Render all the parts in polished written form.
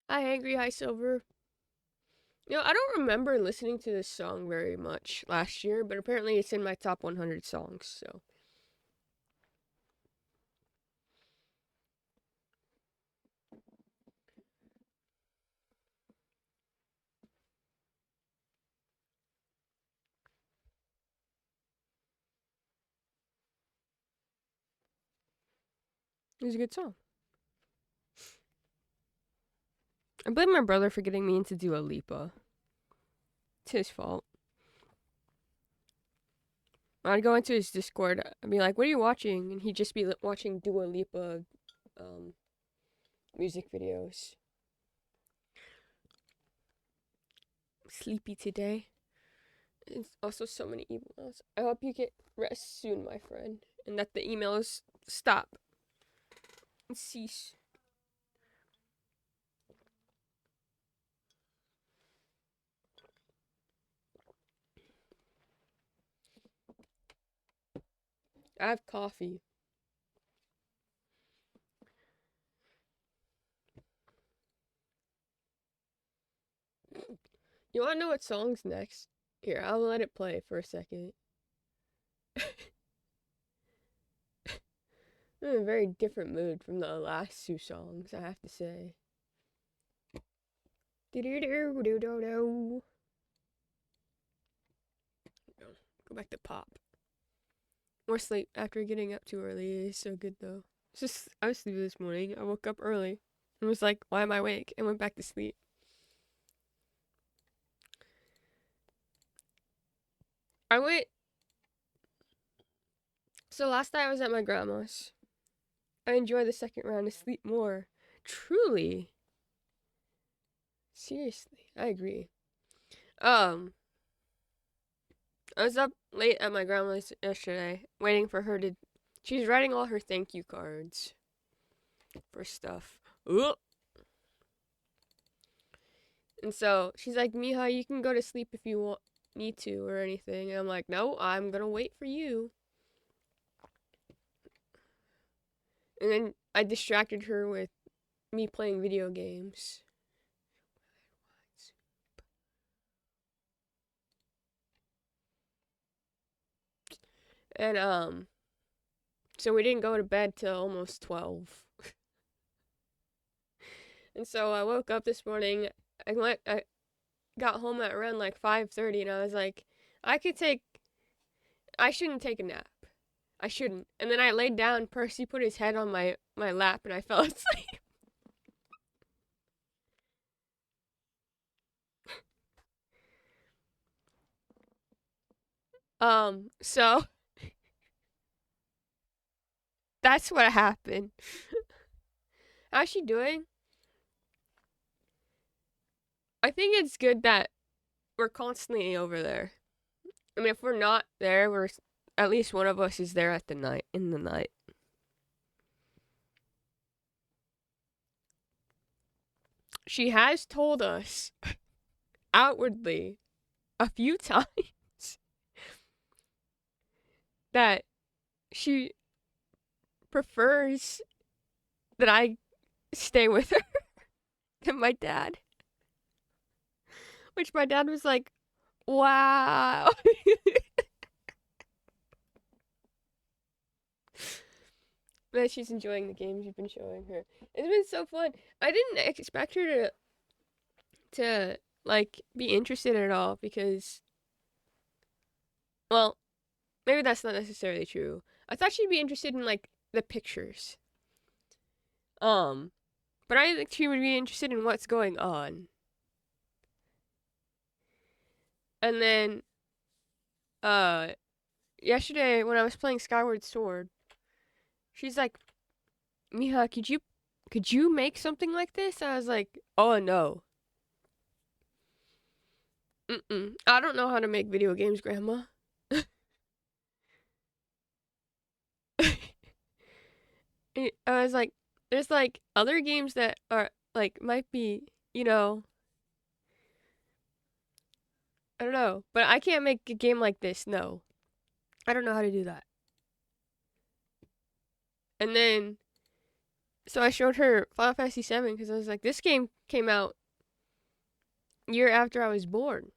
Hi, Angry High Silver. I don't remember listening to this song very much last year, but apparently it's in my top 100 songs, so. It was a good song. I blame my brother for getting me into Dua Lipa. It's his fault. I'd go into his Discord, I'd be like, what are you watching? And he'd just be watching Dua Lipa um, music videos. Sleepy today. It's also so many emails. I hope you get rest soon, my friend, and that the emails stop and cease. I have coffee. You want to know what song's next? Here, I'll let it play for a second. I'm in a very different mood from the last two songs, I have to say. Go back to pop. More sleep after getting up too early is so good though. It's just, I was sleepy this morning. I woke up early and was like, why am I awake? And went back to sleep. I went. So last night I was at my grandma's. I enjoy the second round of sleep more. Truly. Seriously, I agree. I was up late at my grandma's yesterday, waiting for her to. She's writing all her thank you cards for stuff. Ooh. And so she's like, Miha, you can go to sleep if you need to or anything. And I'm like, no, I'm gonna wait for you. And then I distracted her with me playing video games. And so we didn't go to bed till almost 12. And so I woke up this morning. I got home at around like 5:30, and I was like, I shouldn't take a nap. I shouldn't. And then I laid down. Percy put his head on my lap, and I fell asleep. So that's what happened. How's she doing? I think it's good that we're constantly over there. I mean, if we're not there, we're at least one of us is there at the night in the night. She has told us outwardly a few times that she prefers that I stay with her than my dad. Which my dad was like, wow. But she's enjoying the games you've been showing her. It's been so fun. I didn't expect her to like be interested at all because, well, maybe that's not necessarily true. I thought she'd be interested in like the pictures. But I think she would be interested in what's going on. And then uh yesterday when I was playing Skyward Sword, she's like, Miha, could you make something like this? I was like, oh no. I don't know how to make video games, Grandma. I was like, there's like other games that are like might be, I don't know, but I can't make a game like this. No, I don't know how to do that. And then So I showed her Final Fantasy VII because I was like, this game came out year after I was born.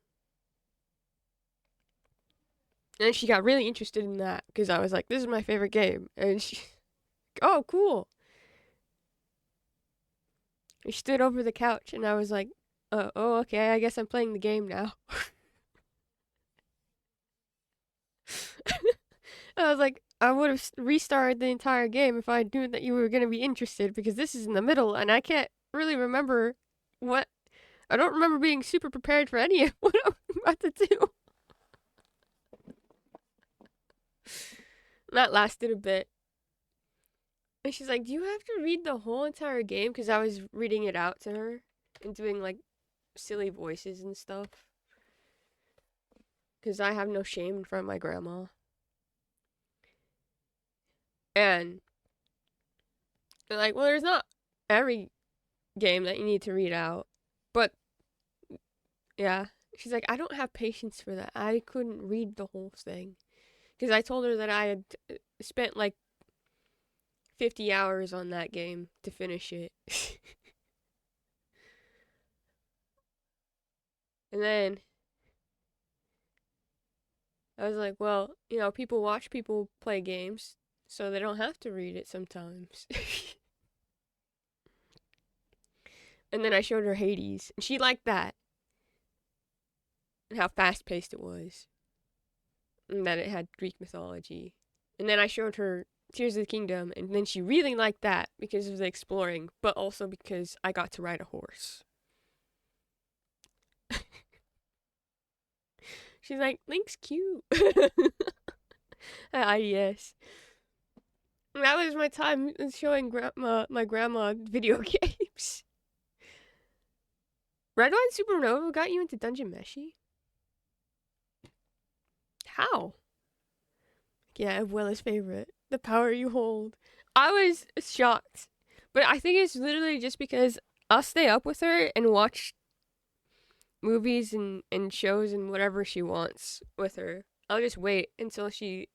And she got really interested in that because I was like, this is my favorite game. And she, oh, cool. She stood over the couch and I was like, oh, okay, I guess I'm playing the game now. I was like, I would have restarted the entire game if I knew that you were going to be interested because this is in the middle and I can't really remember what. I don't remember being super prepared for any of what I'm about to do. That lasted a bit. And she's like, do you have to read the whole entire game? Because I was reading it out to her and doing like silly voices and stuff. Because I have no shame in front of my grandma. And they're like, well, there's not every game that you need to read out. But yeah, she's like, I don't have patience for that. I couldn't read the whole thing. Because I told her that I had spent like 50 hours on that game to finish it. And then I was like, well, people watch people play games, so they don't have to read it sometimes. And then I showed her Hades, and she liked that. And how fast paced it was. And that it had Greek mythology. And then I showed her Tears of the Kingdom, and then she really liked that because of the exploring, but also because I got to ride a horse. She's like, Link's cute. At IES. That was my time showing my grandma video games. Red Wine Supernova got you into Dungeon Meshi? How? Yeah, Willa's favorite. The power you hold. I was shocked. But I think it's literally just because I'll stay up with her and watch movies and shows and whatever she wants with her. I'll just wait until she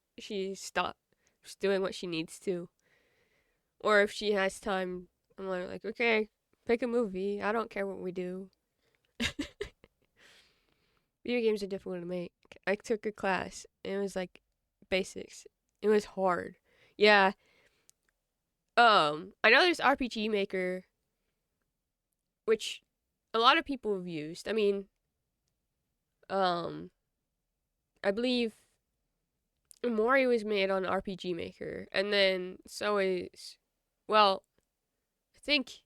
stops doing what she needs to. Or if she has time, I'm like, okay, pick a movie. I don't care what we do. Video games are difficult to make. I took a class. And it was like basics. It was hard. Yeah. I know there's RPG Maker, which a lot of people have used. I mean, I believe Mori was made on RPG Maker, and then so is, well, I think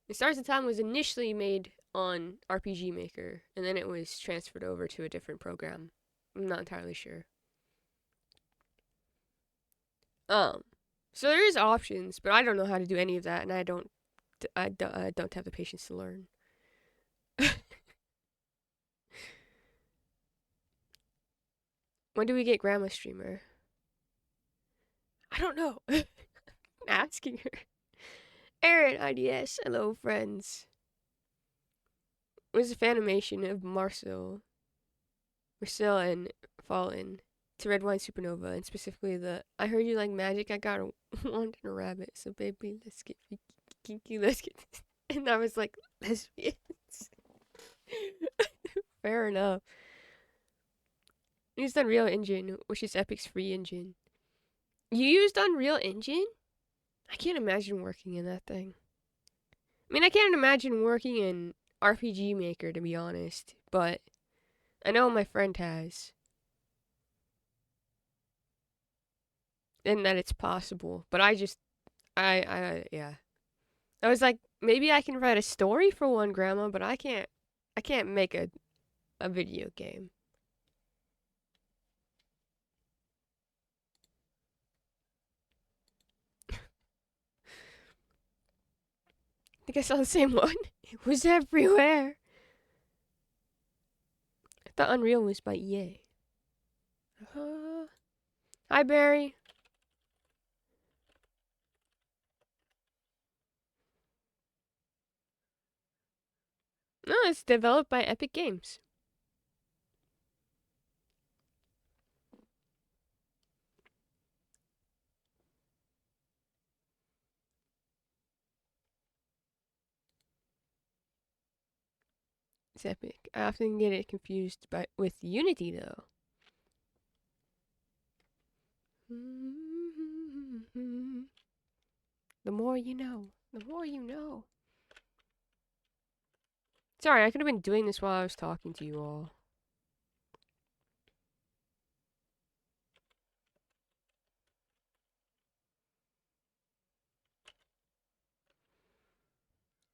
the Stars of Time was initially made on RPG Maker, and then it was transferred over to a different program. I'm not entirely sure. So there is options, but I don't know how to do any of that, and I don't have the patience to learn. When do we get Grandma Streamer? I don't know. I'm asking her. Aaron IDS, hello friends. Was a fanimation of Marcel and Fallen to Red Wine Supernova, and specifically the I heard you like magic, I got a wand and a rabbit, so baby, let's get kinky, let's get and I was like, lesbians. Fair enough. Used Unreal Engine, which is Epic's free engine. You used Unreal Engine? I can't imagine working in that thing. I mean, I can't imagine working in RPG Maker, to be honest, but I know my friend has. And that it's possible, but yeah. I was like, maybe I can write a story for one, Grandma, but I can't make a video game. I think I saw the same one. It was everywhere. I thought Unreal was by EA. Hi, Barry. No, it's developed by Epic Games. It's epic. I often get it confused with Unity though. The more you know. The more you know. Sorry, I could have been doing this while I was talking to you all.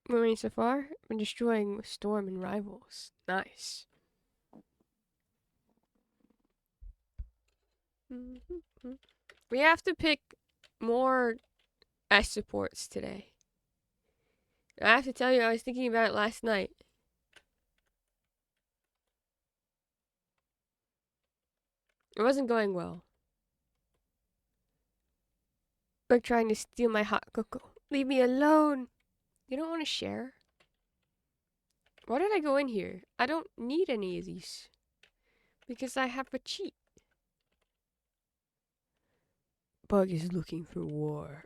Moving so far, I've been destroying Storm and Rivals. Nice. We have to pick more S supports today. I have to tell you, I was thinking about it last night. It wasn't going well. They're trying to steal my hot cocoa. Leave me alone. You don't want to share? Why did I go in here? I don't need any of these. Because I have a cheat. Bug is looking for war.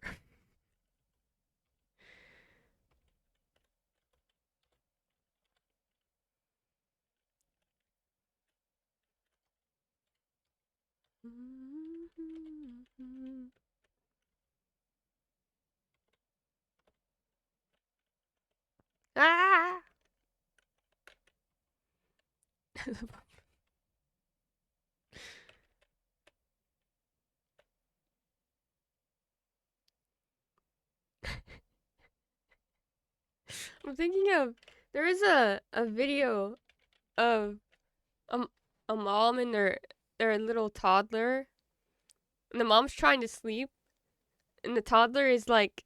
Ah! I'm thinking of, there is a video of a mom and their little toddler, and the mom's trying to sleep, and the toddler is like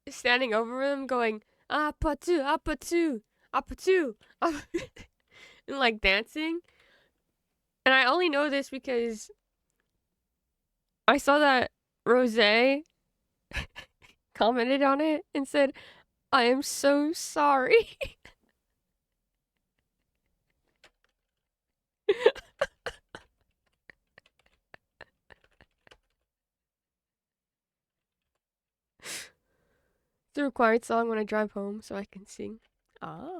standing over them going, apatu, apatu, apatu, and like dancing. And I only know this because I saw that Rose commented on it and said, I am so sorry. It's a required song when I drive home so I can sing. Ah.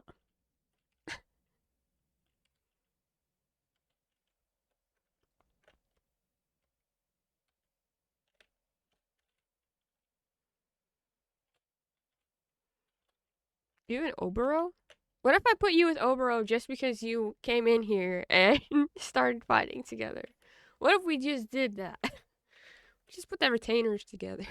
You and Obero? What if I put you with Obero just because you came in here and started fighting together? What if we just did that? Just put the retainers together.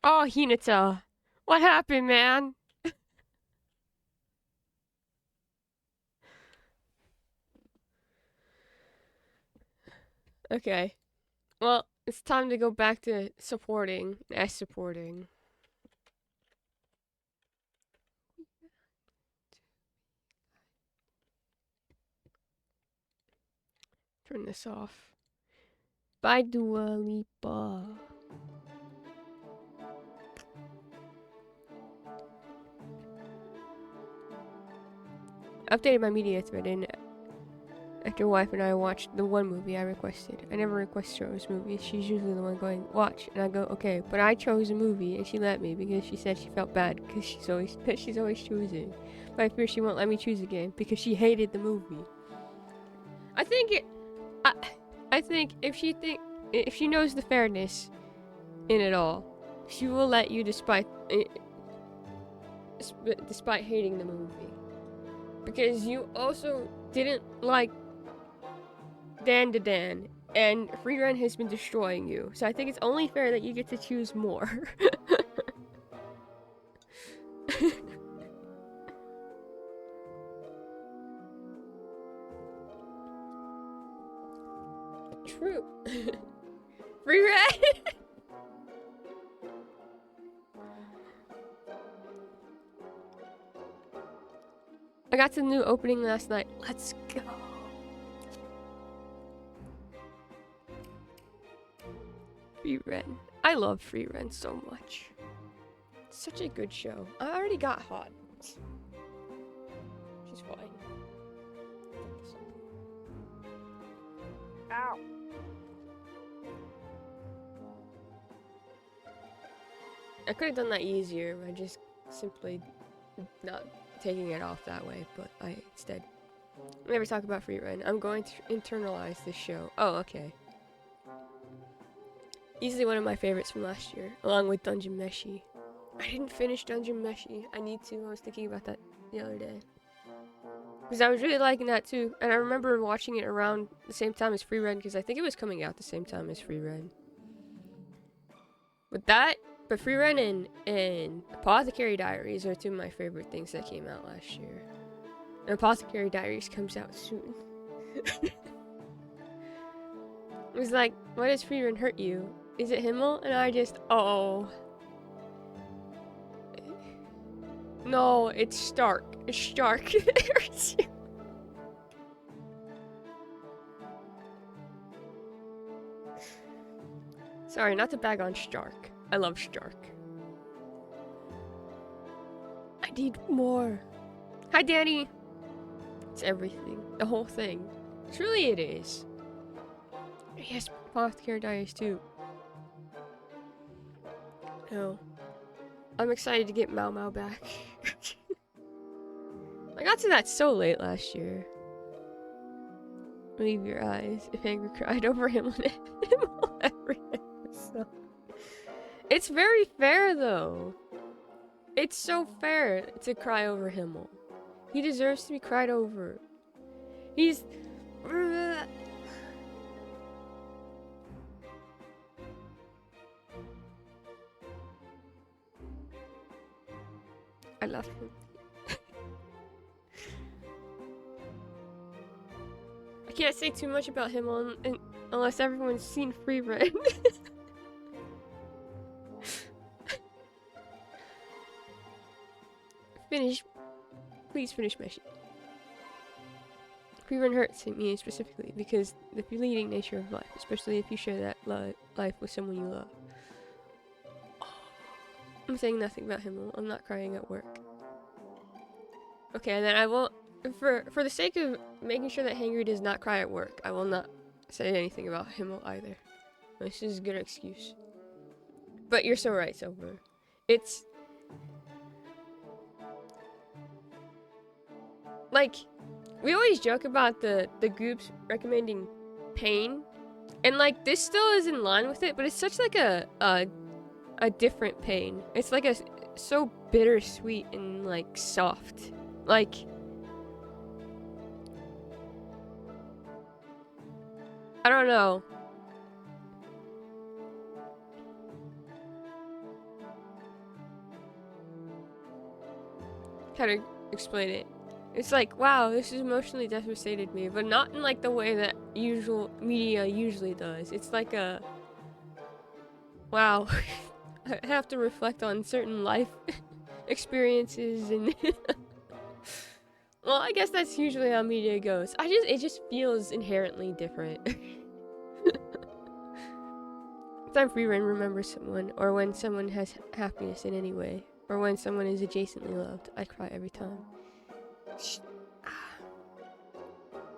Oh, Hinata. What happened, man? Okay. Well, it's time to go back to supporting. S supporting. Turn this off. Bye, Dua Lipa. Updated my media thread in after wife and I watched the one movie I requested. I never request Rose movies. She's usually the one going, watch. And I go, okay. But I chose a movie and she let me because she said she felt bad because she's always choosing. But I fear she won't let me choose again because she hated the movie. I think if she knows the fairness in it all, she will let you despite hating the movie. Because you also didn't like Dan to Dan, and Free Run has been destroying you. So I think it's only fair that you get to choose more. True. Free Run! I got to the new opening last night. Let's go. Free Run. I love Free Run so much. It's such a good show. I already got hot. She's It's fine. Ow. I could have done that easier by just simply not taking it off that way, but I instead never talk about free run. I'm going to internalize this show. Oh, okay. Easily one of my favorites from last year, along with Dungeon Meshi. I didn't finish Dungeon Meshi. I need to. I was thinking about that the other day. Because I was really liking that too. And I remember watching it around the same time as Free Run, because I think it was coming out the same time as Free Run. But Free Run and Apothecary Diaries are two of my favorite things that came out last year. And Apothecary Diaries comes out soon. It was like, why does Free Run hurt you? Is it Himmel? And I just, oh. No, it's Stark. It's Stark. It hurts you. Sorry, not to bag on Stark. I love Stark. I need more. Hi, Danny. It's everything. The whole thing. Truly it is. Yes, Apothecary Diaries too. No. I'm excited to get Mau Mau back. I got to that so late last year. Leave your eyes. If Angry cried over him on every episode. It's very fair though. It's so fair to cry over Himmel. He deserves to be cried over. He's... I love him. I can't say too much about him unless everyone's seen Free Run. Finish. Please finish Meshi. Free Run hurts me specifically because the fleeting nature of life, especially if you share that life with someone you love. I'm saying nothing about Himmel. I'm not crying at work. Okay, and then I won't, for the sake of making sure that Hangry does not cry at work, I will not say anything about Himmel either. This is a good excuse. But you're so right, Silver. It's... like, we always joke about the groups recommending pain. And like, this still is in line with it, but it's such like a different pain. It's like so bittersweet and like soft. Like, I don't know. How to explain it? It's like, wow, this has emotionally devastated me, but not in like the way that usual media usually does. It's like a, wow. I have to reflect on certain life experiences and well, I guess that's usually how media goes. It just feels inherently different. Time Free Run remembers someone, or when someone has happiness in any way, or when someone is adjacently loved, I cry every time.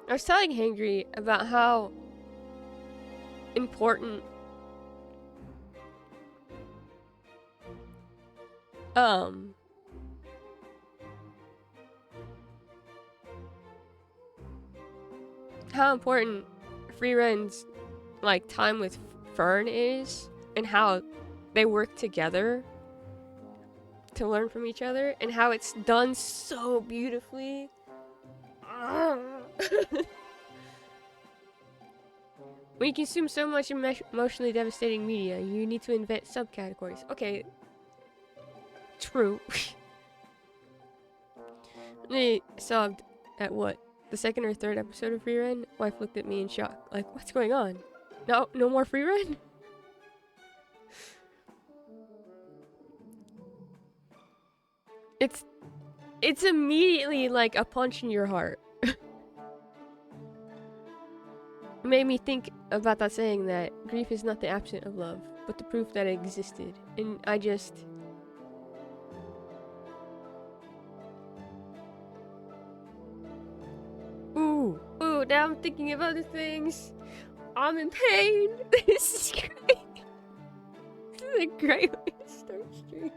I was telling Hangry about how important how important Free Run's like time with Fern is, and how they work together to learn from each other, and how it's done so beautifully. When you consume so much emotionally devastating media, you need to invent subcategories. Okay. True. They subbed at what? The second or third episode of Free Run? Wife looked at me in shock. Like, what's going on? No more Free Run? It's immediately like a punch in your heart. It made me think about that saying that grief is not the absence of love, but the proof that it existed. And I just... now I'm thinking of other things. I'm in pain. This is great. This is a great way to start a stream.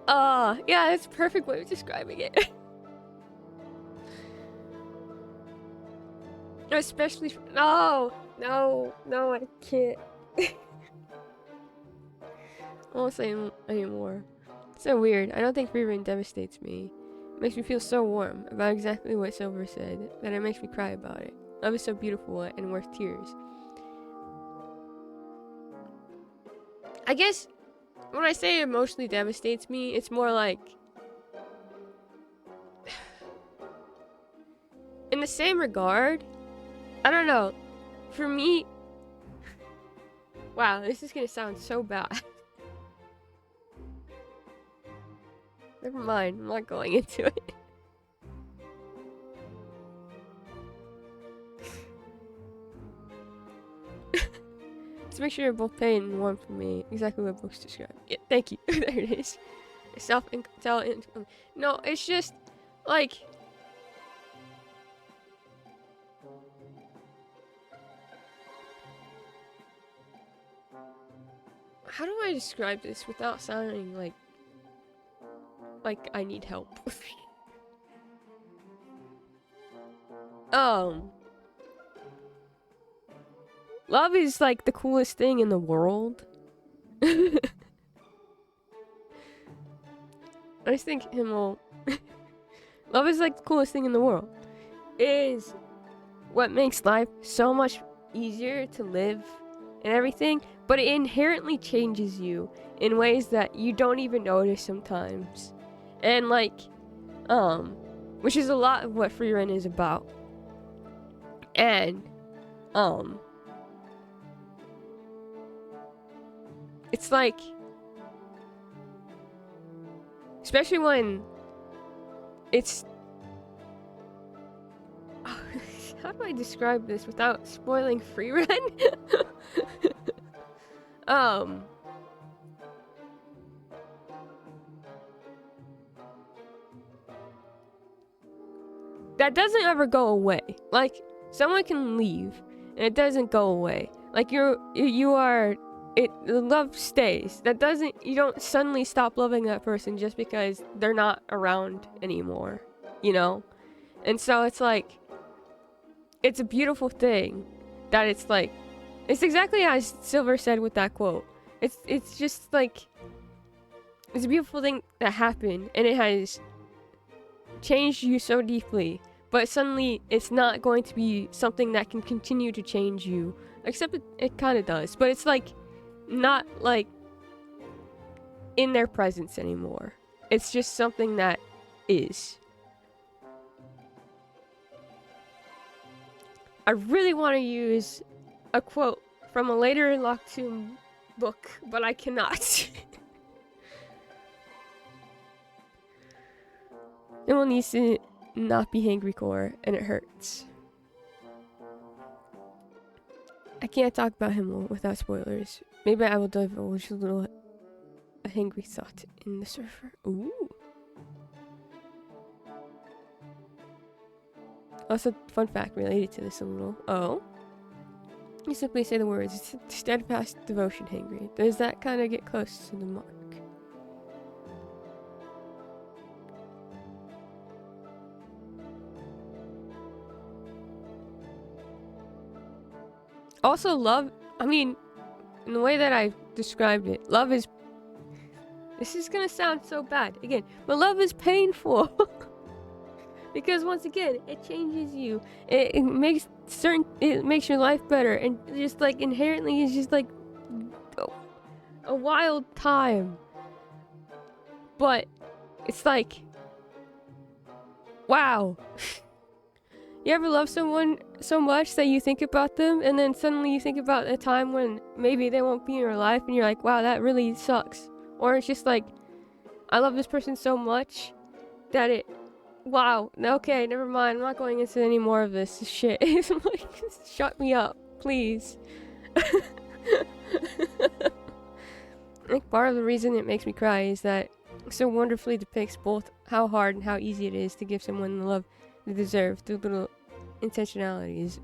Yeah, that's a perfect way of describing it. Especially no, I can't. I won't say anymore. It's so weird. I don't think free reign devastates me. It makes me feel so warm about exactly what Silver said that it makes me cry about it. Love is so beautiful and worth tears. I guess when I say it emotionally devastates me, it's more like in the same regard. I don't know. For me, wow, this is gonna sound so bad. Never mind, I'm not going into it. Let's make sure you're both pain and warm for me. Exactly what books describe. Yeah, thank you. There it is. No, it's just like how do I describe this without sounding like I need help? Love is like the coolest thing in the world. I just think love is like the coolest thing in the world. It is what makes life so much easier to live and everything, but it inherently changes you in ways that you don't even notice sometimes. And like, which is a lot of what free reign is about. And, it's like, especially when it's, how do I describe this without spoiling free reign? That doesn't ever go away. Like, someone can leave and it doesn't go away. Like love stays. That doesn't, you don't suddenly stop loving that person just because they're not around anymore, you know? And so it's like, it's a beautiful thing that it's like, it's exactly as Silver said with that quote. It's just like, it's a beautiful thing that happened and it has changed you so deeply, but suddenly it's not going to be something that can continue to change you, except it kind of does, but it's like not like in their presence anymore. It's just something that is. I really want to use a quote from a later Locktomb book, but I cannot. Everyone needs to not be hangry core, and it hurts. I can't talk about him without spoilers. Maybe I will divulge a hangry thought in the server. Ooh. Also, fun fact related to this a little. Oh. You simply say the words, steadfast devotion hangry. Does that kind of get close to the mark? Also, love, I mean, in the way that I described it, love is, this is gonna sound so bad again, but love is painful. Because once again, it changes you. It makes your life better, and just like inherently it's just like a wild time. But it's like, wow. You ever love someone so much that you think about them, and then suddenly you think about a time when maybe they won't be in your life, and you're like, wow, that really sucks. Or it's just like, I love this person so much that it, wow, okay, never mind, I'm not going into any more of this shit. It's like, shut me up, please. I think part of the reason it makes me cry is that so wonderfully depicts both how hard and how easy it is to give someone the love they deserve through little intentionalities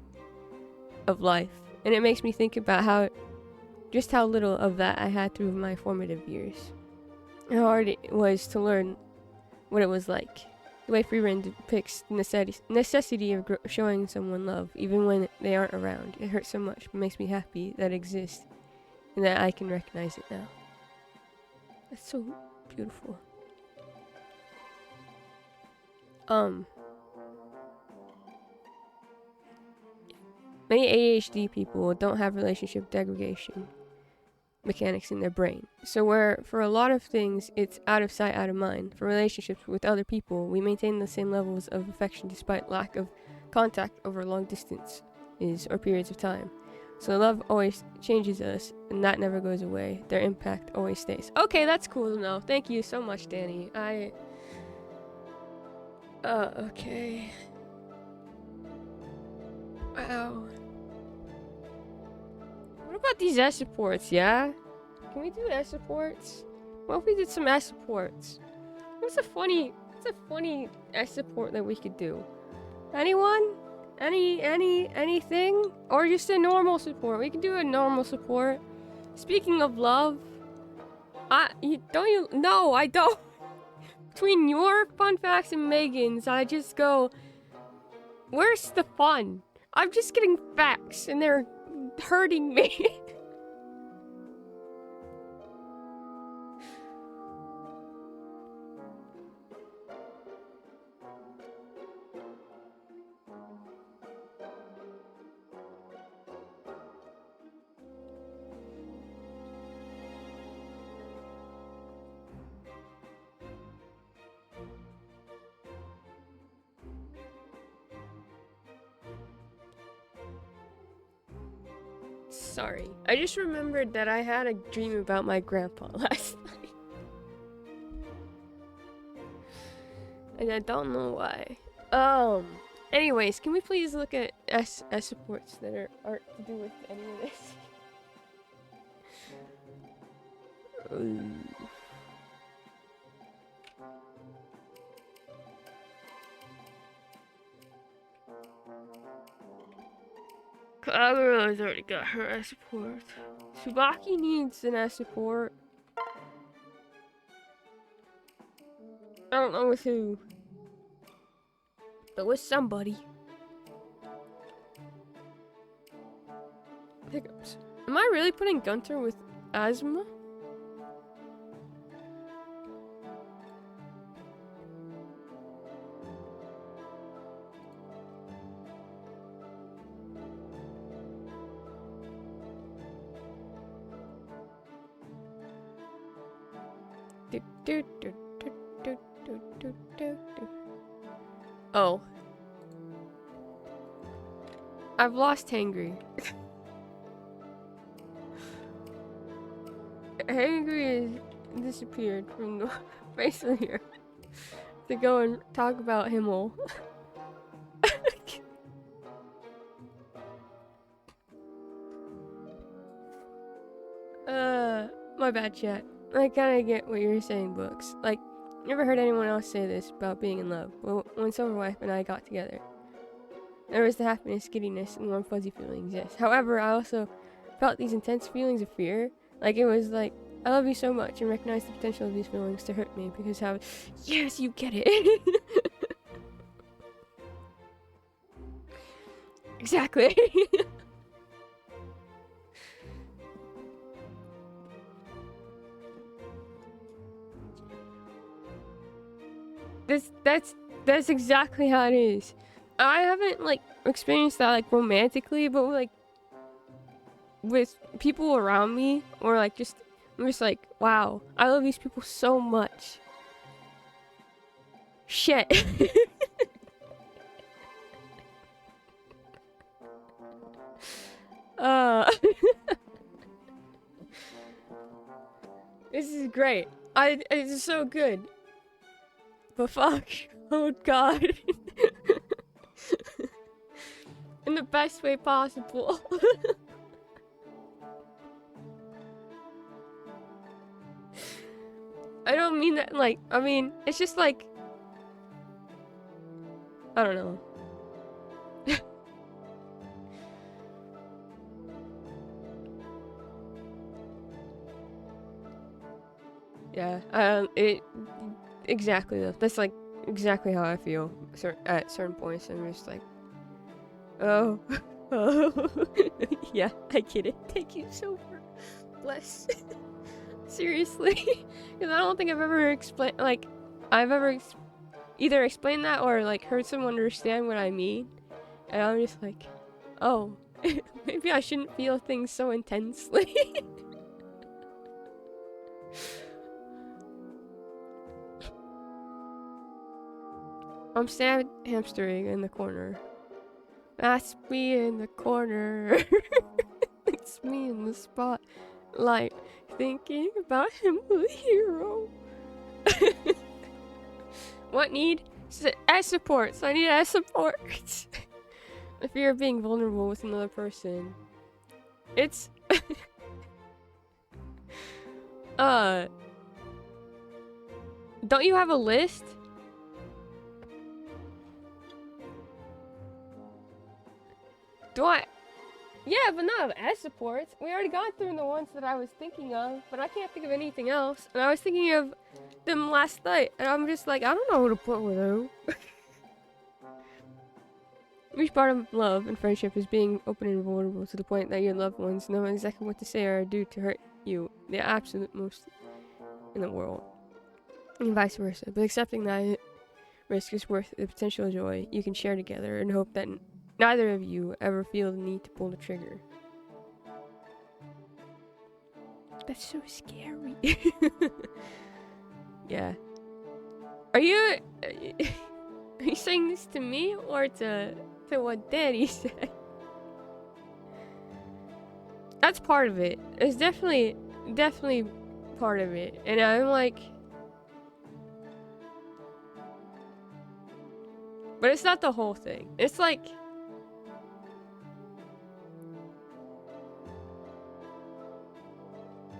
of life. And it makes me think about just how little of that I had through my formative years. How hard it was to learn what it was like. The way Freeman depicts the necessity of showing someone love, even when they aren't around. It hurts so much, but makes me happy that it exists, and that I can recognize it now. That's so beautiful. Many ADHD people don't have relationship degradation mechanics in their brain. So where for a lot of things it's out of sight, out of mind, for relationships with other people, we maintain the same levels of affection despite lack of contact over long distances or periods of time. So love always changes us, and that never goes away. Their impact always stays. Okay, that's cool to know. Thank you so much, Danny. Okay. Wow. What about these S supports, yeah? Can we do S supports? What if we did some S supports? What's a funny S support that we could do? Anyone? Anything? Or just a normal support? We can do a normal support. Speaking of love, no, I don't. Between your fun facts and Megan's, I just go, where's the fun? I'm just getting facts and they're hurting me. Sorry. I just remembered that I had a dream about my grandpa last night. And I don't know why. Anyways, can we please look at S supports that aren't to do with any of this? Kagura's already got her S support. Tsubaki needs an S support. I don't know with who, but with somebody. Hiccups. Am I really putting Gunter with asthma? Oh. I've lost Hangry. Hangry has disappeared from the face of the earth to go and talk about Himmel. My bad, chat. I kinda get what you're saying, Books. Like, never heard anyone else say this about being in love. Well, when Silverwife and I got together, there was the happiness, giddiness, and warm fuzzy feelings, yes. However, I also felt these intense feelings of fear. Like, it was like, I love you so much, and recognize the potential of these feelings to hurt me, because how, yes, you get it. Exactly. That's exactly how it is. I haven't like experienced that like romantically, but like with people around me, or like just I'm just like, wow, I love these people so much. Shit. This is great. It's so good. But fuck. Oh god. In the best way possible. I don't mean that, like, I mean, it's just like, I don't know. Yeah, exactly though. That's like exactly how I feel at certain points. I'm just like, oh, oh, yeah, I get it. Thank you so much. Bless. Seriously, because I don't think I've ever either explained that or like heard someone understand what I mean, and I'm just like, oh, maybe I shouldn't feel things so intensely. I'm sad hamstering in the corner. That's me in the corner. It's me in the spotlight, thinking about him, the hero. What need? As support. So I need as support. The fear of being vulnerable with another person. It's don't you have a list? Do I? Yeah, but not as supports. We already got through the ones that I was thinking of, but I can't think of anything else. And I was thinking of them last night, and I'm just like, I don't know who to put with who. Each part of love and friendship is being open and vulnerable to the point that your loved ones know exactly what to say or do to hurt you, the absolute most in the world. And vice versa. But accepting that risk is worth the potential joy you can share together and hope that neither of you ever feel the need to pull the trigger. That's so scary. Yeah. Are you saying this to me or to what Daddy said? That's part of it. It's definitely part of it. And I'm like, but it's not the whole thing. It's like,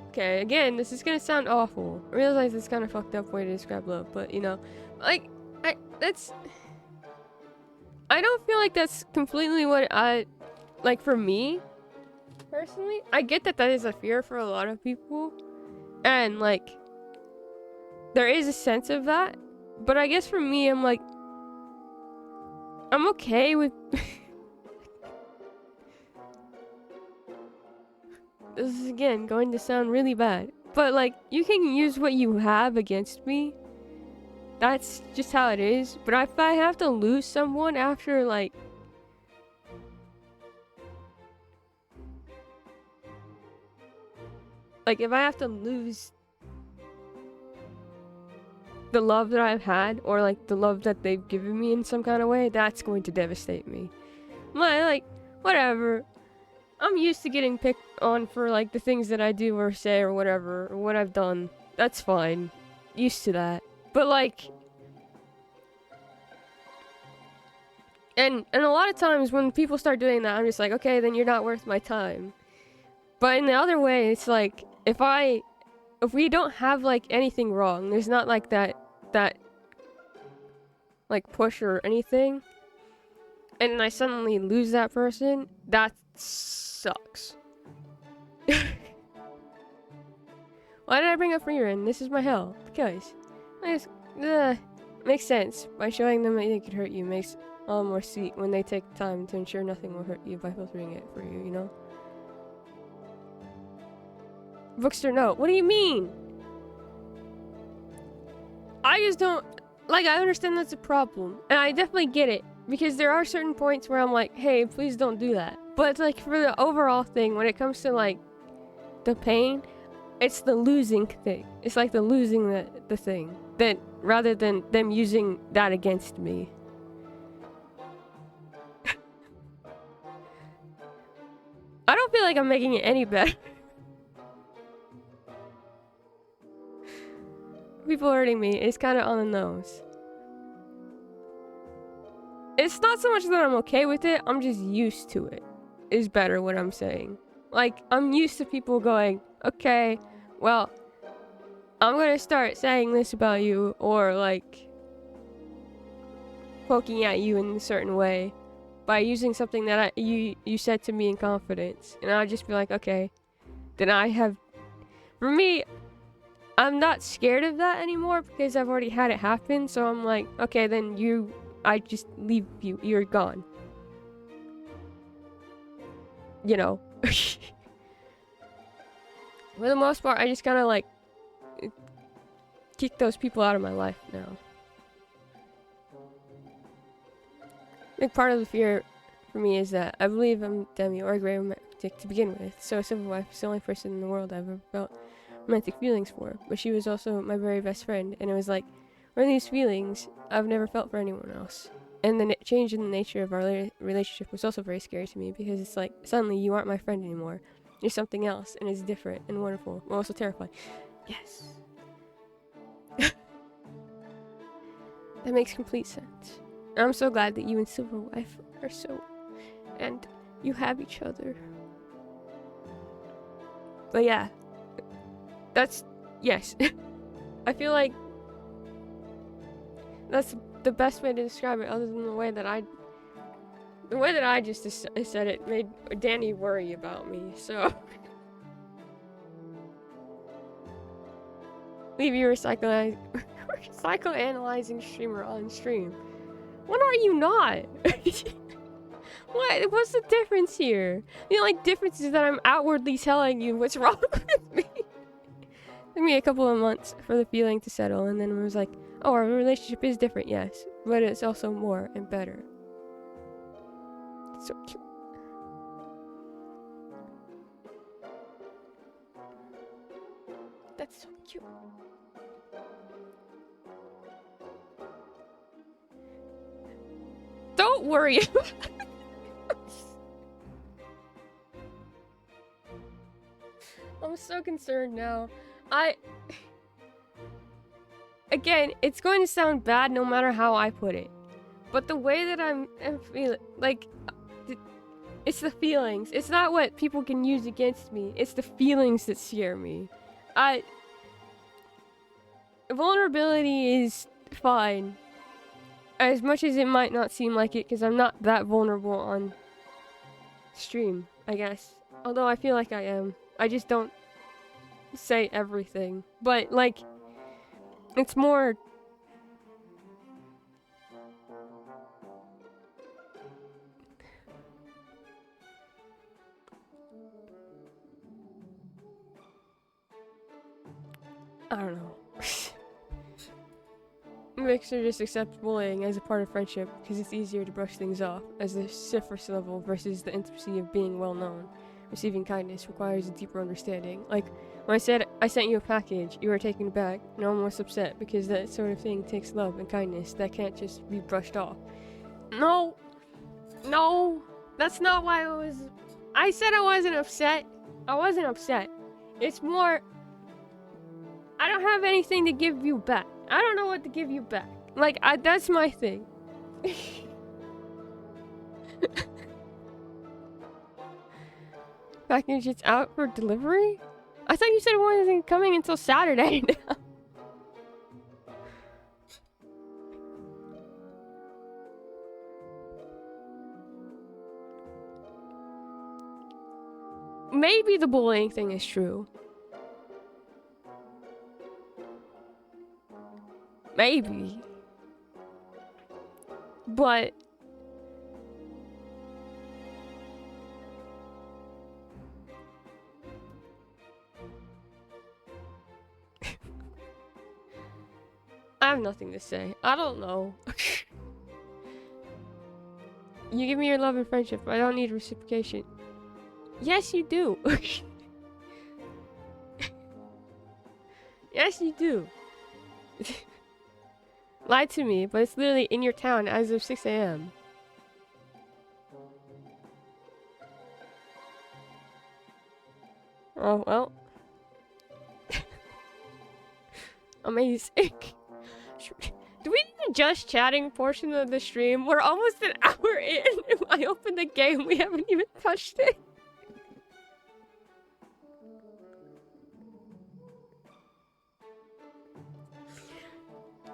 okay, again, this is gonna sound awful. I realize it's kind of fucked up way to describe love, but you know, like, I don't feel like that's completely what like for me, personally. I get that is a fear for a lot of people, and like, there is a sense of that, but I guess for me, I'm like, I'm okay with this is again going to sound really bad, but like, you can use what you have against me. That's just how it is. But if I have to lose someone after like if I have to lose the love that I've had, or like the love that they've given me in some kind of way, that's going to devastate me. Like, whatever. I'm used to getting picked on for like the things that I do or say or whatever, or what I've done. That's fine. Used to that. But like, and a lot of times when people start doing that, I'm just like, okay, then you're not worth my time. But in the other way, it's like, if we don't have like anything wrong, there's not like that like push or anything, and I suddenly lose that person, that sucks. Why did I bring up Rearin? This is my hell. Because makes sense. By showing them that they could hurt you makes all more sweet when they take time to ensure nothing will hurt you by filtering it for you, you know? Bookster, no. What do you mean? I just don't... Like, I understand that's a problem. And I definitely get it. Because there are certain points where I'm like, hey, please don't do that. But, like, for the overall thing, when it comes to, like, the pain, it's the losing thing. It's like the losing the thing. That, rather than them using that against me. I don't feel like I'm making it any better. People hurting me is kind of on the nose. It's not so much that I'm okay with it, I'm just used to it. Is better what I'm saying. Like, I'm used to people going, okay, well, I'm gonna start saying this about you, or like poking at you in a certain way by using something that you said to me in confidence, and I'll just be like, okay, then I have. For me, I'm not scared of that anymore because I've already had it happen. So I'm like, okay, then I just leave you. You're gone. You know. For the most part, I just kind of like kick those people out of my life now. I think part of the fear for me is that I believe I'm demi or gray romantic to begin with. So a civil wife is the only person in the world I've ever felt romantic feelings for. But she was also my very best friend, and it was like, what are these feelings I've never felt for anyone else? And the change in the nature of our relationship was also very scary to me because it's like, suddenly you aren't my friend anymore. You're something else, and it's different and wonderful, but also terrifying. Yes. That makes complete sense. And I'm so glad that you and Silver Wife are so, and you have each other. But yeah, that's, yes. I feel like that's the best way to describe it, other than the way that I just said it made Danny worry about me, so. Leave you psychoanalyzing streamer on stream. When are you not? What? What's the difference here? The only difference is that I'm outwardly telling you what's wrong with me. Took me a couple of months for the feeling to settle, and then it was like, oh, our relationship is different, yes, but it's also more and better. It's so cute. That's so cute. Don't worry. I'm so concerned now. Again, it's going to sound bad no matter how I put it. But the way that I'm feeling, like, it's the feelings. It's not what people can use against me. It's the feelings that scare me. Vulnerability is fine. As much as it might not seem like it, because I'm not that vulnerable on stream, I guess. Although I feel like I am. I just don't say everything. But, like, it's more... I don't know. Mixer just accept bullying as a part of friendship because it's easier to brush things off as the surface level versus the intimacy of being well known. Receiving kindness requires a deeper understanding. Like, when I said I sent you a package, you were taken aback and almost upset because that sort of thing takes love and kindness that can't just be brushed off. No! No! That's not why I said I wasn't upset. I wasn't upset. It's more... I don't have anything to give you back. I don't know what to give you back. Like, that's my thing. Package, it's out for delivery? I thought you said it wasn't coming until Saturday now. Maybe the bullying thing is true. Maybe. But... I have nothing to say. I don't know. You give me your love and friendship. I don't need reciprocation. Yes, you do. Yes, you do. Lie to me, but it's literally in your town as of 6 a.m. Oh, well. Amazing. Do we need a just chatting portion of the stream? We're almost an hour in. If I open the game, we haven't even touched it.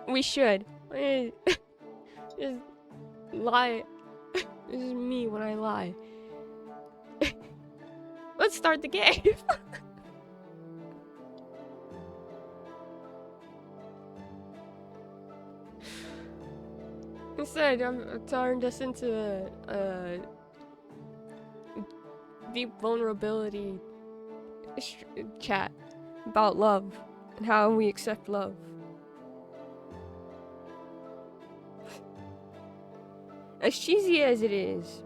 We should. Just lie. This is me when I lie. Let's start the game. Instead, I'm turned us into a deep vulnerability chat about love and how we accept love. As cheesy as it is,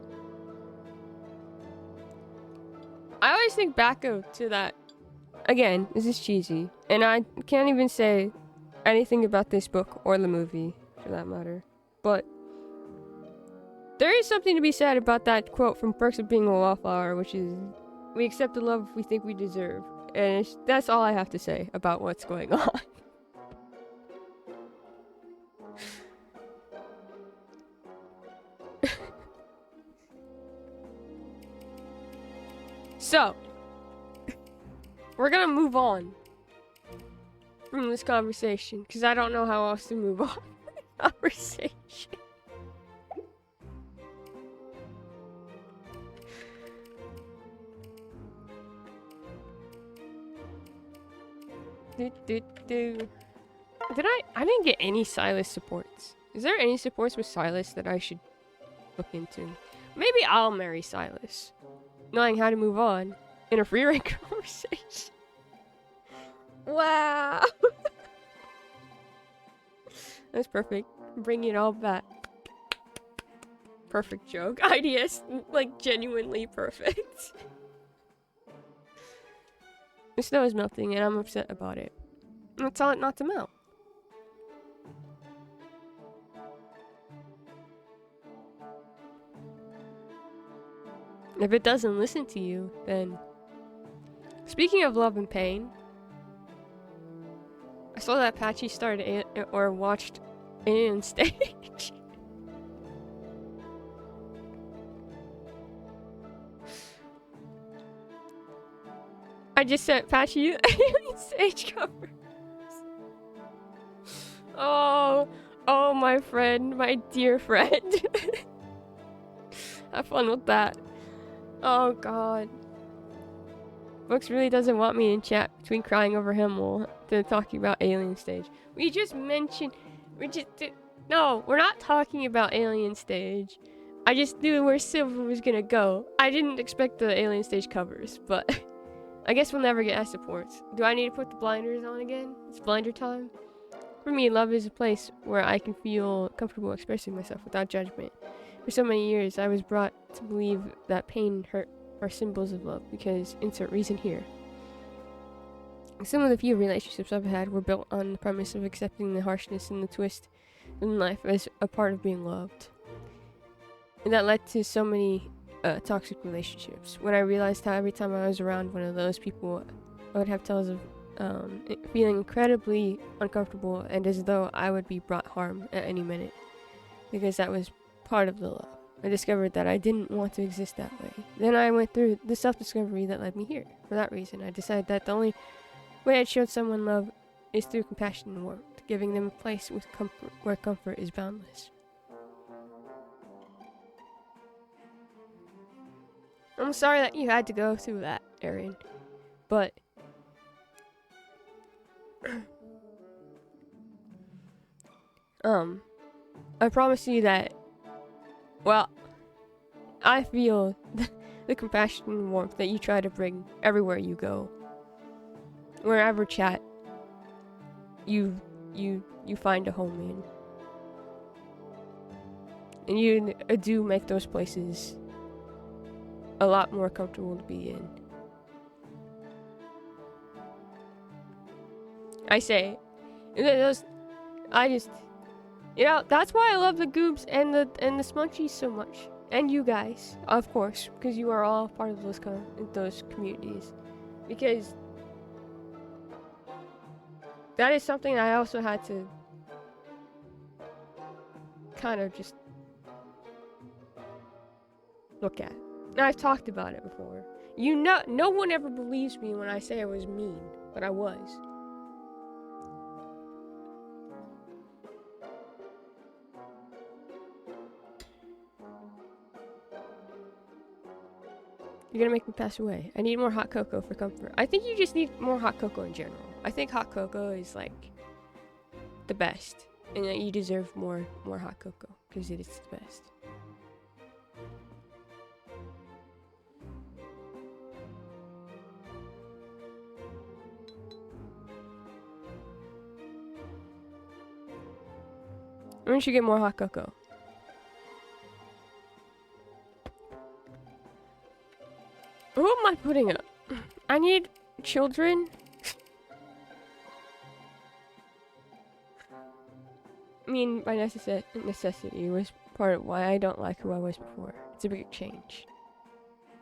I always think back to that. Again, this is cheesy, and I can't even say anything about this book or the movie, for that matter. But there is something to be said about that quote from Perks of Being a Wallflower, which is, "We accept the love we think we deserve." And that's all I have to say about what's going on. So, we're gonna move on from this conversation, because I don't know how else to move on. Conversation. Did I didn't get any Silas supports. Is there any supports with Silas that I should look into? Maybe I'll marry Silas, knowing how to move on in a free rank conversation. Wow. That's perfect. Bringing it all back. Perfect joke. Ideas, like, genuinely perfect. The snow is melting and I'm upset about it. Let's tell it not to melt. If it doesn't listen to you, then... Speaking of love and pain, I saw that Patchy started or watched Alien Stage. I just sent Patchy Alien Stage covers. Oh, my friend, my dear friend. Have fun with that. Oh god. Books really doesn't want me in chat between crying over Himmel to talking about Alien Stage. We just mentioned... No, we're not talking about Alien Stage. I just knew where Silver was gonna go. I didn't expect the Alien Stage covers, but... I guess we'll never get S supports. Do I need to put the blinders on again? It's blinder time. For me, love is a place where I can feel comfortable expressing myself without judgment. For so many years, I was brought to believe that pain and hurt are symbols of love, because insert reason here. Some of the few relationships I've had were built on the premise of accepting the harshness and the twist in life as a part of being loved. And that led to so many toxic relationships. When I realized how every time I was around one of those people, I would have tells of feeling incredibly uncomfortable and as though I would be brought harm at any minute, because that was part of the love. I discovered that I didn't want to exist that way. Then I went through the self-discovery that led me here. For that reason, I decided that the only way I'd show someone love is through compassion and warmth, giving them a place with comfort where comfort is boundless. I'm sorry that you had to go through that, Aaron, but I promise you that, well, I feel the compassion and warmth that you try to bring everywhere you go. Wherever chat you find a home in. And you do make those places a lot more comfortable to be in. I say, that's why I love the Goobs and the Smunchies so much, and you guys, of course, because you are all part of those communities. Because that is something I also had to kind of just look at. And I've talked about it before. No one ever believes me when I say I was mean, but I was. You're gonna make me pass away. I need more hot cocoa for comfort. I think you just need more hot cocoa in general. I think hot cocoa is like the best, and that you deserve more hot cocoa because it is the best. When should get more hot cocoa? Who am I putting up? I need children. I mean, by necessity was part of why I don't like who I was before. It's a big change.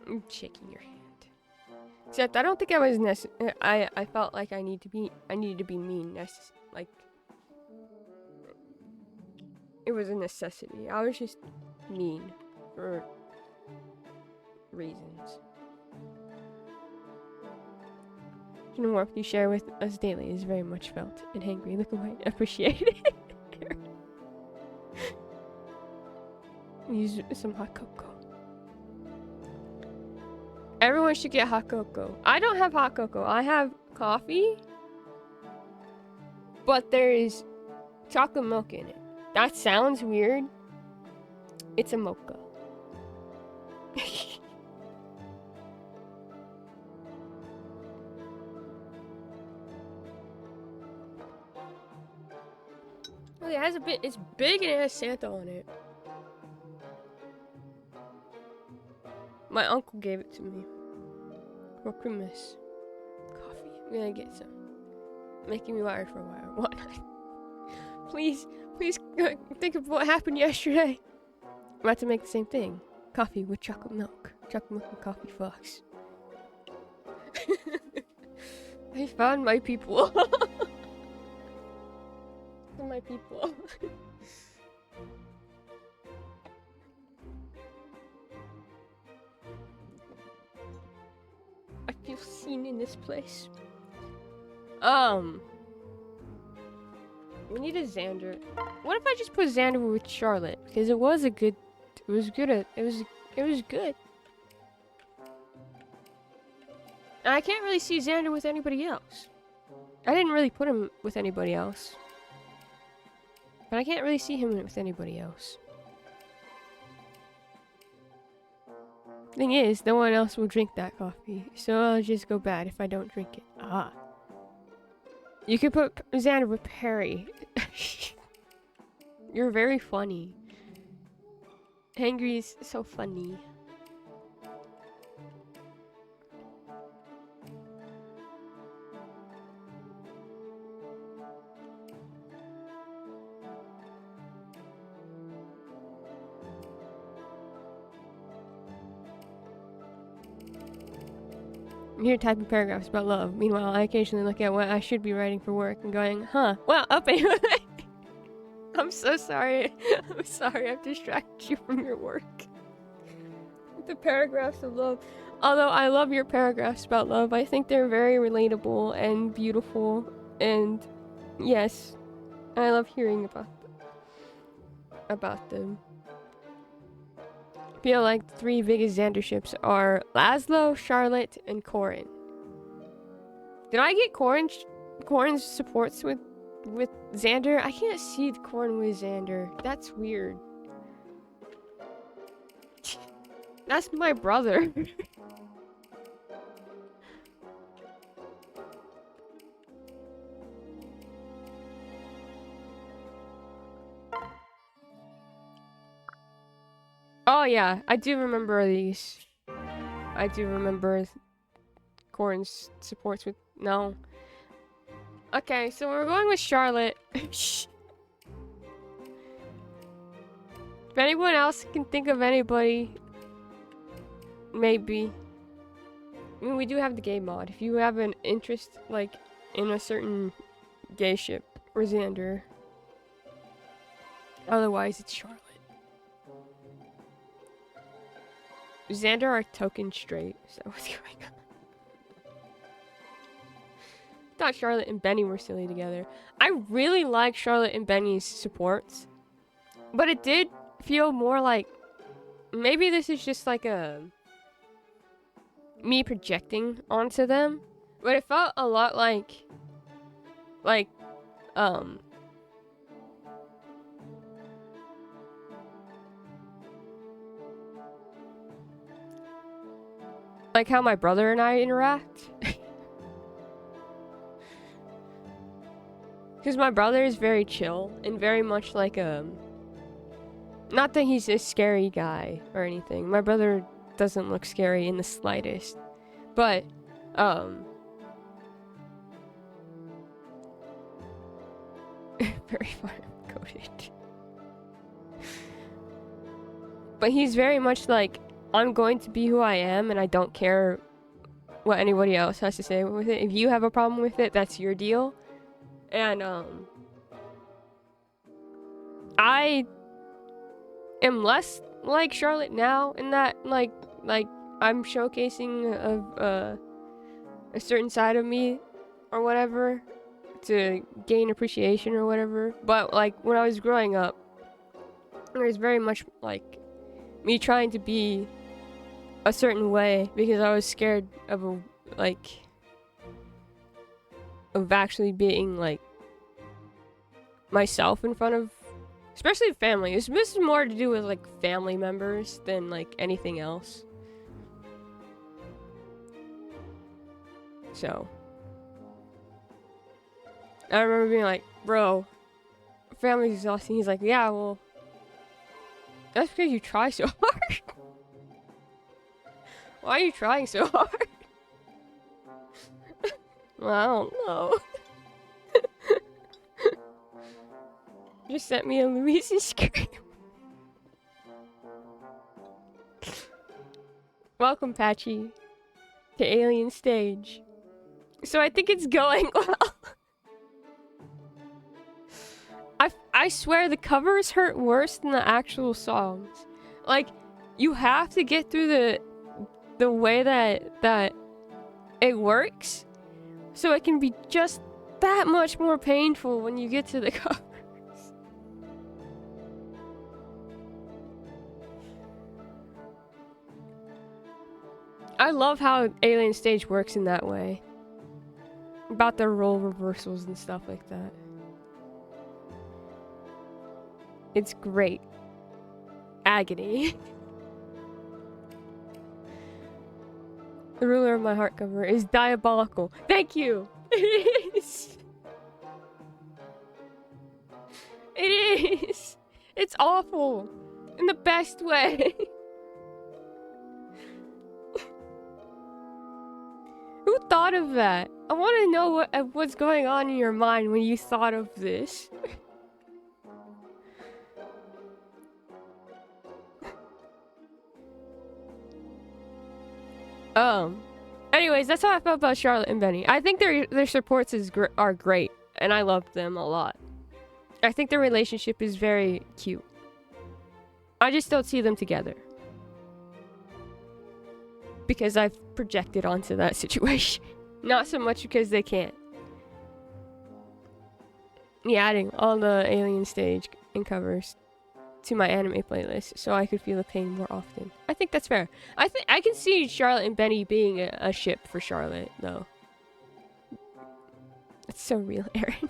I'm shaking your hand. Except I don't think I was I felt like I needed to be mean. Like it was a necessity. I was just mean for reasons. The warmth you share with us daily is very much felt and hangry. Look away. Appreciate it. Use some hot cocoa. Everyone should get hot cocoa. I don't have hot cocoa. I have coffee. But there is chocolate milk in it. That sounds weird. It's a mocha. Oh, it has a bit. It's big and it has Santa on it. My uncle gave it to me for Christmas. Coffee. I'm gonna get some. Making me wired for a while. What? Please think of what happened yesterday. I'm about to make the same thing. Coffee with chocolate milk. Chocolate milk and coffee fucks. I found my people. My people. I feel seen in this place. We need a Xander. What if I just put Xander with Charlotte? Because it was good. It was good. And I can't really see Xander with anybody else. I didn't really put him with anybody else. But I can't really see him with anybody else. Thing is, no one else will drink that coffee. So I'll just go bad if I don't drink it. Ah. You could put Xander with Perry. You're very funny. Hangry's so funny. I'm here typing paragraphs about love. Meanwhile, I occasionally look at what I should be writing for work and going, huh, well, up anyway. I'm so sorry. I'm sorry I've distracted you from your work. The paragraphs of love. Although I love your paragraphs about love, I think they're very relatable and beautiful. And yes, I love hearing about them. I feel like the three biggest Xander ships are Laszlo, Charlotte, and Corin. Did I get Corin's supports with Xander? I can't see the Corin with Xander. That's weird. That's my brother. Oh yeah, I do remember these. I do remember Corin's supports with... No. Okay, so we're going with Charlotte. If anyone else can think of anybody, maybe. I mean, we do have the gay mod. If you have an interest, like, in a certain gay ship or Xander. Otherwise, it's Charlotte. Xander are token straight, so what's going on? I thought Charlotte and Benny were silly together. I really like Charlotte and Benny's supports, but it did feel more like maybe this is just like a me projecting onto them, but it felt a lot like how my brother and I interact. Because my brother is very chill and very much like not that he's a scary guy or anything. My brother doesn't look scary in the slightest. But very farm-coded. But he's very much like, I'm going to be who I am and I don't care what anybody else has to say with it. If you have a problem with it, that's your deal. And I am less like Charlotte now in that like I'm showcasing a certain side of me or whatever to gain appreciation or whatever. But like when I was growing up, it was very much like me trying to be a certain way because I was scared of actually being like myself in front of especially family. This is more to do with like family members than like anything else. So I remember being like, bro, family's exhausting. He's like, yeah, well, that's because you try so hard. Why are you trying so hard? Well, I don't know. Just sent me a Louisa scream. Welcome, Patchy, to Alien Stage. So I think it's going well. I swear the covers hurt worse than the actual songs. Like, you have to get through the way that it works, so it can be just that much more painful when you get to the covers. I love how Alien Stage works in that way. About their role reversals and stuff like that. It's great. Agony. The ruler of my heart cover is diabolical. Thank you! It is! It is! It's awful! In the best way! Who thought of that? I want to know what's going on in your mind when you thought of this. Anyways, that's how I felt about Charlotte and Benny. I think their supports are great, and I love them a lot. I think their relationship is very cute. I just don't see them together. Because I've projected onto that situation. Not so much because they can't. Yeah, adding all the Alien Stage and covers to my anime playlist so I could feel the pain more often. I think that's fair. I can see Charlotte and Benny being a ship for Charlotte, though. That's so real, Aaron.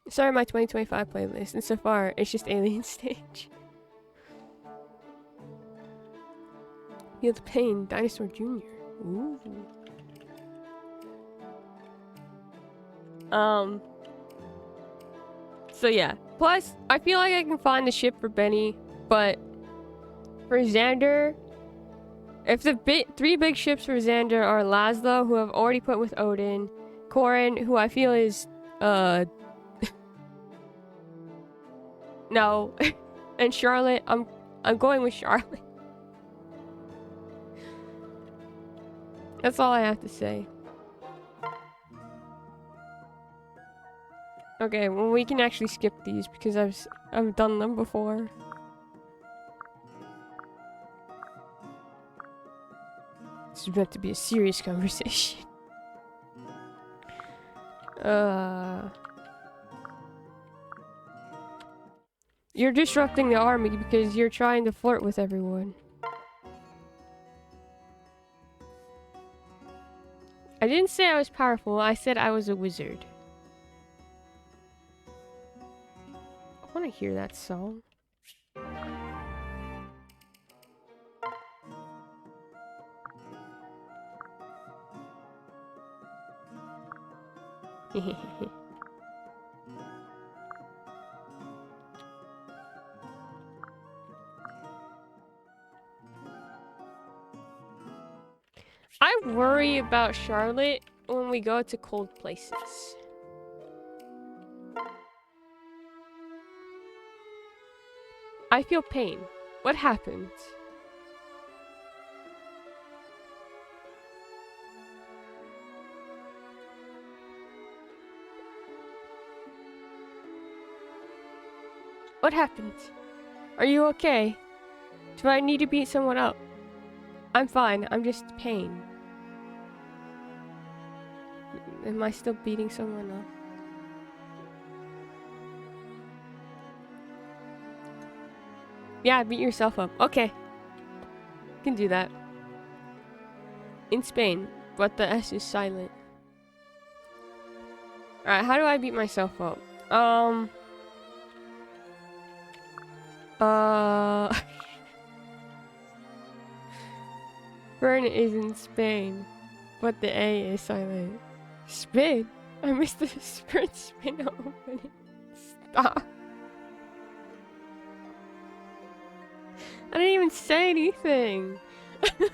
Sorry, my 2025 playlist, and so far, it's just Alien Stage. Feel the pain, Dinosaur Jr. Ooh. So yeah. Plus, I feel like I can find the ship for Benny, but for Xander, if the three big ships for Xander are Laszlo, who I've already put with Odin, Corin, who I feel is, no, and Charlotte, I'm going with Charlotte. That's all I have to say. Okay, well we can actually skip these because I've done them before. This is meant to be a serious conversation. You're disrupting the army because you're trying to flirt with everyone. I didn't say I was powerful, I said I was a wizard. I want to hear that song. I worry about Charlotte when we go to cold places. I feel pain. What happened? What happened? Are you okay? Do I need to beat someone up? I'm fine. I'm just pain. Am I still beating someone up? Yeah, beat yourself up. Okay. You can do that. In Spain, but the S is silent. Alright, how do I beat myself up? Fern is in Spain, but the A is silent. Spin? I missed the sprint spin opening. Stop. I didn't even say anything. It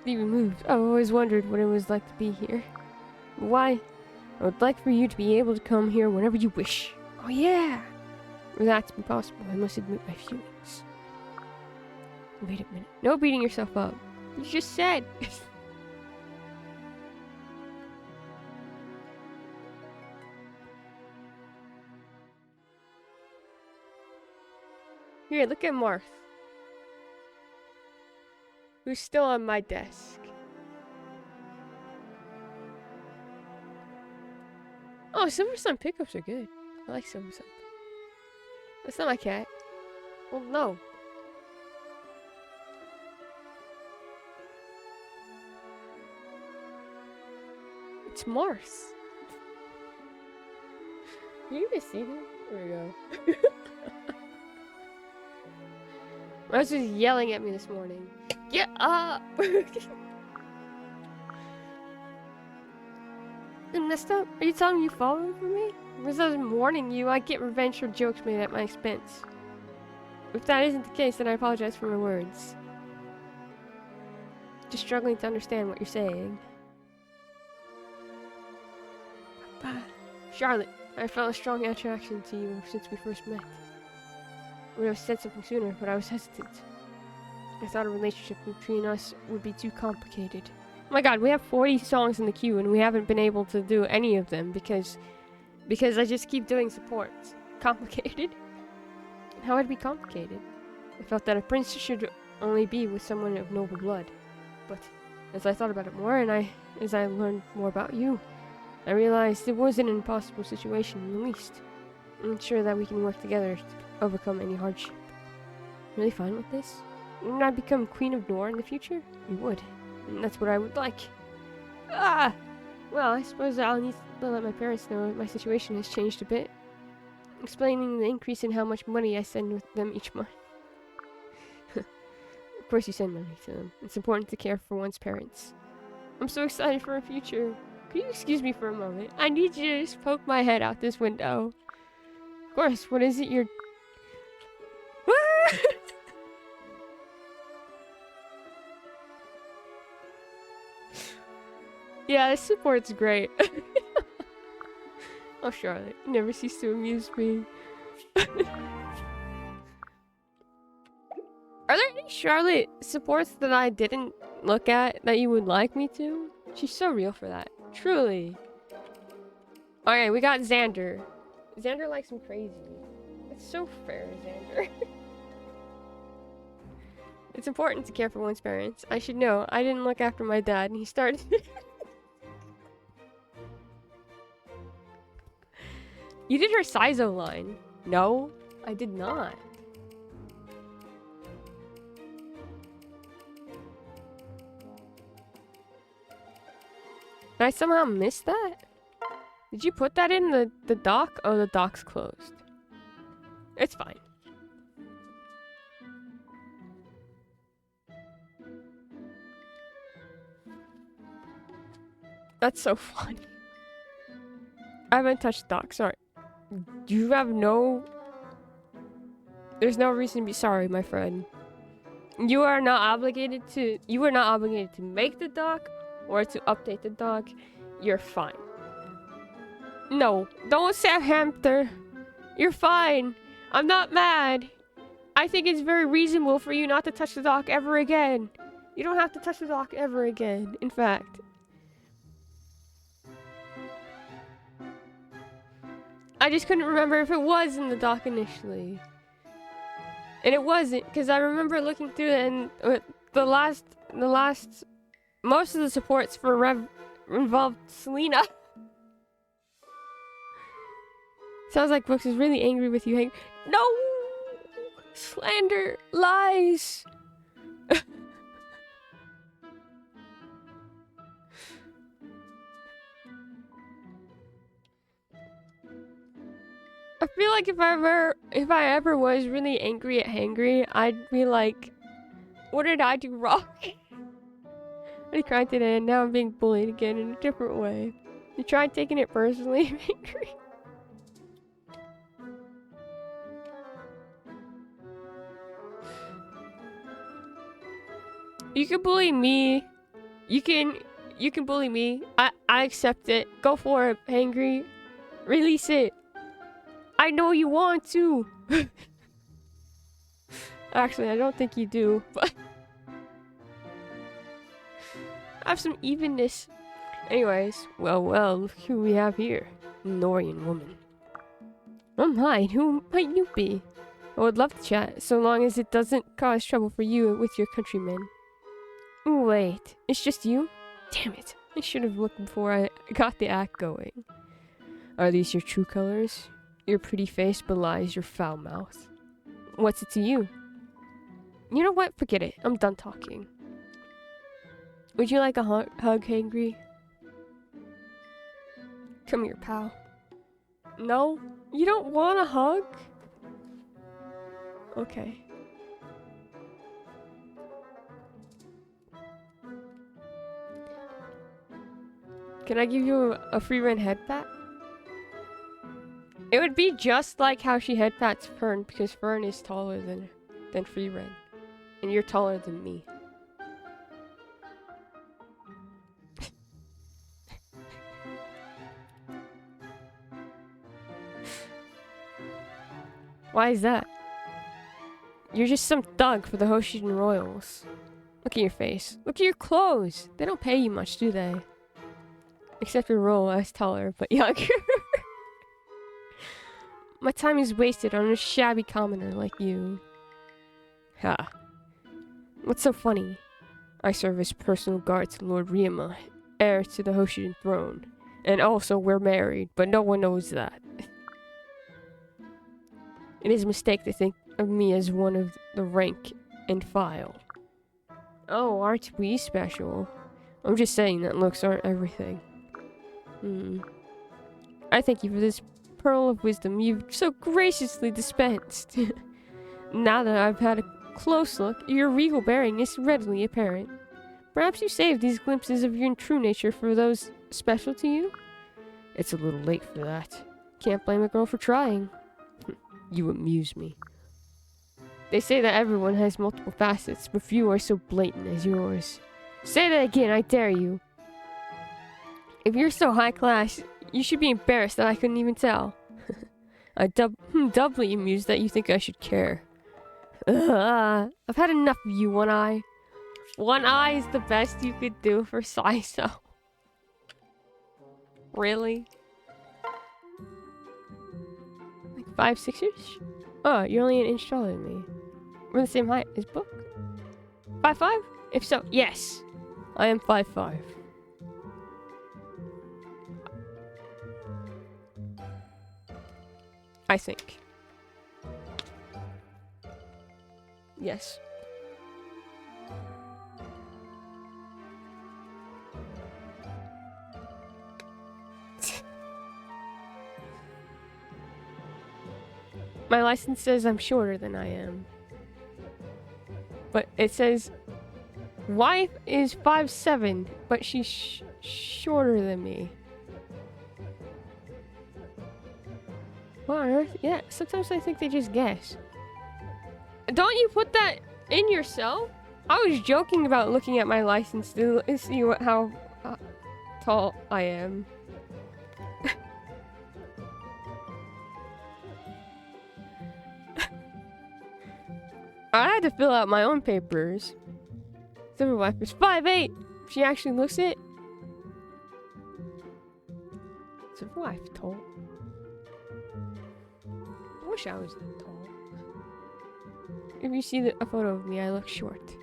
even moved. I've always wondered what it was like to be here. Why? I would like for you to be able to come here whenever you wish. Oh yeah! For that to be possible, I must admit my feelings. Wait a minute. No beating yourself up. You just said. Here, look at Marth. Who's still on my desk. Oh, Silver Sun pickups are good. I like Silver Sun. That's not my cat. Well, no. It's Mars. Can you even see him? There we go. Mars was yelling at me this morning. Get up! And messed up? Are you telling me you falling for me? Because I was warning you, I get revenge for jokes made at my expense. If that isn't the case, then I apologize for my words. Just struggling to understand what you're saying. Charlotte, I felt a strong attraction to you since we first met. I would have said something sooner, but I was hesitant. I thought a relationship between us would be too complicated. Oh my god, we have 40 songs in the queue and we haven't been able to do any of them because I just keep doing support. Complicated? How would it be complicated? I felt that a prince should only be with someone of noble blood. But as I thought about it more and as I learned more about you, I realized it wasn't an impossible situation in the least. I'm sure that we can work together to overcome any hardship. Really fine with this? Wouldn't I become Queen of Nor in the future? You would. And that's what I would like. Ah! Well, I suppose I'll need to let my parents know that my situation has changed a bit. Explaining the increase in how much money I send with them each month. Of course you send money to them. It's important to care for one's parents. I'm so excited for our future. Could you excuse me for a moment? I need you to just poke my head out this window. Of course, what is it you're... Yeah, this support's great. Oh, Charlotte, you never cease to amuse me. Are there any Charlotte supports that I didn't look at that you would like me to? She's so real for that. Truly. Okay, we got Xander. Xander likes him crazy. It's so fair, Xander. It's important to care for one's parents. I should know. I didn't look after my dad and he started... You did her Sizo line. No, I did not. Did I somehow miss that? Did you put that in the dock? Oh, the dock's closed. It's fine. That's so funny. I haven't touched the dock, sorry. You have no... There's no reason to be sorry, my friend. You are not obligated to... You are not obligated to make the dock or to update the dock. You're fine. No, don't say hamster. You're fine. I'm not mad. I think it's very reasonable for you not to touch the dock ever again. You don't have to touch the dock ever again, in fact. I just couldn't remember if it was in the dock initially. And it wasn't, because I remember looking through it and most of the supports for Rev involved Selena. Sounds like Brooks is really angry with you, Hank. No! Slander! Lies! I feel like if I ever was really angry at Hangry, I'd be like, what did I do wrong? I cried today and now I'm being bullied again in a different way. You tried taking it personally, Hangry. You can bully me. You can bully me. I accept it. Go for it, Hangry. Release it. I know you want to. Actually, I don't think you do, but have some evenness. Anyways, well, look who we have here. Norian woman. Oh my, who might you be? I would love to chat, so long as it doesn't cause trouble for you with your countrymen. Wait, it's just you? Damn it, I should have looked before I got the act going. Are these your true colors? Your pretty face belies your foul mouth. What's it to you? You know what? Forget it. I'm done talking. Would you like a hug, Hangry? Come here, pal. No? You don't want a hug? Okay. Can I give you a free run head pat? It would be just like how she head pats Fern, because Fern is taller than Free Ren. And you're taller than me. Why is that? You're just some thug for the Hoshidan Royals. Look at your face. Look at your clothes. They don't pay you much, do they? Except your role as taller, but younger. My time is wasted on a shabby commoner like you. Ha. What's so funny? I serve as personal guard to Lord Ryoma, heir to the Hoshidan throne. And also we're married, but no one knows that. It is a mistake to think of me as one of the rank and file. Oh, aren't we special? I'm just saying that looks aren't everything. I thank you for this pearl of wisdom you've so graciously dispensed. Now that I've had a close look, your regal bearing is readily apparent. Perhaps you saved these glimpses of your true nature for those special to you? It's a little late for that. Can't blame a girl for trying. You amuse me. They say that everyone has multiple facets, but few are so blatant as yours. Say that again, I dare you. If you're so high class, you should be embarrassed that I couldn't even tell. I'm doubly amused that you think I should care. I've had enough of you, One Eye. One Eye is the best you could do for Saiso. Really? Like 5'6"ish? Oh, you're only an inch taller than me. We're the same height as Book. 5'5"? If so, yes. I am 5'5". I think. Yes. My license says I'm shorter than I am. But it says wife is 5'7", but she's shorter than me. What on earth? Yeah, sometimes I think they just guess. Don't you put that in yourself? I was joking about looking at my license to see how tall I am. I had to fill out my own papers. Silver wife is 5'8". She actually looks it. Silver wife tall. I wish I was that tall. If you see a photo of me, I look short.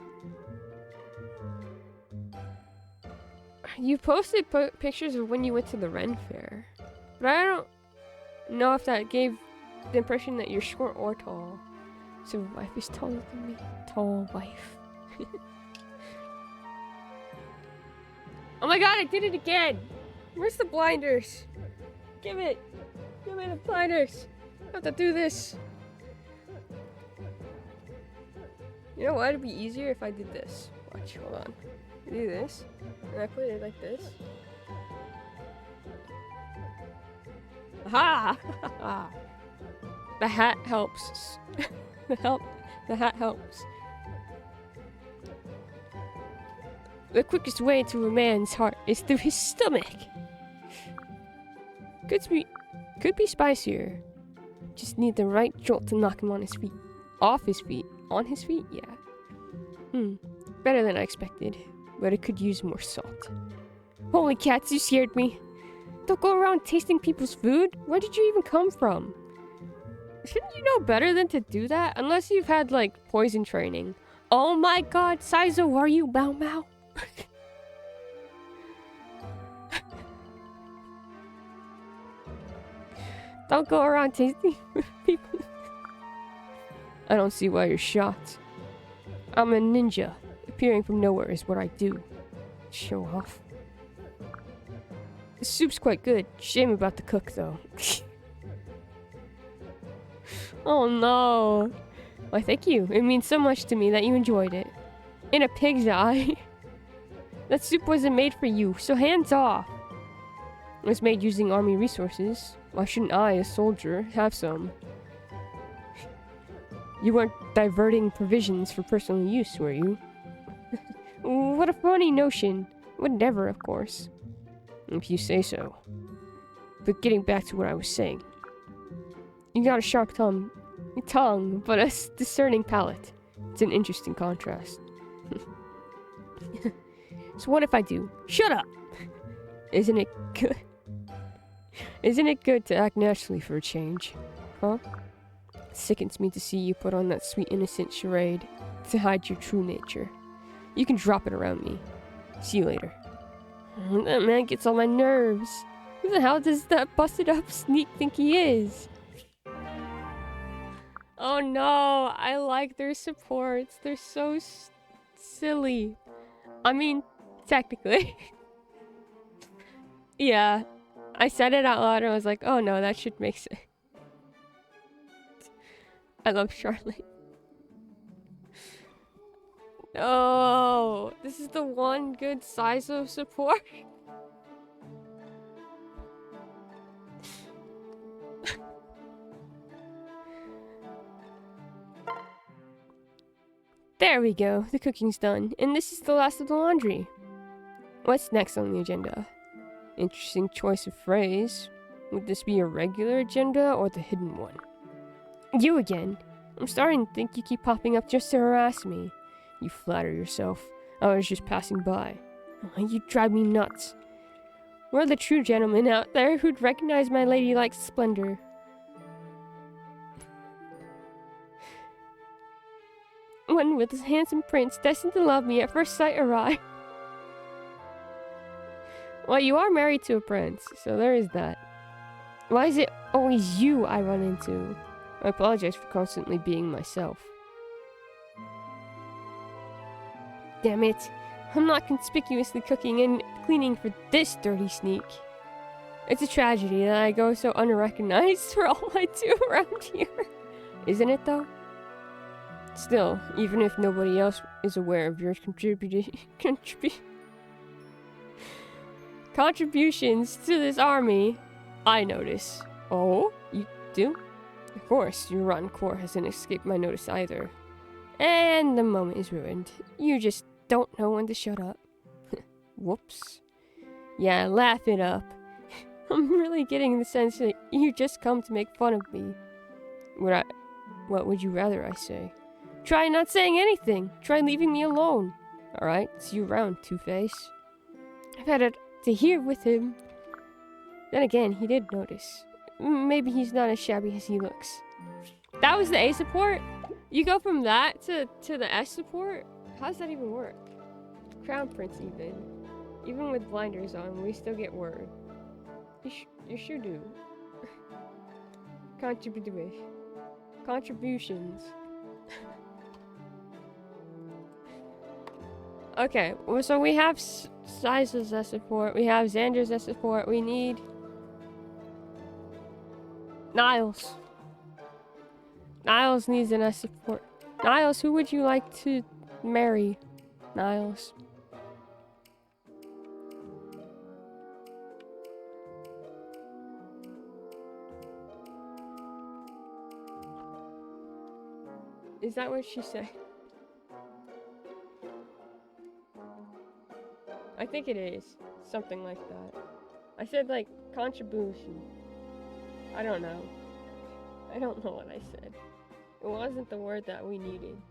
You posted pictures of when you went to the Ren Fair. But I don't know if that gave the impression that you're short or tall. So wife is taller than me. Tall wife. Oh my god, I did it again! Where's the blinders? Give it! Give me the blinders! I have to do this. You know what? It'd be easier if I did this. Watch, hold on. I do this, and I put it like this. Aha! The hat helps. The hat helps. The quickest way to a man's heart is through his stomach. Could be spicier. Just need the right jolt to knock him on his feet. Off his feet. On his feet? Yeah. Better than I expected. But it could use more salt. Holy cats, you scared me. Don't go around tasting people's food. Where did you even come from? Shouldn't you know better than to do that? Unless you've had, like, poison training. Oh my god, Saizo, are you Mau Mau? Don't go around tasting people. I don't see why you're shocked. I'm a ninja. Appearing from nowhere is what I do. Show off. The soup's quite good. Shame about the cook, though. Oh no. Why, thank you. It means so much to me that you enjoyed it. In a pig's eye. That soup wasn't made for you, so hands off. It was made using army resources. Why shouldn't I, a soldier, have some? You weren't diverting provisions for personal use, were you? What a funny notion. Would never, of course. If you say so. But getting back to what I was saying. You got a sharp tongue, but a discerning palate. It's an interesting contrast. So what if I do? Shut up! Isn't it good? Isn't it good to act naturally for a change? Huh? It sickens me to see you put on that sweet innocent charade to hide your true nature. You can drop it around me. See you later. That man gets on my nerves. Who the hell does that busted up sneak think he is? Oh no, I like their supports. They're so silly. I mean, technically. Yeah. I said it out loud and I was like, oh no, that should make sense. I love Charlotte. No, this is the one good size of support. There we go, the cooking's done, and this is the last of the laundry. What's next on the agenda? Interesting choice of phrase. Would this be a regular agenda or the hidden one? You again. I'm starting to think you keep popping up just to harass me. You flatter yourself. I was just passing by. You drive me nuts. We're the true gentlemen out there who'd recognize my ladylike splendor. someone with a handsome prince destined to love me at first sight arrive. Well, you are married to a prince, so there is that. Why is it always you I run into? I apologize for constantly being myself. Damn it. I'm not conspicuously cooking and cleaning for this dirty sneak. It's a tragedy that I go so unrecognized for all I do around here. Isn't it, though? Still, even if nobody else is aware of your contributions to this army, I notice. Oh, you do? Of course, your rotten core hasn't escaped my notice either. And the moment is ruined. You just don't know when to shut up. Whoops. Yeah, laugh it up. I'm really getting the sense that you just come to make fun of me. What would you rather I say? Try not saying anything. Try leaving me alone. Alright, see you around, Two-Face. I've had it to hear with him. Then again, he did notice. Maybe he's not as shabby as he looks. That was the A support? You go from that to the S support? How does that even work? Crown Prince even. Even with blinders on, we still get word. You sure do. Contributions. Okay, so we have Sizes as support, we have Xander's as support, we need Niles. Niles needs an S support. Niles, who would you like to marry? Niles. Is that what she said? I think it is. Something like that. I said, like, contribution. I don't know. I don't know what I said. It wasn't the word that we needed.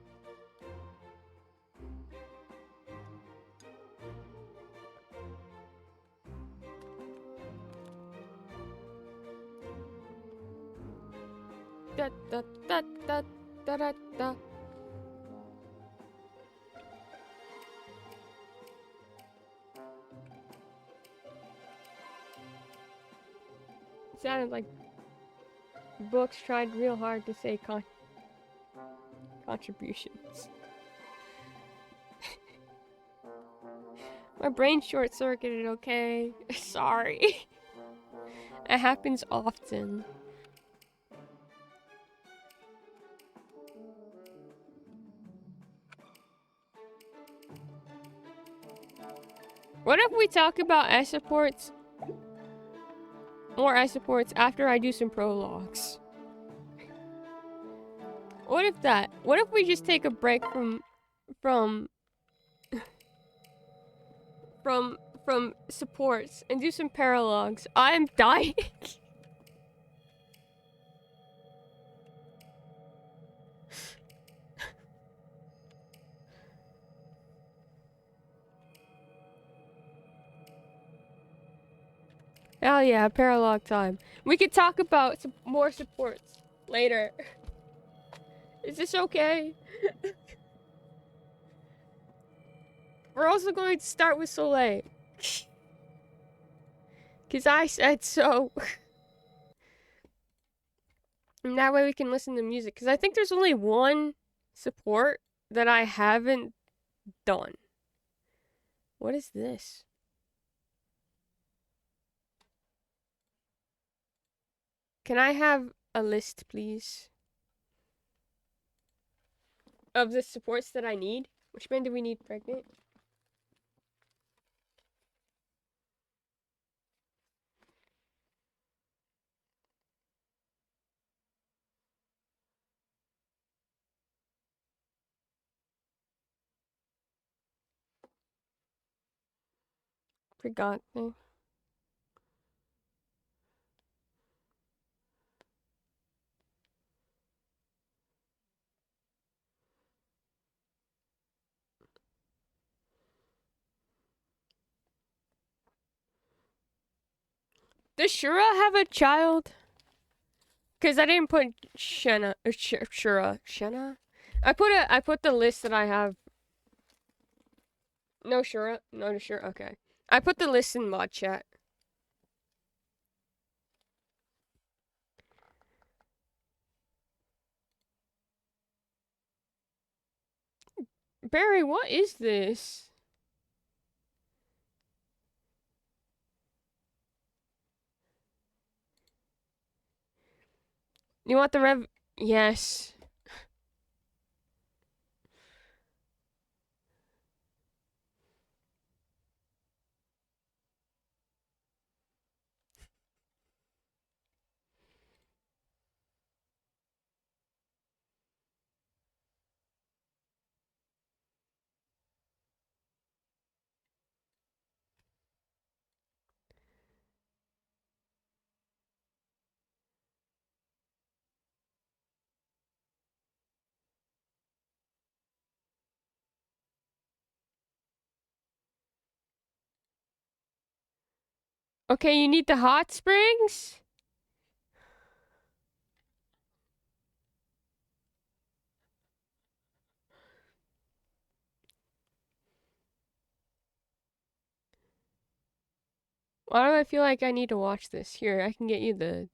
Da da da da da da da. Sounded like Books tried real hard to say contributions. My brain short-circuited, okay? Sorry. It happens often. What if we talk about S supports? More S supports after I do some prologues. What if we just take a break from supports and do some paralogs? I'm dying. Hell yeah, paralog time. We could talk about some more supports later. Is this okay? We're also going to start with Soleil. Because I said so. And that way we can listen to music. Because I think there's only one support that I haven't done. What is this? Can I have a list, please? Of the supports that I need? Which man do we need pregnant? Forgot me. Does Shura have a child? Because I didn't put Shura. Shenna? I put the list that I have. No sure. No sure. Okay. I put the list in mod chat. Barry, what is this? You want the rev? Yes. Okay, you need the hot springs? Why do I feel like I need to watch this? Here, I can get you the...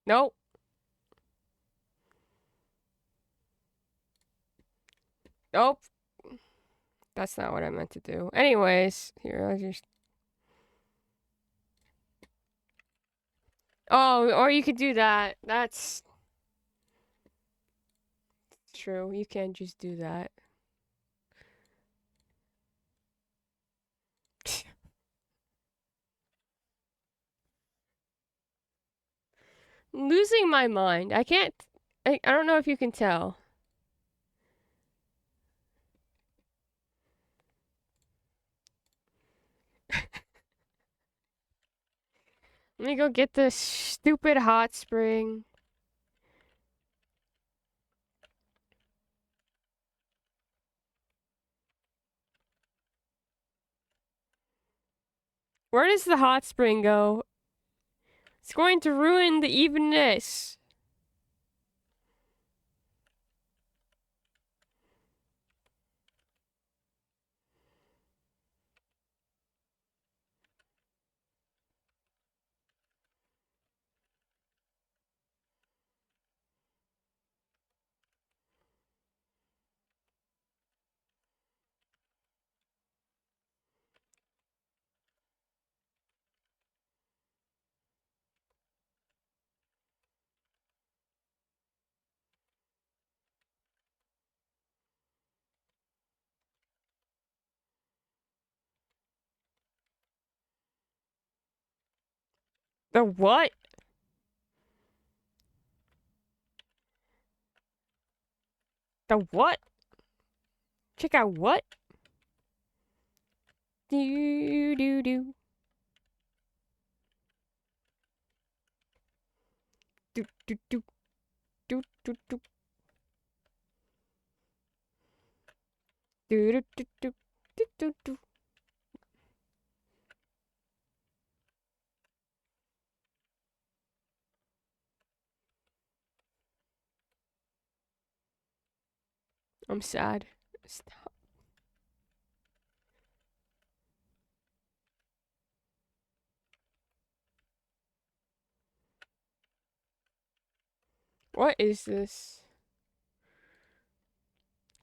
Nope. Nope. That's not what I meant to do. Anyways, here, I just... Oh, or you could do that. That's true. You can't just do that. Losing my mind. I can't... I don't know if you can tell. Let me go get this stupid hot spring. Where does the hot spring go? It's going to ruin the evenness. The what? The what? Check out what? Do do do. Do do do do do do. Do do do do do do do. I'm sad. Stop. What is this?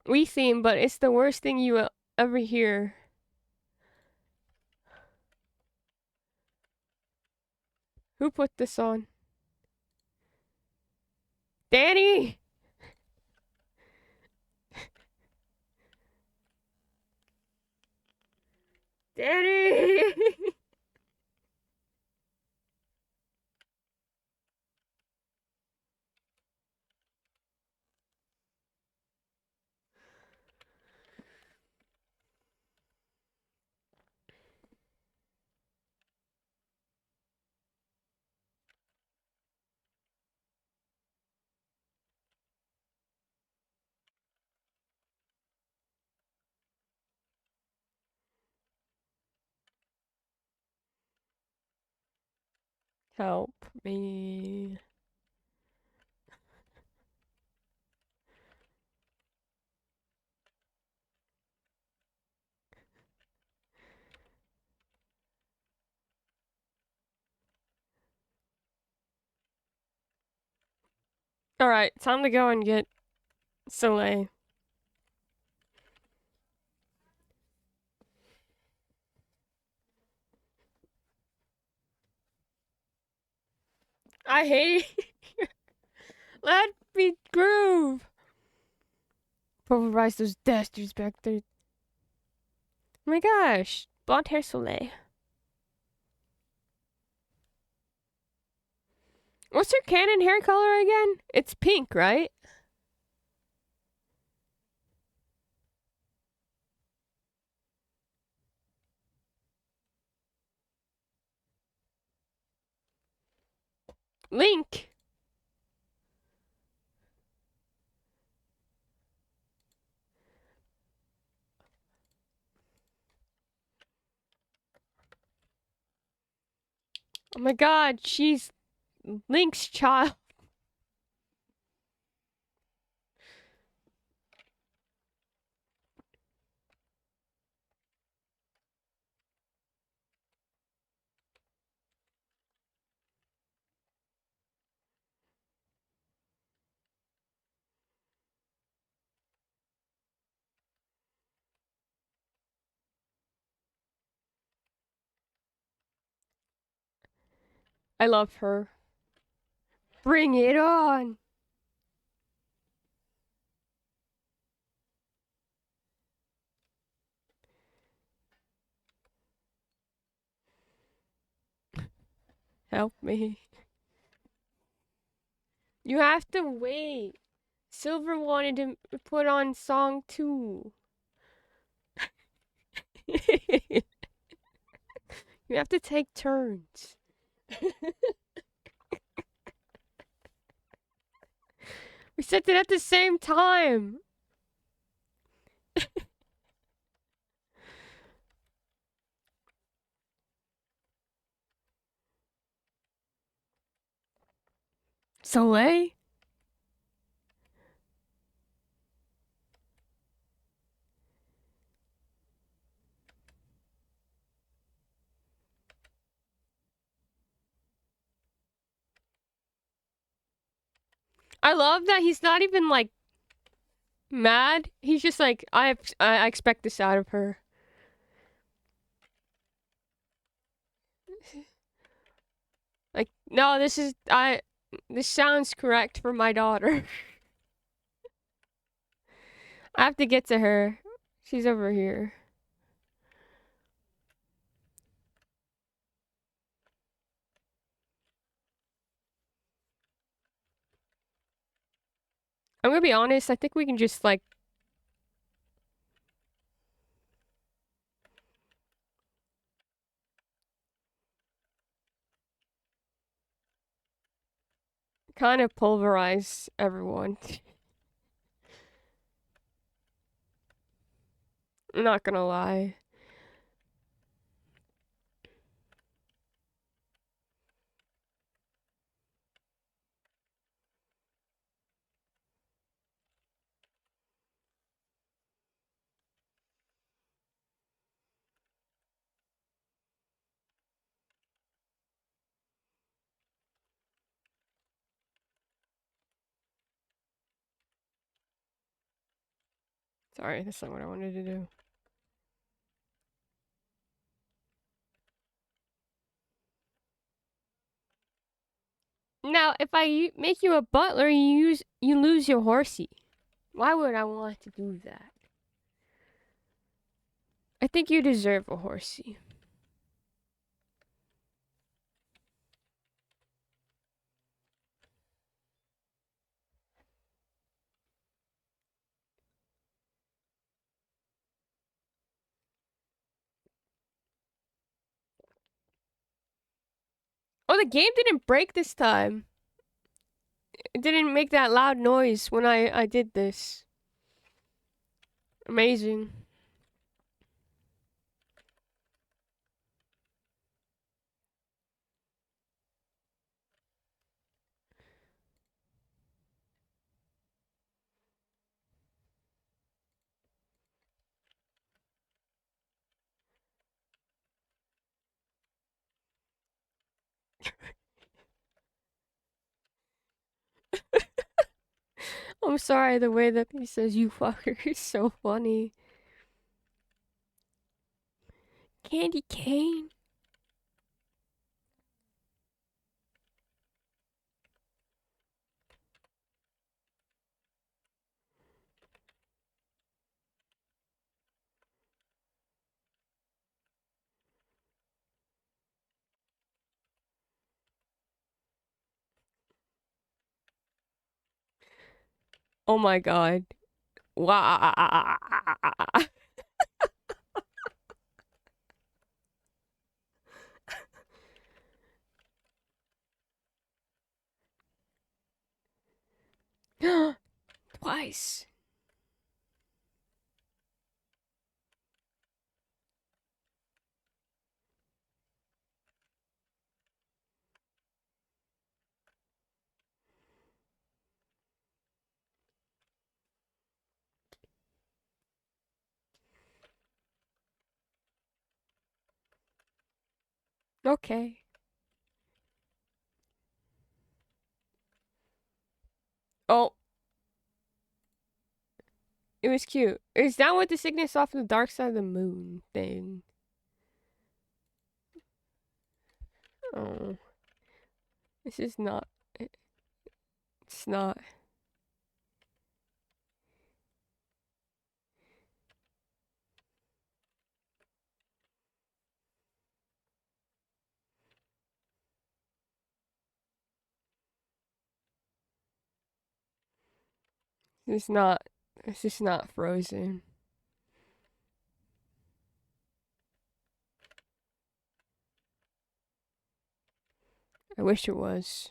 We theme, but it's the worst thing you will ever hear. Who put this on? Danny! Danny! Help me. Alright, time to go and get Soleil. I hate it. Let me groove. Pulverize those dastards back there. Oh my gosh. Blonde hair Soleil. What's her canon hair color again? It's pink, right? Link. Oh my god, she's Link's child. I love her. Bring it on. Help me. You have to wait. Silver wanted to put on song 2. You have to take turns. We sent it at the same time. Soleil? I love that he's not even like mad. He's just like, I expect this out of her. Like, no, this sounds correct for my daughter. I have to get to her. She's over here. I'm gonna be honest, I think we can just like kind of pulverize everyone. I'm not gonna lie. Sorry, that's not what I wanted to do. Now, if I make you a butler, you lose your horsey. Why would I want to do that? I think you deserve a horsey. Oh, the game didn't break this time. It didn't make that loud noise when I did this. Amazing. I'm sorry, the way that he says you fucker is so funny. Candy cane? Oh my god. Wow. Twice. Okay. Oh, it was cute. Is that what the sickness off the dark side of the moon thing? Oh, this is not. It's not. It's not. It's just not frozen. I wish it was.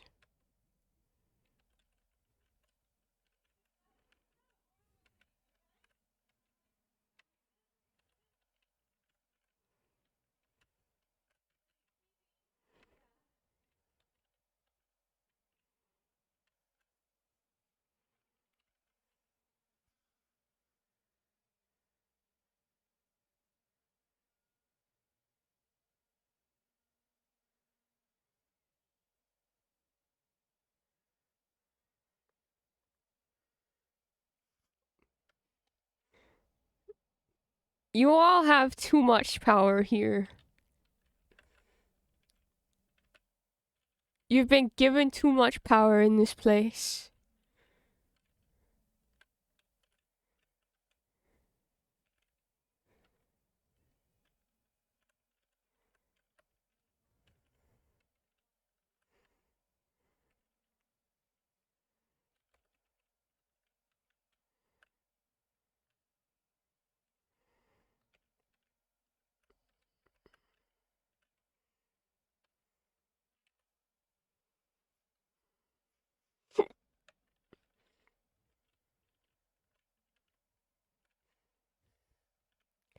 You all have too much power here. You've been given too much power in this place.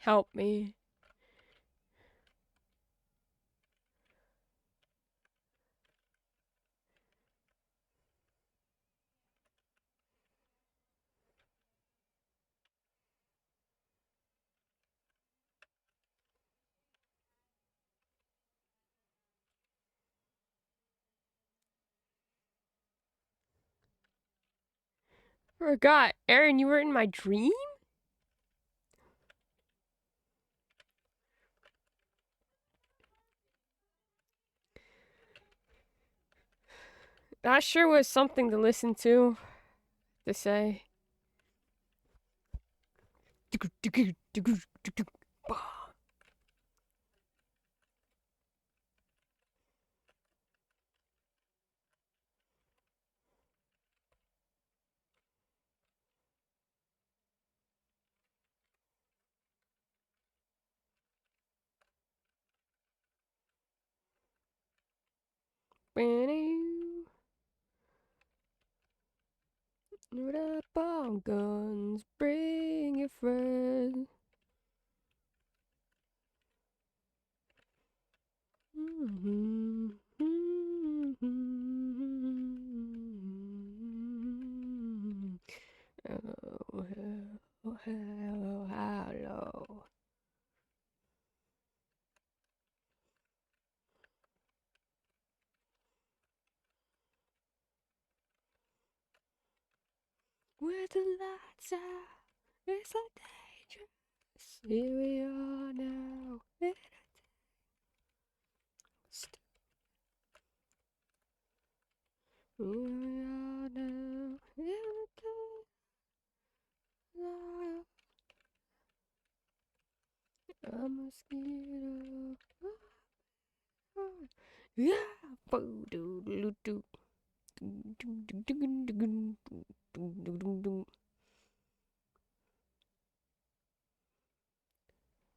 Help me. Forgot. Aaron, you were in my dream? That sure was something to listen to say. Load up on guns, bring your friends. Hello, hello, hello, hello. When with the lights out. It's like dangerous. Here we are now. Here we are now. A mosquito. Yeah.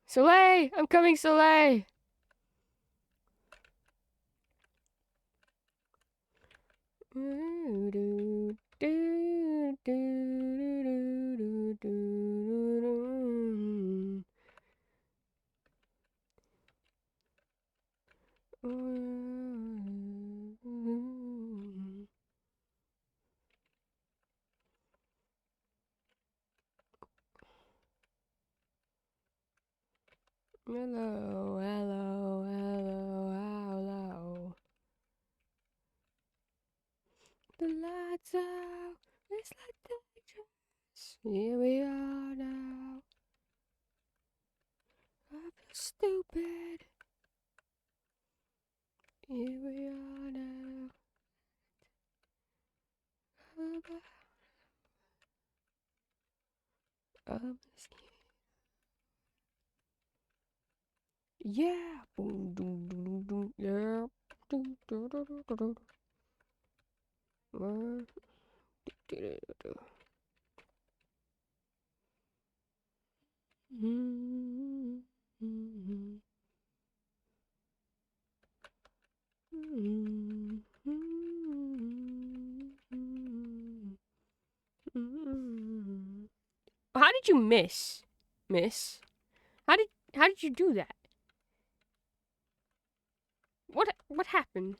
Soleil! I'm coming, Soleil! Hello, hello, hello, hello. The lights out, it's like dangerous. Here we are now. I feel stupid. Here we are now. Yeah. Boom, doom, doom, doom, yeah. Doom, doom, doom, doom, doom. How did you miss, Miss? How did you do that? What happened?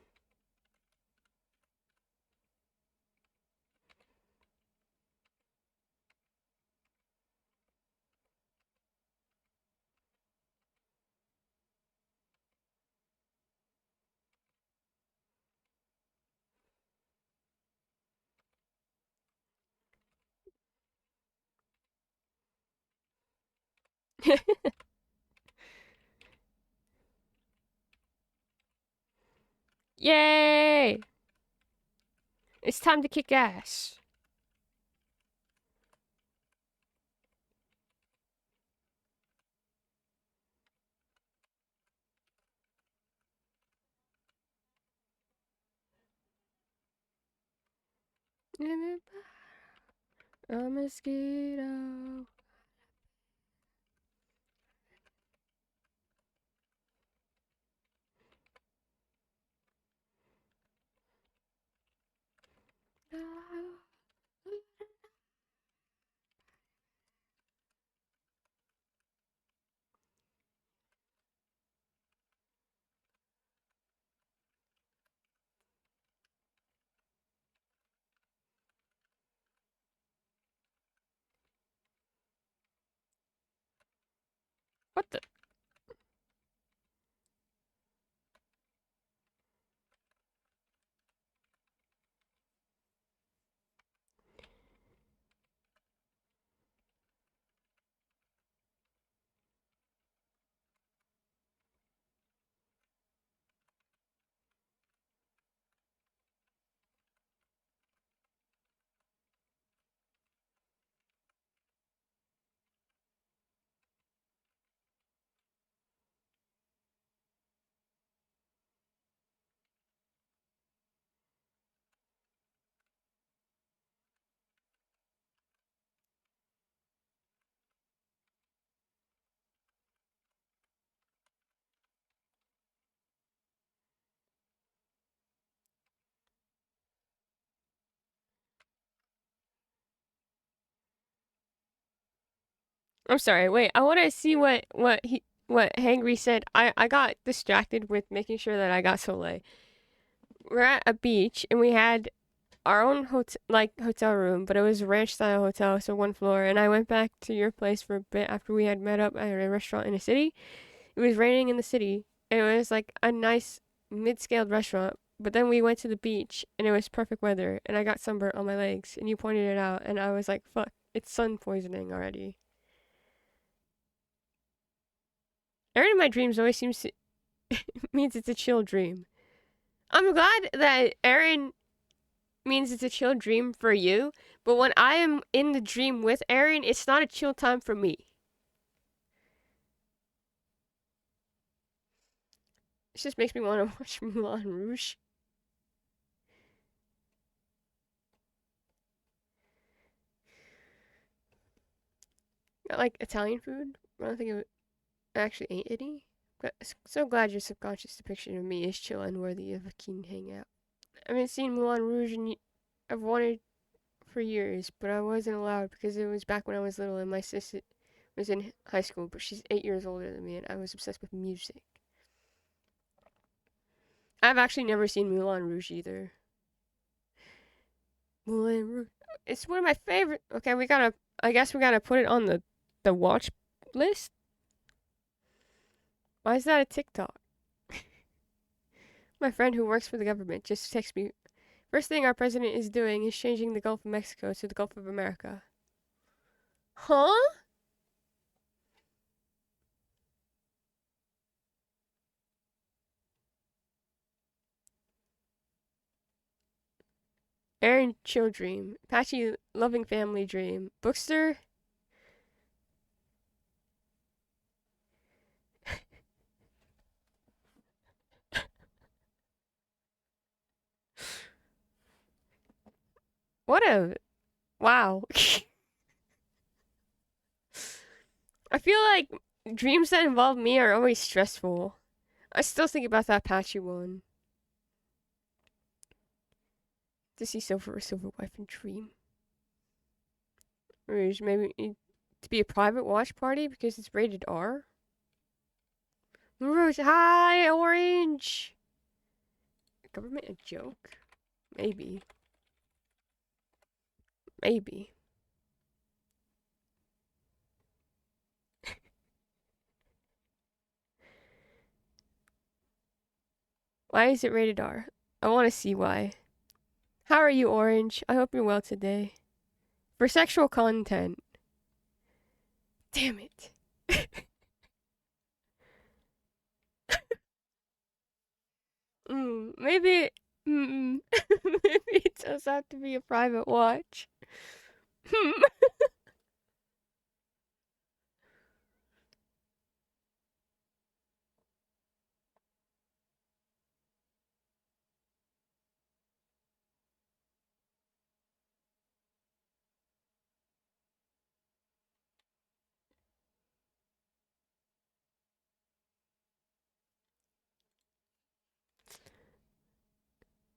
Yay! It's time to kick ass. A mosquito. What the? I'm sorry. Wait, I want to see what Hangry said. I got distracted with making sure that I got Soleil. We're at a beach and we had our own hotel room, but it was a ranch style hotel, so one floor. And I went back to your place for a bit after we had met up at a restaurant in the city. It was raining in the city. And it was like a nice mid-scaled restaurant, But then we went to the beach and it was perfect weather and I got sunburnt on my legs and you pointed it out and I was like, fuck, it's sun poisoning already. Erin in my dreams always seems to means it's a chill dream. I'm glad that Erin means it's a chill dream for you, but when I am in the dream with Erin, it's not a chill time for me. It just makes me want to watch Moulin Rouge. I like Italian food. I don't think I actually ate any. But so glad your subconscious depiction of me is chill and worthy of a keen hangout. I haven't seen Moulin Rouge and I've wanted for years, but I wasn't allowed because it was back when I was little and my sister was in high school, but she's 8 years older than me and I was obsessed with music. I've actually never seen Moulin Rouge either. Moulin Rouge. It's one of my favorite. Okay, I guess we gotta put it on the watch list. Why is that a TikTok? My friend who works for the government just texted me. First thing our president is doing is changing the Gulf of Mexico to the Gulf of America. Huh? Aaron chill dream. Patchy loving family dream. Bookster. What a wow. I feel like dreams that involve me are always stressful. I still think about that Patchy one. To see Silver Wife and Dream. Or maybe to be a private watch party because it's rated R. Rouge, hi, Orange. Government a joke? Maybe. Maybe. Why is it rated R? I want to see why. How are you, Orange? I hope you're well today. For sexual content. Damn it. Maybe. Maybe it does have to be a private watch.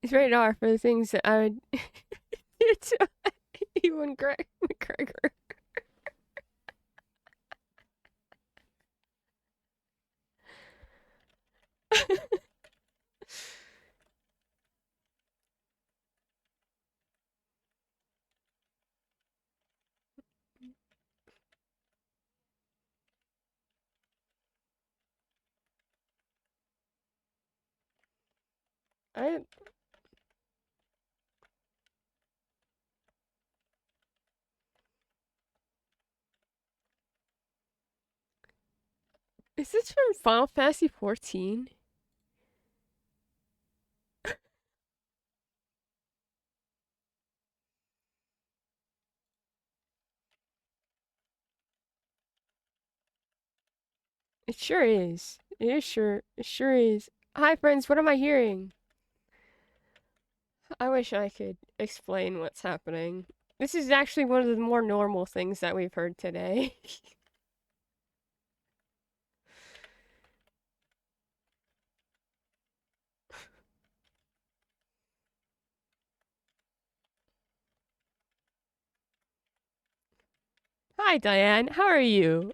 It's rated R for the things that I would. It's Ewan McGregor. I Is this from Final Fantasy 14? It sure is. It sure is. Hi friends, what am I hearing? I wish I could explain what's happening. This is actually one of the more normal things that we've heard today. Hi Diane, how are you?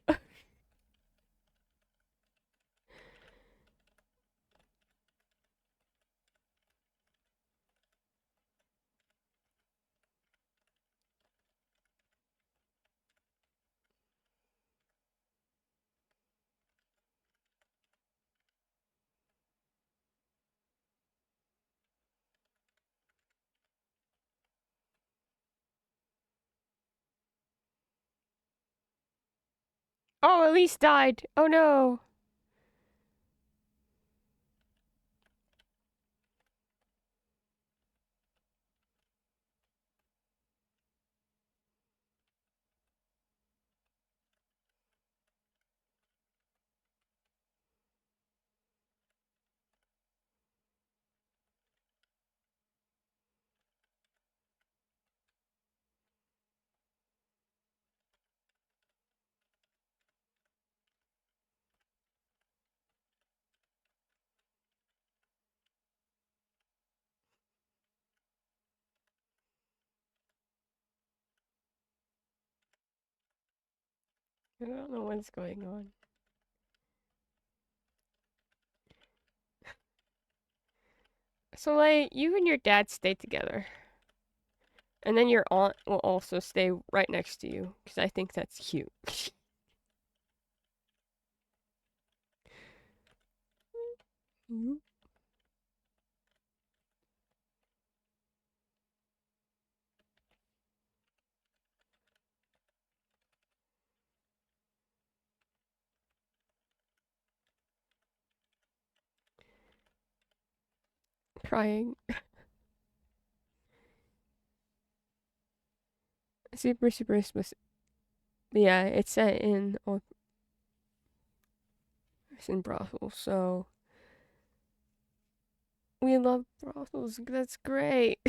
Oh, Elise died. Oh no. I don't know what's going on. So, like, you and your dad stay together. And then your aunt will also stay right next to you. Because I think that's cute. Mhm. Crying. Super, super specific. Yeah, it's set in, oh, it's in brothels, so we love brothels. That's great.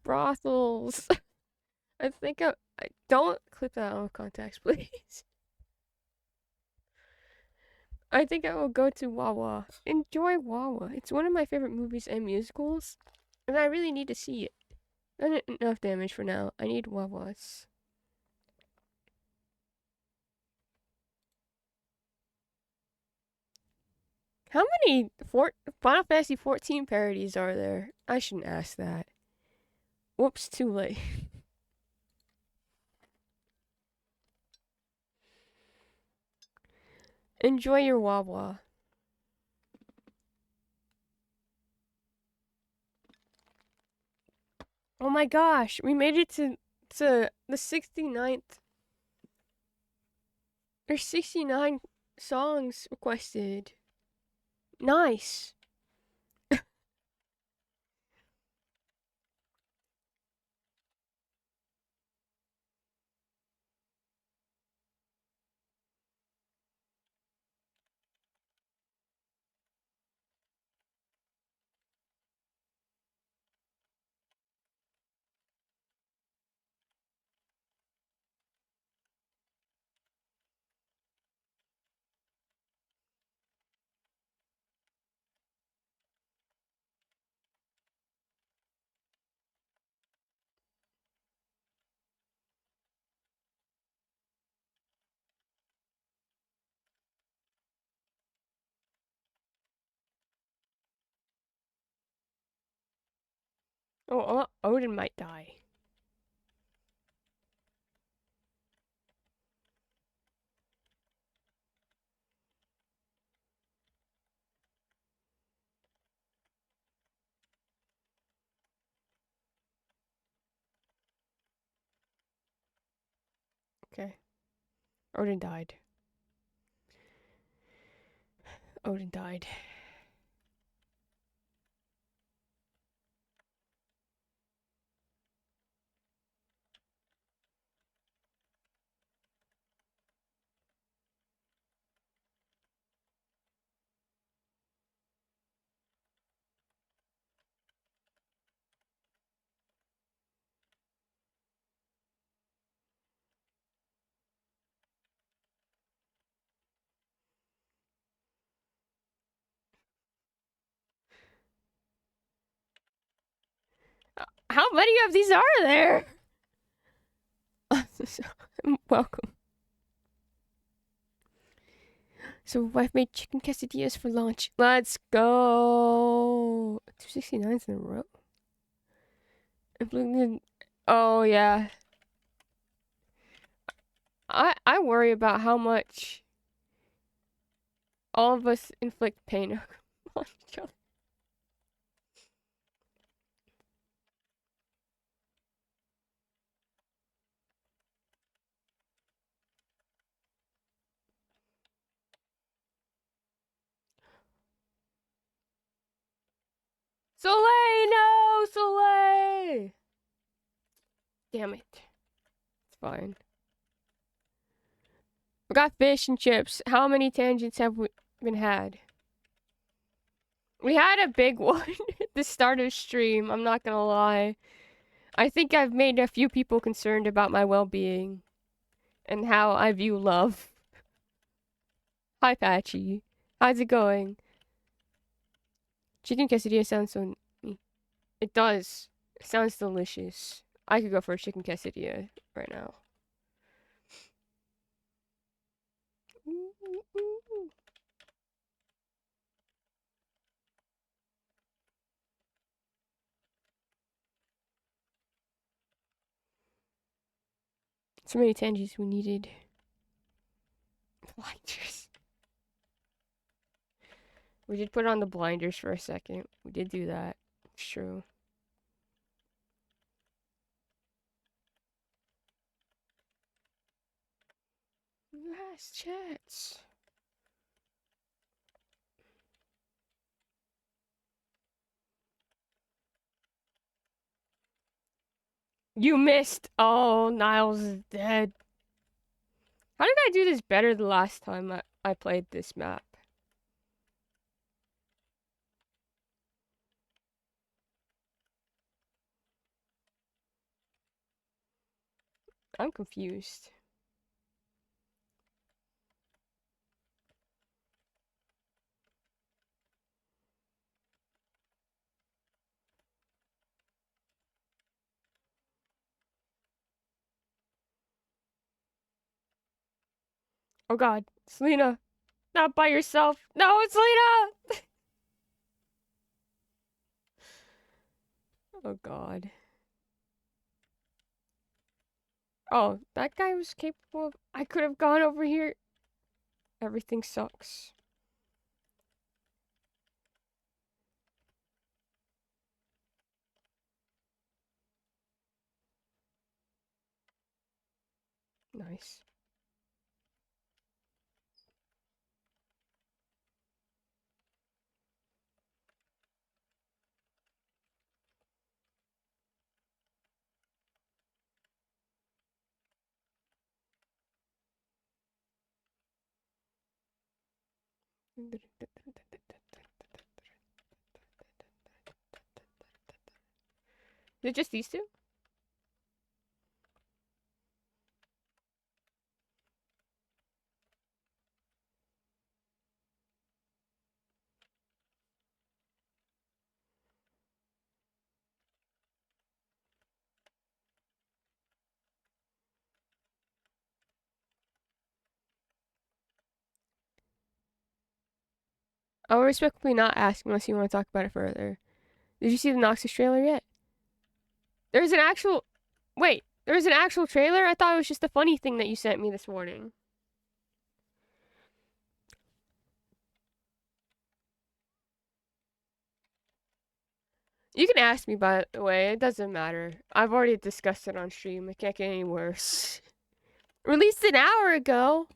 Brothels. I think I don't clip that out of context, please. I think I will go to Wawa. Enjoy Wawa. It's one of my favorite movies and musicals, and I really need to see it. Not enough damage for now. I need Wawas. How many Final Fantasy 14 parodies are there? I shouldn't ask that. Whoops, too late. Enjoy your Wawa. Oh my gosh, we made it to the 69th. There's 69 songs requested. Nice. Oh, Odin might die. Okay. Odin died. Odin died. How many of these are there? Welcome. So, wife made chicken quesadillas for lunch. Let's go. 269s in a row. Oh, yeah. I worry about how much all of us inflict pain on each other. Soleil, no! Soleil! Damn it. It's fine. We got fish and chips. How many tangents have we been had? We had a big one at the start of stream, I'm not gonna lie. I think I've made a few people concerned about my well-being and how I view love. Hi, Patchy. How's it going? Chicken quesadilla sounds so... It does. It sounds delicious. I could go for a chicken quesadilla right now. So many tangents we needed. Blinders. We did put on the blinders for a second. We did do that. It's true. Last chats. You missed. Oh, Niles is dead. How did I do this better the last time I played this map? I'm confused. Oh god, Selena, not by yourself. No, Selena! Oh god. Oh, that guy was capable of... I could have gone over here. Everything sucks. Nice. Is it just these two? I will respectfully not ask unless you want to talk about it further. Did you see the Noxus trailer yet? There's an actual... Wait, there's an actual trailer? I thought it was just a funny thing that you sent me this morning. You can ask me, by the way. It doesn't matter. I've already discussed it on stream. It can't get any worse. Released an hour ago.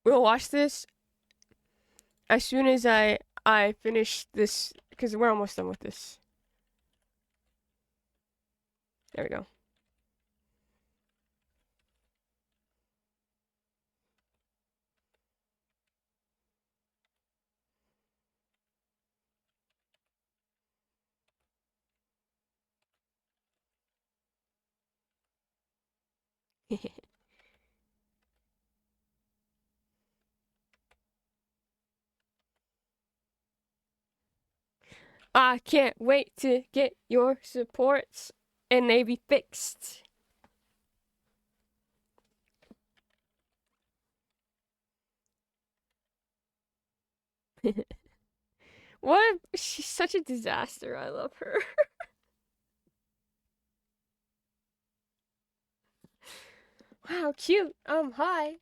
We'll watch this as soon as I finish this, because we're almost done with this. There we go. I can't wait to get your supports and they be fixed. She's such a disaster. I love her. Wow, cute. Hi.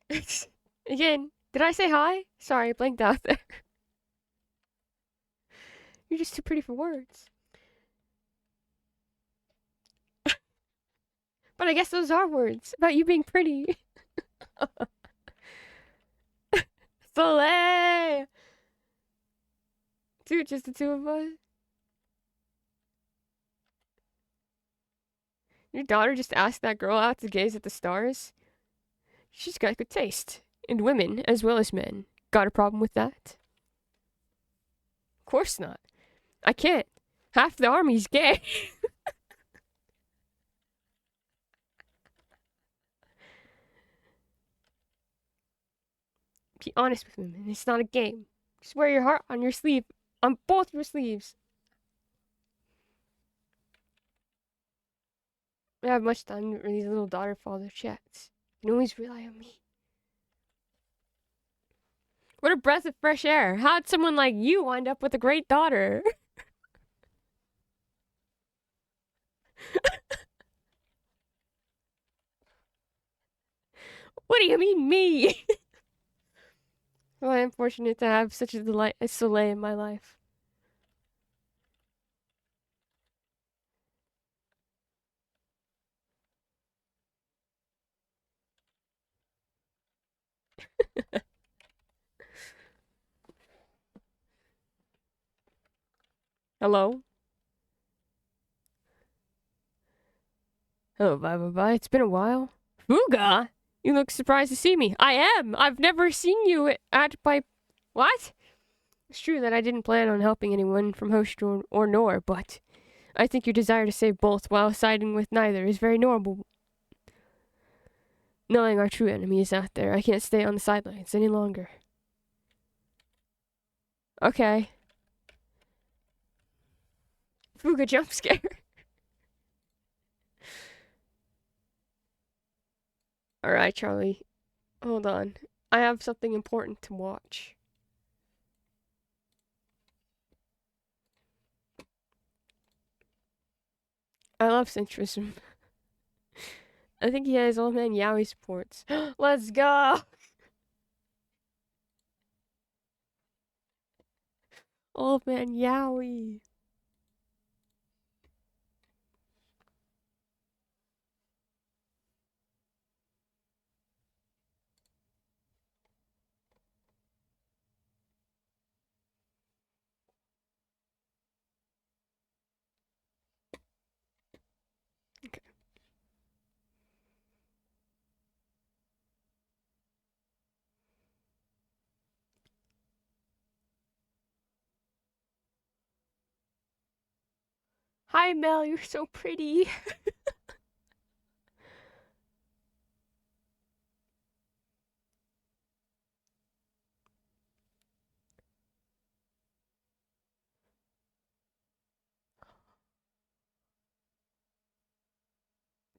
Again, did I say hi? Sorry, I blanked out there. You're just too pretty for words. But I guess those are words about you being pretty. Soleil! Dude, just the two of us. Your daughter just asked that girl out to gaze at the stars? She's got good taste. In women as well as men. Got a problem with that? Of course not. I can't. Half the army's gay. Be honest with women. It's not a game. Just wear your heart on your sleeve. On both your sleeves. I don't have much time for these little daughter-father chats. You can always rely on me. What a breath of fresh air. How'd someone like you wind up with a great daughter? What do you mean, me? Well, I am fortunate to have such a delight as Soleil in my life. Hello? Oh, bye bye bye. It's been a while. Fuga? You look surprised to see me. I am. I've never seen you at my... What? It's true that I didn't plan on helping anyone from Host or Nor, but I think your desire to save both while siding with neither is very normal. Knowing our true enemy is out there, I can't stay on the sidelines any longer. Okay. Fuga jump scare. Alright, Charlie. Hold on. I have something important to watch. I love centrism. I think he has Old Man Yowie supports. Let's go! Old Man Yowie. Okay. Hi, Mel. You're so pretty.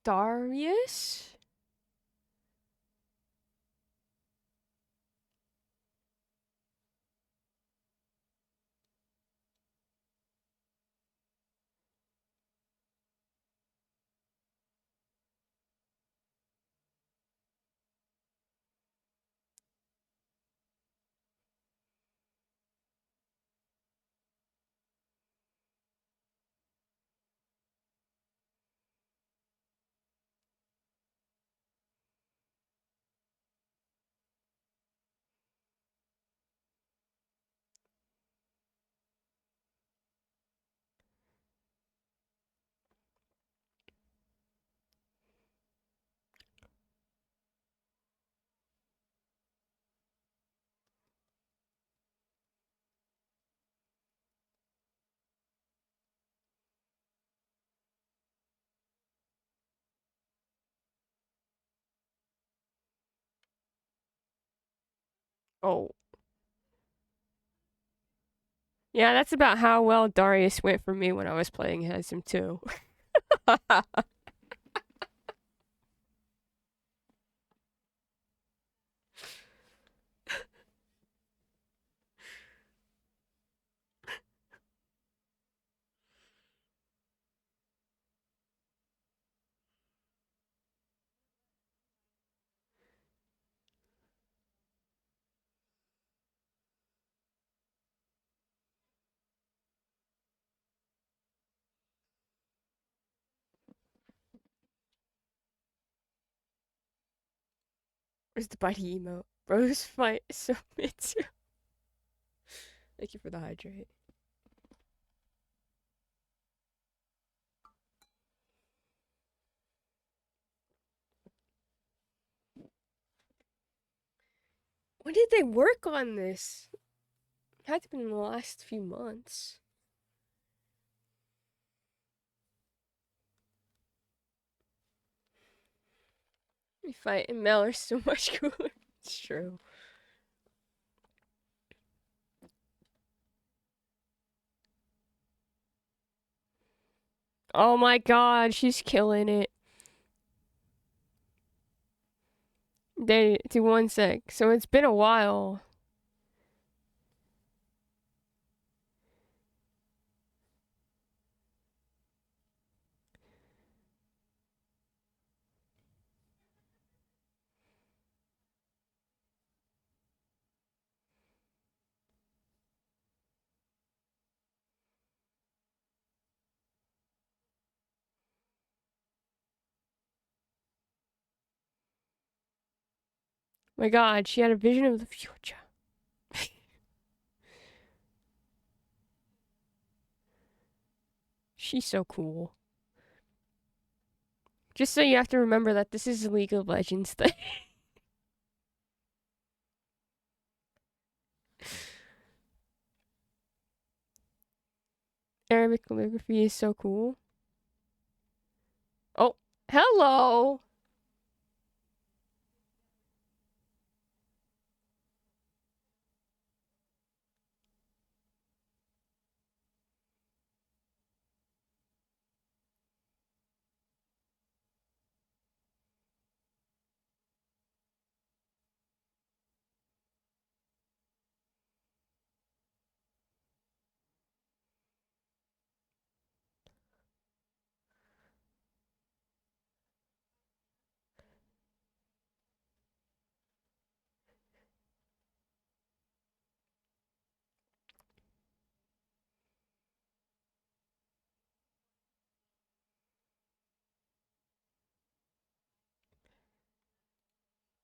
Darius? Oh. Yeah, that's about how well Darius went for me when I was playing as him, too. Where's the bitey emote? Bros fight so mid too. Thank you for the hydrate. When did they work on this? It had to be in the last few months. We fight and Mel are so much cooler. It's true. Oh my god, she's killing it. They do 1 sec. So it's been a while. My god, she had a vision of the future. She's so cool. Just so you have to remember that this is a League of Legends thing. Arabic calligraphy is so cool. Oh, hello!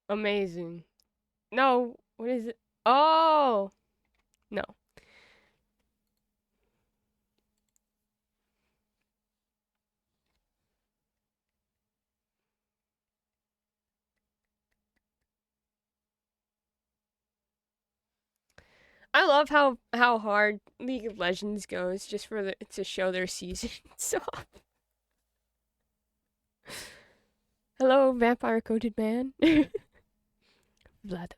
Amazing. No, what is it? Oh! No. I love how hard League of Legends goes just for to show their seasons off. Hello, vampire coated man. Vladimir.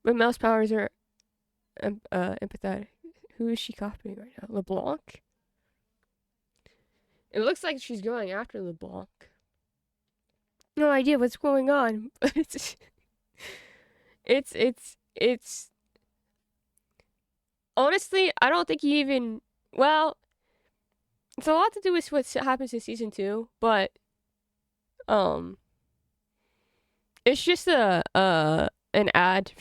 But mouse powers are empathetic. Who is she copying right now? LeBlanc? It looks like she's going after LeBlanc. No idea what's going on. It's honestly, I don't think he even, well, it's a lot to do with what happens in season 2, but it's just an ad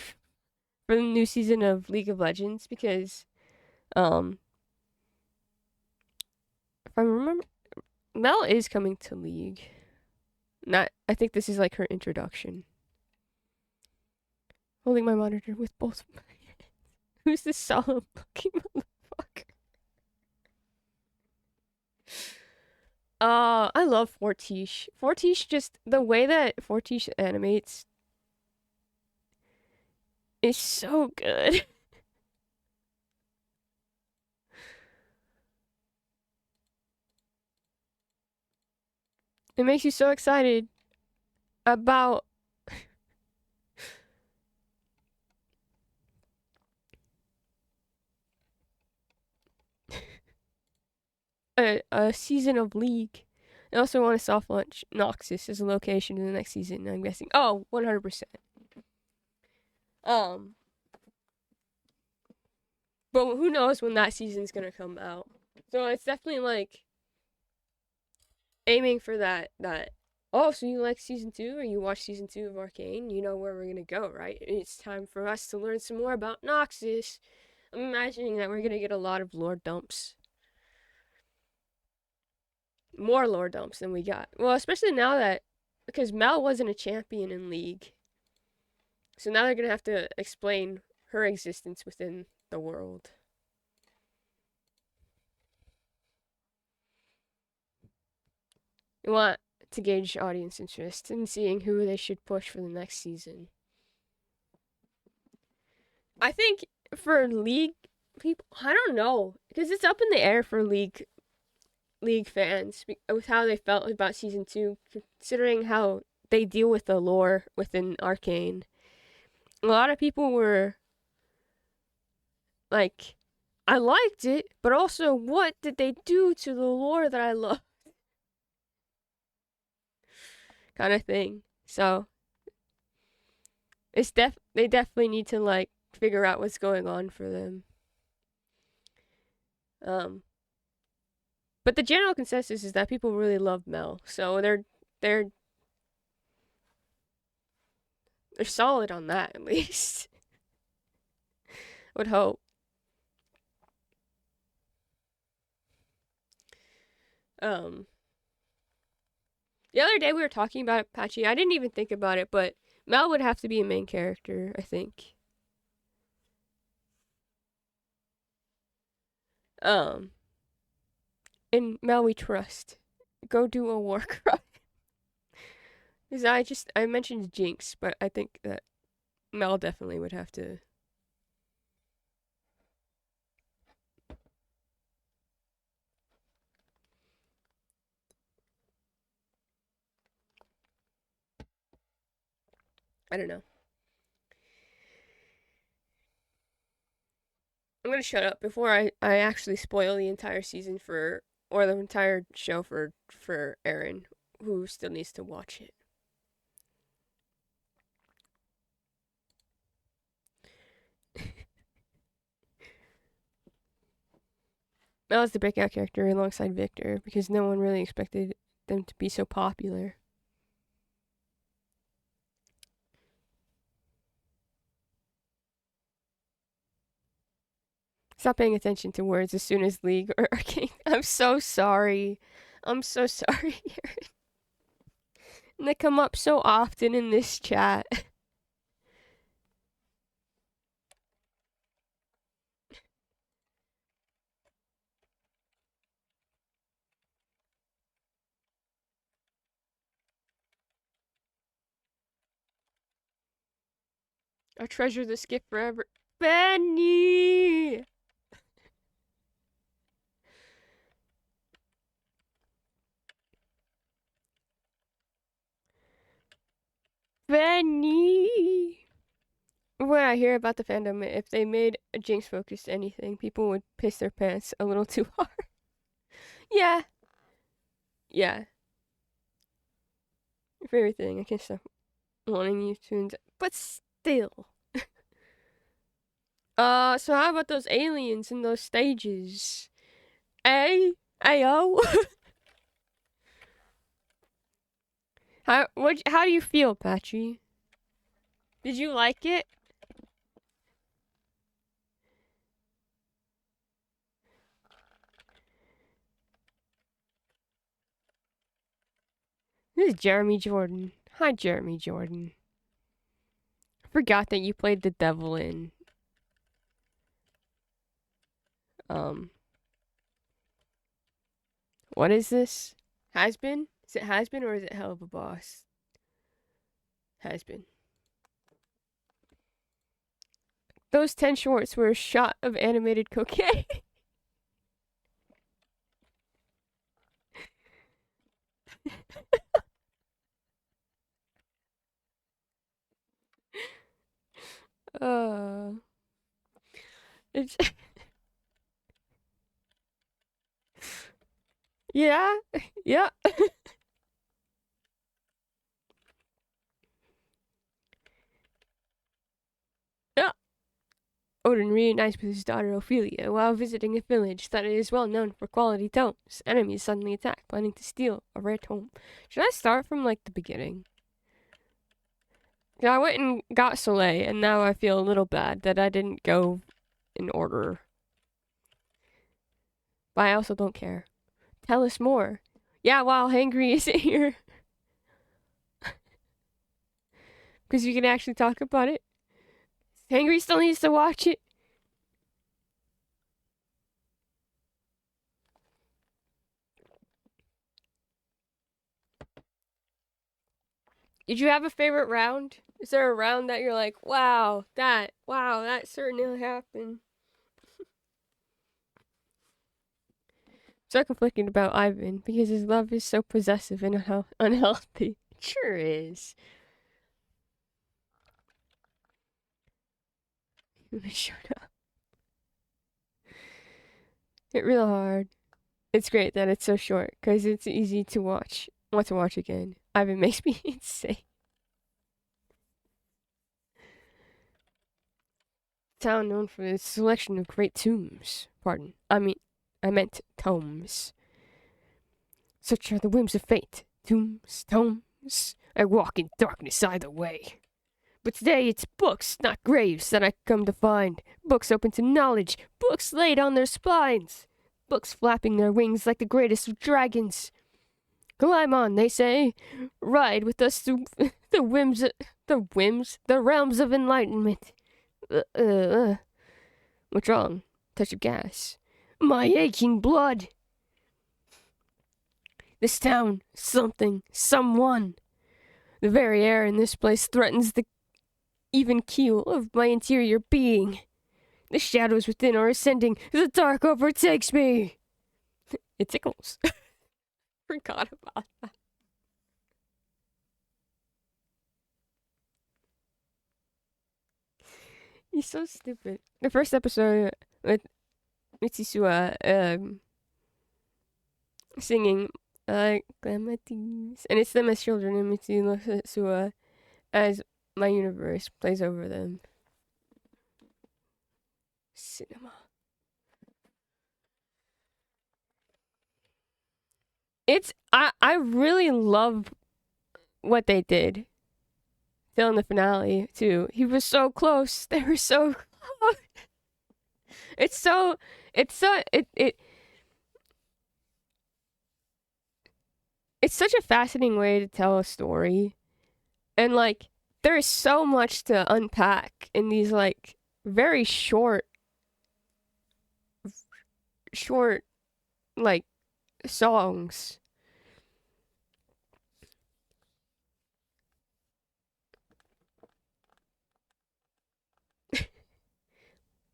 for the new season of League of Legends because if I remember, Mel is coming to League. I think this is like her introduction. Holding my monitor with both of my hands. Who's this solemn looking motherfucker? I love Fortiche. Fortiche, just the way that Fortiche animates is so good. It makes you so excited about a season of League. I also want to soft launch Noxus as a location in the next season, I'm guessing. Oh, 100%. But who knows when that season's gonna come out. So it's definitely like aiming for that oh, so you like season 2 or you watch season 2 of Arcane, you know where we're gonna go, right? It's time for us to learn some more about Noxus. I'm imagining that we're gonna get a lot of lore dumps. More lore dumps than we got. Well, especially now that because Mel wasn't a champion in League. So now they're going to have to explain her existence within the world. We want to gauge audience interest in seeing who they should push for the next season. I think for League people, I don't know, because it's up in the air for League fans with how they felt about season 2, considering how they deal with the lore within Arcane. A lot of people were like, I liked it, but also what did they do to the lore that I love? Kind of thing. So it's they definitely need to like figure out what's going on for them. But the general consensus is that people really love Mel, so they're solid on that at least. Would hope. The other day we were talking about it, Patchy. I didn't even think about it, but Mel would have to be a main character, I think. In Mel we trust. Go do a war crime. Because I mentioned Jinx, but I think that Mel definitely would have to. I don't know. I'm gonna shut up before I actually spoil the entire season or the entire show for Aaron, who still needs to watch it. Mel is the breakout character alongside Victor because no one really expected them to be so popular. Stop paying attention to words as soon as League or Arcane. I'm so sorry. I'm so sorry, Aaron. And they come up so often in this chat. I treasure this gift forever. Benny! Benny! When I hear about the fandom, if they made a Jinx focused anything, people would piss their pants a little too hard. Yeah. Yeah. Your favorite thing, I can't stop wanting you to, but still. So how about those aliens in those stages? Ayo. How do you feel, Patchy? Did you like it? This is Jeremy Jordan. Hi, Jeremy Jordan. I forgot that you played the devil in what is this? Has been? Is it Has Been or is it Hell of a Boss? Has Been. Those 10 shorts were a shot of animated cocaine. It's yeah, yeah. Yeah. Odin reunites with his daughter Ophelia while visiting a village that is well known for quality tomes. Enemies suddenly attack, planning to steal a rare tome. Should I start from like the beginning? Yeah, I went and got Soleil, and now I feel a little bad that I didn't go in order. But I also don't care. Tell us more. Yeah, while Hangry isn't here. because you can actually talk about it. Hangry still needs to watch it. Did you have a favorite round? Is there a round that you're like, wow, that certainly happened? So conflicted about Ivan because his love is so possessive and unhealthy. It sure is. Shut up. It's real hard. It's great that it's so short because it's easy to watch. Want to watch again. Ivan makes me insane. Town known for its selection of great tombs. Pardon. I meant tomes. Such are the whims of fate. Tomes. I walk in darkness either way. But today it's books, not graves, that I come to find. Books open to knowledge. Books laid on their spines. Books flapping their wings like the greatest of dragons. Climb on, they say. Ride with us through the realms of enlightenment. What's wrong? Touch of gas. My aching blood. This town, something, someone. The very air in this place threatens the even keel of my interior being. The shadows within are ascending. The dark overtakes me. It tickles. Forgot about that. He's so stupid. The first episode with Mitsusua singing Clementine's, and it's them as children, and Mitsusua as my universe plays over them. Cinema. I really love what they did. Till in the finale too. He was so close. They were so close. It's such a fascinating way to tell a story. And like there is so much to unpack in these like very short like songs.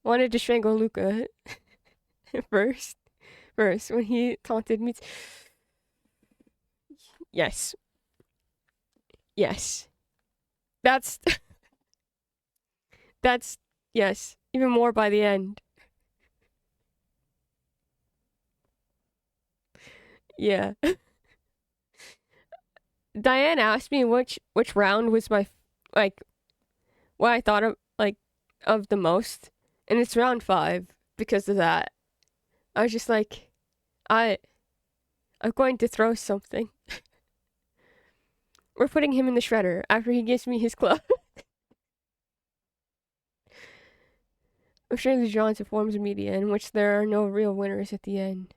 Wanted to strangle Luca first when he taunted me. Yes. That's yes. Even more by the end. Yeah. Diane asked me which round was my like what I thought of the most, and it's round 5 because of that. I was just like, I'm going to throw something. We're putting him in the shredder after he gives me his club. I'm sure there's drawn to forms of media in which there are no real winners at the end.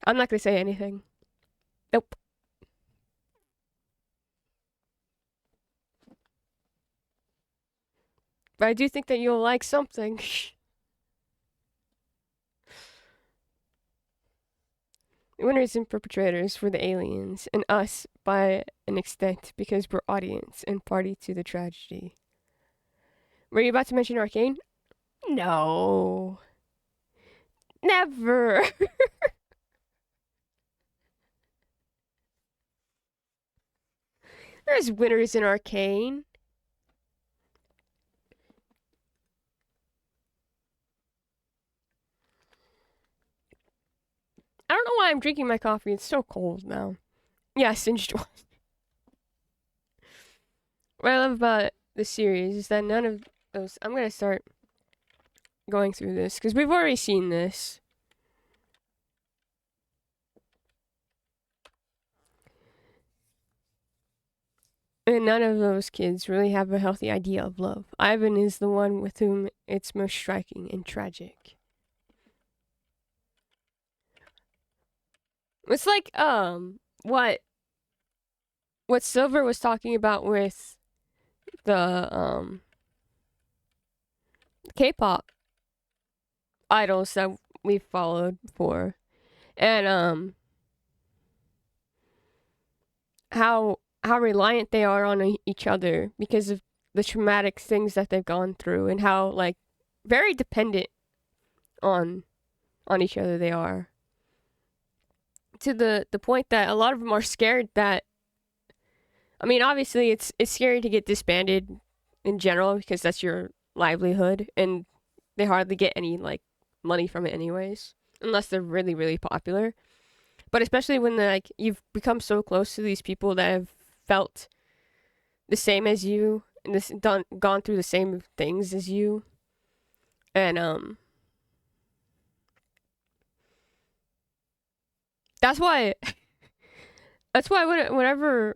I'm not going to say anything. Nope. But I do think that you'll like something. The winners and perpetrators were the aliens, and us, by an extent, because we're audience and party to the tragedy. Were you about to mention Arcane? No. Never. There's winners in Arcane. I don't know why I'm drinking my coffee. It's so cold now. Yeah, singed one. What I love about the series is that none of those... I'm going to start going through this, because we've already seen this. And none of those kids really have a healthy idea of love. Ivan is the one with whom it's most striking and tragic. It's like, what what Silver was talking about with the K-pop idols that we've followed before, and how reliant they are on each other because of the traumatic things that they've gone through, and how like very dependent on each other they are, to the point that a lot of them are scared that, I mean, obviously it's scary to get disbanded in general because that's your livelihood, and they hardly get any like money from it anyways, unless they're really really popular. But especially when like you've become so close to these people that have felt the same as you and this gone through the same things as you, and that's why whenever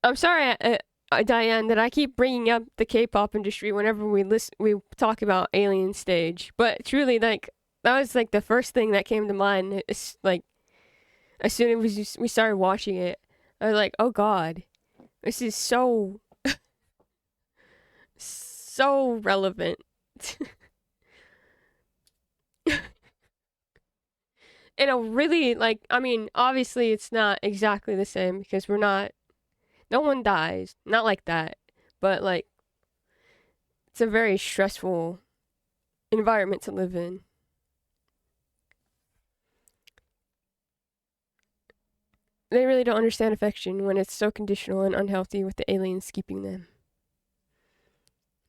I'm sorry, Diane, that I keep bringing up the K-pop industry whenever we talk about Alien Stage. But truly, like that was like the first thing that came to mind. It's like as soon as we started watching it, I was like, oh God, this is so so relevant. In a really like, I mean, obviously it's not exactly the same because we're not. No one dies, not like that, but like it's a very stressful environment to live in. They really don't understand affection when it's so conditional and unhealthy with the aliens keeping them.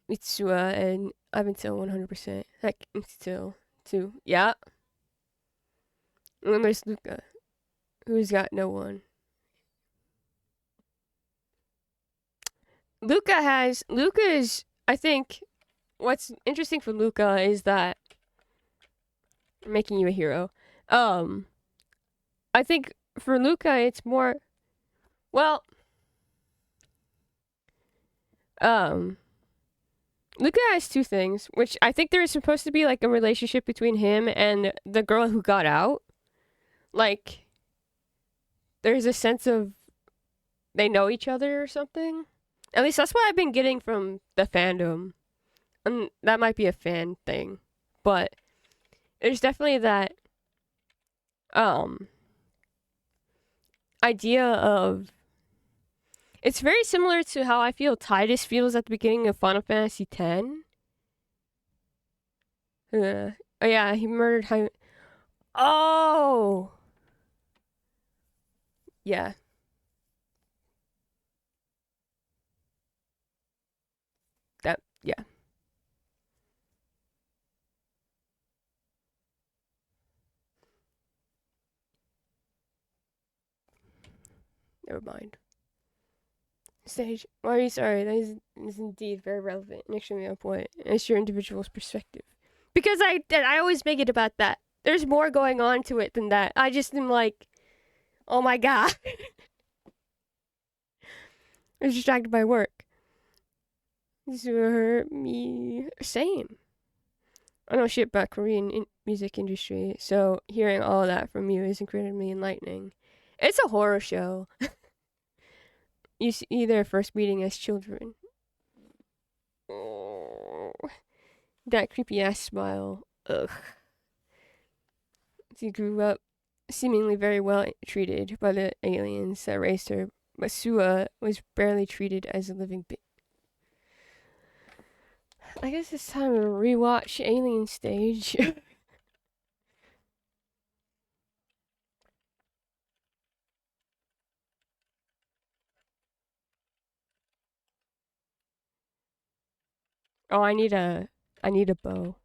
Mitsua and I've been still 100%. Like, still, too. Yeah. And then there's Luca, who's got no one. Luca's, I think, what's interesting for Luca is that, making you a hero. Um, I think for Luca, it's more, well, um, Luca has two things, which I think there is supposed to be like a relationship between him and the girl who got out. Like, there's a sense of they know each other or something. At least that's what I've been getting from the fandom. And that might be a fan thing. But there's definitely that um idea of, it's very similar to how I feel Titus feels at the beginning of Final Fantasy X. Oh yeah, he murdered Jaime. Oh yeah, that yeah. Never mind. Stage. Why are you sorry? That is indeed very relevant and extremely on point. It's your individual's perspective. Because I always make it about that. There's more going on to it than that. I just am like, oh my god. I was distracted by work. This hurt me. Same. I know shit about Korean music industry, so hearing all of that from you is incredibly enlightening. It's a horror show. You see their first meeting as children. Oh, that creepy ass smile. Ugh. She grew up seemingly very well treated by the aliens that raised her, but Sua was barely treated as a living being. I guess it's time to rewatch Alien Stage. Oh, I need a bow.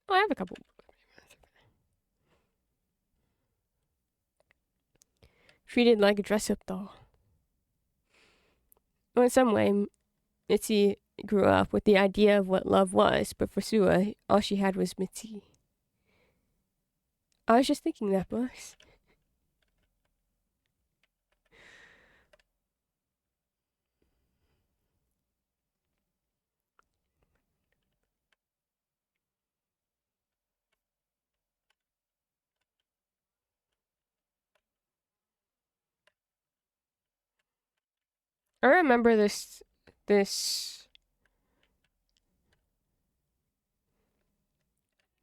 Oh, I have a couple. Treated like a dress-up doll. Well, in some way, Mitzi grew up with the idea of what love was, but for Sua, all she had was Mitzi. I was just thinking that, boss. I remember this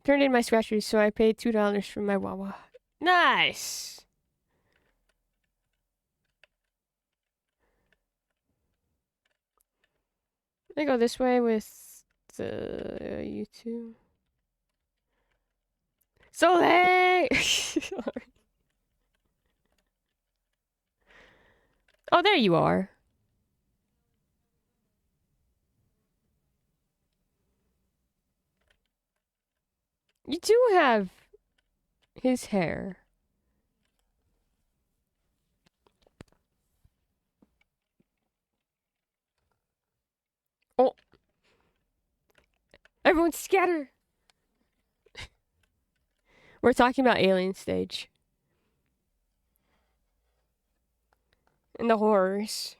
turned in my scratchers, so I paid $2 for my Wawa. Nice. I go this way with the YouTube. So hey. Oh, there you are. You do have his hair. Oh. Everyone scatter. We're talking about Alien Stage. And the horrors.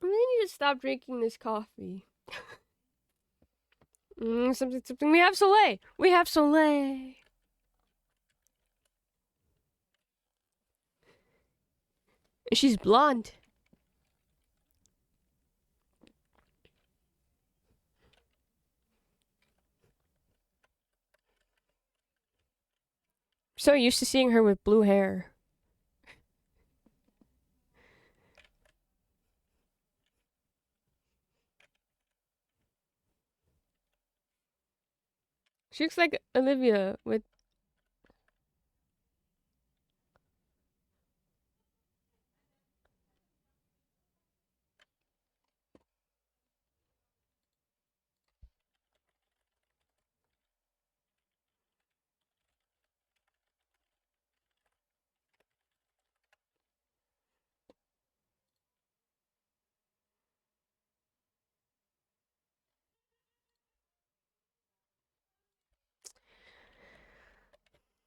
I really need to stop drinking this coffee. Something. We have Soleil. We have Soleil. She's blonde. So used to seeing her with blue hair. She looks like Olivia with.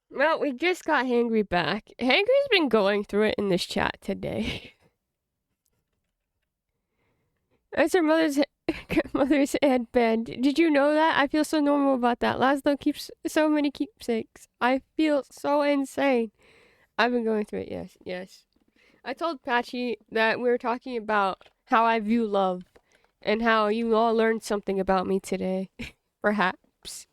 Well, we just got Hangry back. Hangry's been going through it in this chat today. It's her mother's headband. Did you know that? I feel so normal about that. Laszlo keeps so many keepsakes. I feel so insane. I've been going through it, yes. I told Patchy that we were talking about how I view love and how you all learned something about me today. Perhaps.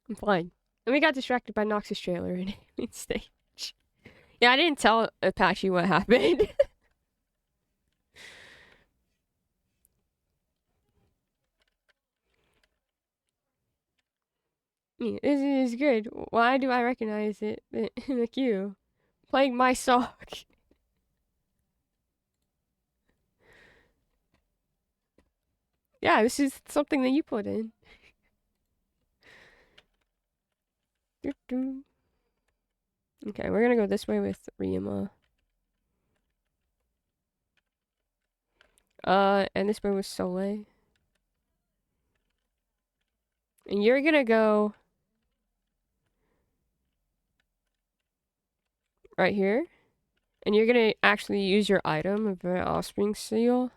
I'm fine. And we got distracted by Nox's trailer in stage. Yeah, I didn't tell Apache what happened. This is good. Why do I recognize it in the queue? Playing my song. Yeah, this is something that you put in. Okay, we're gonna go this way with Rima. And this way with Soleil. And you're gonna go right here. And you're gonna actually use your item of an offspring seal.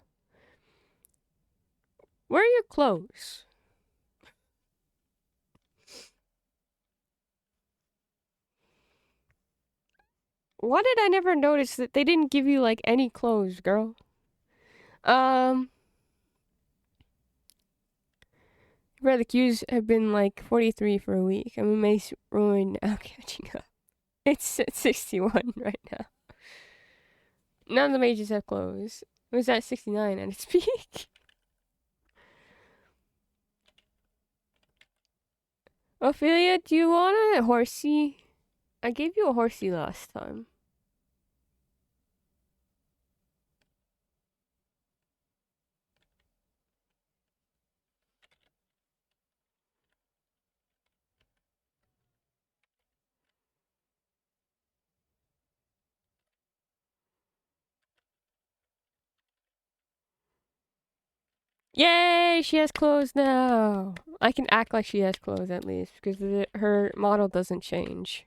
Where are your clothes? Why did I never notice that they didn't give you like any clothes, girl? Where the queues have been like 43 for a week. I'm amazed we're now catching up. It's at 61 right now. None of the mages have clothes. It was at 69 at its peak. Ophelia, do you want a horsey? I gave you a horsey last time. Yay! Yay, she has clothes now. I can act like she has clothes at least because her model doesn't change.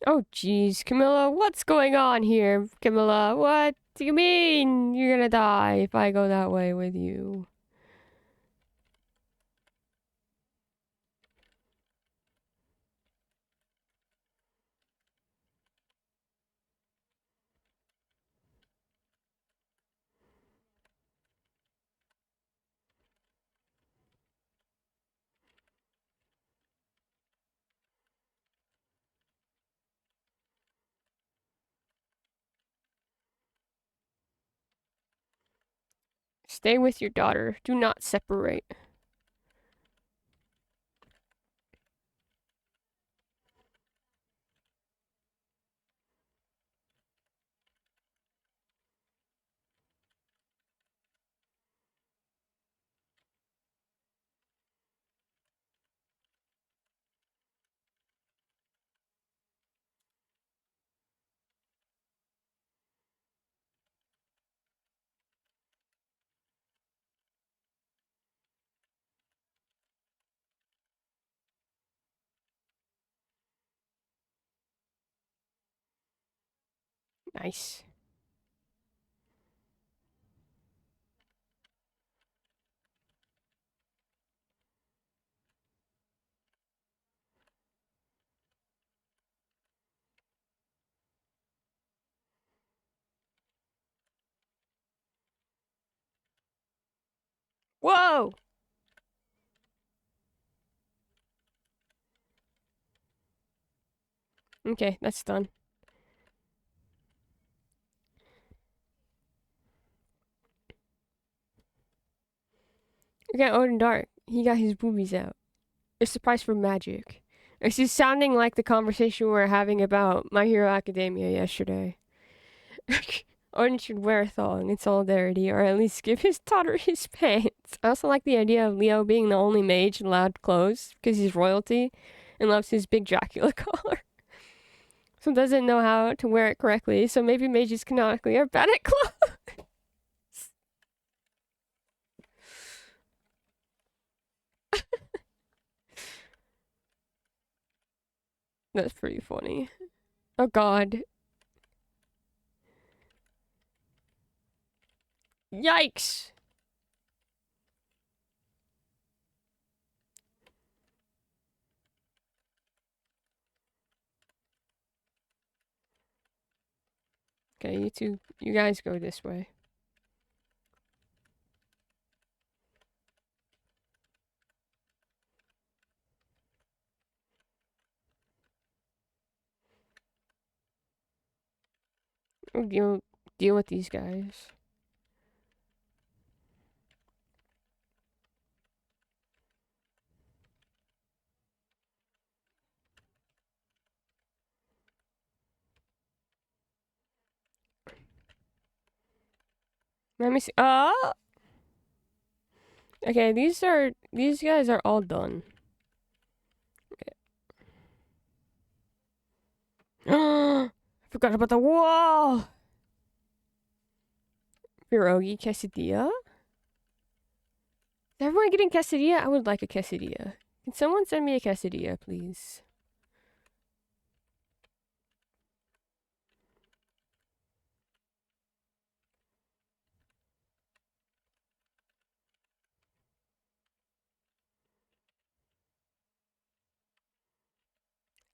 Oh, jeez, Camilla, what's going on here? Camilla, what do you mean you're gonna die if I go that way with you? Stay with your daughter. Do not separate. Nice. Whoa! Okay, that's done. Look at Odin Dark. He got his boobies out. It's the price for magic. This is sounding like the conversation we were having about My Hero Academia yesterday. Odin should wear a thong in solidarity, or at least give his daughter his pants. I also like the idea of Leo being the only mage allowed clothes because he's royalty and loves his big Dracula collar. So doesn't know how to wear it correctly, so maybe mages canonically are bad at clothes. That's pretty funny. Oh god. Yikes! Okay, you guys go this way. We'll deal with these guys. Let me see. Okay, these guys are all done. I forgot about the wall. Pierogi quesadilla. Is everyone getting quesadilla? I would like a quesadilla. Can someone send me a quesadilla, please?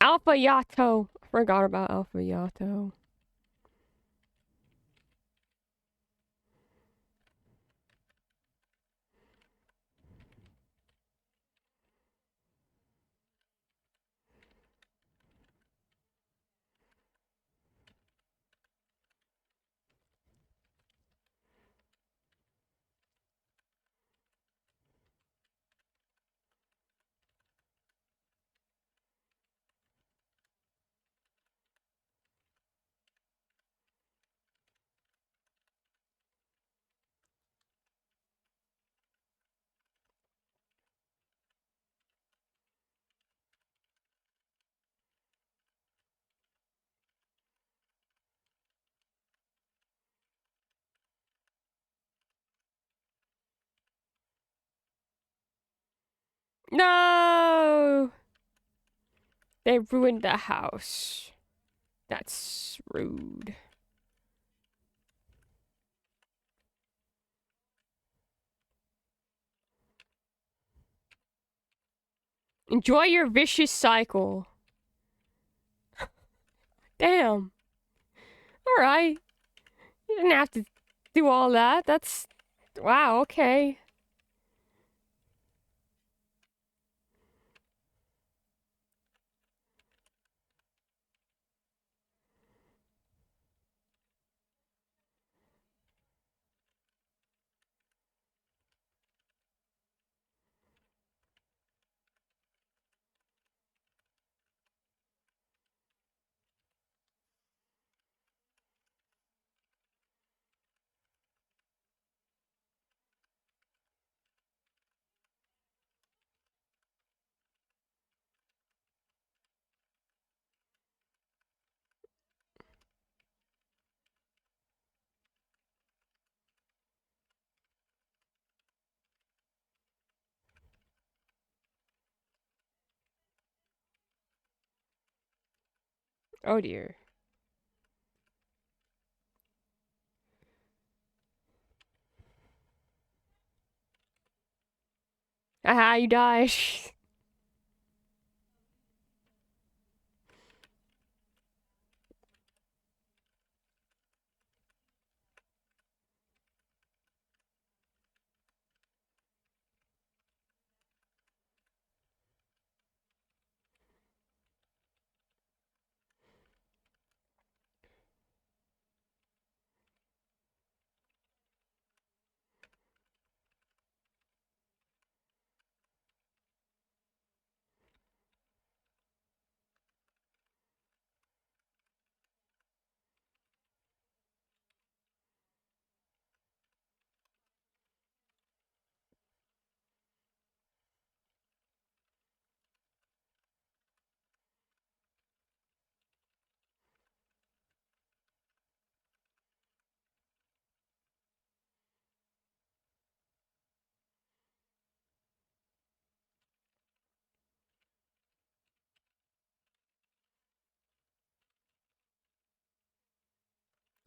Alpha Yato. Forgot about Alpha Yato. No! They ruined the house. That's rude. Enjoy your vicious cycle. Damn. Alright. You didn't have to do all that. That's... Wow, okay. Oh dear. Aha, you died.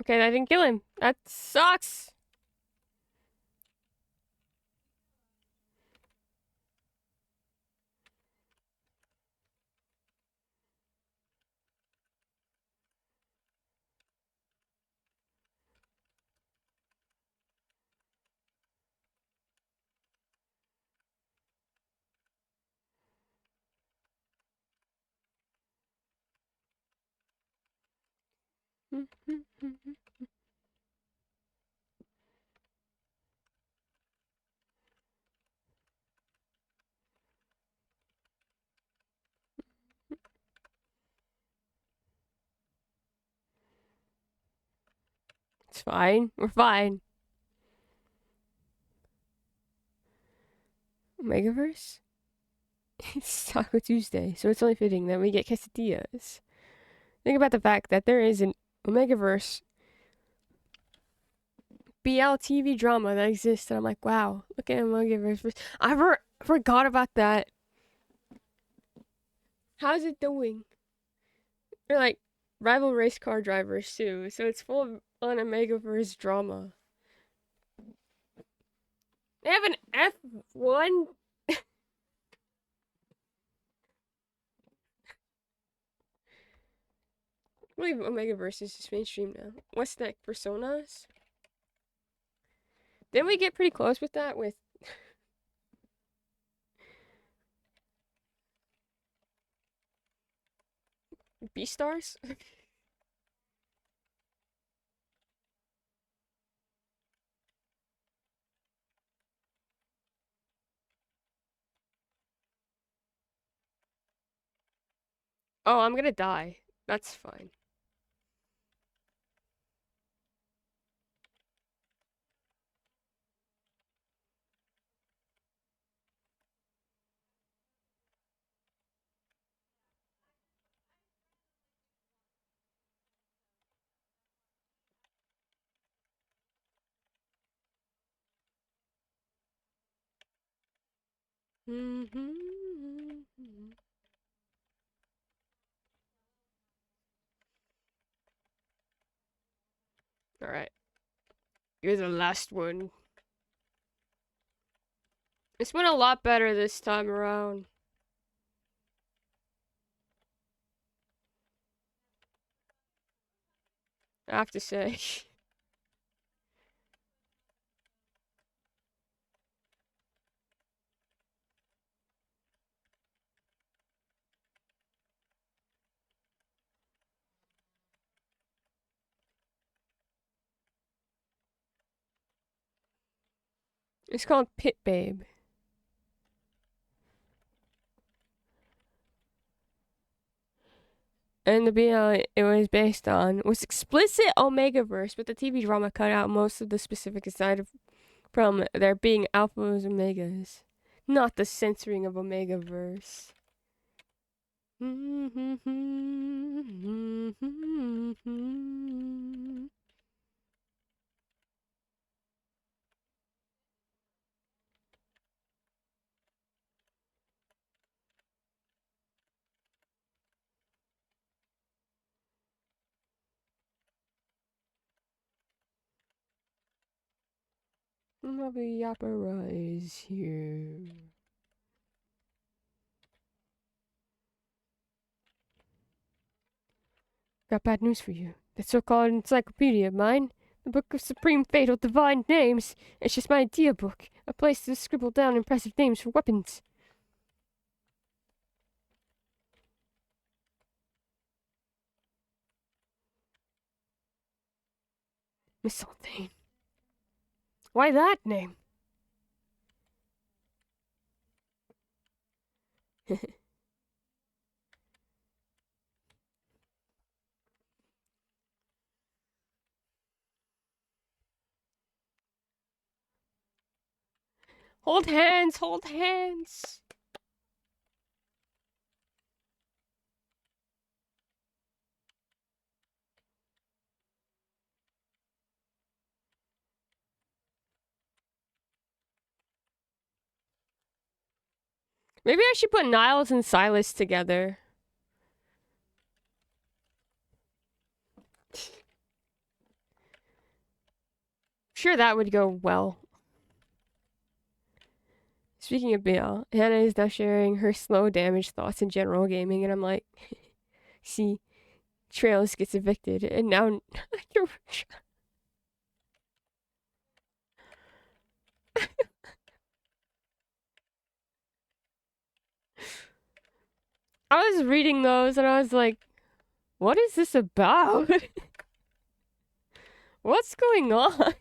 Okay, that didn't kill him. That sucks. It's fine. We're fine. Omegaverse? It's Taco Tuesday, so it's only fitting that we get quesadillas. Think about the fact that there is an Omegaverse BL TV drama that exists, and I'm like, wow, look at Omegaverse. I forgot about that. How's it doing? They're like rival race car drivers too, so it's full of on Omegaverse drama. They have an F1. I believe Omegaverse is just mainstream now. What's that? Personas? Didn't we get pretty close with that with Beastars? Oh, I'm gonna die. That's fine. Alright. You're the last one. This went a lot better this time around. I have to say. It's called Pit Babe. And the BL it was based on was explicit Omegaverse, but the TV drama cut out most of the specific aside from there being alphas and omegas, not the censoring of Omegaverse. Lovely Yappa is here. Got bad news for you. That so-called encyclopedia of mine, the Book of Supreme Fatal Divine Names, it's just my idea book, a place to scribble down impressive names for weapons. Miss Saltane. Why that name? Hold hands, hold hands. Maybe I should put Niles and Silas together. Sure, that would go well. Speaking of BL, Hannah is now sharing her slow damage thoughts in general gaming, and I'm like, see, Trails gets evicted, and now you're. I was reading those, and I was like, what is this about? What's going on?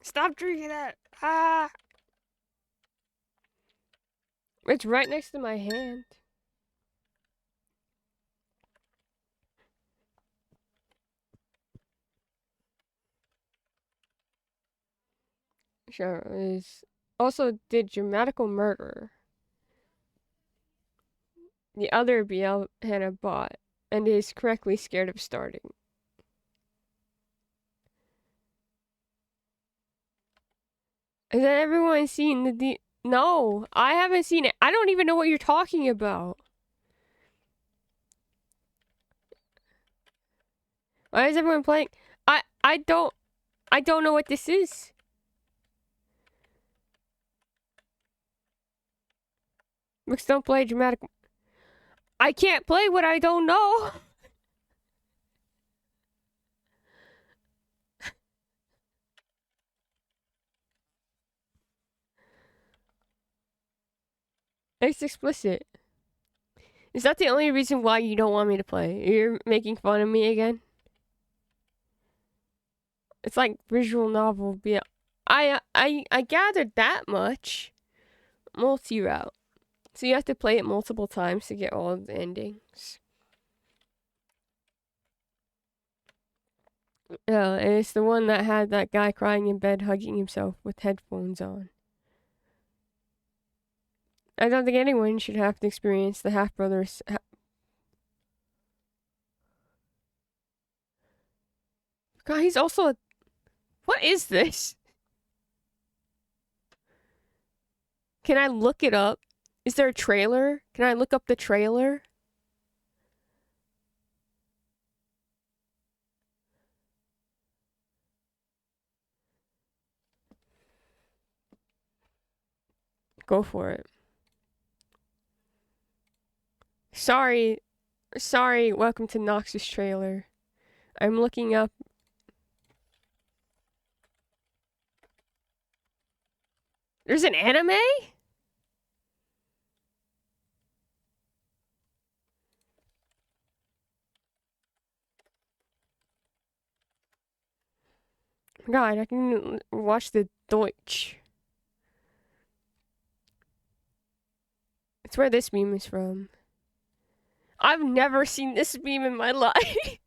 Stop drinking that! Ah! It's right next to my hand. Sure, is also did Dramatical Murder. The other BL Hannah bought, and is correctly scared of starting. Has everyone seen the No, I haven't seen it. I don't even know what you're talking about. Why is everyone playing? I don't know what this is. Books don't play dramatic. I can't play what I don't know. It's explicit. Is that the only reason why you don't want me to play? You're making fun of me again? It's like visual novel. Yeah, I gathered that much. Multi-route. So you have to play it multiple times to get all the endings. Yeah, and it's the one that had that guy crying in bed, hugging himself with headphones on. I don't think anyone should have to experience the half-brothers. God, he's also What is this? Can I look it up? Is there a trailer? Can I look up the trailer? Go for it. Sorry. Sorry, welcome to Nox's trailer. I'm looking up. There's an anime? God, I can watch the Deutsch. It's where this meme is from. I've never seen this meme in my life.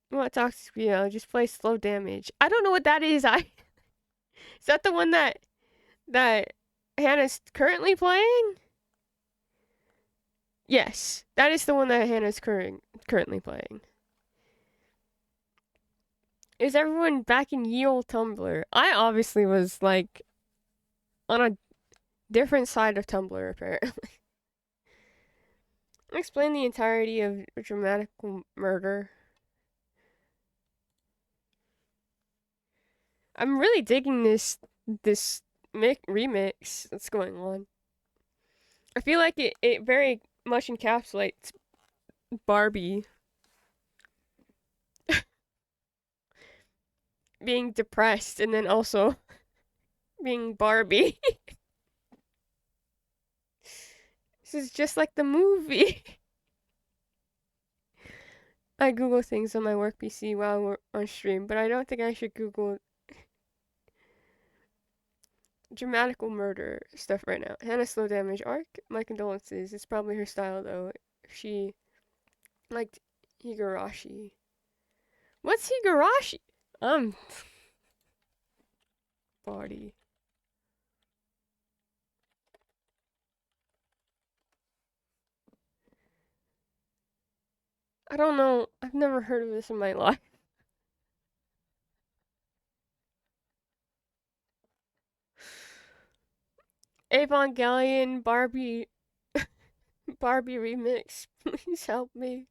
What talks to you? Just play slow damage. I don't know what that is. Is that the one that Hannah's currently playing? Yes, that is the one that Hannah's currently playing. Is everyone back in ye old Tumblr? I obviously was like on a different side of Tumblr apparently. Explain the entirety of Dramatical Murder. I'm really digging this remix that's going on. I feel like it very much encapsulates Barbie being depressed and then also being Barbie. This is just like the movie. I Google things on my work PC while we're on stream, but I don't think I should Google Dramatical Murder stuff right now. Hannah Slow Damage arc. My condolences. It's probably her style though. She liked Higurashi. What's Higurashi? Body. I don't know. I've never heard of this in my life. Evangelion Barbie remix. Please help me.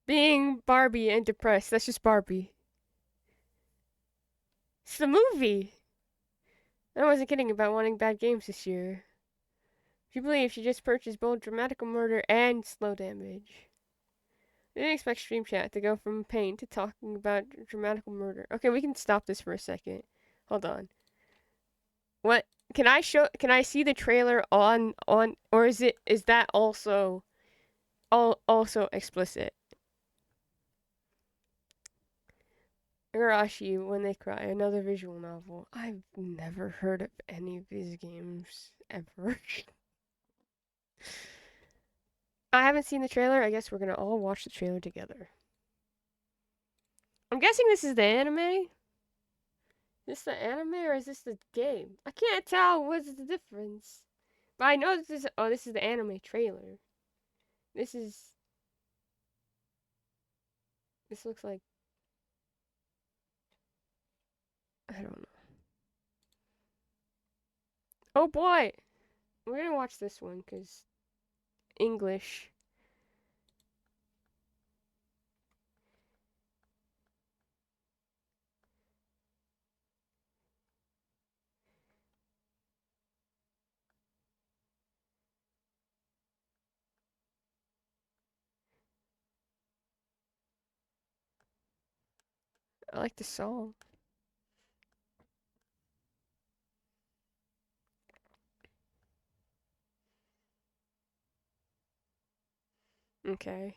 Being Barbie and depressed. That's just Barbie. It's the movie. I wasn't kidding about wanting bad games this year. If you believe she just purchased both Dramatical Murder and Slow Damage. I didn't expect Stream Chat to go from pain to talking about Dramatical Murder. Okay, we can stop this for a second. Hold on. What can I see the trailer on or is that also also explicit? Igarashi, When They Cry, another visual novel. I've never heard of any of these games ever. I haven't seen the trailer. I guess we're gonna all watch the trailer together. I'm guessing this is the anime. Is this the anime or is this the game? I can't tell. What's the difference? But I know this is. Oh, this is the anime trailer. This looks like. I don't know. Oh boy! We're gonna watch this one because English. I like the song. Okay.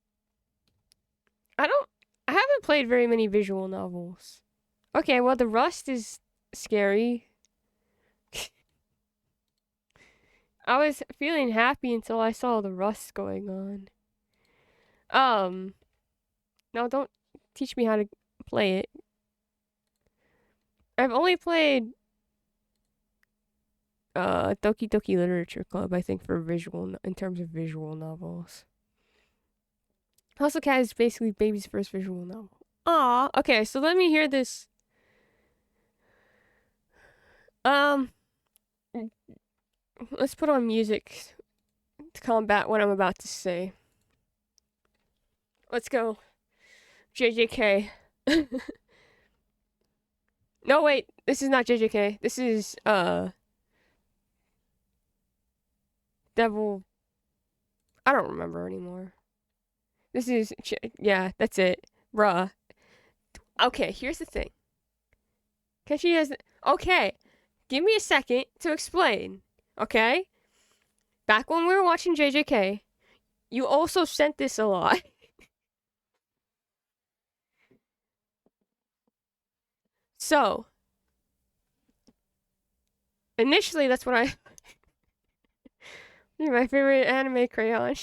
haven't played very many visual novels. Okay, well, the Rust is scary. I was feeling happy until I saw the Rust going on. No, don't teach me how to play it. I've only played Doki Doki Literature Club, I think, for in terms of visual novels. House of Cat is basically baby's first visual novel. Aw, okay, so let me hear this. Let's put on music to combat what I'm about to say. Let's go. JJK. No, wait, this is not JJK. This is, Devil. I don't remember anymore. This is, yeah, that's it. Bruh. Okay, here's the thing. Kenshi has, okay, give me a second to explain, okay? Back when we were watching JJK, you also sent this a lot. So, initially, that's what I... my favorite anime crayon.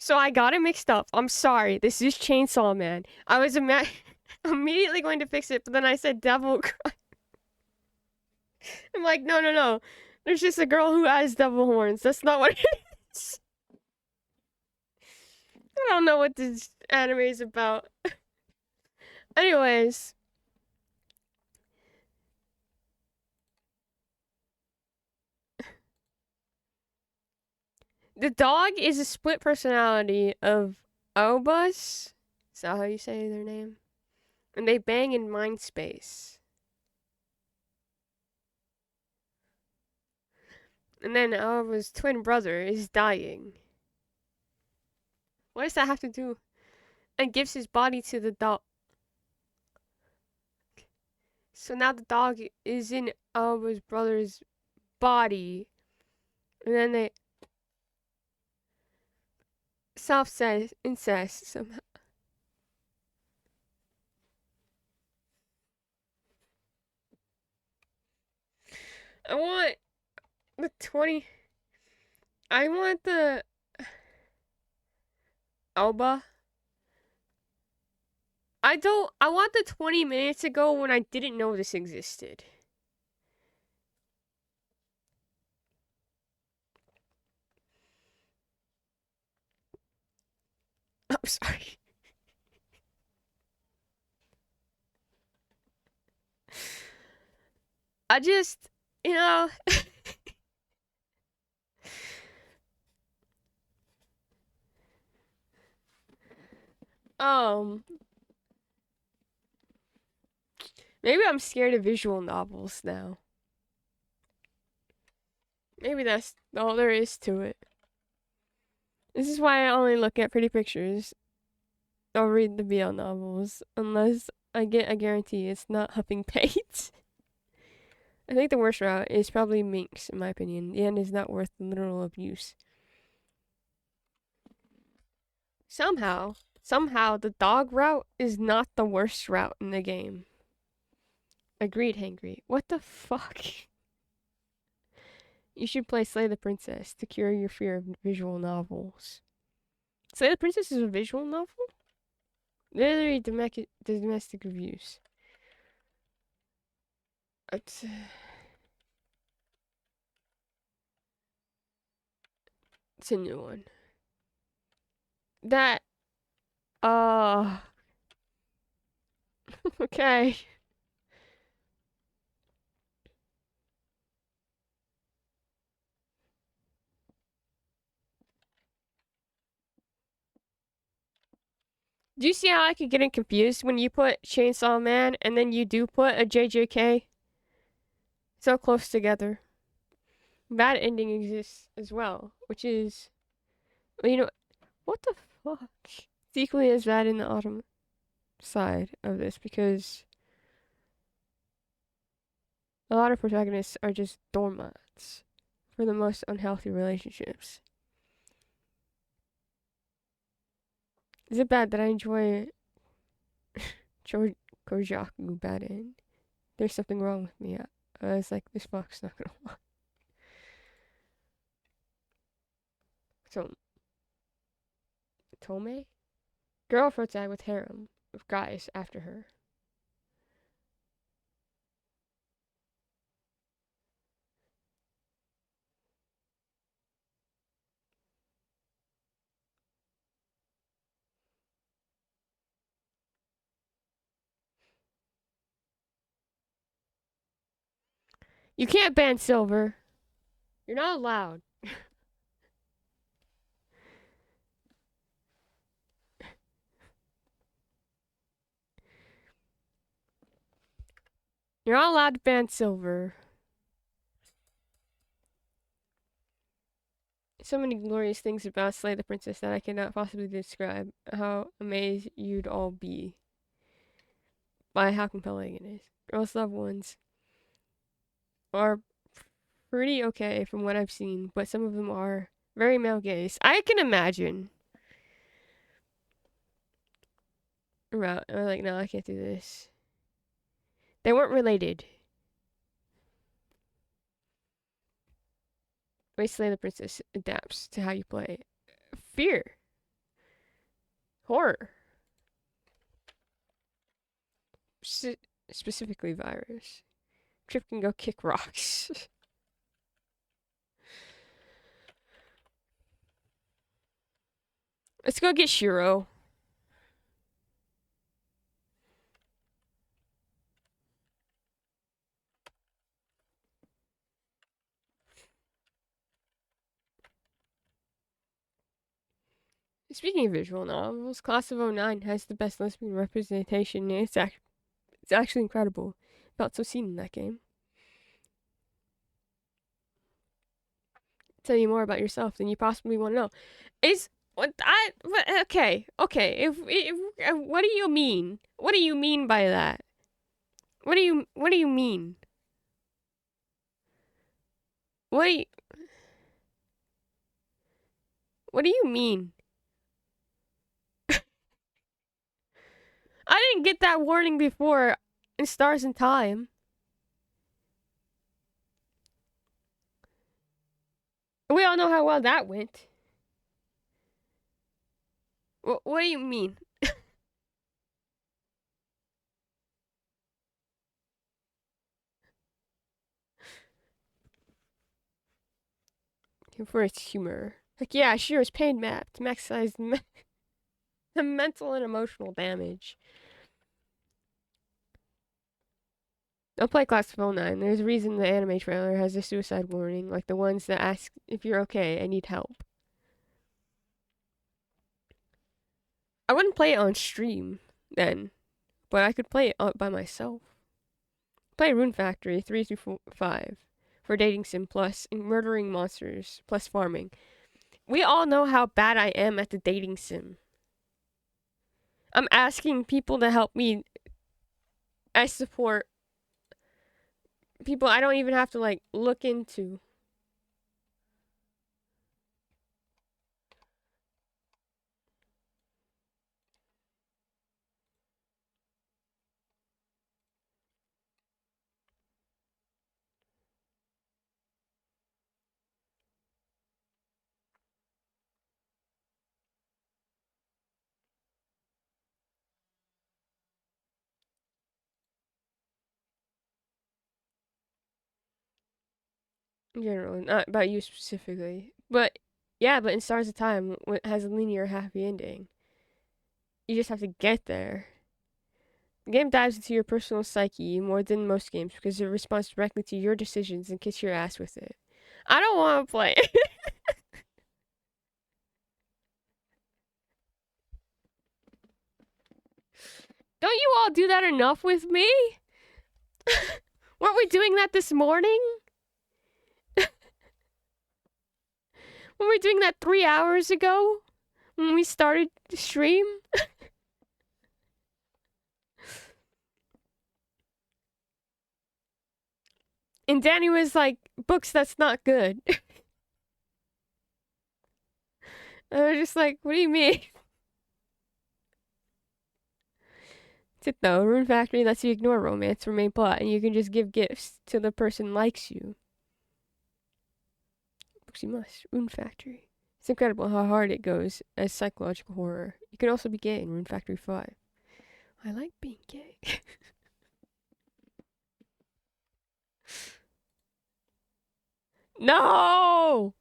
So I got it mixed up. I'm sorry. This is Chainsaw Man. I was immediately going to fix it, but then I said Devil Cry. I'm like, no. There's just a girl who has devil horns. That's not what it is. I don't know what this anime is about. Anyways. The dog is a split personality of Obus. Is that how you say their name? And they bang in mind space. And then Alba's twin brother is dying. What does that have to do? And gives his body to the dog. So now the dog is in Alba's brother's body. And then they self-says incest somehow. I want the 20. I want the Alba. I want the 20 minutes ago when I didn't know this existed. I'm sorry. I just, you know. Maybe I'm scared of visual novels now. Maybe that's all there is to it. This is why I only look at pretty pictures. I'll read the BL novels unless I get a guarantee it's not huffing paint. I think the worst route is probably Minx, in my opinion. The end is not worth the literal abuse. Somehow, the dog route is not the worst route in the game. Agreed, Hangry. What the fuck? You should play Slay the Princess to cure your fear of visual novels. Slay the Princess is a visual novel? Literally domestic abuse. It's a new one. That, okay. Do you see how I could get confused when you put Chainsaw Man and then you do put a JJK? So close together. Bad ending exists as well, which is, you know, what the fuck? It's equally as bad in the autumn. side of this because a lot of protagonists are just doormats for the most unhealthy relationships. Is it bad that I enjoy Kojaku Baden? There's something wrong with me. I was like, this fuck's not gonna lie. So, Tome? Girl protag with harem of guys after her. You can't ban Silver. You're not allowed. You're not allowed to ban Silver. So many glorious things about Slay the Princess that I cannot possibly describe how amazed you'd all be by how compelling it is. Girls' loved ones are pretty okay from what I've seen, but some of them are very male gaze. I can imagine. Right, I'm like, no, I can't do this. They weren't related. Way Slay the Princess adapts to how you play. Fear. Horror. Specifically virus. Trip can go kick rocks. Let's go get Shiro. Speaking of visual novels, Class of '09 has the best lesbian representation. It's actually incredible. Felt so seen in that game. Tell you more about yourself than you possibly want to know. Okay. If what do you mean? What do you mean by that? What do you mean? What do you what do you mean? I didn't get that warning before in Stars in Time. We all know how well that went. What do you mean? For its humor. Like, yeah, sure, it's pain map to maximize the mental and emotional damage. Don't play Class of '09. There's a reason the anime trailer has a suicide warning, like the ones that ask if you're okay and need help. I wouldn't play it on stream then, but I could play it by myself. Play Rune Factory 3 through 5 for dating sim plus murdering monsters plus farming. We all know how bad I am at the dating sim. I'm asking people to help me. I support people I don't even have to like look into. In general, not about you specifically. But yeah, but in Stars of Time, it has a linear happy ending. You just have to get there. The game dives into your personal psyche more than most games because it responds directly to your decisions and kicks your ass with it. I don't want to play. Don't you all do that enough with me? Weren't we doing that this morning? Weren't we doing that 3 hours ago when we started the stream? And Danny was like, books, that's not good. I was just like, what do you mean? It's it though. Rune Factory lets you ignore romance for main plot, and you can just give gifts till the person likes you. Books you must. Rune Factory. It's incredible how hard it goes as psychological horror. You can also be gay in Rune Factory 5. I like being gay. No!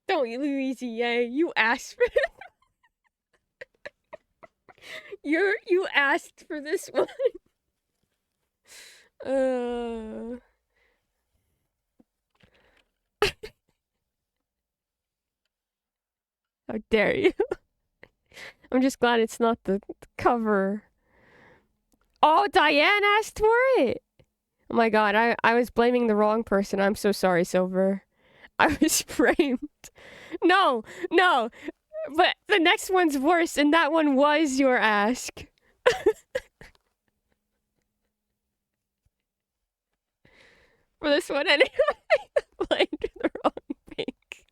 Don't you, Louisiana. You asked for you asked for this one. How dare you? I'm just glad it's not the cover. Oh, Diane asked for it. Oh my god, I was blaming the wrong person. I'm so sorry, Silver. I was framed. No, no. But the next one's worse, and that one was your ask. For this one, anyway, I blamed the wrong pink.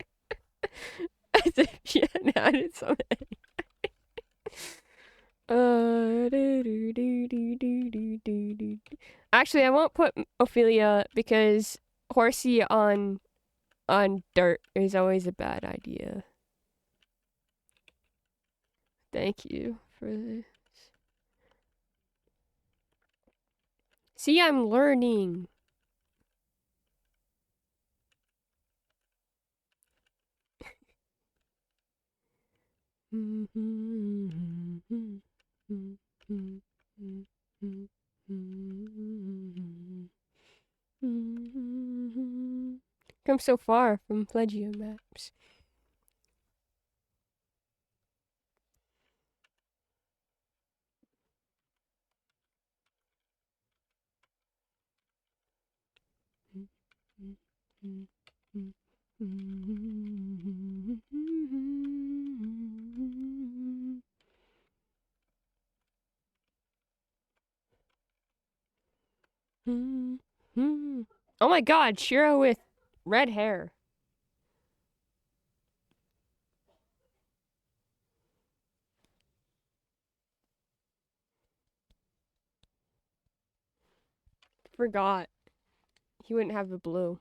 As if she hadn't had it so many. Actually, I won't put Ophelia because horsey on dirt is always a bad idea. Thank you for this. See, I'm learning. Come so far from Pledgio maps. Oh my god, Shiro with red hair. Forgot. He wouldn't have the blue.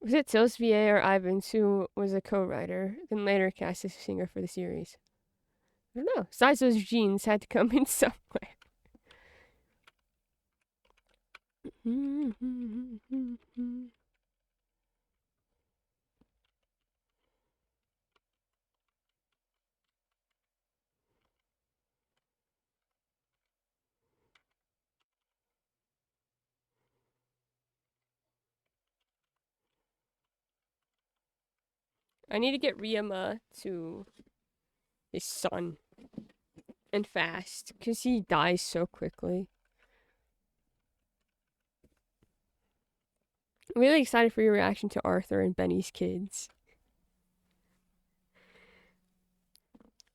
Was it Sylvia or Ivans who was a co-writer, then later cast as a singer for the series? I don't know. Besides those jeans had to come in somewhere. I need to get Ryuma to his son. And fast, because he dies so quickly. I'm really excited for your reaction to Arthur and Benny's kids.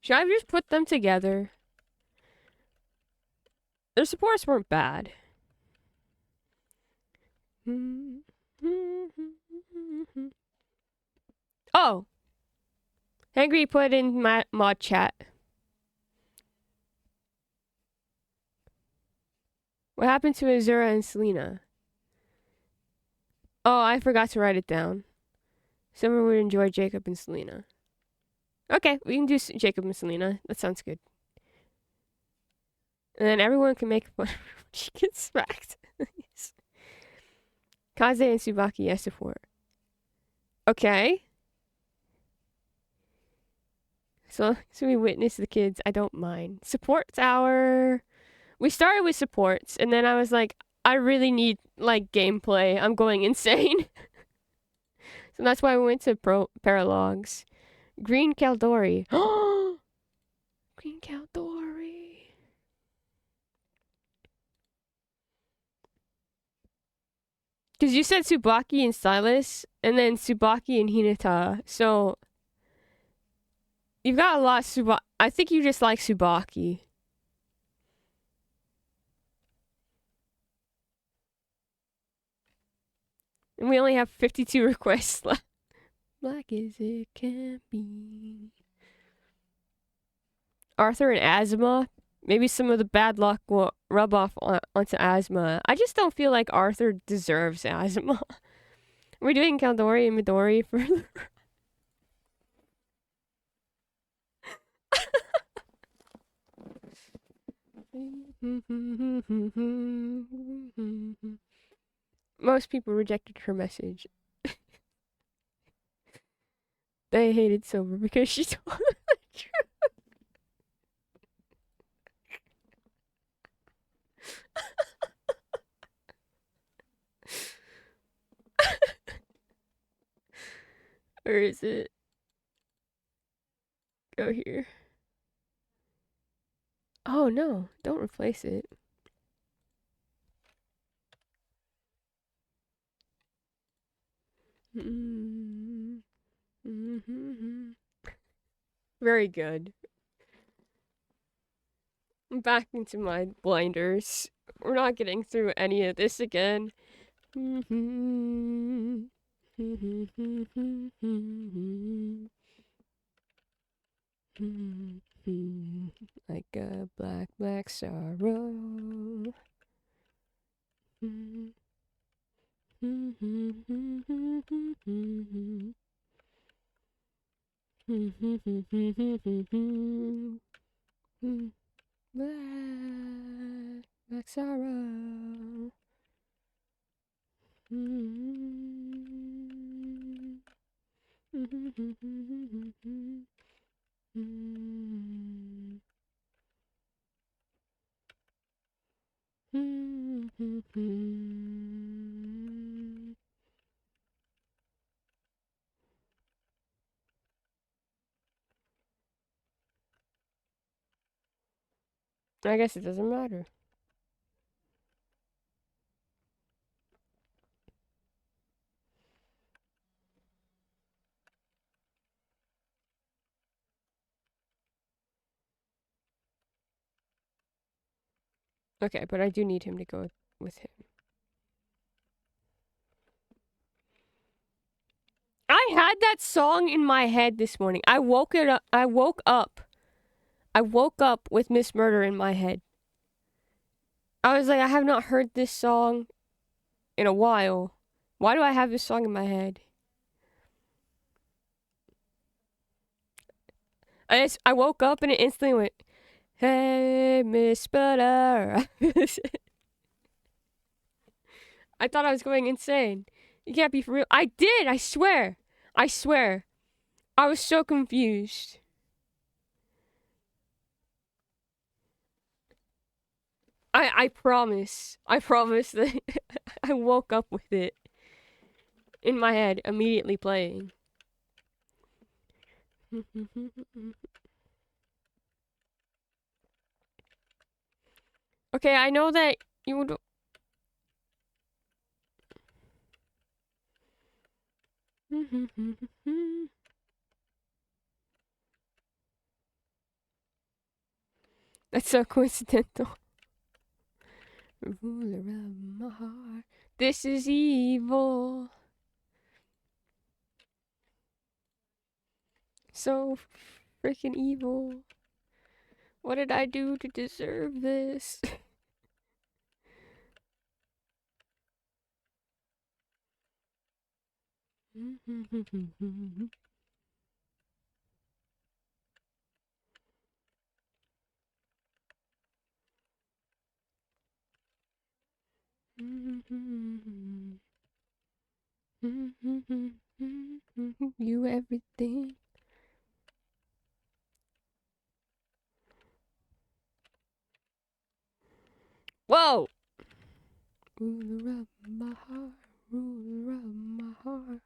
Should I just put them together? Their supports weren't bad. Oh! Hangry put in my mod chat. What happened to Azura and Selena? Oh, I forgot to write it down. Someone would enjoy Jacob and Selena. Okay, we can do Jacob and Selena. That sounds good. And then everyone can make fun when she gets smacked. Kaze and Tsubaki, yes, support. Okay. So we witness the kids. I don't mind. Supports hour. We started with supports, and then I was like, I really need, like, gameplay. I'm going insane. So that's why we went to Paralogs. Green Caldori. Green Caldori. Because you said Tsubaki and Silas, and then Tsubaki and Hinata. So you've got a lot of Tsubaki. I think you just like Tsubaki. And we only have 52 requests left. Black as it can be. Arthur and Asma. Maybe some of the bad luck will rub off onto Asma. I just don't feel like Arthur deserves Asma. We're doing Kaldori and Midori for... Most people rejected her message. They hated Silver because she told them the truth. Or is it? Go here. Oh no, don't replace it. Very good. I'm back into my blinders. We're not getting through any of this again. Like a black, black sorrow. Black, black sorrow. I guess it doesn't matter. Okay, but I do need him to go with him. I had that song in my head this morning. I woke up. I woke up with Miss Murder in my head. I was like, I have not heard this song in a while. Why do I have this song in my head? I woke up and it instantly went, "Hey, Miss Murder." I thought I was going insane. You can't be for real. I did. I swear. I swear. I was so confused. I promise. I promise that I woke up with it in my head, immediately playing. Okay, I know that you would... That's so coincidental. Ruler of my heart. This is evil. So freaking evil. What did I do to deserve this? You everything. Whoa! Ruler of my heart, ruler of my heart.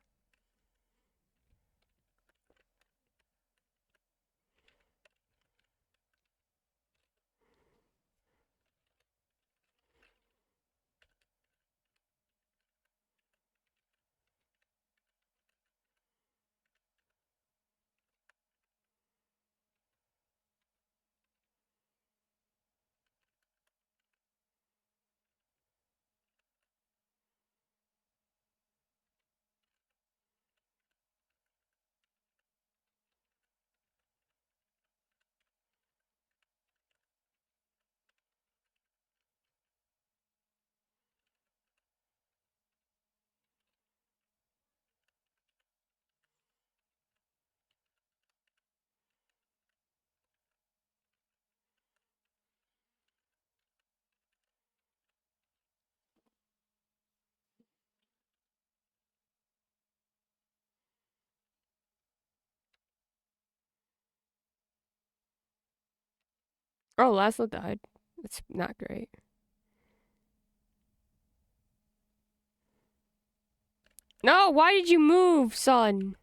Oh, Laszlo died. That's not great. No, why did you move, son?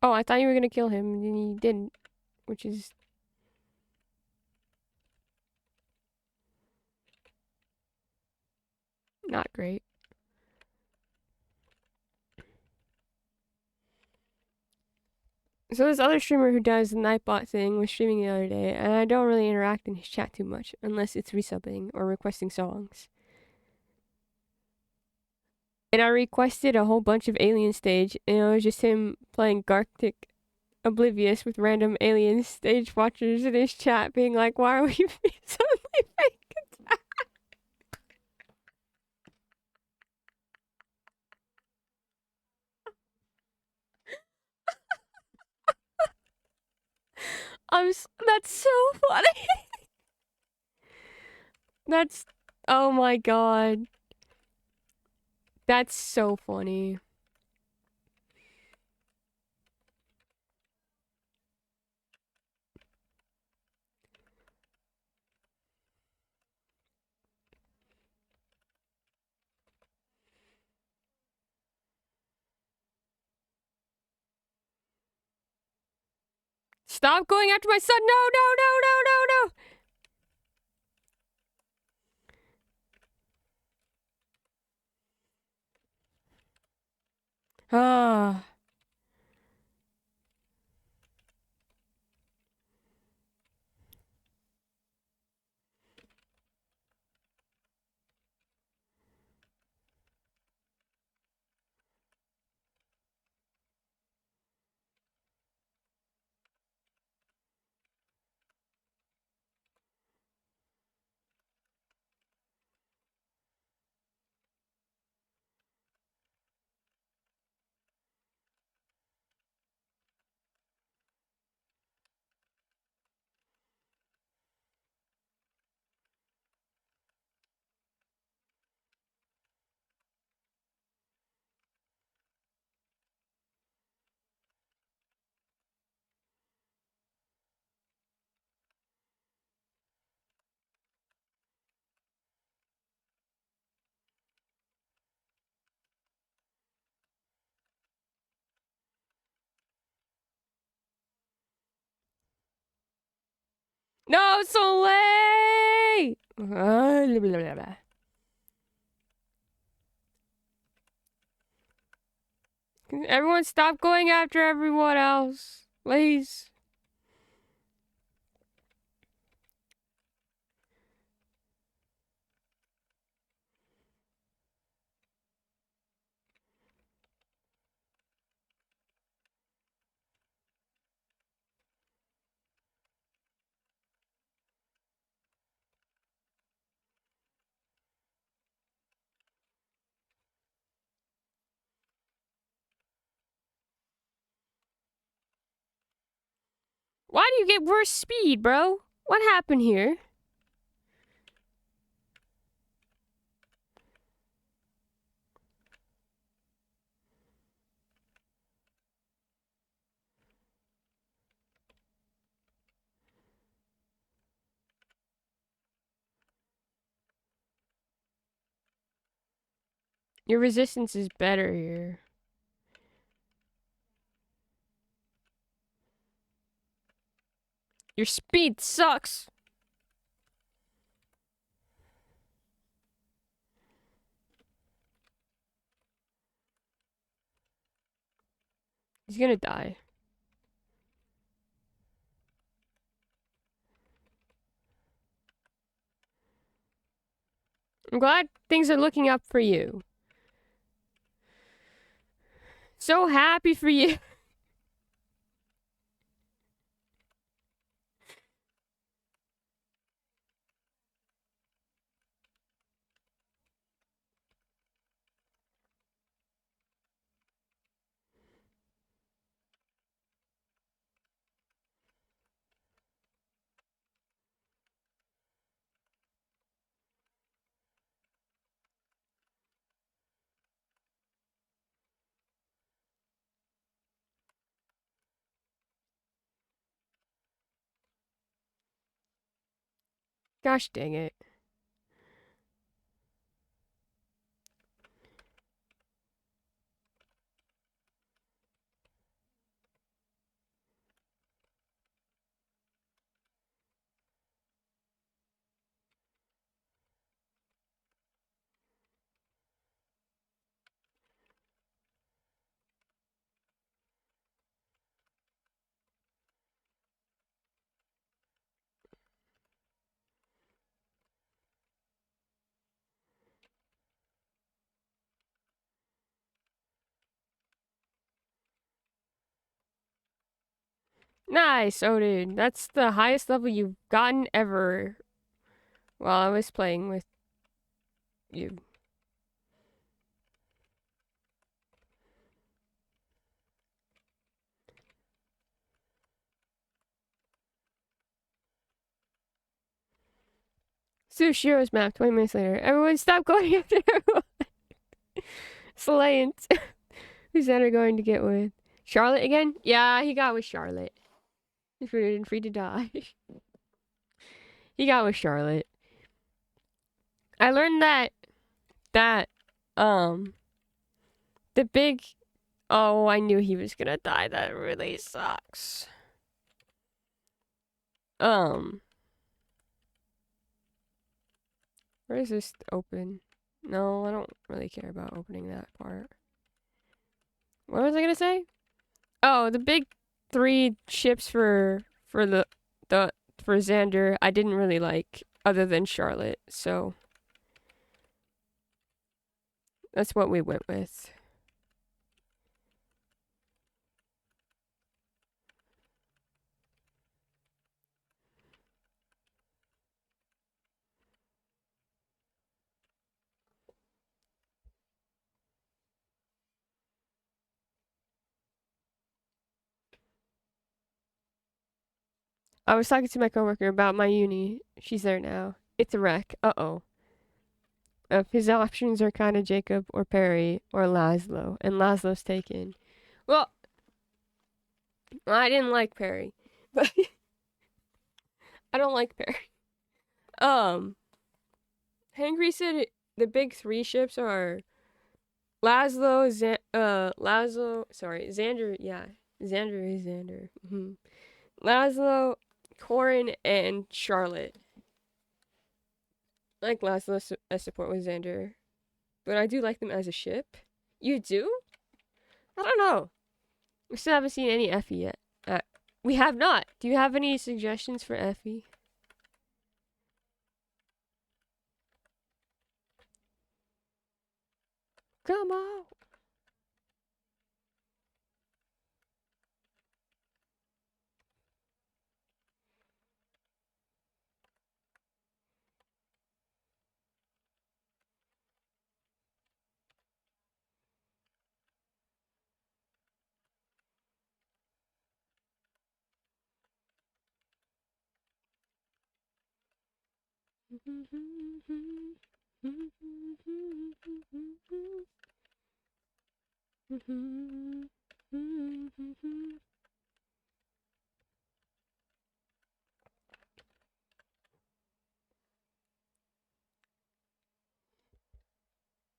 Oh, I thought you were gonna kill him, and then you didn't, which is not great. So this other streamer who does the Nightbot thing was streaming the other day, and I don't really interact in his chat too much, unless it's resubbing or requesting songs. And I requested a whole bunch of Alien Stage, and it was just him playing Gartic Oblivious with random Alien Stage watchers in his chat being like, why are we suddenly fake attack? That's so funny. That's, oh my god. That's so funny. Stop going after my son. No, no, no, no, no, no. Ah. No, Soleil! Everyone stop going after everyone else. Please. Why do you get worse speed, bro? What happened here? Your resistance is better here. Your speed sucks. He's gonna die. I'm glad things are looking up for you. So happy for you. Gosh dang it. Nice, Odin. That's the highest level you've gotten ever while I was playing with you. Sushiro's map, 20 minutes later. Everyone stop going after everyone. Slayant. Who's Xander going to get with? Charlotte again? Yeah, he got with Charlotte. Free to die. He got with Charlotte. I learned that the big oh, I knew he was gonna die. That really sucks. Where is this open? No, I don't really care about opening that part. What was I gonna say? Oh, the big 3 ships for the for Xander, I didn't really like other than Charlotte, so that's what we went with. I was talking to my coworker about my uni. She's there now. It's a wreck. Uh-oh. His options are kind of Jacob or Perry or Laszlo, and Laszlo's taken. Well, I didn't like Perry, but I don't like Perry. Hangry said the big 3 ships are Laszlo, Xander, yeah. Xander is Xander. Laszlo, Corin, and Charlotte. I like Laszlo as support with Xander, but I do like them as a ship. You do? I don't know. We still haven't seen any Effie yet. We have not. Do you have any suggestions for Effie? Come on.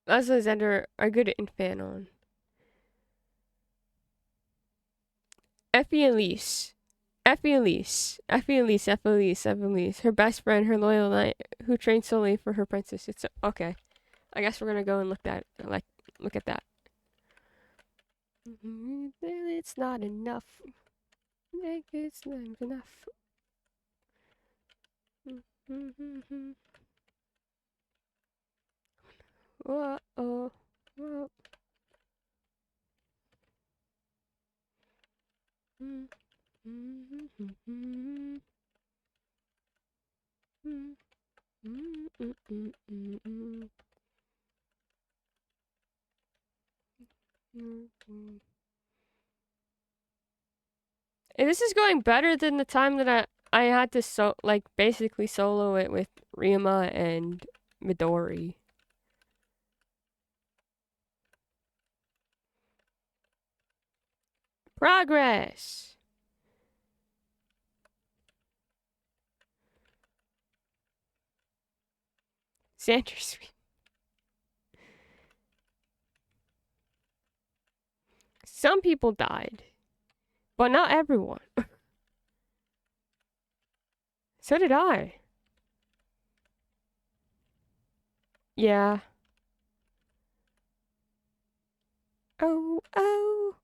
Laszlo and Xander are good in Fanon. Effie Elise. Effie Elise. Effie Elise. Effie Elise. Effie Elise. Her best friend, her loyal knight, who trained solely for her princess. It's okay. I guess we're gonna go and look at that. It's not enough. It's not enough. Whoa, oh, whoa. And this is going better than the time that I had to basically solo it with Rima and Midori. Progress. Sandra Sweet. Some people died, but not everyone. So did I. Yeah. Oh, oh.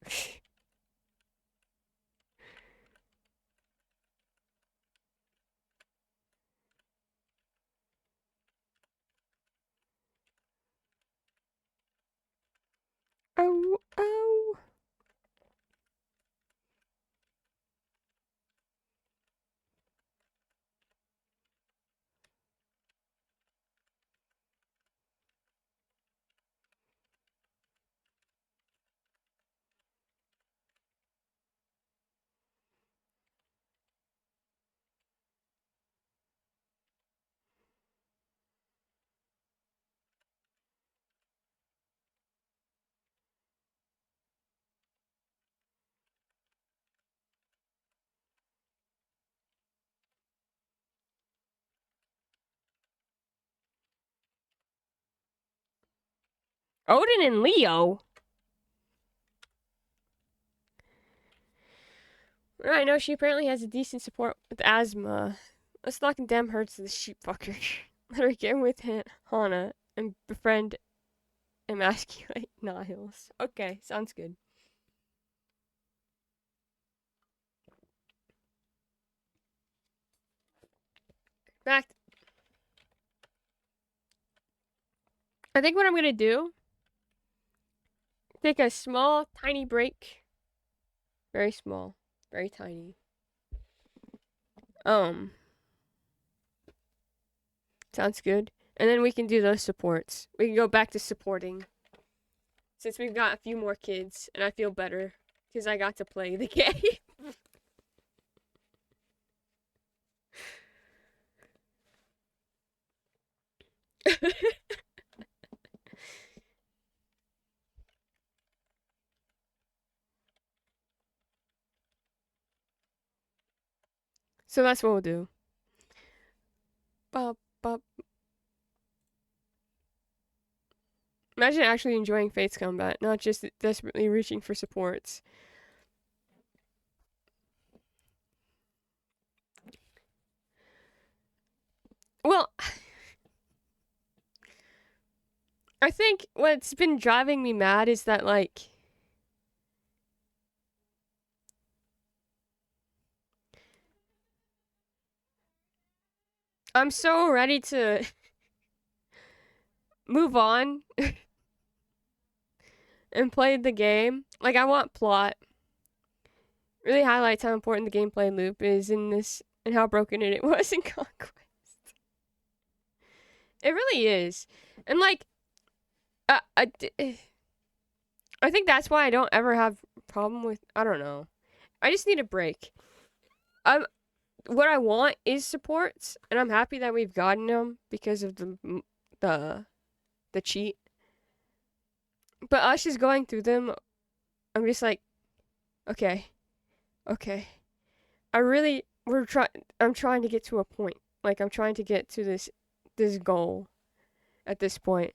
Oh, oh. Odin and Leo. I know she apparently has a decent support with asthma. Let's not condemn her to the sheep fucker. Let her get with Hana and befriend emasculate Niles. Okay, sounds good. Back. I think what I'm gonna do, take a small, tiny break. Very small. Very tiny. Sounds good. And then we can do those supports. We can go back to supporting. Since we've got a few more kids, and I feel better. Because I got to play the game. So that's what we'll do. Bop, bop. Imagine actually enjoying Fate's combat, not just desperately reaching for supports. Well, I think what's been driving me mad is that, like, I'm so ready to move on and play the game. Like, I want plot. Really highlights how important the gameplay loop is in this and how broken it was in Conquest. It really is. And, like, I think that's why I don't ever have a problem with, I don't know. I just need a break. What I want is supports, and I'm happy that we've gotten them because of the cheat. But us just going through them, I'm just like, okay. I'm trying to get to a point. Like, I'm trying to get to this goal at this point.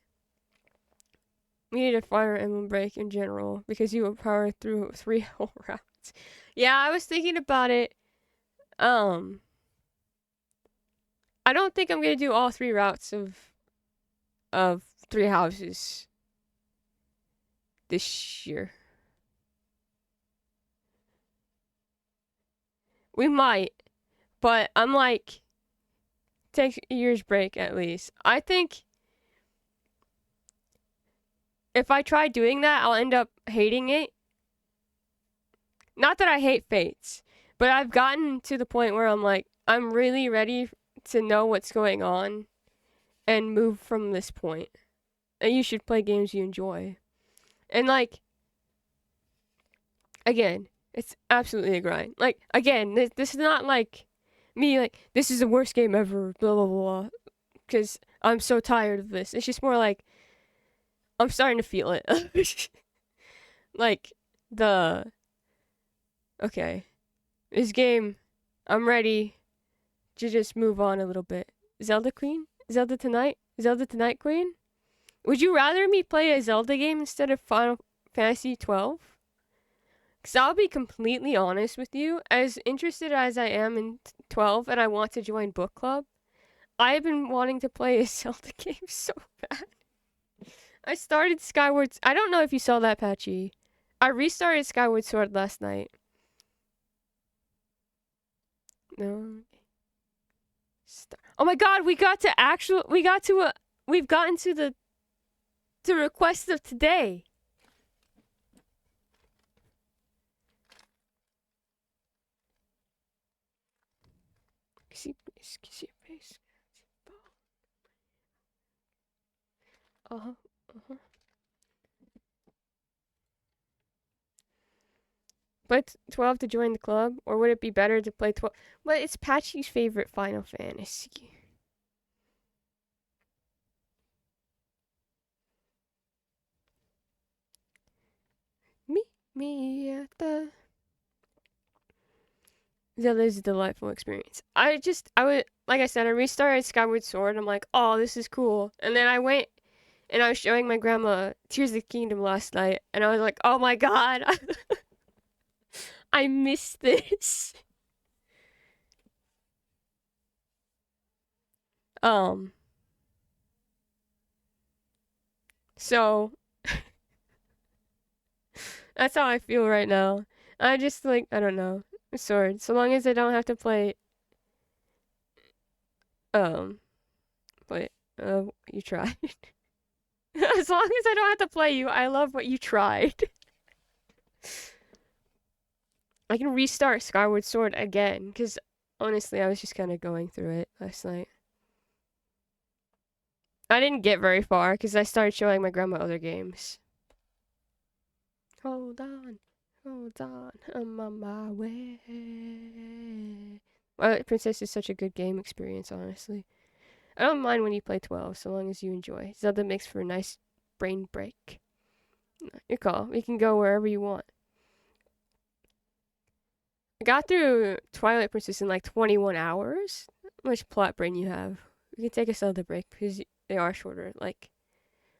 We need a Fire Emblem break in general because you will power through 3 whole rounds. Yeah, I was thinking about it. I don't think I'm gonna do all 3 routes of 3 houses this year. We might, but I'm like, take a year's break at least. I think if I try doing that, I'll end up hating it. Not that I hate Fates, but I've gotten to the point where I'm like, I'm really ready to know what's going on and move from this point. And you should play games you enjoy. And, like, again, it's absolutely a grind. Like, again, this is not like me, like, this is the worst game ever, blah, blah, blah, because I'm so tired of this. It's just more like, I'm starting to feel it. Like, okay, this game, I'm ready to just move on a little bit. Zelda Queen? Zelda Tonight? Zelda the Night Queen? Would you rather me play a Zelda game instead of Final Fantasy 12? Because I'll be completely honest with you, as interested as I am in 12 and I want to join book club, I've been wanting to play a Zelda game so bad. I started Skyward... I don't know if you saw that, Patchy. I restarted Skyward Sword last night. No. Oh my god, we've gotten to the request of today. But 12 to join the club? Or would it be better to play 12? Well, it's Patchy's favorite Final Fantasy. Meet me at the... Zelda is a delightful experience. Like I said, I restarted Skyward Sword. I'm like, oh, this is cool. And then I went and I was showing my grandma Tears of the Kingdom last night. And I was like, oh my god. I missed this. So that's how I feel right now. I just like, I don't know. Sword. So long as I don't have to play you tried. As long as I don't have to play you, I love what you tried. I can restart Skyward Sword again, because honestly, I was just kind of going through it last night. I didn't get very far, because I started showing my grandma other games. Hold on, I'm on my way. Princess is such a good game experience, honestly. I don't mind when you play 12, so long as you enjoy. Zelda makes for a nice brain break. Your call. You can go wherever you want. I got through Twilight Princess in like 21 hours. How much plot brain you have? You can take a Zelda break because they are shorter, like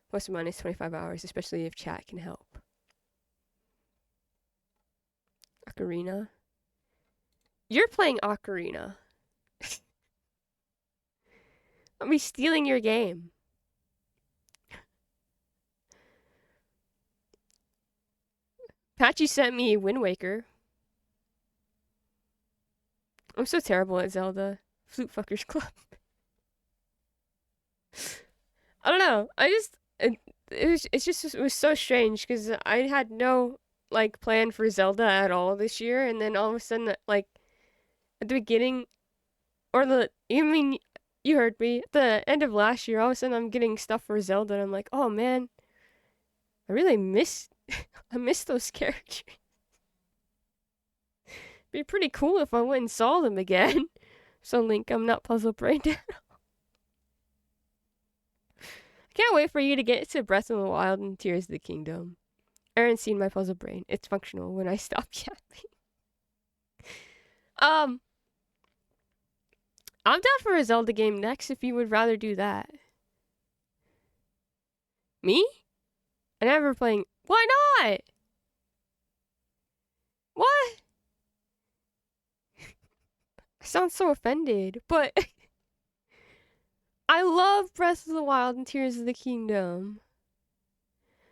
plus or minus 25 hours, especially if chat can help. Ocarina. You're playing Ocarina. I'll be stealing your game. Patchy sent me Wind Waker. I'm so terrible at Zelda. Flute Fuckers Club. I don't know. It was so strange because I had no like plan for Zelda at all this year, and then all of a sudden, like at the beginning, you heard me. At the end of last year, all of a sudden I'm getting stuff for Zelda, and I'm like, oh man, I really miss those characters. Be pretty cool if I went and saw them again. So Link, I'm not puzzle brained at all. I can't wait for you to get to Breath of the Wild and Tears of the Kingdom. Aaron's seen my puzzle brain. It's functional when I stop yapping. I'm down for a Zelda game next if you would rather do that. Me? I never playing. Why not? What? I sound so offended, but I love Breath of the Wild and Tears of the Kingdom.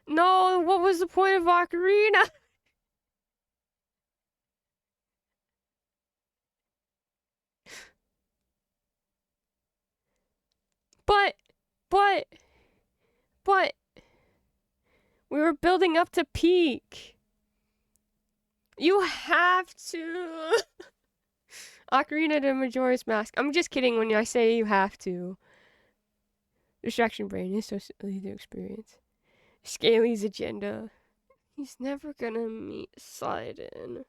No, what was the point of Ocarina? But we were building up to peak. You have to. Ocarina to Majora's Mask. I'm just kidding when I say you have to. Distraction brain is so silly to experience. Scaly's agenda. He's never gonna meet Sidon.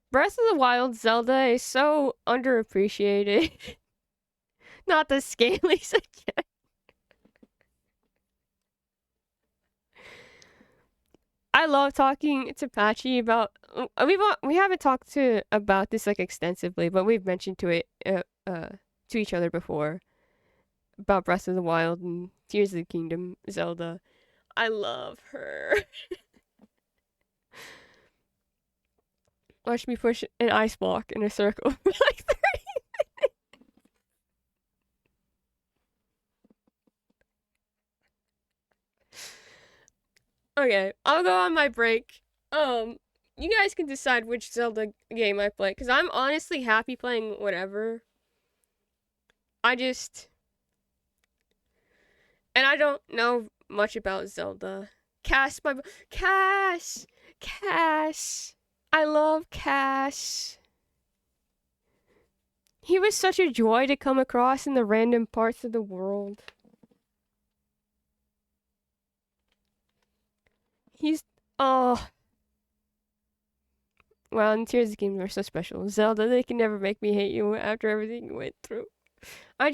Breath of the Wild Zelda is so underappreciated. Not the Scaly's agenda. I love talking to Patchy about. We haven't talked about this like extensively, but we've mentioned to it to each other before about Breath of the Wild and Tears of the Kingdom, Zelda. I love her. Watch me push an ice block in a circle for like 30. Okay, I'll go on my break. You guys can decide which Zelda game I play, because I'm honestly happy playing whatever. And I don't know much about Zelda. Cass! Cass! I love Cass. He was such a joy to come across in the random parts of the world. He's, oh. Wow, and Tears of the Kingdom are so special. Zelda, they can never make me hate you after everything you went through. I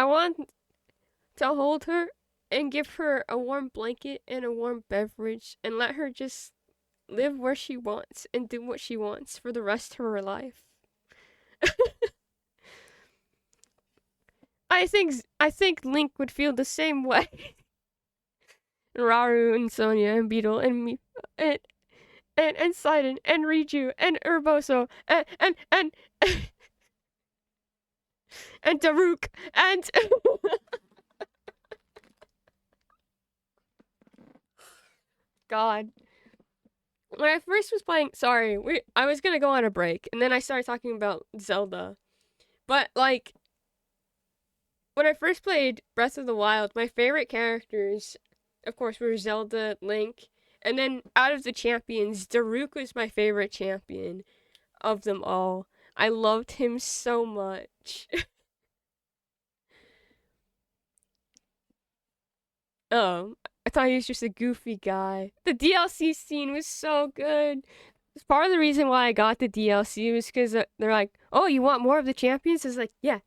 want to hold her and give her a warm blanket and a warm beverage and let her just live where she wants and do what she wants for the rest of her life. I think Link would feel the same way. And Raru and Sonia and Beetle and me and Sidon and Riju and Urboso and Daruk and God. When I first was playing, I was gonna go on a break, and then I started talking about Zelda. But like, when I first played Breath of the Wild, my favorite characters, of course, were Zelda, Link, and then out of the champions, Daruk was my favorite champion of them all. I loved him so much. I thought he was just a goofy guy. The DLC scene was so good. Part of the reason why I got the DLC was because they're like, "Oh, you want more of the champions?" It's like, yeah.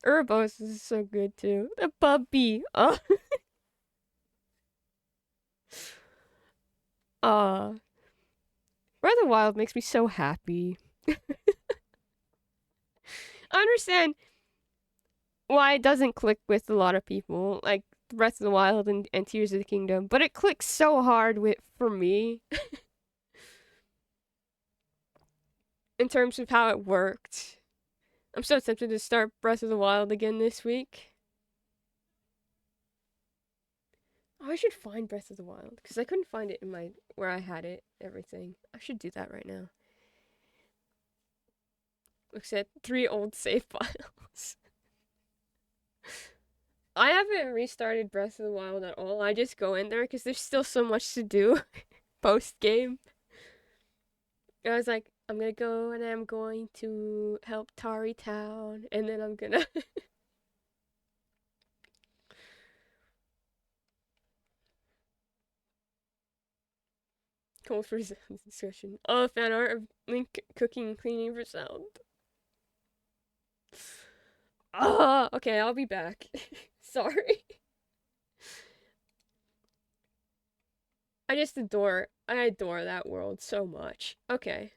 Urbos is so good too. The puppy. Oh. Breath of the Wild makes me so happy. I understand why it doesn't click with a lot of people, like Breath of the Wild and Tears of the Kingdom, but it clicks so hard for me in terms of how it worked. I'm so tempted to start Breath of the Wild again this week. Oh, I should find Breath of the Wild because I couldn't find it in where I had it. Everything. I should do that right now. Looks at 3 old save files. I haven't restarted Breath of the Wild at all. I just go in there because there's still so much to do post game. I was like, I'm gonna go and I'm going to help Tari Town, and then I'm gonna. Call for discussion. Oh, fan art of Link cooking and cleaning for sound. Okay, I'll be back. Sorry. I adore that world so much. Okay.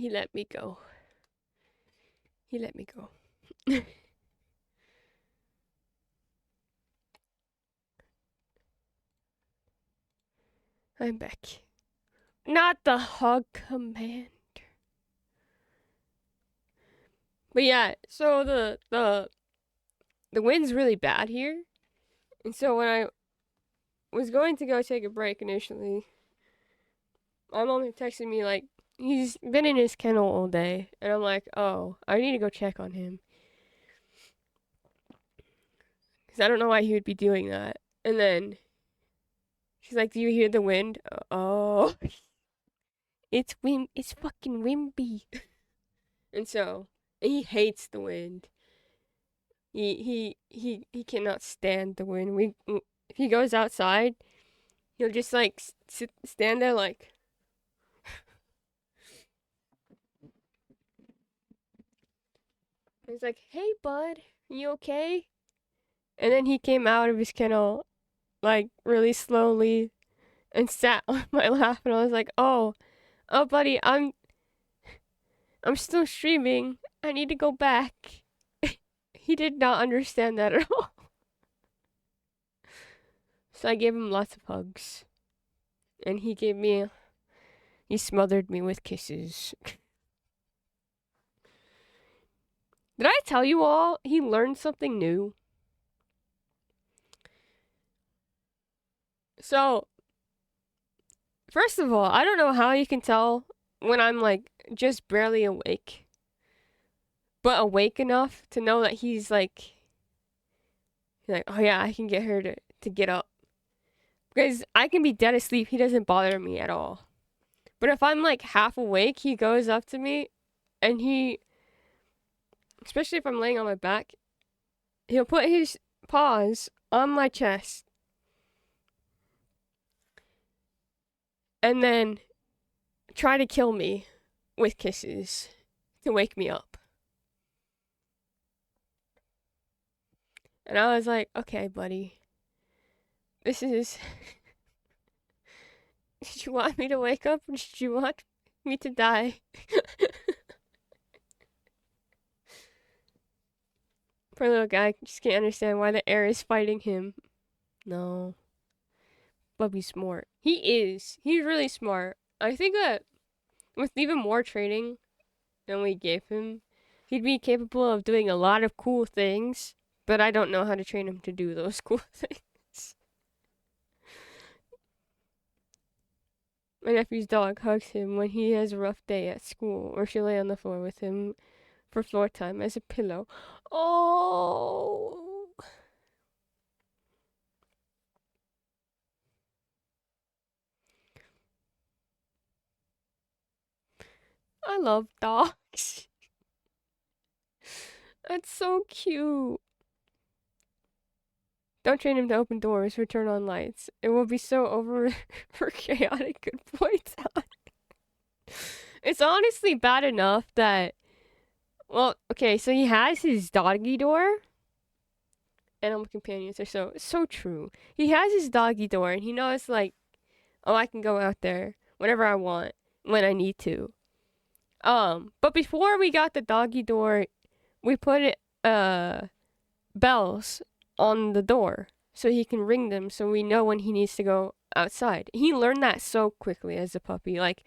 he let me go. He let me go. I'm back. Not the hug command. But yeah, so the wind's really bad here. And so when I was going to go take a break initially, my mom had texted me like, he's been in his kennel all day. And I'm like, oh, I need to go check on him. Because I don't know why he would be doing that. And then she's like, do you hear the wind? Oh, it's fucking windy. And so, he hates the wind. He cannot stand the wind. If he goes outside, he'll just like stand there like. He's like, hey bud, you okay? And then he came out of his kennel, like really slowly, and sat on my lap, and I was like, oh buddy, I'm still streaming. I need to go back. He did not understand that at all. So I gave him lots of hugs. And he smothered me with kisses. Did I tell you all he learned something new? So, first of all, I don't know how you can tell when I'm like just barely awake. But awake enough to know that he's like, oh yeah, I can get her to get up. Because I can be dead asleep, he doesn't bother me at all. But if I'm like half awake, he goes up to me and especially if I'm laying on my back, he'll put his paws on my chest. And then try to kill me with kisses to wake me up. And I was like, okay, buddy. This is... Did you want me to wake up or did you want me to die? Poor little guy just can't understand why the air is fighting him. No. Bubby's smart. He is. He's really smart. I think that with even more training than we gave him, he'd be capable of doing a lot of cool things, but I don't know how to train him to do those cool things. My nephew's dog hugs him when he has a rough day at school, or she'll lay on the floor with him for floor time as a pillow. Oh! I love dogs. That's so cute. Don't train him to open doors or turn on lights. It will be so over for chaotic. Good point. It's honestly bad enough that, well, okay, so he has his doggy door. Animal companions are so true. He has his doggy door and he knows like, oh, I can go out there whenever I want, when I need to. But before we got the doggy door, we put bells on the door so he can ring them so we know when he needs to go outside. He learned that so quickly as a puppy. Like,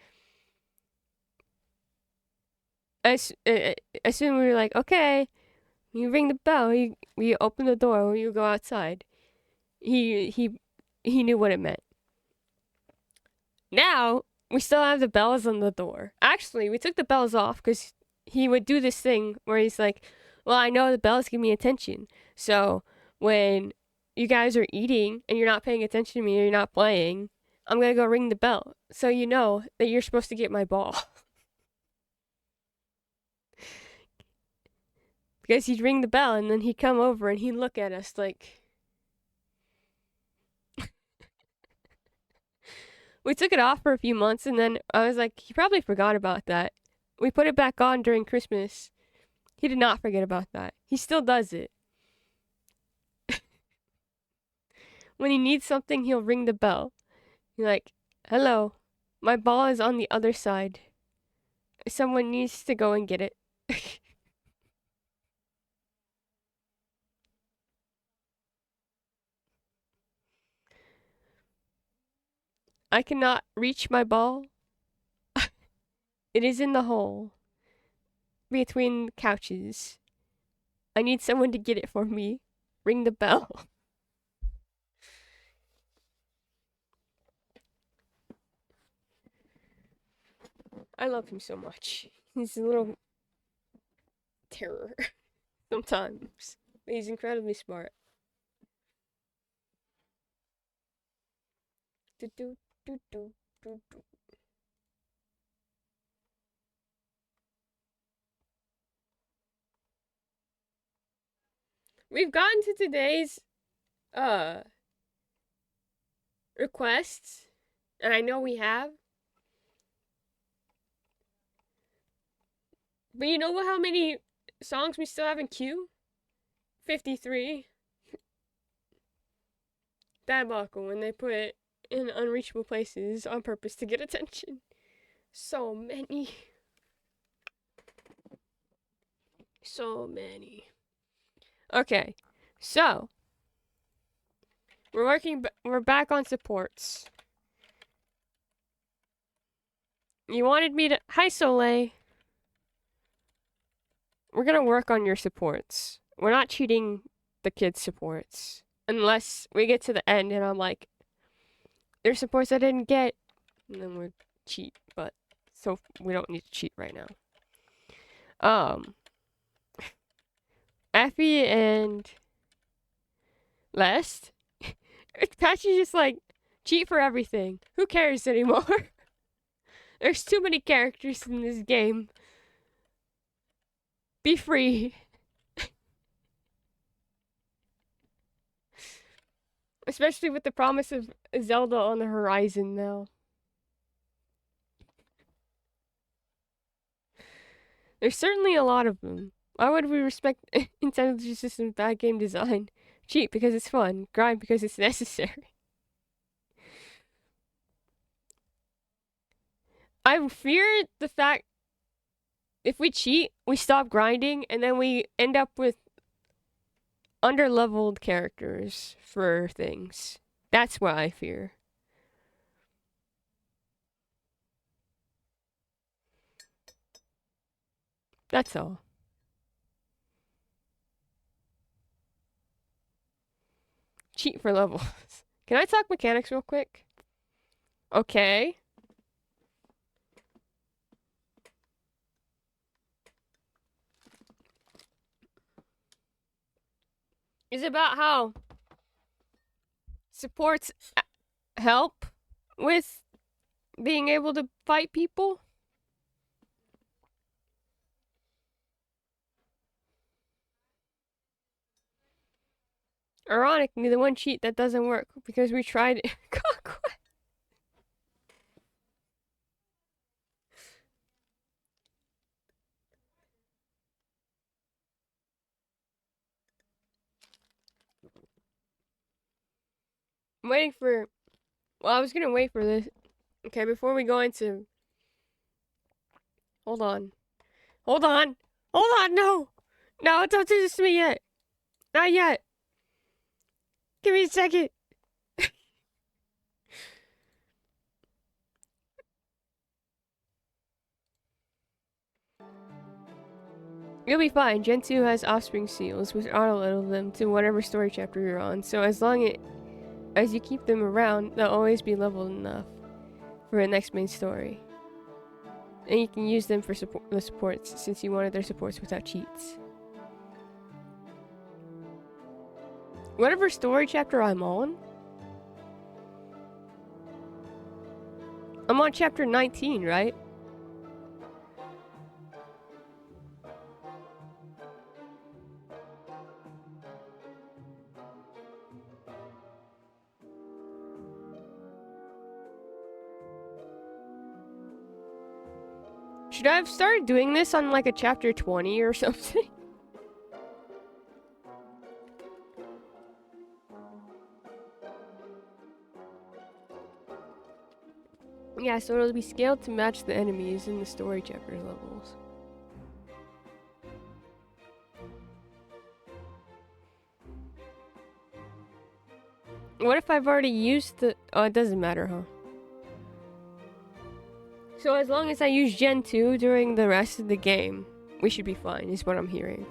as soon we were like, okay, you ring the bell, we open the door, you go outside. He knew what it meant. Now, we still have the bells on the door. Actually, we took the bells off because he would do this thing where he's like, well, I know the bells give me attention. So when you guys are eating and you're not paying attention to me or you're not playing, I'm going to go ring the bell. So you know that you're supposed to get my ball. Because he'd ring the bell and then he'd come over and he'd look at us like... We took it off for a few months and then I was like, he probably forgot about that. We put it back on during Christmas. He did not forget about that. He still does it. When he needs something, he'll ring the bell. He's like, hello, my ball is on the other side. Someone needs to go and get it. I cannot reach my ball. It is in the hole between couches. I need someone to get it for me. Ring the bell. I love him so much. He's a little terror sometimes. But he's incredibly smart. Do, do, do, do, do, do. We've gotten to today's requests, and I know we have. But you know how many songs we still have in queue? 53. Diabolical when they put it in unreachable places on purpose to get attention. So many. So many. Okay, so we're back on supports. You wanted me to. Hi, Soleil. We're gonna work on your supports. We're not cheating the kids' supports. Unless we get to the end and I'm like, there's supports I didn't get. And then we'll cheat. But, so we don't need to cheat right now. Effie and Lest. Patchy's just like, cheat for everything. Who cares anymore? There's too many characters in this game. Be free. Especially with the promise of Zelda on the horizon now. There's certainly a lot of them. Why would we respect intelligent systems bad game design? Cheat because it's fun. Grind because it's necessary. I fear the fact if we cheat, we stop grinding, and then we end up with underleveled characters for things. That's what I fear. That's all. Cheat for levels. Can I talk mechanics real quick? Okay. It's about how supports help with being able to fight people. Ironically, the one cheat that doesn't work because we tried it. I'm waiting for. Well, I was gonna wait for this. Okay, before we go into. Hold on. Hold on. Hold on. No. No, don't do this to me yet. Not yet. Give me a second. You'll be fine. Gen 2 has offspring seals, which auto-level them to whatever story chapter you're on. So as long as you keep them around, they'll always be leveled enough for the next main story. And you can use them for the supports, since you wanted their supports without cheats. Whatever story chapter I'm on chapter 19, right? Should I have started doing this on like a chapter 20 or something? Yeah, so it'll be scaled to match the enemies in the story chapters levels. What if I've already used the... Oh, it doesn't matter, huh? So as long as I use Gen 2 during the rest of the game, we should be fine, is what I'm hearing.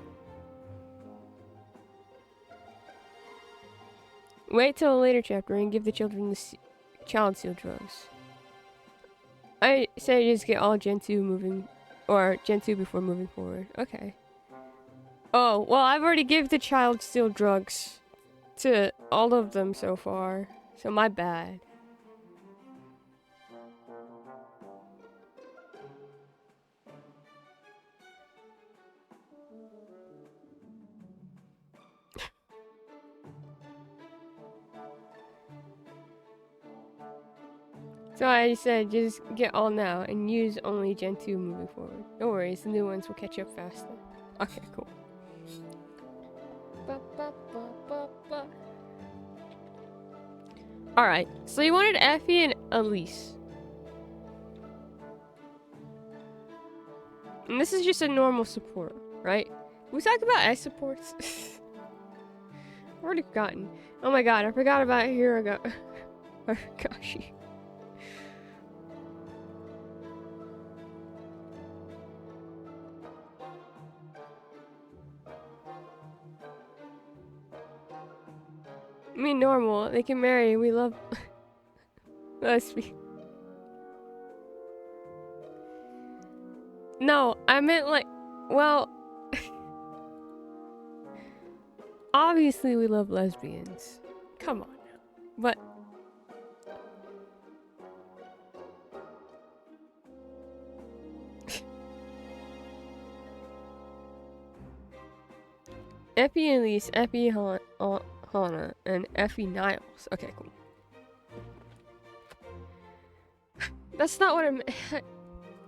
Wait till a later chapter and give the children the child seal drugs. I say just get all Gen 2 moving, or Gen 2 before moving forward. Okay. Oh, well, I've already given the child seal drugs to all of them so far, so my bad. So I said just get all now and use only Gen 2 moving forward. No worries, the new ones will catch up faster. Okay, cool. Alright, so you wanted Effie and Elise. And this is just a normal support, right? We talked about S supports. I've already forgotten. Oh my god, I forgot about Hiraga. Gosh. I mean, normal. They can marry. We love. Let's be. No, I meant like. Well. Obviously, we love lesbians. Come on now. But. Effie and Elise, Effie Hannah, and Effie Niles. Okay, cool. That's not what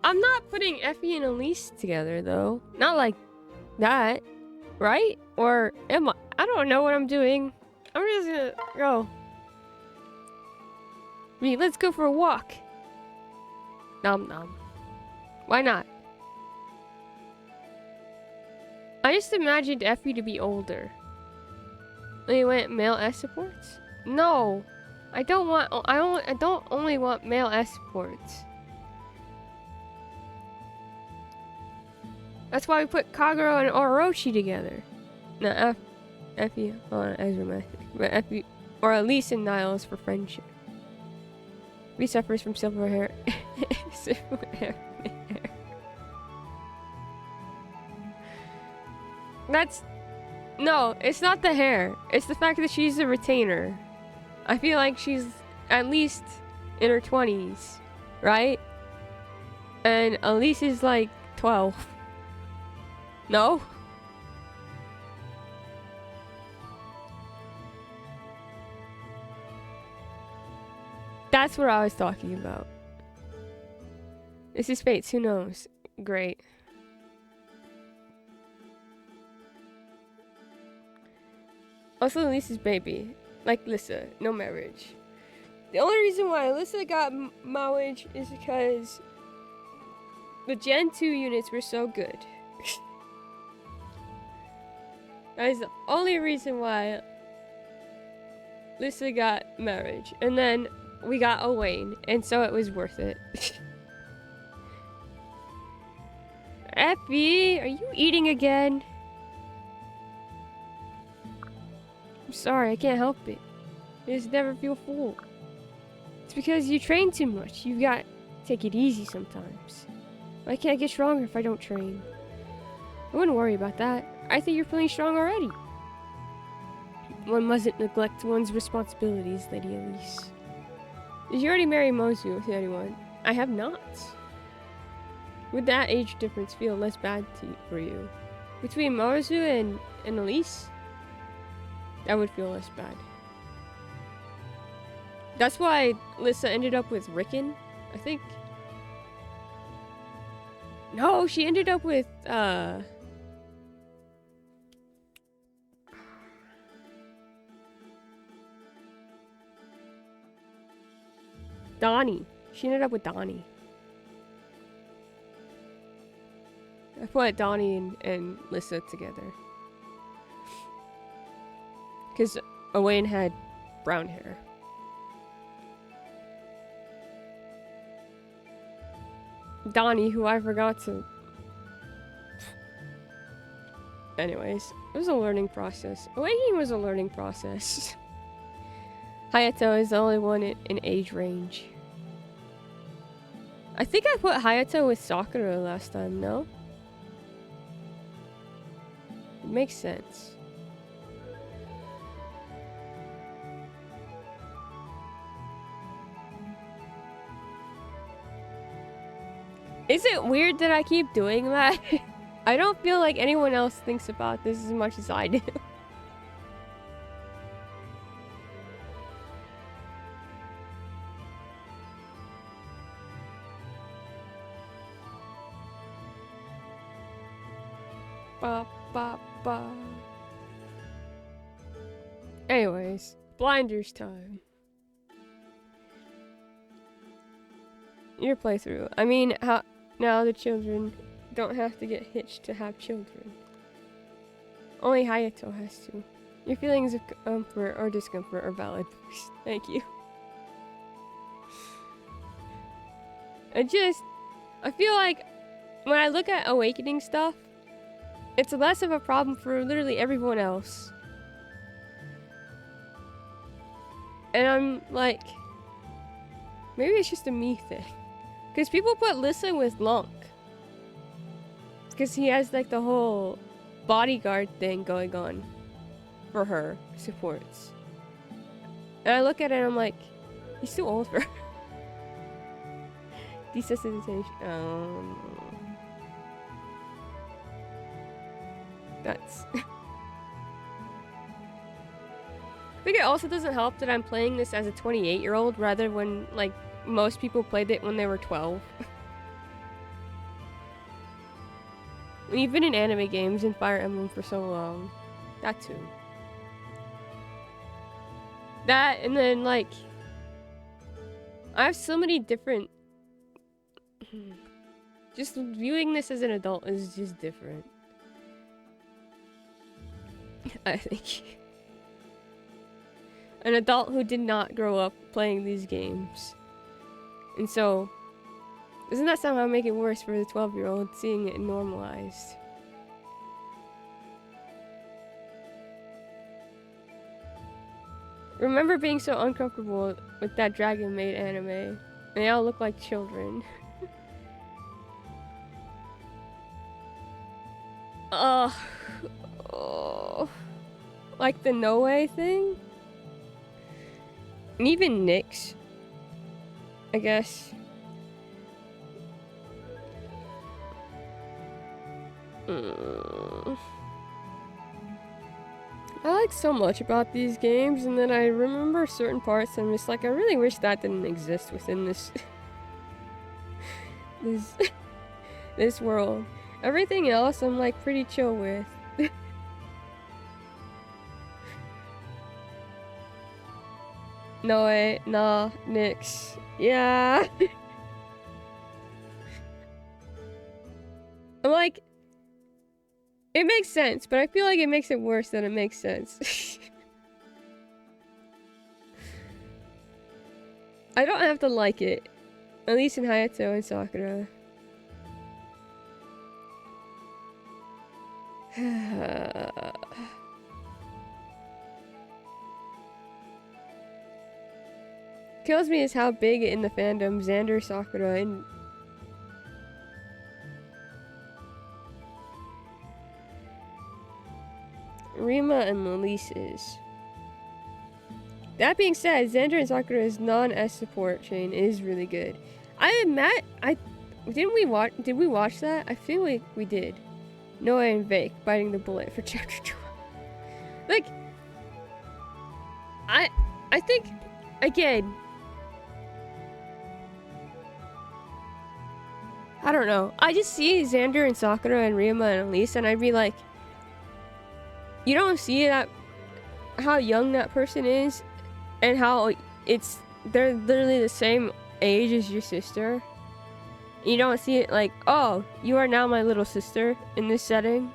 I'm not putting Effie and Elise together, though. Not like that, right? Or am I? I don't know what I'm doing. I'm just gonna go. Let's go for a walk. Nom nom. Why not? I just imagined Effie to be older. You went male S supports? No, I don't want. I don't only want male S supports. That's why we put Kagero and Orochi together. No, Effie as romantic, but Effie or Elise and Niles for friendship. We suffers from silver hair. Silver hair. That's no, it's not the hair. It's the fact that she's a retainer. I feel like she's at least in her 20s, right? And Elise is like 12. No? That's what I was talking about. This is Fates, who knows? Great. Also, Lisa's baby. Like Lissa, no marriage. The only reason why Lissa got marriage is because the Gen 2 units were so good. That is the only reason why Lissa got marriage. And then we got Owain, and so it was worth it. Effie, are you eating again? I'm sorry, I can't help it. I just never feel full. It's because you train too much. You got to take it easy sometimes. I can't get stronger if I don't train. I wouldn't worry about that. I think you're feeling strong already. One mustn't neglect one's responsibilities, Lady Elise. Did you already marry Mozu with anyone? I have not. Would that age difference feel less bad for you? Between Mozu and Elise? That would feel less bad. That's why Lissa ended up with Rickon, I think. No, she ended up with, Donnie. She ended up with Donnie. I put Donnie and Lissa together. Because Owain had brown hair. Donnie, who I forgot to... Anyways, it was a learning process. Awakening was a learning process. Hayato is the only one in age range. I think I put Hayato with Sakura last time, no? It makes sense. Is it weird that I keep doing that? I don't feel like anyone else thinks about this as much as I do. Ba, ba, ba. Anyways, blinders time. Your playthrough. I mean, how now the children don't have to get hitched to have children. Only Hayato has to. Your feelings of comfort or discomfort are valid. Thank you. I feel like when I look at awakening stuff, it's less of a problem for literally everyone else. And I'm like, maybe it's just a me thing. Because people put Lissa with Lunk. Because he has like the whole bodyguard thing going on for her supports. And I look at it and I'm like, he's too old for her. Desensitization. That's... I think it also doesn't help that I'm playing this as a 28-year-old rather when, like, most people played it when they were 12. When you've been in anime games and Fire Emblem for so long. That too. That, and then, like... I have so many different... Just viewing this as an adult is just different. I think. An adult who did not grow up playing these games. And so, doesn't that somehow make it worse for the 12-year-old seeing it normalized? Remember being so uncomfortable with that Dragon Maid anime. They all look like children. Oh, like the no way thing? And even Nyx, I guess. I like so much about these games, and then I remember certain parts and I'm just like, I really wish that didn't exist within this this world. Everything else I'm like pretty chill with. No way, nah, Nyx. Yeah. I'm like, it makes sense, but I feel like it makes it worse than it makes sense. I don't have to like it. At least in Hayato and Sakura. Kills me is how big in the fandom Xander, Sakura, and Rima and Elise is. That being said, Xander and Sakura's non-S support chain is really good. Did we watch that? I feel like we did. Noah and Vake biting the bullet for chapter 2. Like, I think, again, I don't know. I just see Xander and Sakura and Rima and Elise and I'd be like, you don't see that, how young that person is and how they're literally the same age as your sister. You don't see it like, oh, you are now my little sister in this setting.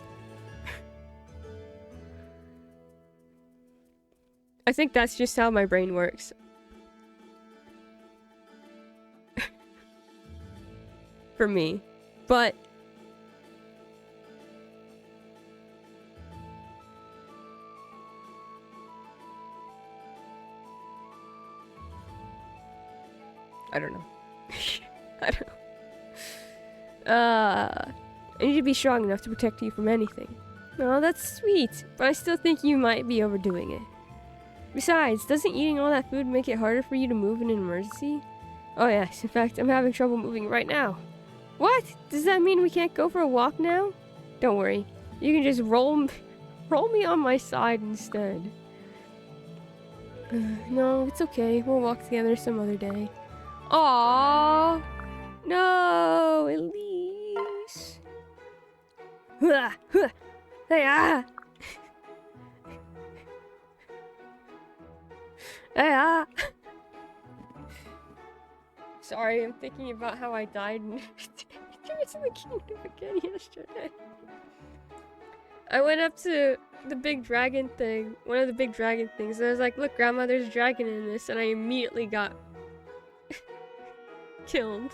I think that's just how my brain works. For me. But I don't know. I don't know. I need to be strong enough to protect you from anything. Oh, that's sweet, but I still think you might be overdoing it. Besides, doesn't eating all that food make it harder for you to move in an emergency? Oh yes, in fact, I'm having trouble moving right now. What? Does that mean we can't go for a walk now? Don't worry, you can just roll me on my side instead. No, it's okay, we'll walk together some other day. Aww! No, Elise! Hey, ah! Hey, ah! Sorry, I'm thinking about how I died in Tears of the Kingdom again yesterday. I went up to the big dragon thing, one of the big dragon things, and I was like, look, Grandma, there's a dragon in this, and I immediately got killed.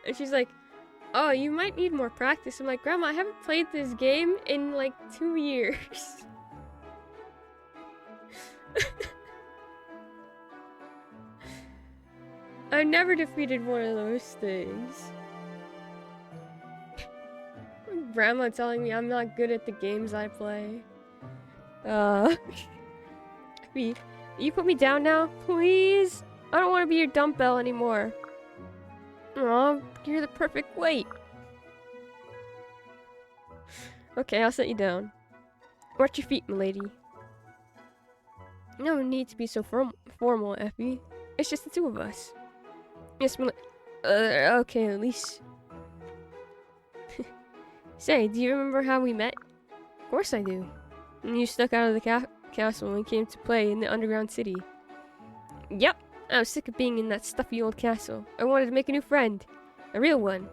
And she's like, oh, you might need more practice. I'm like, Grandma, I haven't played this game in like 2 years. I've never defeated one of those things. Grandma telling me I'm not good at the games I play. You put me down now, please? I don't want to be your dumbbell anymore. Aw, you're the perfect weight. Okay, I'll set you down. Watch your feet, milady. No need to be so formal, Effie. It's just the two of us. Yes, okay, at least. Say, do you remember how we met? Of course I do. And you snuck out of the castle and came to play in the underground city. Yep, I was sick of being in that stuffy old castle. I wanted to make a new friend. A real one.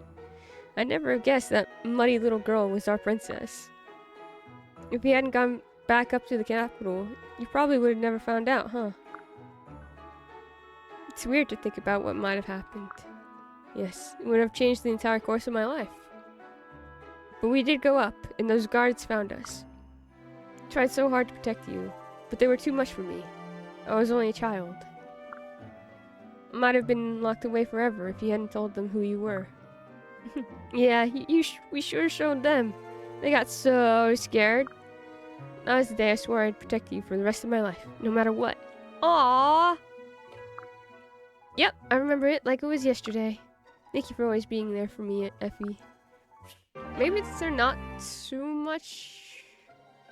I never have guessed that muddy little girl was our princess. If we hadn't gone back up to the capital, you probably would have never found out, huh? It's weird to think about what might have happened. Yes, it would have changed the entire course of my life. But we did go up, and those guards found us. Tried so hard to protect you, but they were too much for me. I was only a child. I might have been locked away forever if you hadn't told them who you were. Yeah, we sure showed them. They got so scared. That was the day I swore I'd protect you for the rest of my life, no matter what. Aww! Yep, I remember it like it was yesterday. Thank you for always being there for me, Effie. Maybe there's not too much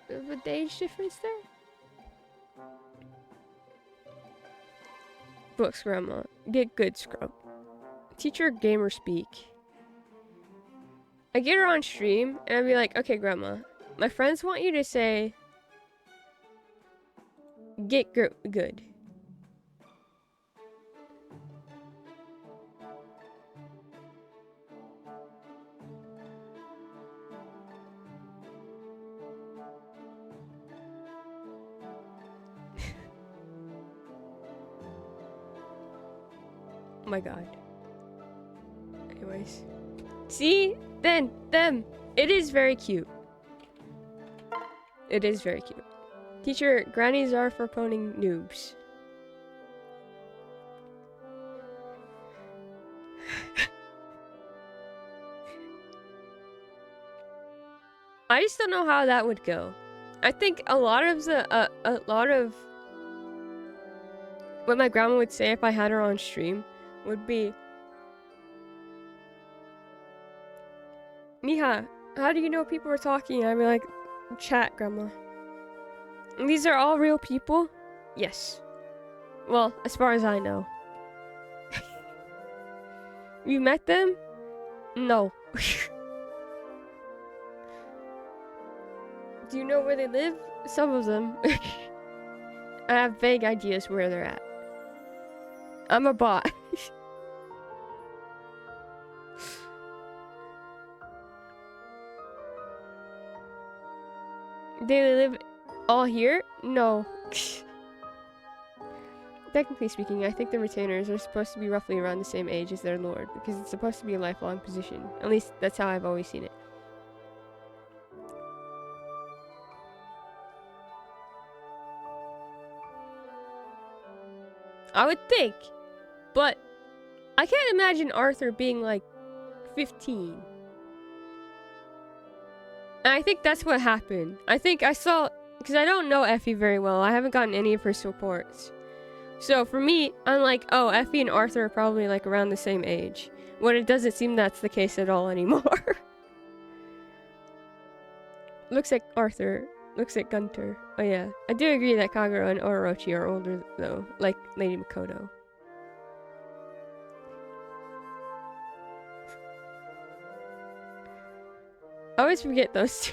of a age difference there? Books, Grandma. Get good, scrub. Teacher gamer speak. I get her on stream, and I'd be like, okay, Grandma, my friends want you to say, get good. Oh my god. Anyways. See? Them. It is very cute. It is very cute. Teacher, grannies are for poning noobs. I just don't know how that would go. I think a lot of what my grandma would say if I had her on stream would be, Mija, how do you know people are talking? I'd be like, chat, Grandma. And these are all real people? Yes. Well, as far as I know. You met them? No. Do you know where they live? Some of them. I have vague ideas where they're at. I'm a bot. They live all here? No. Technically speaking, I think the retainers are supposed to be roughly around the same age as their lord, because it's supposed to be a lifelong position. At least that's how I've always seen it. I would think, but I can't imagine Arthur being like 15. And I think that's what happened. I think I saw, because I don't know Effie very well. I haven't gotten any of her reports. So for me, I'm like, oh, Effie and Arthur are probably like around the same age. When it doesn't seem that's the case at all anymore. Looks like Arthur. Looks like Gunter. Oh yeah. I do agree that Kagero and Orochi are older though, like Lady Makoto. I always forget those two.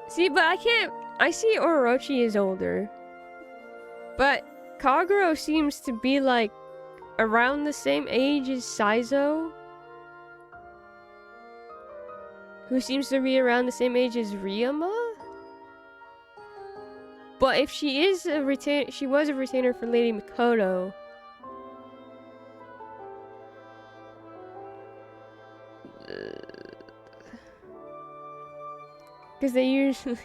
See, but I can't... I see Orochi is older. But Kagero seems to be like around the same age as Saizo. Who seems to be around the same age as Ryoma? But if she is a retainer... She was a retainer for Lady Makoto. Because they usually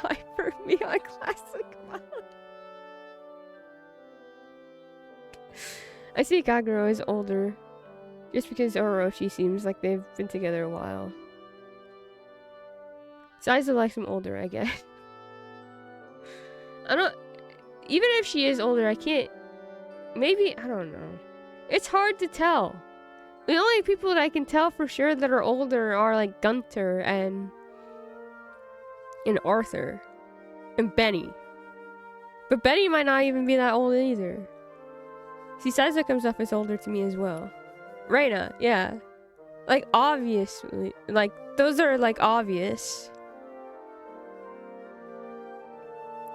die for me on classic mode. I see Kagero is older. Just because Orochi seems like they've been together a while. Saizo likes him older, I guess. I don't... Even if she is older, I can't... Maybe... I don't know. It's hard to tell. The only people that I can tell for sure that are older are like Gunter and Arthur and Benny. But Benny might not even be that old either. See, Saizo comes off as older to me as well. Reina, yeah. Like, obviously. Like, those are like obvious.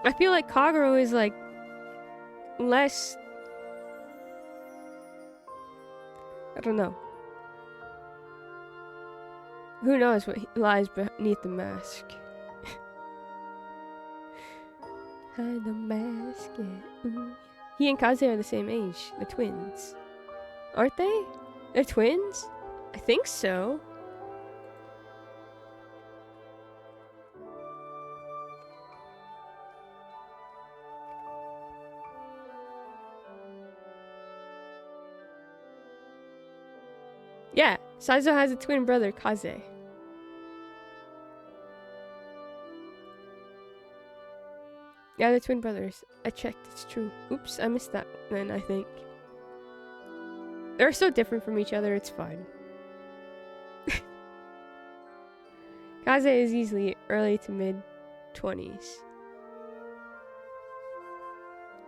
I feel like Kagero is like less... I don't know. Who knows what lies beneath the mask? Hide the mask, yeah. Ooh. He and Kaze are the same age. The twins. Aren't they? They're twins? I think so. Yeah, Saizo has a twin brother, Kaze. Yeah, they're twin brothers. I checked, it's true. Oops, I missed that then, I think. They're so different from each other, it's fine. Kaze is easily early to mid-20s.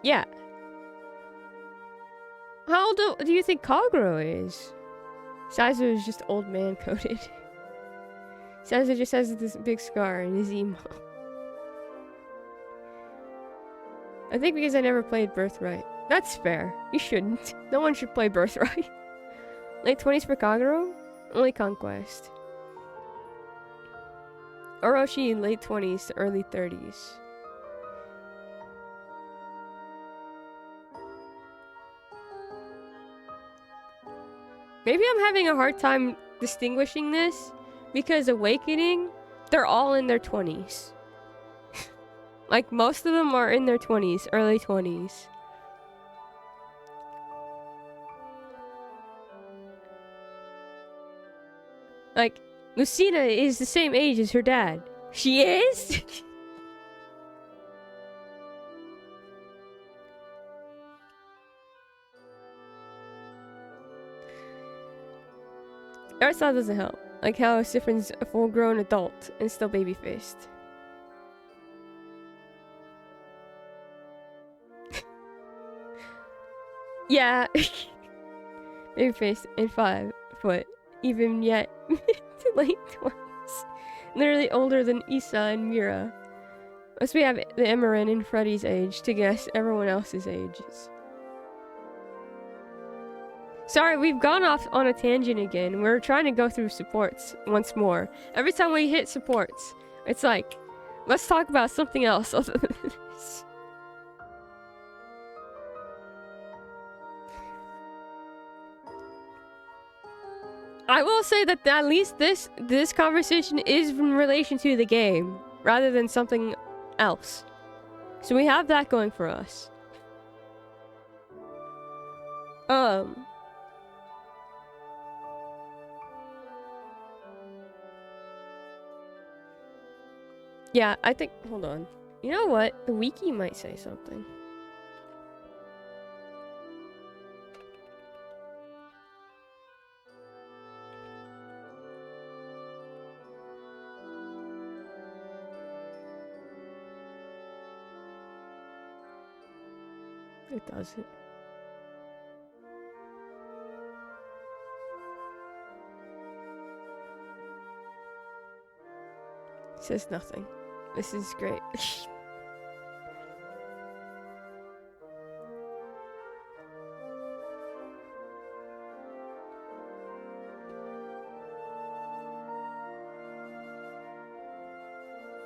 Yeah. How old do you think Kagero is? Saizo is just old man coded. Saizo just has this big scar and is emo. I think because I never played Birthright. That's fair. You shouldn't. No one should play Birthright. Late 20s for Kagero? Only Conquest. Orochi late 20s to early 30s. Maybe I'm having a hard time distinguishing this because Awakening, they're all in their 20s. Like, most of them are in their 20s, early 20s. Like, Lucina is the same age as her dad. She is? Art style doesn't help. Like how Sifrin's a full-grown adult and still baby-faced. Yeah. Baby-faced and 5 foot. Even yet mid to late 20s. Literally older than Issa and Mira. Unless we have the Emerin and Freddy's age to guess everyone else's ages. Sorry, we've gone off on a tangent again. We're trying to go through supports once more. Every time we hit supports, it's like, let's talk about something else other than this. I will say that at least this conversation is in relation to the game, rather than something else. So we have that going for us. Yeah, I think, hold on. You know what? The wiki might say something. It doesn't. It says nothing. This is great.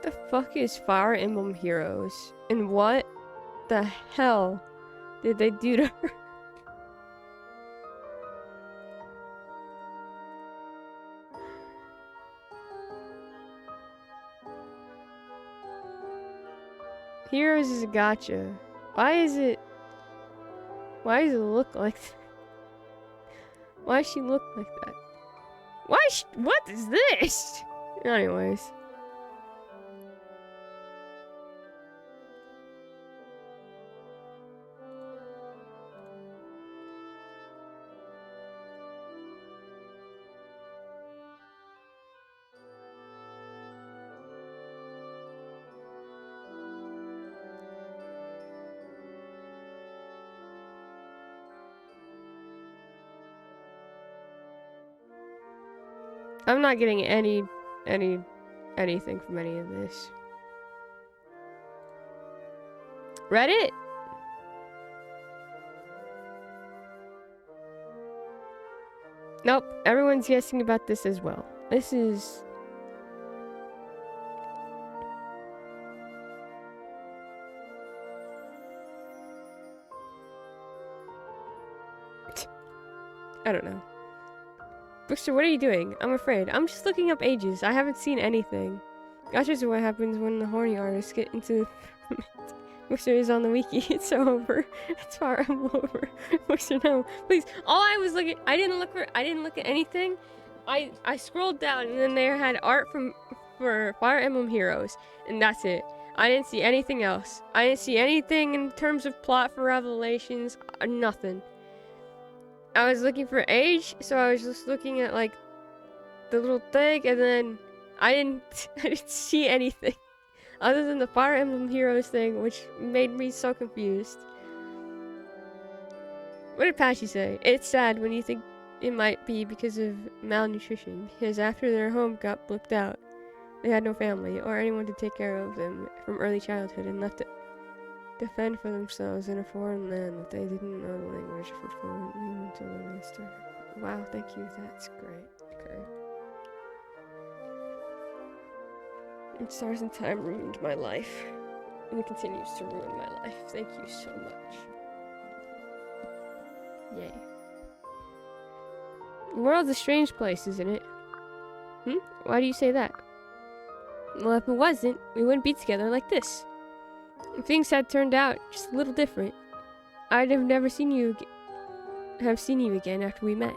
The fuck is Fire Emblem Heroes? And what the hell did they do to her? Heroes is a gotcha. Why does it look like that? Why does she look like that? What is this? Anyways. I'm not getting anything from any of this. Reddit? Nope, everyone's guessing about this as well. This is... I don't know. Bookster, what are you doing? I'm afraid. I'm just looking up ages. I haven't seen anything. Gotchas are what happens when the horny artists get into the... Bookster is on the wiki. It's over. It's far. I'm over. Bookster, no. Please. All I was looking... I didn't look at anything. I scrolled down and then they had art for Fire Emblem Heroes. And that's it. I didn't see anything else. I didn't see anything in terms of plot for Revelations. Nothing. I was looking for age, so I was just looking at like the little thing, and then I didn't see anything other than the Fire Emblem Heroes thing, which made me so confused. What did Patchy say? It's sad when you think it might be because of malnutrition, because after their home got blipped out, they had no family or anyone to take care of them from early childhood and left to defend for themselves in a foreign land that they didn't know the language for fluently until they started. Wow, thank you. That's great. Okay. And Stars in Time ruined my life. And it continues to ruin my life. Thank you so much. Yay. The world's a strange place, isn't it? Why do you say that? Well, if it wasn't, we wouldn't be together like this. If things had turned out just a little different, I'd have never seen you again after we met.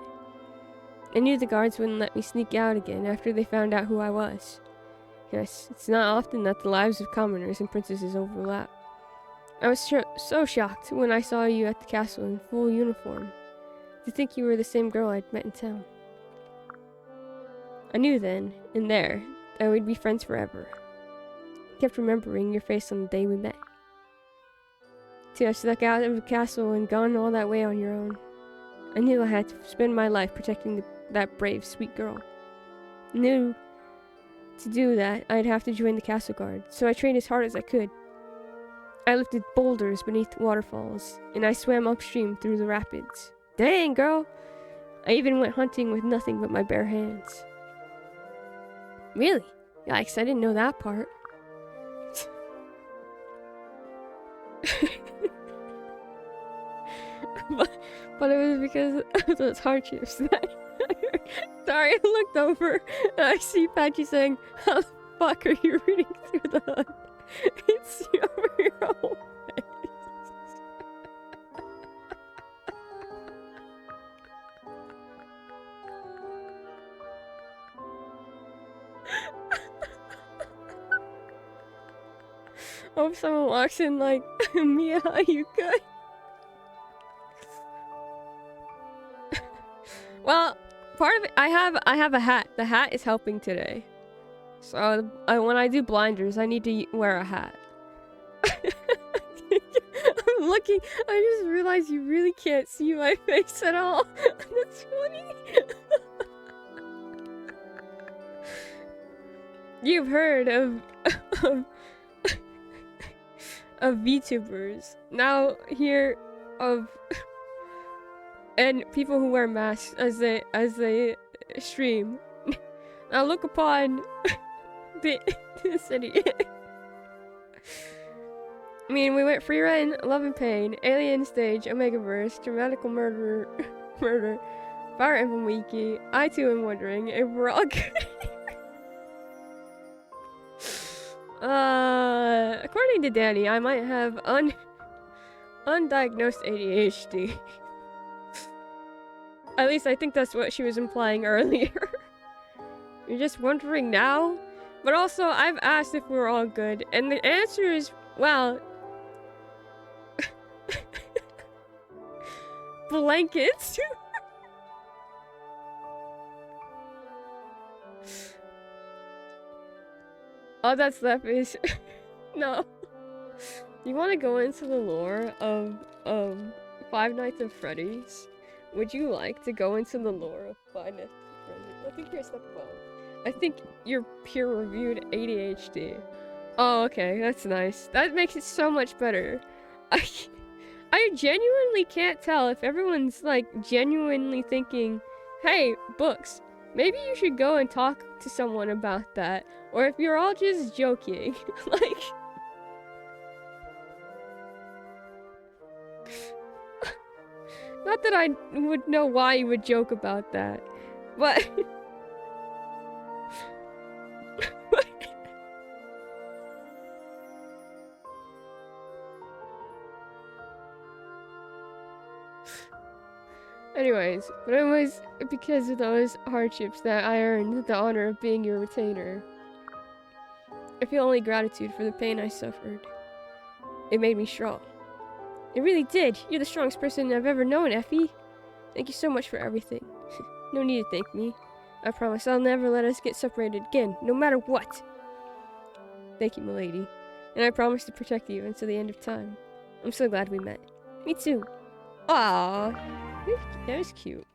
I knew the guards wouldn't let me sneak out again after they found out who I was. Yes, it's not often that the lives of commoners and princesses overlap. I was so shocked when I saw you at the castle in full uniform, to think you were the same girl I'd met in town. I knew then, and there, that we'd be friends forever. I kept remembering your face on the day we met. To have snuck out of the castle and gone all that way on your own. I knew I had to spend my life protecting that brave, sweet girl. I knew to do that, I'd have to join the castle guard, so I trained as hard as I could. I lifted boulders beneath waterfalls, and I swam upstream through the rapids. Dang, girl! I even went hunting with nothing but my bare hands. Really? Yikes, I didn't know that part. but it was because of those hardships that Sorry, I looked over and I see Patchy saying, "How the fuck are you reading through the hood?" It's over your whole face. Hope someone walks in like, "Mia, are you good?" Well, part of it, I have a hat. The hat is helping today. So when I do blinders, I need to wear a hat. I'm looking. I just realized you really can't see my face at all. That's funny. You've heard of VTubers. Now hear of and people who wear masks as they stream. Now look upon the city. I mean, we went Free Run, Love and Pain, Alien Stage, Omegaverse, Dramatical Murder, Fire Emblem Wiki. I too am wondering if we're all good. According to Danny, I might have undiagnosed ADHD. At least I think that's what she was implying earlier. You're just wondering now? But also, I've asked if we're all good, and the answer is, well... blankets. All that's left is... no. You want to go into the lore of Five Nights at Freddy's? Would you like to go into the lore of Five Nights at Freddy's? I think you're a step above. I think you're peer-reviewed ADHD. Oh, okay, that's nice. That makes it so much better. I genuinely can't tell if everyone's, like, genuinely thinking, hey, books, maybe you should go and talk to someone about that. Or if you're all just joking. Like... Not that I would know why you would joke about that, but... Anyways, but it was because of those hardships that I earned the honor of being your retainer. I feel only gratitude for the pain I suffered. It made me strong. It really did. You're the strongest person I've ever known, Effie. Thank you so much for everything. No need to thank me. I promise I'll never let us get separated again, no matter what. Thank you, milady. And I promise to protect you until the end of time. I'm so glad we met. Me too. Aww. That was cute.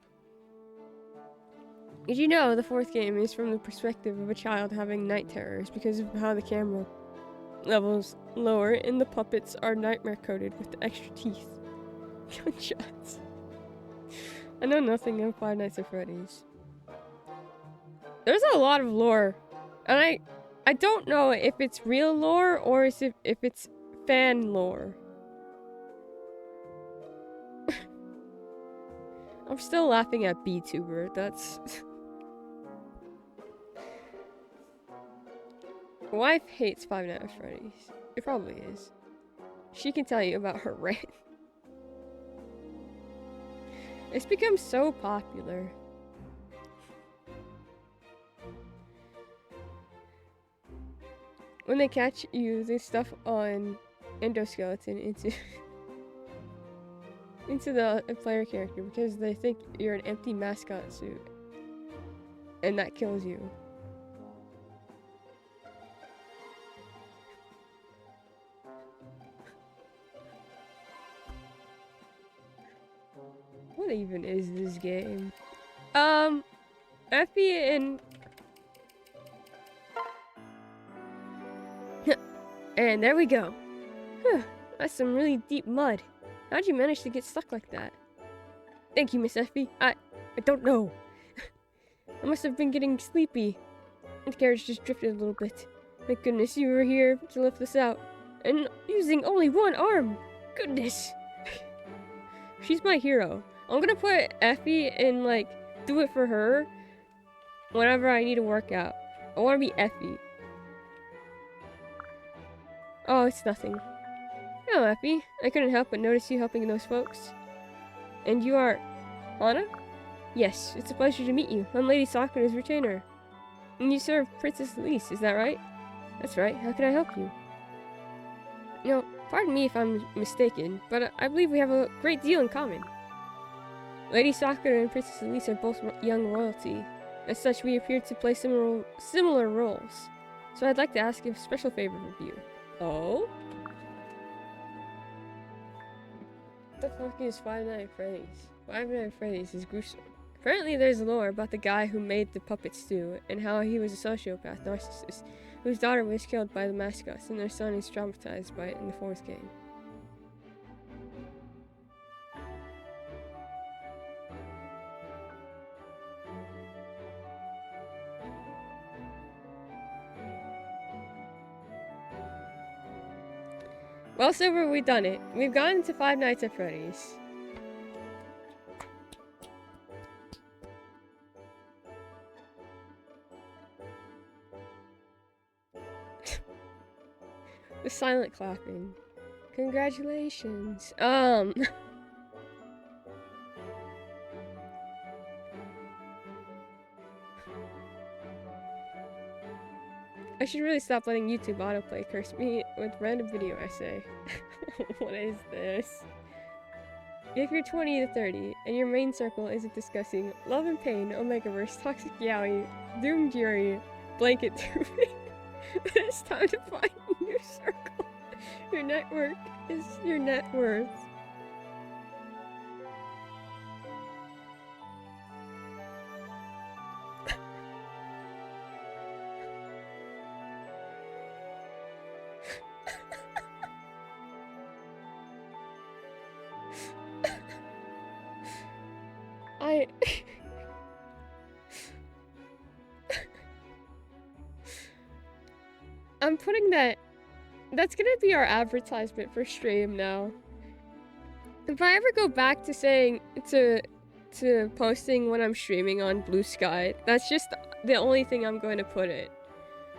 Did you know the fourth game is from the perspective of a child having night terrors because of how the camera levels lower and the puppets are nightmare coated with the extra teeth? Gunshots. I know nothing of Five Nights at Freddy's. There's a lot of lore, and I don't know if it's real lore or if it's fan lore. I'm still laughing at VTuber. That's... Wife hates Five Nights at Freddy's. It probably is. She can tell you about her rant. It's become so popular. When they catch you, they stuff on endoskeleton into the player character because they think you're an empty mascot suit. And that kills you. What even is this game? Effie and... And there we go. That's some really deep mud. How'd you manage to get stuck like that? Thank you, Miss Effie. I don't know. I must have been getting sleepy. The carriage just drifted a little bit. Thank goodness you were here to lift us out. And using only one arm. Goodness. She's my hero. I'm gonna put Effie and, like, do it for her whenever I need a workout. I wanna be Effie. Oh, it's nothing. Hello, Effie. I couldn't help but notice you helping those folks. And you are... Hana? Yes, it's a pleasure to meet you. I'm Lady Sakura's retainer. And you serve Princess Elise, is that right? That's right. How can I help you? You know, pardon me if I'm mistaken, but I believe we have a great deal in common. Lady Sakura and Princess Elise are both young royalty. As such, we appear to play similar roles. So I'd like to ask a special favor of you. Oh? What the fuck is Five Nights at Freddy's? Five Nights at Freddy's is gruesome. Apparently there's lore about the guy who made the puppets too, and how he was a sociopath narcissist, whose daughter was killed by the mascots, and their son is traumatized by it in the 4th game. Well, Silver, we've done it. We've gone to Five Nights at Freddy's. The silent clapping. Congratulations. I should really stop letting YouTube autoplay curse me with random video essay. What is this? If you're 20 to 30 and your main circle isn't discussing love and pain, Omegaverse, toxic yaoi, doom jury, blanket tubing, then it's time to find a new circle. Your network is your net worth. I'm putting that's gonna be our advertisement for stream now. If I ever go back to saying to posting when I'm streaming on Blue Sky, that's just the only thing I'm going to put it.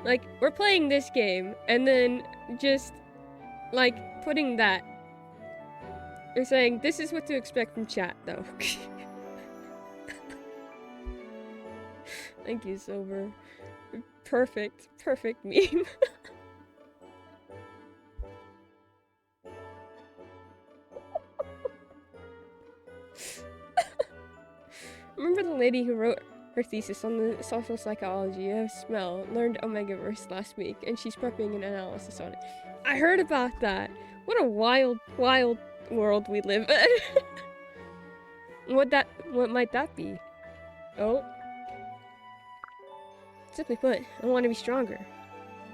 Like, we're playing this game, and then just, like, putting that. You're saying, this is what to expect from chat, though. Thank you, Silver. Perfect meme. Remember the lady who wrote her thesis on the social psychology of smell, learned Omegaverse last week, and she's prepping an analysis on it. I heard about that. What a wild world we live in. What might that be? Oh. Simply put, I want to be stronger.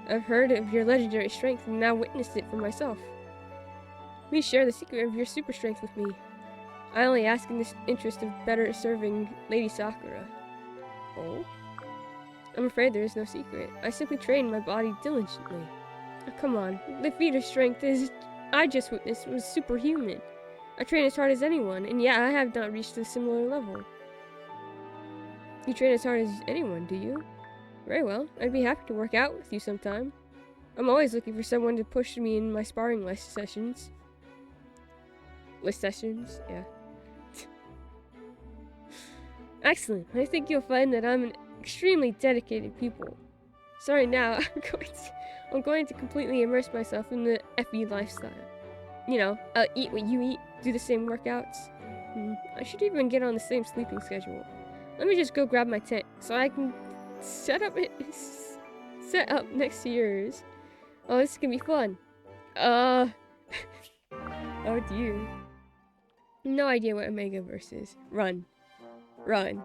I've heard of your legendary strength and now witnessed it for myself. Please share the secret of your super strength with me. I only ask in the interest of better serving Lady Sakura. Oh? I'm afraid there is no secret. I simply train my body diligently. Oh, come on, the feat of strength I just witnessed was superhuman. I train as hard as anyone, and yeah, I have not reached a similar level. You train as hard as anyone, do you? Very well, I'd be happy to work out with you sometime. I'm always looking for someone to push me in my sparring sessions. Yeah. Excellent. I think you'll find that I'm an extremely dedicated pupil. Sorry now, I'm going to completely immerse myself in the FE lifestyle. You know, I'll eat what you eat, do the same workouts. I should even get on the same sleeping schedule. Let me just go grab my tent so I can set up next to yours. Oh, this is gonna be fun. Oh dear. No idea what Omegaverse is. Run. I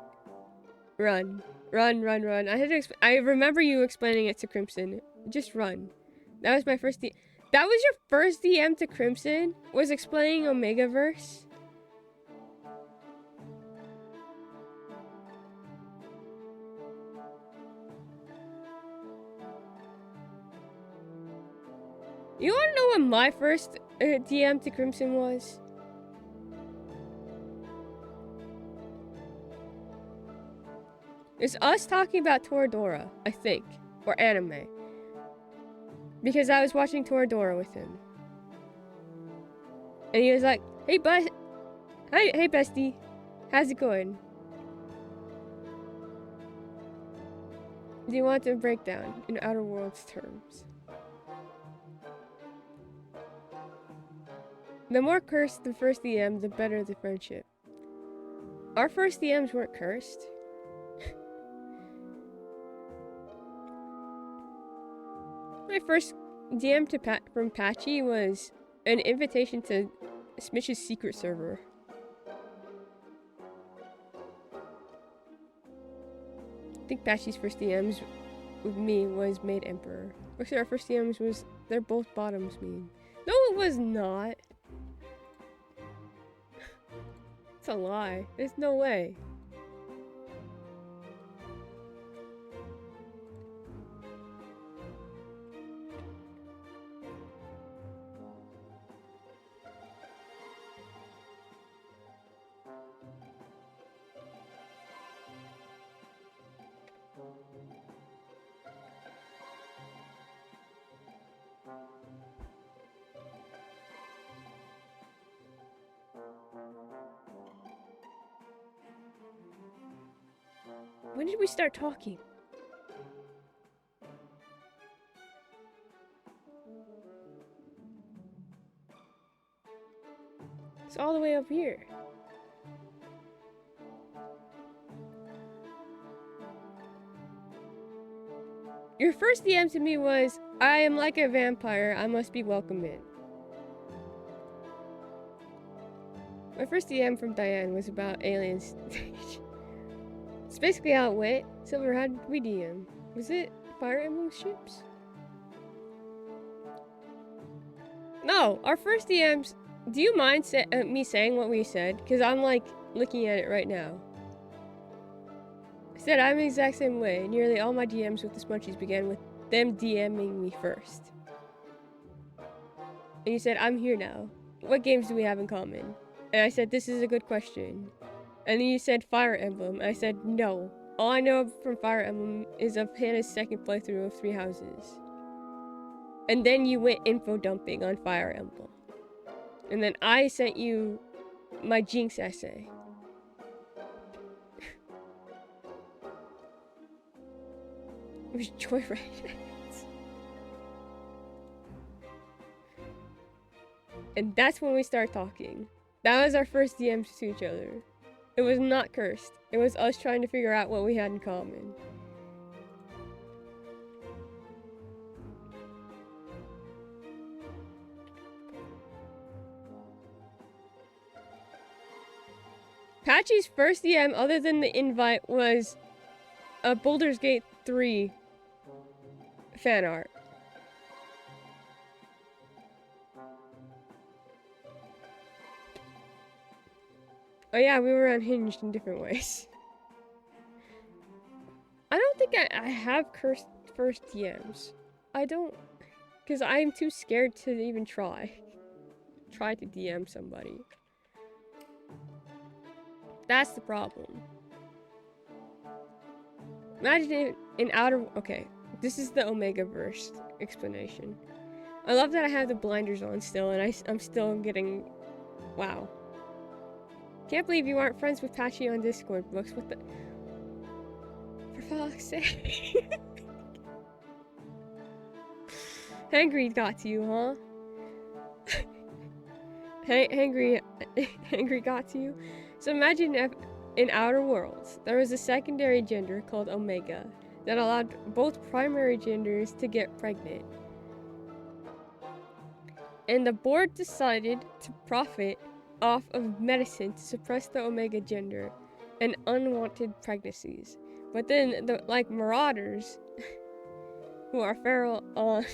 remember you explaining it to Crimson. Just run. That was my first That was your first DM to Crimson? Was explaining Omegaverse? You wanna know what my first DM to Crimson was? It's us talking about Toradora, I think. Or anime. Because I was watching Toradora with him. And he was like, hey bestie, how's it going? Do you want a breakdown in Outer Worlds terms? The more cursed the first DM, the better the friendship. Our first DMs weren't cursed. My first DM from Patchy was an invitation to Smish's secret server. I think Patchy's first DMs with me was Made Emperor. Actually, our first DMs was they're both bottoms meme. No, it was not. It's a lie. There's no way. When did we start talking? It's all the way up here. Your first DM to me was, I am like a vampire, I must be welcome in. My first DM from Diane was about aliens. It's basically how it went. Silver, how did we DM? Was it Fire Emblem ships? No, our first DMs. Do you mind me saying what we said? Because I'm like looking at it right now. I said I'm the exact same way. Nearly all my DMs with the Smunchies began with them DMing me first. And you said, I'm here now. What games do we have in common? And I said, this is a good question. And then you said Fire Emblem. I said, no. All I know from Fire Emblem is of Hannah's second playthrough of 3 Houses. And then you went info dumping on Fire Emblem. And then I sent you my Jinx essay. It was Joyride. And that's when we started talking. That was our first DMs to each other. It was not cursed. It was us trying to figure out what we had in common. Patchy's first DM, other than the invite, was a Baldur's Gate 3 fan art. Oh yeah, we were unhinged in different ways. I don't think I have cursed first DMs. I don't, because I'm too scared to even try to DM somebody. That's the problem. Imagine it in outer, okay, this is the Omega verse explanation. I love that I have the blinders on still, and I'm still getting, wow. Can't believe you aren't friends with Patchy on Discord, Brooks. What the? For fuck's sake. Hangry got to you, huh? Hangry got to you? So imagine if in Outer Worlds, there was a secondary gender called Omega that allowed both primary genders to get pregnant. And the board decided to profit off of medicine to suppress the Omega gender and unwanted pregnancies. But then, like marauders, who are feral on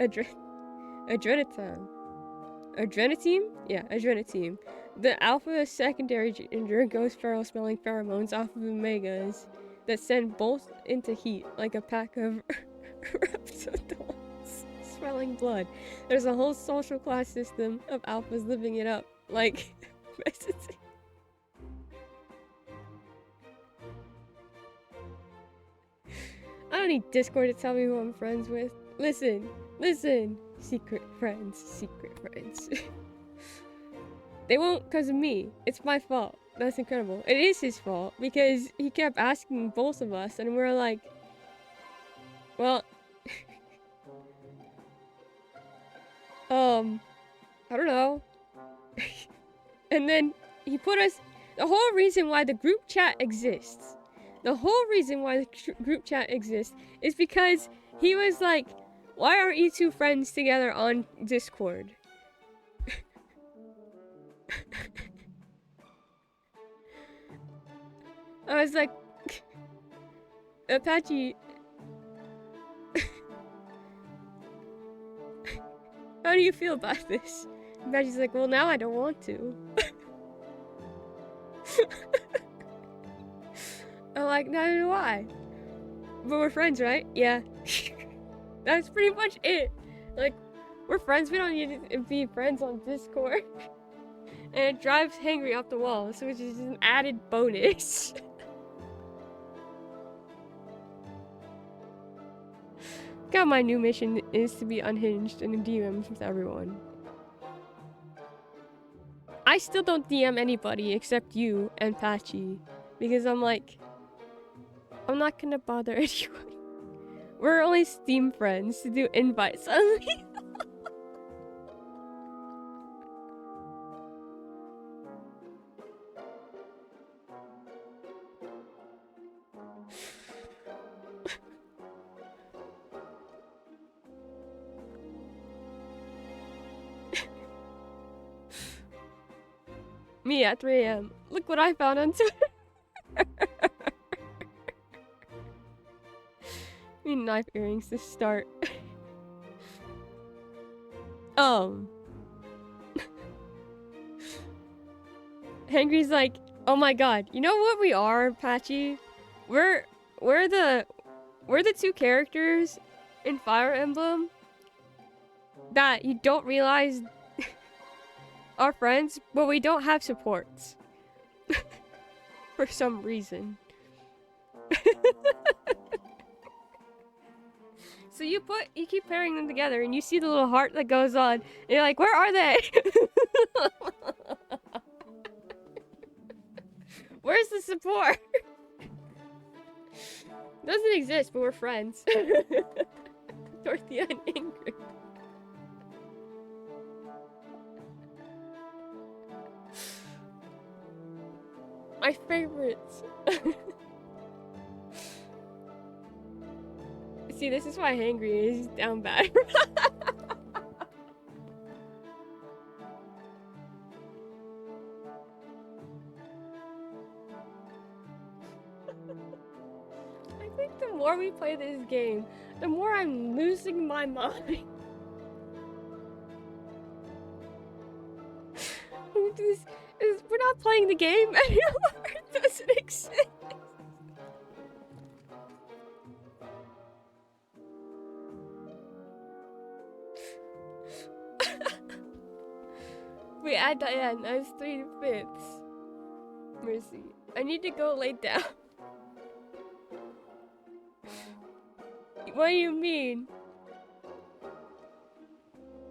Adrenatine. Yeah, Adrenatine. The alpha secondary gender goes feral smelling pheromones off of Omegas that send both into heat like a pack of Reptidons. smelling blood. There's a whole social class system of alphas living it up. Like, I don't need Discord to tell me who I'm friends with. Listen, listen. Secret friends. They won't because of me. It's my fault. That's incredible. It is his fault because he kept asking both of us and we're like, well, I don't know. And then he put us, the whole reason why the group chat exists, is because he was like, why aren't you two friends together on Discord? I was like, Apache, how do you feel about this? Apache's like, well, now I don't want to. I'm like, neither do I. But we're friends, right? Yeah. That's pretty much it. Like, we're friends. We don't need to be friends on Discord. And it drives Hangry off the wall, so which is an added bonus. God, my new mission is to be unhinged and in DMs with everyone. I still don't DM anybody except you and Patchy. Because I'm like, I'm not gonna bother anyone. We're only Steam friends to do invites only. Me at 3 AM. Look what I found on Twitter. Need knife earrings to start. Hangry's like, oh my god, you know what we are, Patchy? We're the two characters in Fire Emblem that you don't realize are friends, but we don't have supports. For some reason. So you keep pairing them together and you see the little heart that goes on and you're like, where are they? Where's the support? Doesn't exist, but we're friends. Dorothea and Ingrid. My favorites. See, this is why Hangry is down bad. I think the more we play this game, the more I'm losing my mind. We're not playing the game anymore. It doesn't exist. Wait, add Diane. I was 3/5. Mercy. I need to go lay down. What do you mean?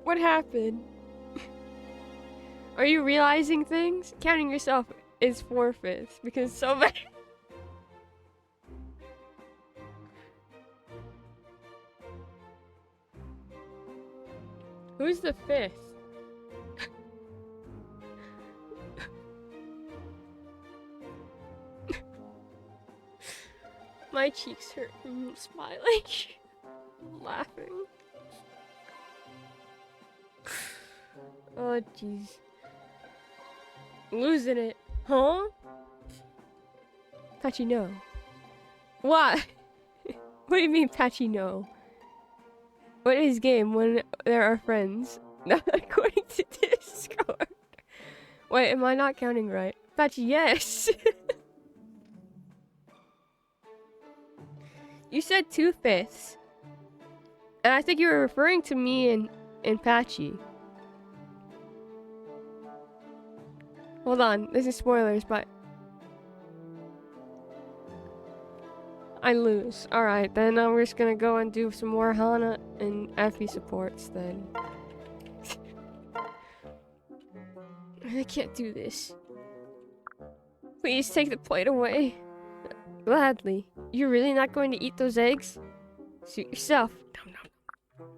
What happened? Are you realizing things? Counting yourself is 4/5 because so many. Who's the 5th? My cheeks hurt from smiling. I'm laughing. Oh jeez. Losing it. Huh? Patchy, no. What? What do you mean, Patchy, no? What is game when there are friends? Not according to Discord. Wait, am I not counting right? Patchy, yes! You said 2/5. And I think you were referring to me and Patchy. Hold on, this is spoilers, but I lose. Alright, then we're just gonna go and do some more Hana and Effie supports then. I can't do this. Please take the plate away. Gladly. You're really not going to eat those eggs? Suit yourself. Nom, nom.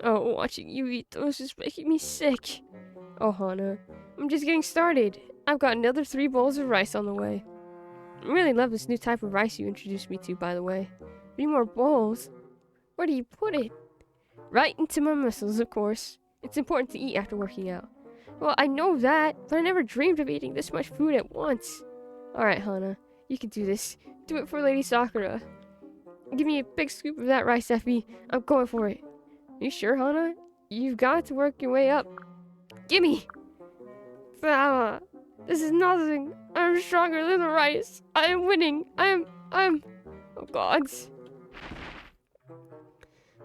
Oh, watching you eat those is making me sick. Oh, Hana. I'm just getting started. I've got another 3 bowls of rice on the way. I really love this new type of rice you introduced me to, by the way. 3 more bowls? Where do you put it? Right into my muscles, of course. It's important to eat after working out. Well, I know that, but I never dreamed of eating this much food at once. Alright, Hana. You can do this. Do it for Lady Sakura. Give me a big scoop of that rice, Effie. I'm going for it. Are you sure, Hana? You've got to work your way up. Gimme! This is nothing. I'm stronger than the rice. I am winning. I'm... Oh, gods.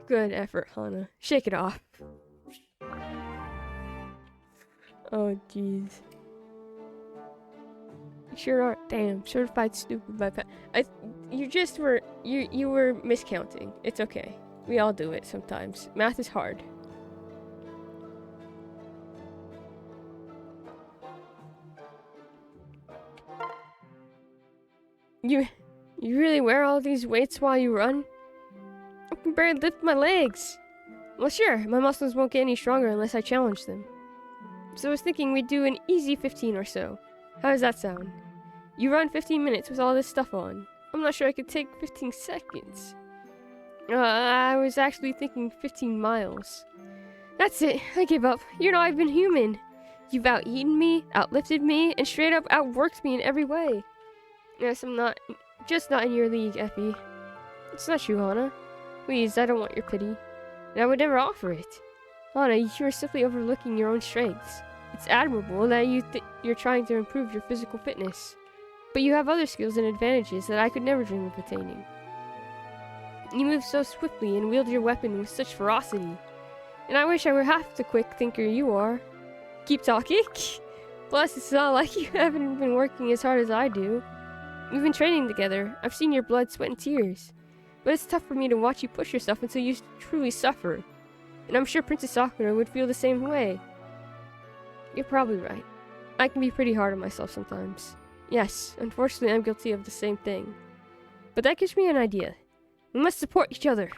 Good effort, Hana. Shake it off. Oh, jeez. You sure are. Damn, certified stupid by Pat. You just were... You were miscounting. It's okay. We all do it sometimes. Math is hard. You really wear all these weights while you run? I can barely lift my legs. Well, sure, my muscles won't get any stronger unless I challenge them. So I was thinking we'd do an easy 15 or so. How does that sound? You run 15 minutes with all this stuff on. I'm not sure I could take 15 seconds. I was actually thinking 15 miles. That's it, I give up. You're not even human. You've out-eaten me, outlifted me, and straight up outworked me in every way. Yes, I'm not... just not in your league, Effie. It's not true, Hana. Please, I don't want your pity. And I would never offer it. Hana, you are simply overlooking your own strengths. It's admirable that you're trying to improve your physical fitness. But you have other skills and advantages that I could never dream of attaining. You move so swiftly and wield your weapon with such ferocity. And I wish I were half the quick thinker you are. Keep talking? Plus, it's not like you haven't been working as hard as I do. We've been training together. I've seen your blood, sweat, and tears. But it's tough for me to watch you push yourself until you truly suffer. And I'm sure Princess Sakura would feel the same way. You're probably right. I can be pretty hard on myself sometimes. Yes, unfortunately I'm guilty of the same thing. But that gives me an idea. We must support each other.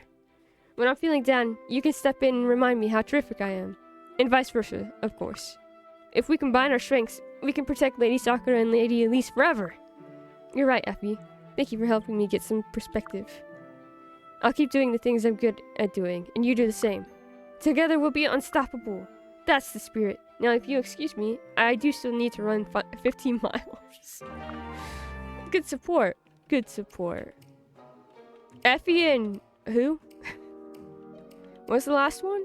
When I'm feeling down, you can step in and remind me how terrific I am. And vice versa, of course. If we combine our strengths, we can protect Lady Sakura and Lady Elise forever. You're right, Effie. Thank you for helping me get some perspective. I'll keep doing the things I'm good at doing, and you do the same. Together we'll be unstoppable. That's the spirit. Now, if you excuse me, I do still need to run 15 miles. Good support. Good support. Effie and... who? What's the last one?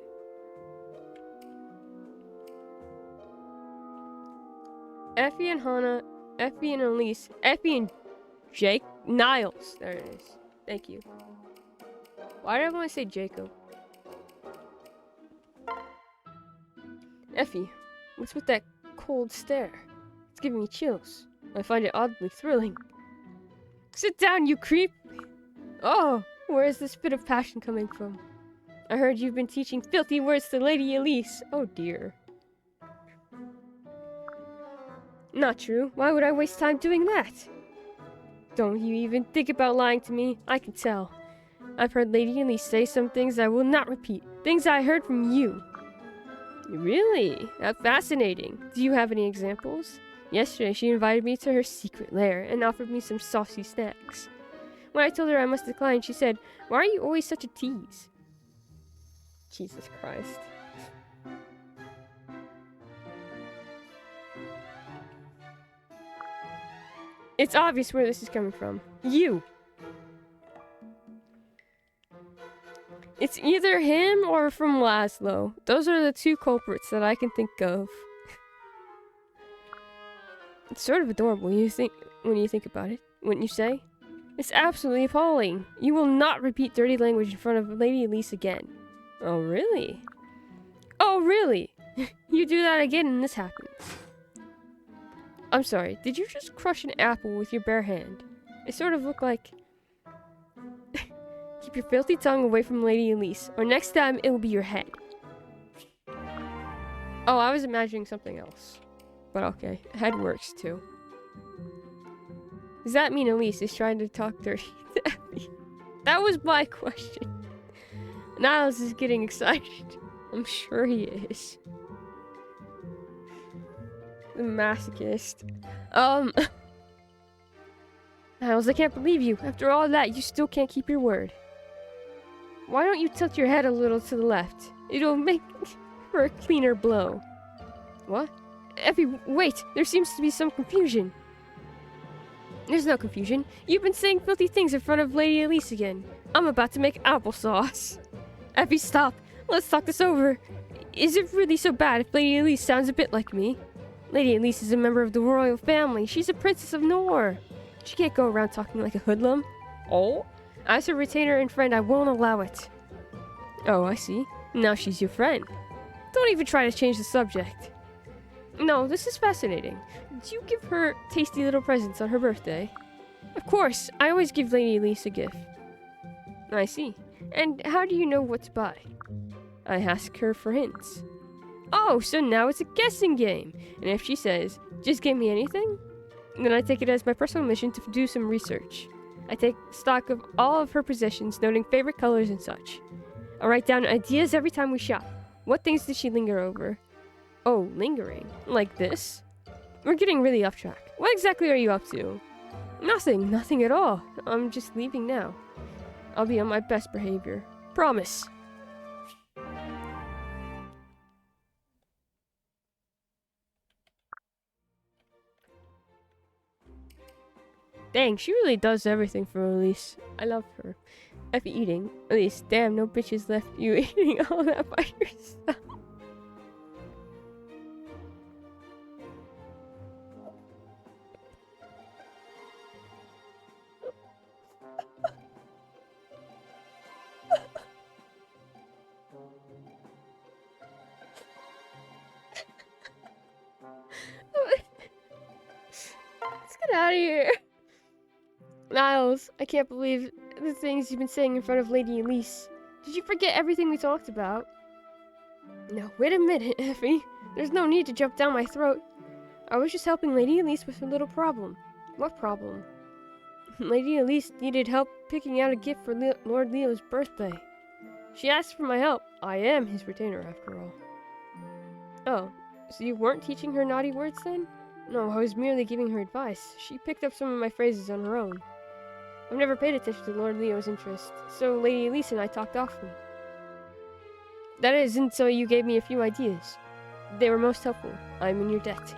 Effie and Hana, Effie and Elise, Effie and Jake? Niles. There it is. Thank you. Why did I want to say Jacob? Effie, what's with that cold stare? It's giving me chills. I find it oddly thrilling. Sit down, you creep! Oh, where is this fit of passion coming from? I heard you've been teaching filthy words to Lady Elise. Oh dear. Not true. Why would I waste time doing that? Don't you even think about lying to me. I can tell. I've heard Lady Elise say some things I will not repeat. Things I heard from you. Really? That's fascinating. Do you have any examples? Yesterday, she invited me to her secret lair and offered me some saucy snacks. When I told her I must decline, she said, "Why are you always such a tease?" Jesus Christ. It's obvious where this is coming from. You! It's either him or from Laszlo. Those are the two culprits that I can think of. It's sort of adorable, when you think about it, wouldn't you say? It's absolutely appalling. You will not repeat dirty language in front of Lady Elise again. Oh, really? Oh, really? You do that again and this happens. I'm sorry, did you just crush an apple with your bare hand? It sort of looked like... Keep your filthy tongue away from Lady Elise, or next time it will be your head. Oh, I was imagining something else. But okay, head works too. Does that mean Elise is trying to talk dirty to Effie? That was my question. Niles is getting excited. I'm sure he is. The masochist. Niles, I can't believe you. After all that, you still can't keep your word. Why don't you tilt your head a little to the left? It'll make for a cleaner blow. What? Effie, wait! There seems to be some confusion. There's no confusion. You've been saying filthy things in front of Lady Elise again. I'm about to make applesauce. Effie, stop. Let's talk this over. Is it really so bad if Lady Elise sounds a bit like me? Lady Elise is a member of the royal family. She's a princess of Nor. She can't go around talking like a hoodlum. Oh? As her retainer and friend, I won't allow it. Oh, I see. Now she's your friend. Don't even try to change the subject. No, this is fascinating. Do you give her tasty little presents on her birthday? Of course. I always give Lady Elise a gift. I see. And how do you know what to buy? I ask her for hints. Oh, so now it's a guessing game. And if she says, just give me anything, then I take it as my personal mission to do some research. I take stock of all of her possessions, noting favorite colors and such. I write down ideas every time we shop. What things does she linger over? Oh, lingering. Like this? We're getting really off track. What exactly are you up to? Nothing at all. I'm just leaving now. I'll be on my best behavior. Promise. Dang, she really does everything for Elise. I love her. Effie eating. Elise, damn, no bitches left you eating all that by yourself. Let's get out of here. Niles, I can't believe the things you've been saying in front of Lady Elise. Did you forget everything we talked about? No, wait a minute, Effie. There's no need to jump down my throat. I was just helping Lady Elise with a little problem. What problem? Lady Elise needed help picking out a gift for Lord Leo's birthday. She asked for my help. I am his retainer, after all. Oh, so you weren't teaching her naughty words then? No, I was merely giving her advice. She picked up some of my phrases on her own. I've never paid attention to Lord Leo's interest, so Lady Elise and I talked often. That is, until you gave me a few ideas. They were most helpful. I'm in your debt.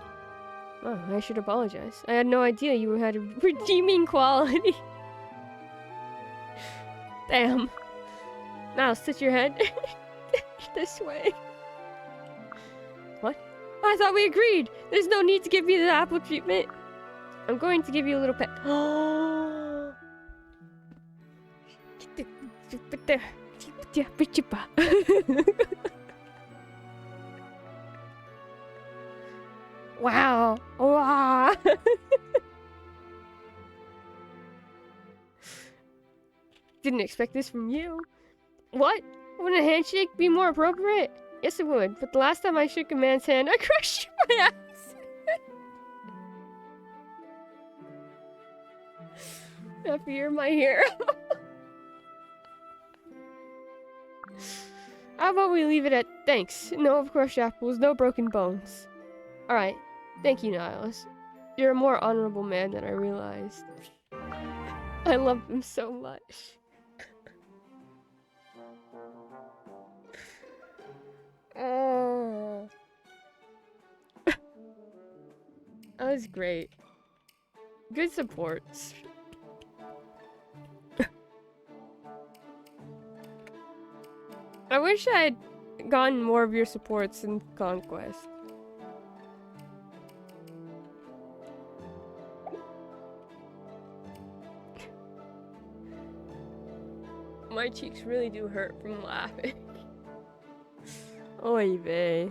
Oh, I should apologize. I had no idea you had a redeeming quality. Damn. Now, sit your head this way. What? I thought we agreed. There's no need to give me the apple treatment. I'm going to give you a little pet. Wow. Wow. Didn't expect this from you. What? Wouldn't a handshake be more appropriate? Yes, it would. But the last time I shook a man's hand, I crushed my ass. Effie, you're my hero. How about we leave it at thanks? No crushed apples, no broken bones. Alright. Thank you, Niles. You're a more honorable man than I realized. I love him so much. Oh. That was great. Good supports. I wish I had gotten more of your supports in Conquest. My cheeks really do hurt from laughing. Oy vey.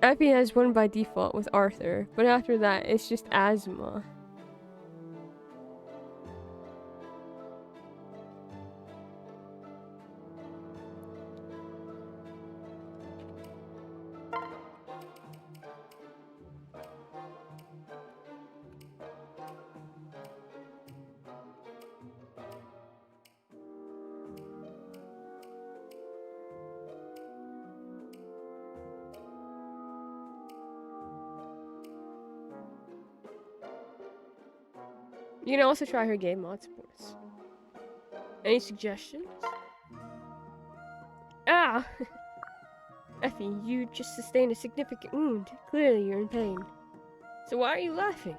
Effie has won by default with Arthur, but after that, it's just asthma. You can also try her game mod sports. Any suggestions? Ah! Effie, you just sustained a significant wound. Clearly you're in pain. So why are you laughing?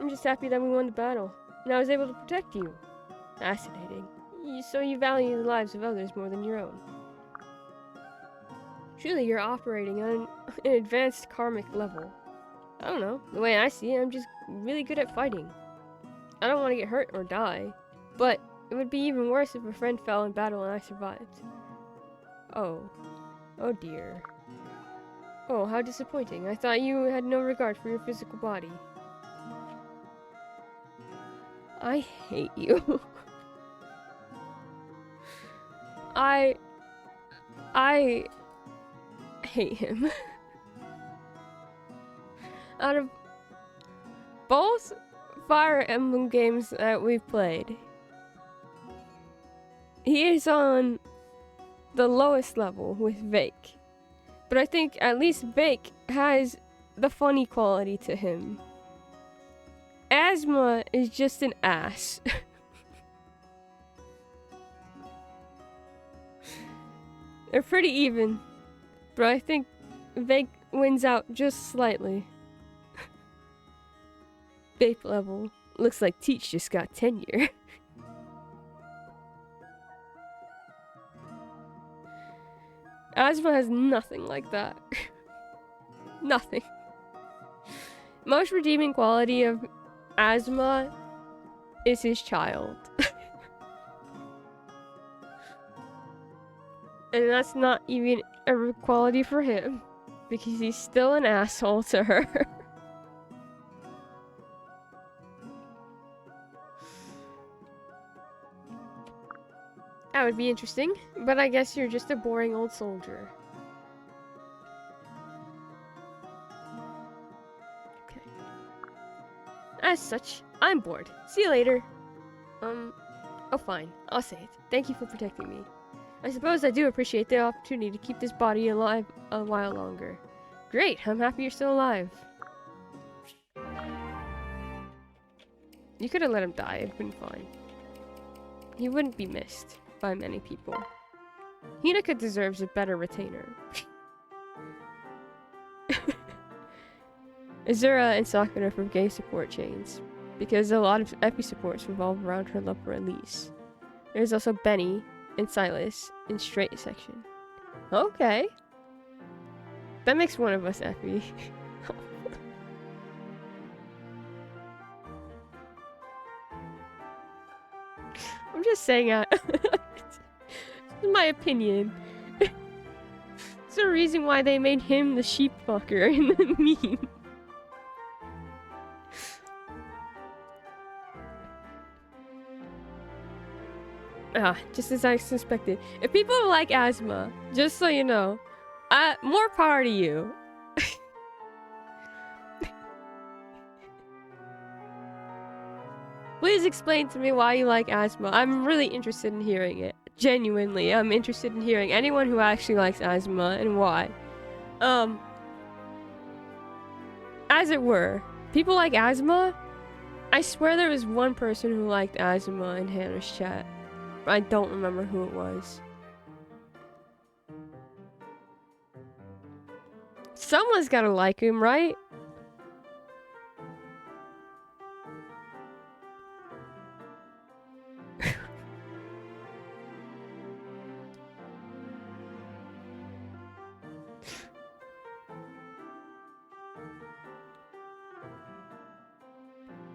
I'm just happy that we won the battle, and I was able to protect you. Fascinating. So you value the lives of others more than your own. Truly, you're operating on an advanced karmic level. I don't know. The way I see it, I'm just really good at fighting. I don't want to get hurt or die, but it would be even worse if a friend fell in battle and I survived. Oh. Oh dear. Oh, how disappointing. I thought you had no regard for your physical body. I hate you. I hate him. Out of both Fire Emblem games that we've played, he is on the lowest level with Vake. But I think at least Vake has the funny quality to him. Asthma is just an ass. They're pretty even, but I think Vake wins out just slightly. Vape level. Looks like Teach just got tenure. Asthma has nothing like that. Nothing. Most redeeming quality of Asthma is his child. And that's not even a quality for him, because he's still an asshole to her. That would be interesting, but I guess you're just a boring old soldier. Okay. As such, I'm bored. See you later. Oh fine, I'll say it. Thank you for protecting me. I suppose I do appreciate the opportunity to keep this body alive a while longer. Great, I'm happy you're still alive. You could have let him die, it'd been fine. He wouldn't be missed by many people. Hinaka deserves a better retainer. Azura and Sakura for gay support chains, because a lot of Effie supports revolve around her love for Elise. There's also Benny and Silas in straight section. Okay. That makes one of us Effie. I'm just saying that. This is my opinion. It's the reason why they made him the sheep fucker in the meme. Just as I suspected. If people like asthma, just so you know, more power to you. Please explain to me why you like asthma. I'm really interested in hearing it. Genuinely, I'm interested in hearing anyone who actually likes asthma and why. As it were, people like asthma? I swear there was one person who liked asthma in Hannah's chat. I don't remember who it was. Someone's gotta like him, right?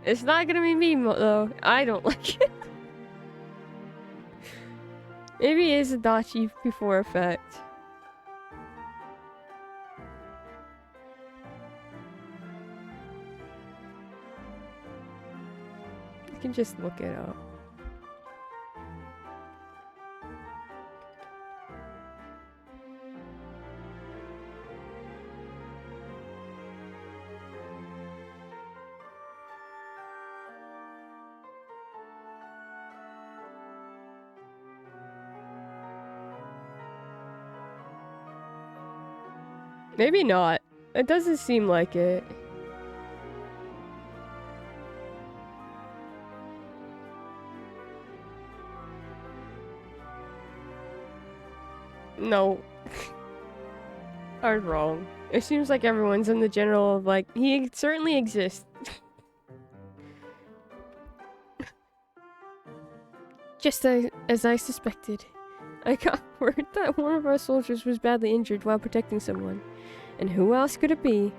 It's not gonna be me, though. I don't like it. Maybe it is a Dachi before effect. I can just look it up. Maybe not. It doesn't seem like it. No. I was wrong. It seems like everyone's in the general of like, he certainly exists. Just as I suspected. I got word that one of our soldiers was badly injured while protecting someone. And who else could it be?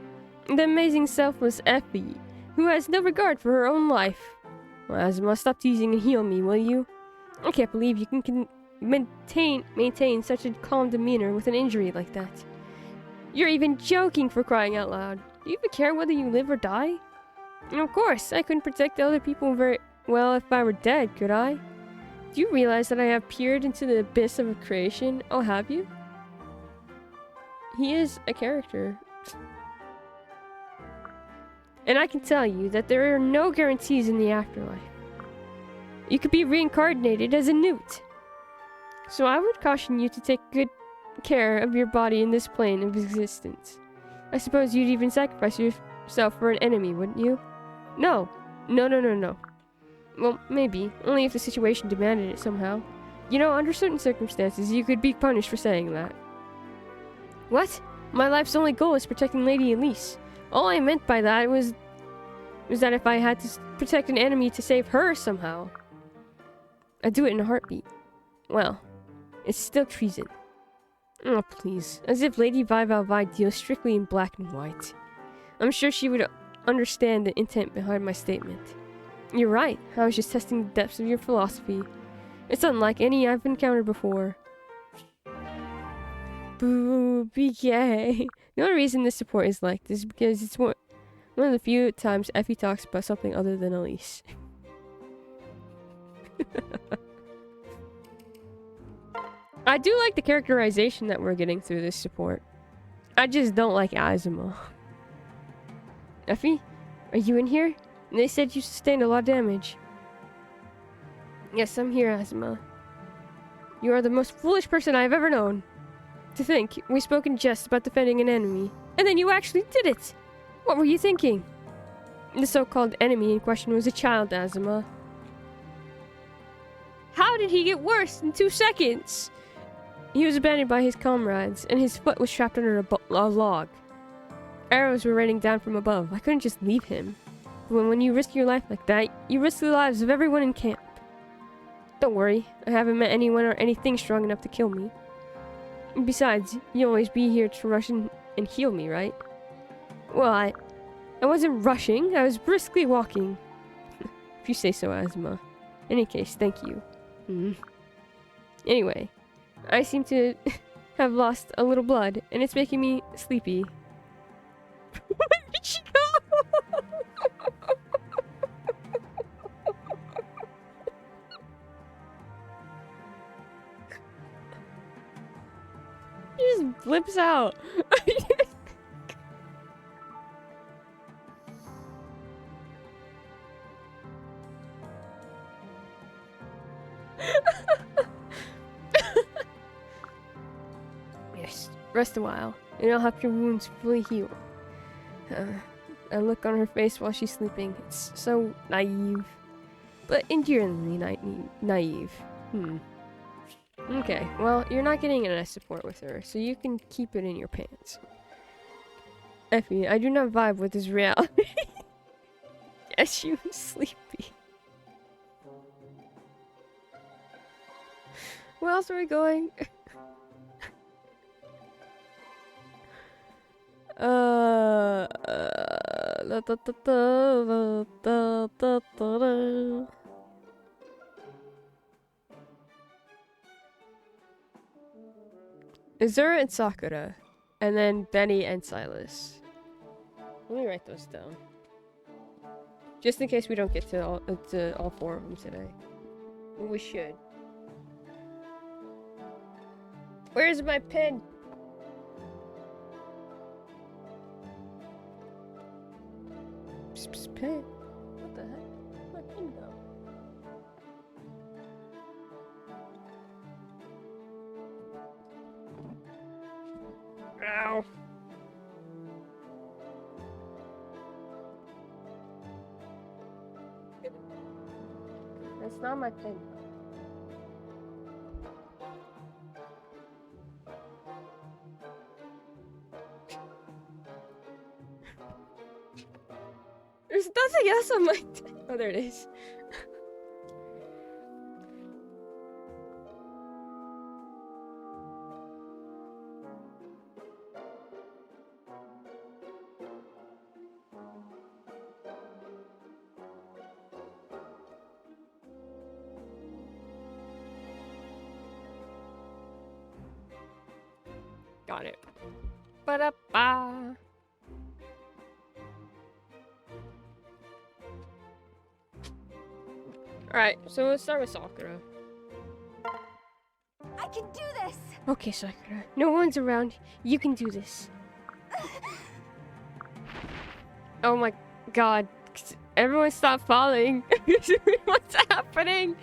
The amazing selfless Effie, who has no regard for her own life. Well, Azuma, stop teasing and heal me, will you? I can't believe you can maintain such a calm demeanor with an injury like that. You're even joking, for crying out loud. Do you even care whether you live or die? And of course, I couldn't protect other people very well if I were dead, could I? Do you realize that I have peered into the abyss of creation? Oh, have you? He is a character. And I can tell you that there are no guarantees in the afterlife. You could be reincarnated as a newt. So I would caution you to take good care of your body in this plane of existence. I suppose you'd even sacrifice yourself for an enemy, wouldn't you? No. No. Well, maybe. Only if the situation demanded it somehow. You know, under certain circumstances, you could be punished for saying that. What? My life's only goal is protecting Lady Elise. All I meant by that was that if I had to protect an enemy to save her somehow, I'd do it in a heartbeat. Well, it's still treason. Oh, please. As if Lady Vi deals strictly in black and white. I'm sure she would understand the intent behind my statement. You're right. I was just testing the depths of your philosophy. It's unlike any I've encountered before. Boo, BK. The only reason this support is liked is because it's one of the few times Effie talks about something other than Elise. I do like the characterization that we're getting through this support. I just don't like Azuma. Effie, are you in here? They said you sustained a lot of damage. Yes, I'm here, Azuma. You are the most foolish person I've ever known. To think, we spoke in jest about defending an enemy, and then you actually did it! What were you thinking? The so-called enemy in question was a child, Azuma. How did he get worse in 2 seconds? He was abandoned by his comrades, and his foot was trapped under a log. Arrows were raining down from above. I couldn't just leave him. But when you risk your life like that, you risk the lives of everyone in camp. Don't worry, I haven't met anyone or anything strong enough to kill me. Besides, you'll always be here to rush in and heal me, right? Well, I wasn't rushing, I was briskly walking. If you say so, Azuma. In any case, thank you. Anyway, I seem to have lost a little blood, and it's making me sleepy. Where did she go? She just blips out. Yes, rest a while, and I'll help your wounds fully heal. I look on her face while she's sleeping. It's so naive, but endearingly naive. Okay, well, you're not getting enough support with her, so you can keep it in your pants. Effie, I do not vibe with this reality. Yes, she was sleepy. Where else are we going? Azura and Sakura. And then Benny and Silas. Let me write those down. Just in case we don't get to all four of them today. We should. Where's my pen? Pen? What the heck? Where'd my pen go? Ow. That's not my pen. There's nothing else on my oh, there it is. Got it. Ba-da-ba. Alright, so let's start with Sakura. I can do this! Okay, Sakura. No one's around. You can do this. Oh my god. Everyone stop falling. What's happening?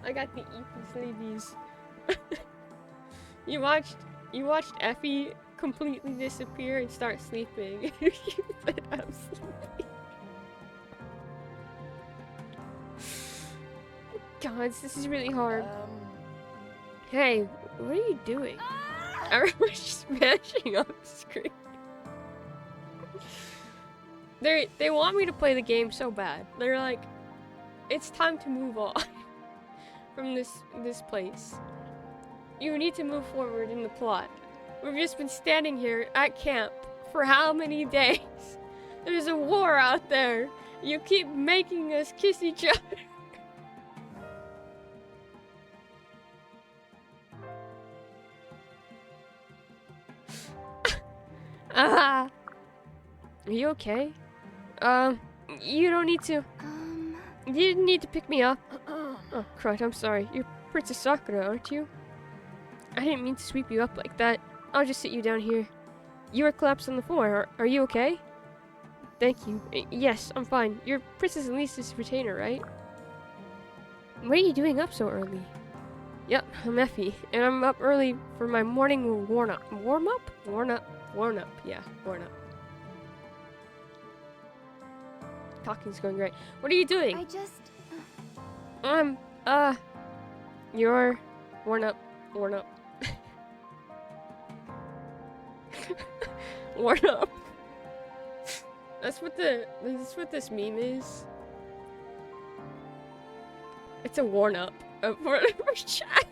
I got the sleepies. You watched Effie completely disappear and start sleeping. You said I'm sleepy. God, this is really hard. Hey, what are you doing? Everyone's just vanishing off the screen. They want me to play the game so bad. They're like, it's time to move on from this place. You need to move forward in the plot. We've just been standing here at camp for how many days? There's a war out there. You keep making us kiss each other. Are you okay? You don't need to. You didn't need to pick me up. Oh, crud, I'm sorry. You're Princess Sakura, aren't you? I didn't mean to sweep you up like that. I'll just sit you down here. You were collapsed on the floor. Are you okay? Thank you. Yes, I'm fine. You're Princess Elise's retainer, right? What are you doing up so early? Yep, I'm Effie, and I'm up early for my morning warm-up. Warm-up? Warm-up. Yeah, warm-up. Talking's going great. What are you doing? I just... You're worn up. Worn up. Worn up. That's what this meme is. It's a worn up for chat.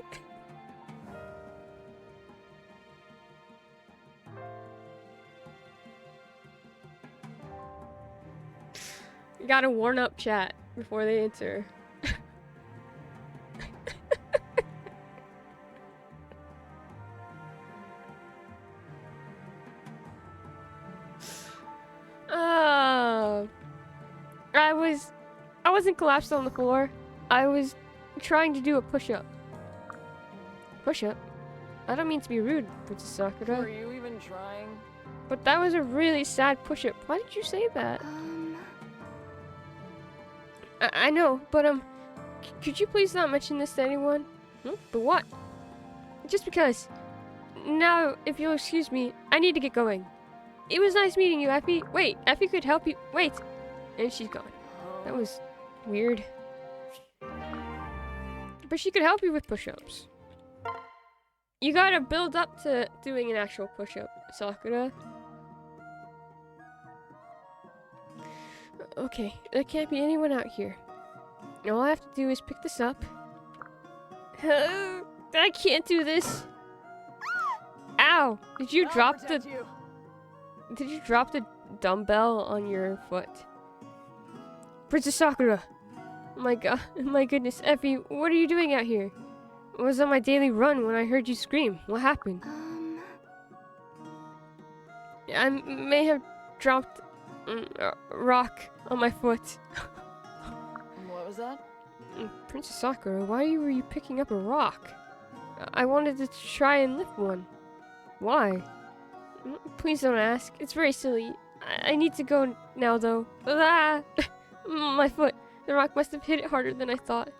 You gotta warm up chat before they enter. I wasn't collapsed on the floor. I was trying to do a push-up. Push-up? I don't mean to be rude, Princess Sakura. Were you even trying? But that was a really sad push-up. Why did you say that? I know, but could you please not mention this to anyone? But what? Just because. Now, if you'll excuse me, I need to get going. It was nice meeting you, Effie. Wait, Effie could help you. Wait. And she's gone. That was weird. But she could help you with push-ups. You gotta build up to doing an actual push-up, Sakura. Okay, there can't be anyone out here. All I have to do is pick this up. I can't do this. Ow! Did you drop the... Did you drop the dumbbell on your foot? Princess Sakura! Oh my god, my goodness, Effie, what are you doing out here? I was on my daily run when I heard you scream. What happened? I may have dropped a rock on my foot. What was that? Princess Sakura, why were you picking up a rock? I wanted to try and lift one. Why? Please don't ask. It's very silly. I need to go now, though. Ah! My foot. The rock must have hit it harder than I thought.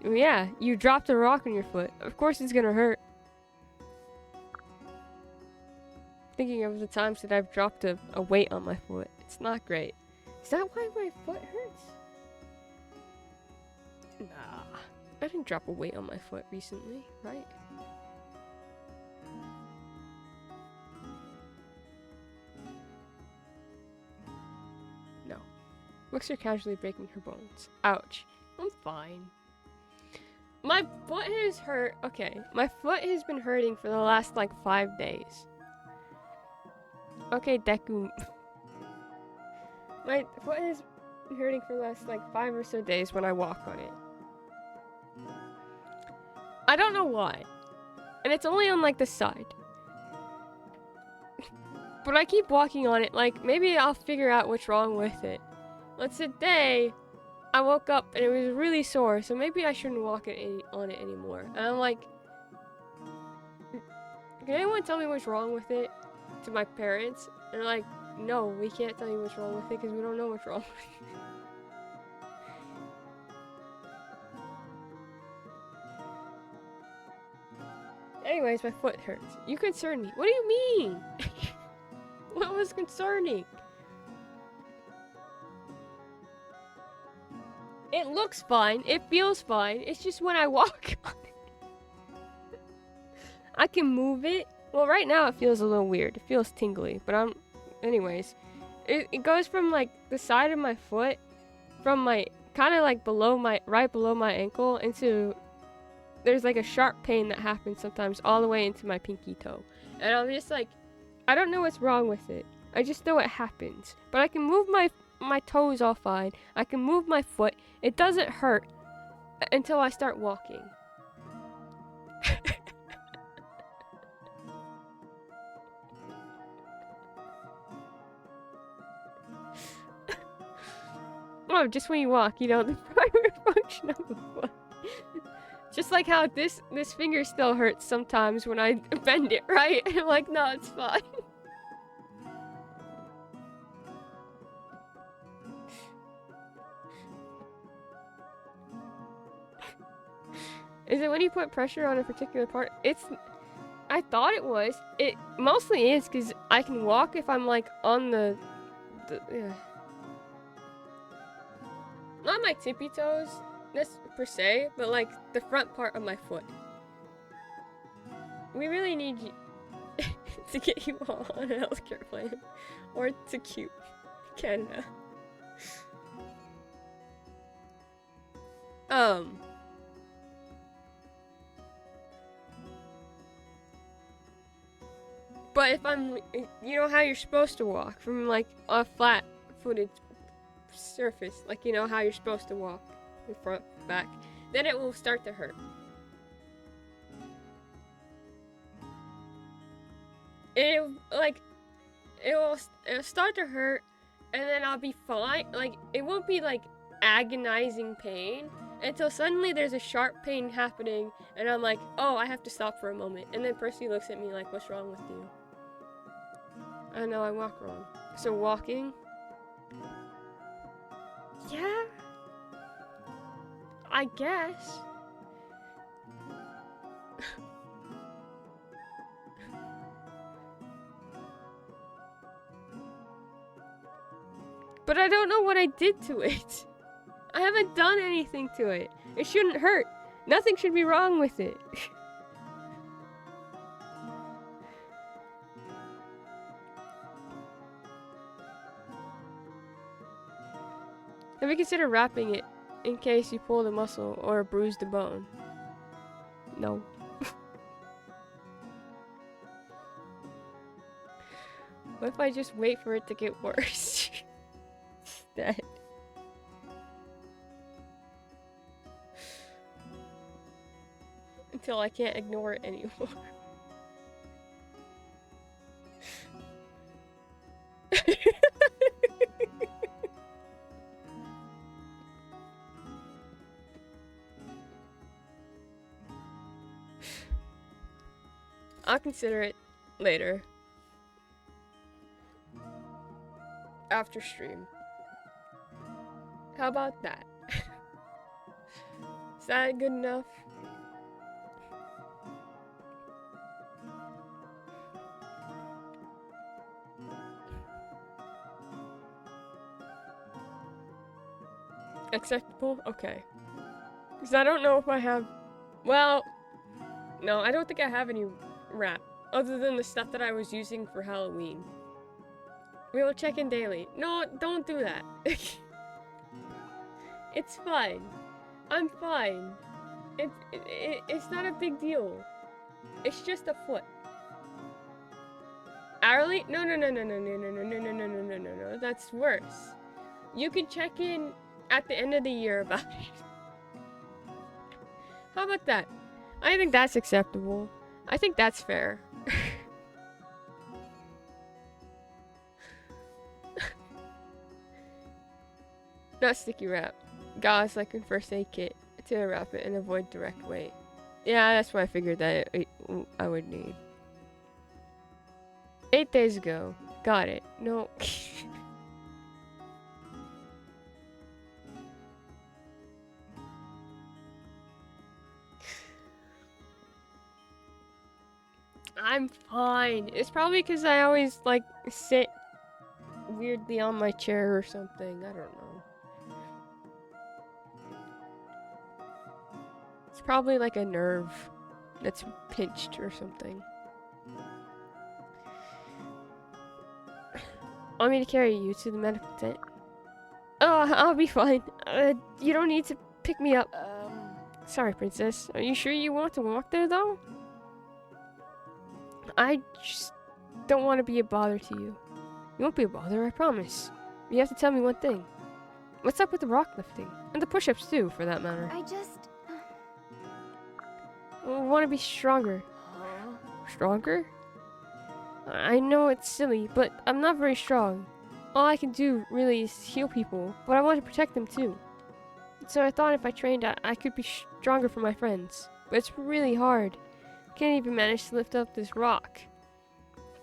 Yeah, you dropped a rock on your foot. Of course it's gonna hurt. Thinking of the times that I've dropped a weight on my foot. It's not great. Is that why my foot hurts? Nah. I didn't drop a weight on my foot recently, right? No. Looks are casually breaking her bones. Ouch. I'm fine. My foot has hurt. Okay, my foot has been hurting for the last like 5 days. Okay, Deku. My foot has been hurting for the last like 5 or so days when I walk on it. I don't know why. And it's only on like the side. But I keep walking on it, like maybe I'll figure out what's wrong with it. But today, I woke up and it was really sore, so maybe I shouldn't walk on it anymore. And I'm like, can anyone tell me what's wrong with it? To my parents. And they're like, no, we can't tell you what's wrong with it because we don't know what's wrong with it. Anyways, my foot hurts. You concern me. What do you mean? What was concerning? It looks fine. It feels fine. It's just when I walk on it. I can move it. Well, right now it feels a little weird. It feels tingly, but anyways. It goes from like the side of my foot, from my, kind of like right below my ankle into, there's like a sharp pain that happens sometimes all the way into my pinky toe. And I'm just like, I don't know what's wrong with it. I just know it happens. But I can move my toes all fine. I can move my foot. It doesn't hurt until I start walking. Oh, just when you walk, you know, the primary function of the foot. Just like how this finger still hurts sometimes when I bend it, right? I'm like, no, it's fine. Is it when you put pressure on a particular part? I thought it was. It mostly is because I can walk if I'm like on not my tippy toes, per se, but like the front part of my foot. We really need you to get you all on a healthcare plan, or to CUTE Canada. But if I'm, you know how you're supposed to walk from like a flat-footed surface, like you know how you're supposed to walk, in front, back, then it will start to hurt. It'll start to hurt, and then I'll be fine. Like it won't be like agonizing pain until suddenly there's a sharp pain happening, and I'm like, oh, I have to stop for a moment. And then Percy looks at me like, what's wrong with you? I know I walk wrong. So walking? Yeah. I guess. But I don't know what I did to it. I haven't done anything to it. It shouldn't hurt. Nothing should be wrong with it. Have you considered wrapping it in case you pull the muscle or bruise the bone? No. What if I just wait for it to get worse? Instead. Until I can't ignore it anymore. I'll consider it later. After stream. How about that? Is that good enough? Acceptable? Okay. Because I don't know if I have... Well... No, I don't think I have any wrap. Other than the stuff that I was using for Halloween. We will check in daily. No, don't do that. It's fine. I'm fine. It's not a big deal. It's just a foot. Hourly? No. That's worse. You can check in at the end of the year about it. How about that? I think that's acceptable. I think that's fair. Not sticky wrap. Gauze like in first aid kit to wrap it and avoid direct weight. Yeah, that's what I figured that I would need. 8 days ago. Got it. No. I'm fine. It's probably because I always like sit weirdly on my chair or something. I don't know. It's probably like a nerve that's pinched or something. Want me to carry you to the medical tent? Oh, I'll be fine. You don't need to pick me up. Sorry, princess. Are you sure you want to walk there, though? I just don't want to be a bother to you. You won't be a bother, I promise. You have to tell me one thing. What's up with the rock lifting? And the push-ups, too, for that matter. I just... I want to be stronger. Stronger? I know it's silly, but I'm not very strong. All I can do, really, is heal people, but I want to protect them, too. So I thought if I trained, I could be stronger for my friends. But it's really hard. I can't even manage to lift up this rock.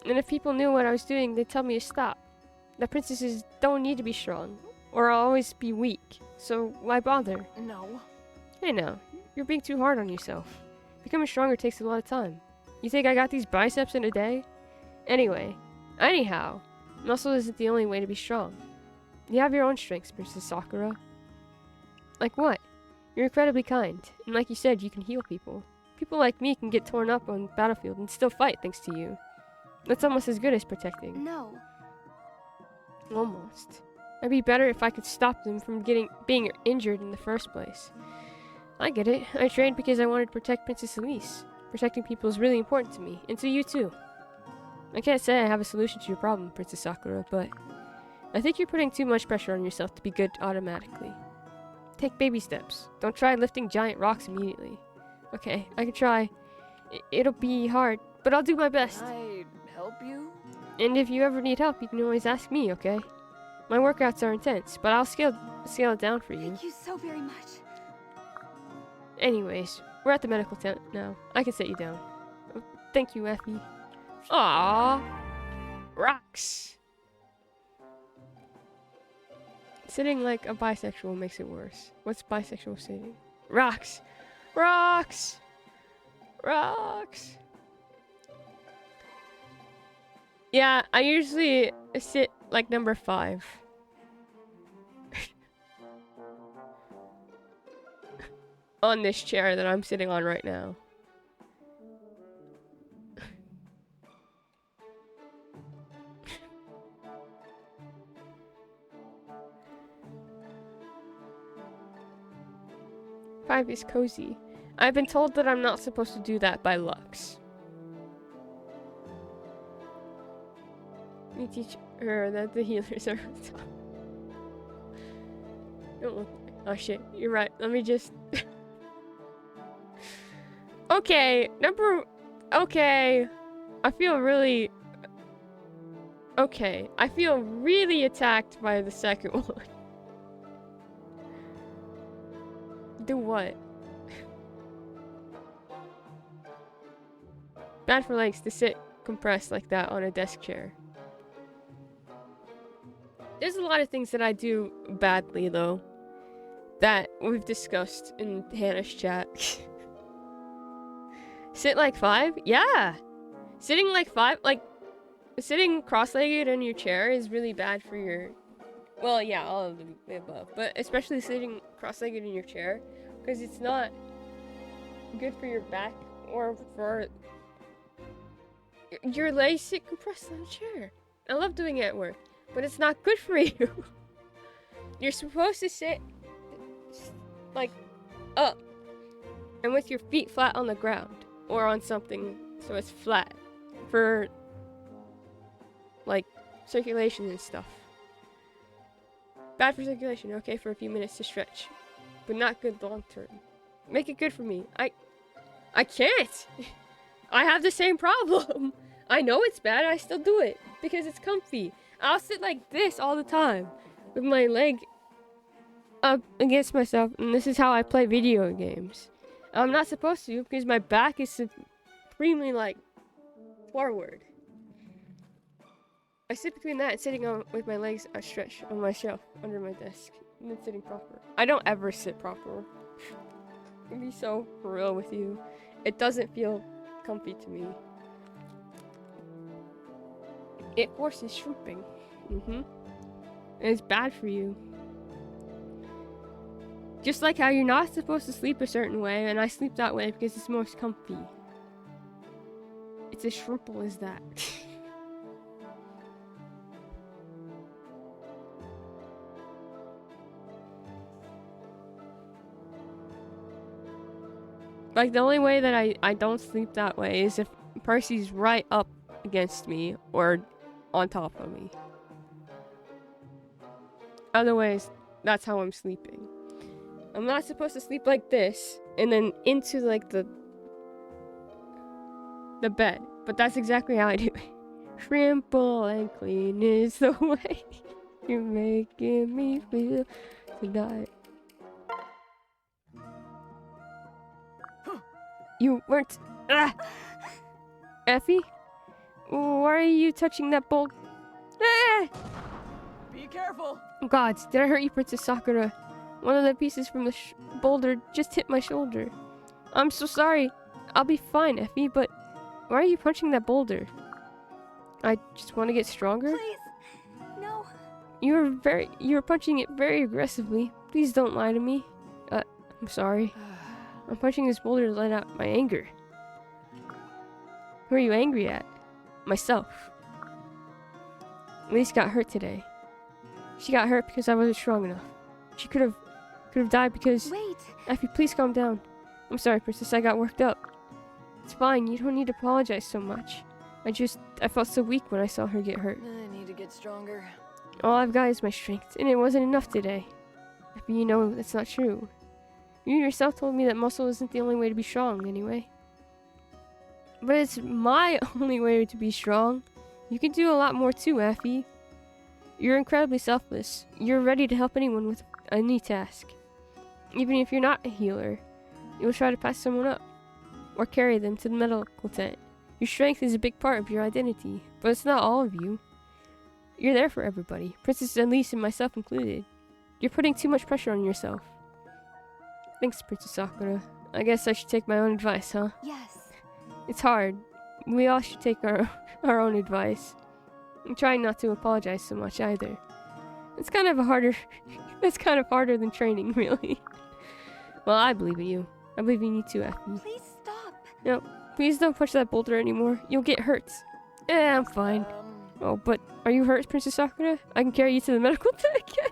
And if people knew what I was doing, they'd tell me to stop. The princesses don't need to be strong, or I'll always be weak. So why bother? No. I know. You're being too hard on yourself. Becoming stronger takes a lot of time. You think I got these biceps in a day? Anyhow, muscle isn't the only way to be strong. You have your own strengths, Princess Sakura. Like what? You're incredibly kind, and like you said, you can heal people. People like me can get torn up on the battlefield and still fight thanks to you. That's almost as good as protecting. No. Almost. It'd be better if I could stop them from being injured in the first place. I get it. I trained because I wanted to protect Princess Elise. Protecting people is really important to me, and to you too. I can't say I have a solution to your problem, Princess Sakura, but I think you're putting too much pressure on yourself to be good automatically. Take baby steps. Don't try lifting giant rocks immediately. Okay, I can try. It'll be hard, but I'll do my best. Can I help you? And if you ever need help, you can always ask me, okay? My workouts are intense, but I'll scale it down for you. Thank you so very much. Anyways, we're at the medical tent now. I can set you down. Oh, thank you, Effie. Aww. Rocks. Sitting like a bisexual makes it worse. What's bisexual sitting? Rocks. Rocks. Rocks. Yeah, I usually sit like number 5. On this chair that I'm sitting on right now. Five is cozy. I've been told that I'm not supposed to do that by Lux. We teach her that the healers are on top. Don't look. Oh shit, you're right. Let me just. Okay, okay. I feel really. Okay, I feel really attacked by the second one. Do what? Bad for legs to sit compressed like that on a desk chair. There's a lot of things that I do badly, though, that we've discussed in Hannah's chat. Sit like 5? Yeah! Sitting like 5, like, sitting cross-legged in your chair is really bad for your... Well, yeah, all of the above. But especially sitting cross-legged in your chair, because it's not good for your back or for... Your legs sit compressed on a chair. I love doing it at work, but it's not good for you. You're supposed to sit, like, up, and with your feet flat on the ground, or on something so it's flat, for, like, circulation and stuff. Bad for circulation, okay, for a few minutes to stretch, but not good long term. Make it good for me. I can't! I have the same problem. I know it's bad, I still do it, because it's comfy. I'll sit like this all the time, with my leg up against myself, and this is how I play video games. I'm not supposed to, because my back is supremely, like, forward. I sit between that and sitting on with my legs stretched on my shelf under my desk, and then sitting proper. I don't ever sit proper. To be so for real with you, it doesn't feel comfy to me. It forces shrimping. And it's bad for you. Just like how you're not supposed to sleep a certain way, and I sleep that way because it's most comfy. It's as simple as that. Like, the only way that I don't sleep that way is if Percy's right up against me or on top of me. Otherwise, that's how I'm sleeping. I'm not supposed to sleep like this and then into, like, the bed. But that's exactly how I do it. Simple and clean is the way you're making me feel tonight. You weren't... Ah! Effie? Why are you touching that bowl? Ah! Be careful. God, did I hurt you, Princess Sakura? One of the pieces from the boulder just hit my shoulder. I'm so sorry. I'll be fine, Effie, but why are you punching that boulder? I just want to get stronger? Please, no. You're punching it very aggressively. Please don't lie to me. I'm sorry. I'm punching this boulder to let out my anger. Who are you angry at? Myself. Elise got hurt today. She got hurt because I wasn't strong enough. She could have died because... Wait. Effie, please calm down. I'm sorry, Princess, I got worked up. It's fine, you don't need to apologize so much. I felt so weak when I saw her get hurt. I need to get stronger. All I've got is my strength, and it wasn't enough today. Effie, you know that's not true. You yourself told me that muscle isn't the only way to be strong, anyway. But it's my only way to be strong. You can do a lot more too, Effie. You're incredibly selfless. You're ready to help anyone with any task. Even if you're not a healer, you'll try to pass someone up, or carry them to the medical tent. Your strength is a big part of your identity, but it's not all of you. You're there for everybody, Princess Elise and myself included. You're putting too much pressure on yourself. Thanks, Princess Sakura. I guess I should take my own advice, huh? Yes. It's hard. We all should take our own advice. I'm trying not to apologize so much either. It's kind of that's kind of harder than training, really. Well, I believe in you. I believe in you too, Effie. Please stop. No, please don't push that boulder anymore. You'll get hurt. I'm fine. Oh, but are you hurt, Princess Sakura? I can carry you to the medical tent again.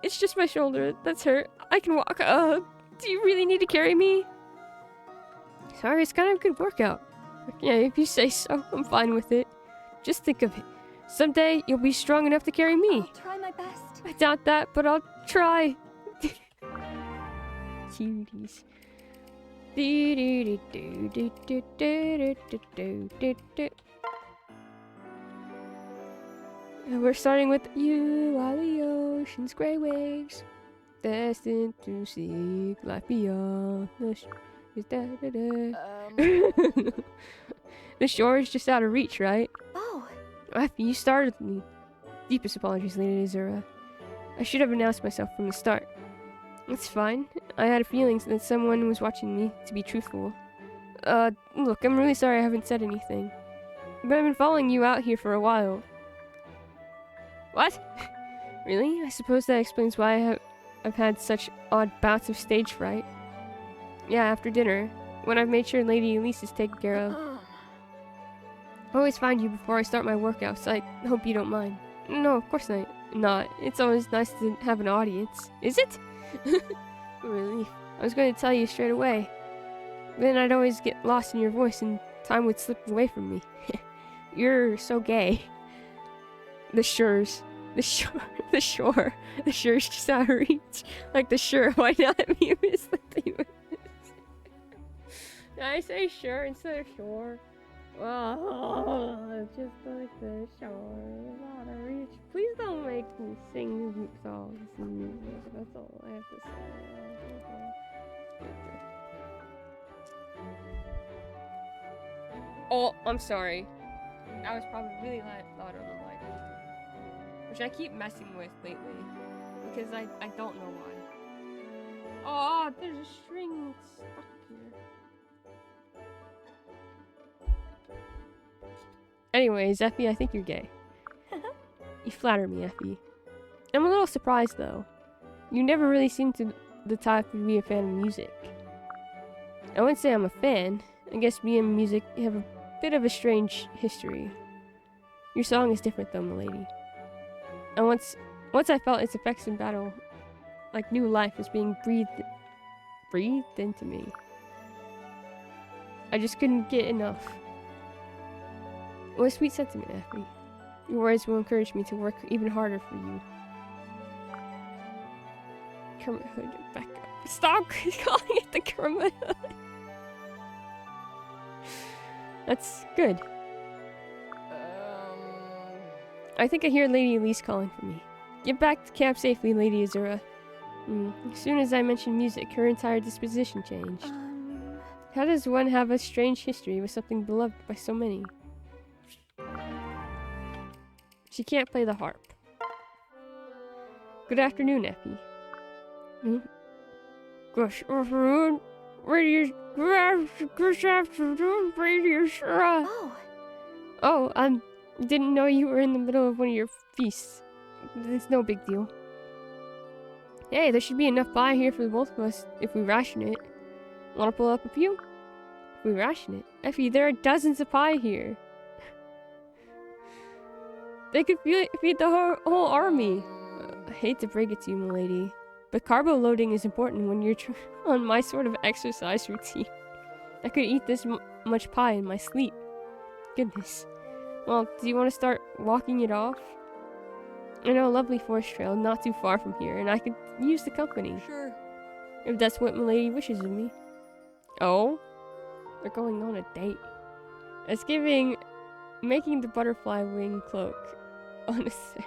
It's just my shoulder that's hurt. I can walk. Do you really need to carry me? Sorry, it's kind of a good workout. Yeah, if you say so, I'm fine with it. Just think of it. Someday, you'll be strong enough to carry me. I'll try my best. I doubt that, but I'll try. Cuties. And we're starting with you are the ocean's gray waves, destined to seek life beyond the The shore is just out of reach, right? Oh, Effie, you started me. Deepest apologies, Lady Azura. I should have announced myself from the start. It's fine. I had a feeling that someone was watching me, to be truthful. Look, I'm really sorry I haven't said anything. But I've been following you out here for a while. What? Really? I suppose that explains why I've had such odd bouts of stage fright. Yeah, after dinner, when I've made sure Lady Elise is taken care of. I always find you before I start my workouts. I hope you don't mind. No, of course not. It's always nice to have an audience. Is it? Relief. I was going to tell you straight away. Then I'd always get lost in your voice and time would slip away from me. You're so gay. The shore's just out of reach. Like the shore, why not me miss the thing with this? Did I say sure instead of shore? Oh, just like the shore out of reach. Please don't make me sing songs and music. That's all I have to say. Oh, I'm sorry. That was probably really loud on the mic. Which I keep messing with lately. Because I don't know why. Oh, there's a string stuck here. Anyways, Effie, I think you're gay. You flatter me, Effie. I'm a little surprised, though. You never really seemed to the type to be a fan of music. I wouldn't say I'm a fan. I guess me and music have a bit of a strange history. Your song is different, though, milady. And once I felt its effects in battle, like new life was being breathed into me. I just couldn't get enough. What a sweet sentiment, Effie. Your words will encourage me to work even harder for you. Kermit Hood, back up. Stop calling it the Kermit Hood. That's good. I think I hear Lady Elise calling for me. Get back to camp safely, Lady Azura. As soon as I mentioned music, her entire disposition changed. How does one have a strange history with something beloved by so many? She can't play the harp. Good afternoon, Effie. Good afternoon, Lady Good afternoon, Lady Azura. Oh, didn't know you were in the middle of one of your feasts. It's no big deal. Hey, there should be enough pie here for the both of us if we ration it. Wanna pull up a few? If we ration it. Effie, there are dozens of pie here. They could feed the whole army. I hate to break it to you, milady, but carbo loading is important when you're on my sort of exercise routine. I could eat this much pie in my sleep. Goodness. Well, do you want to start walking it off? I know a lovely forest trail not too far from here, and I could use the company. Sure. If that's what milady wishes of me. Oh? They're going on a date. It's giving making the butterfly wing cloak. Honestly.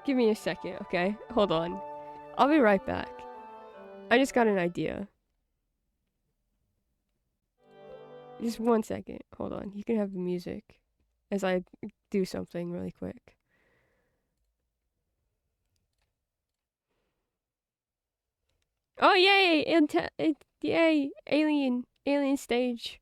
Give me a second, okay? Hold on. I'll be right back. I just got an idea. Just 1 second. Hold on. You can have the music as I do something really quick. Oh, yay! Yay! Alien stage.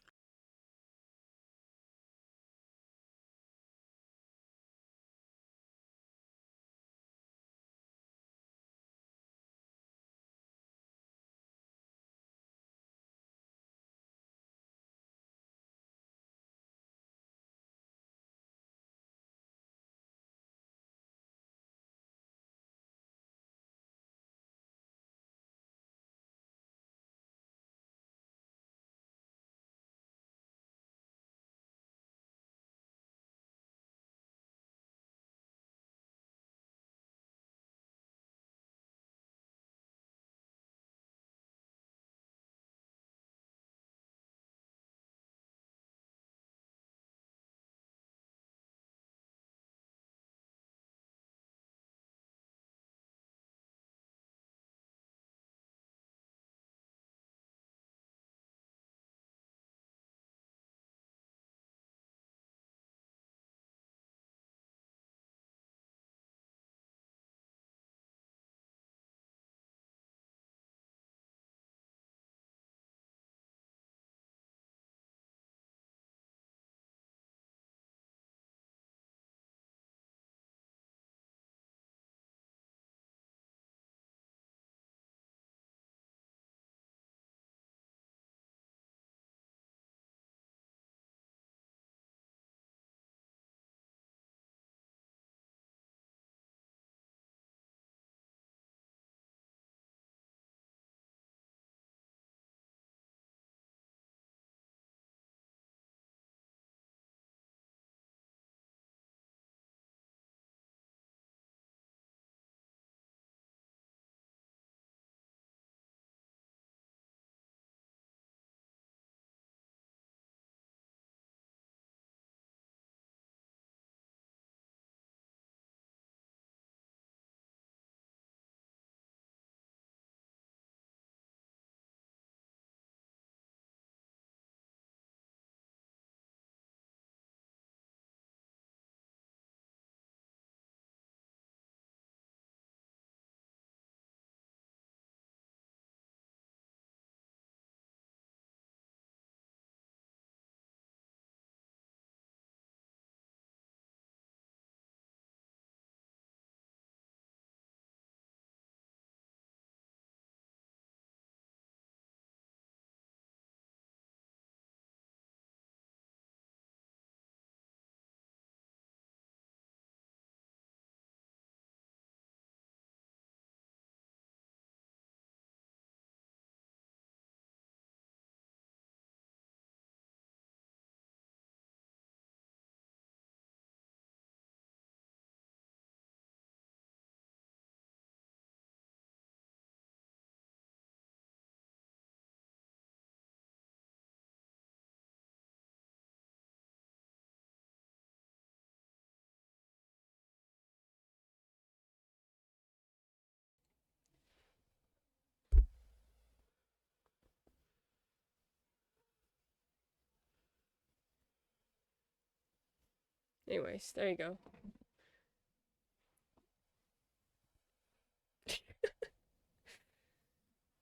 Anyways, there you go.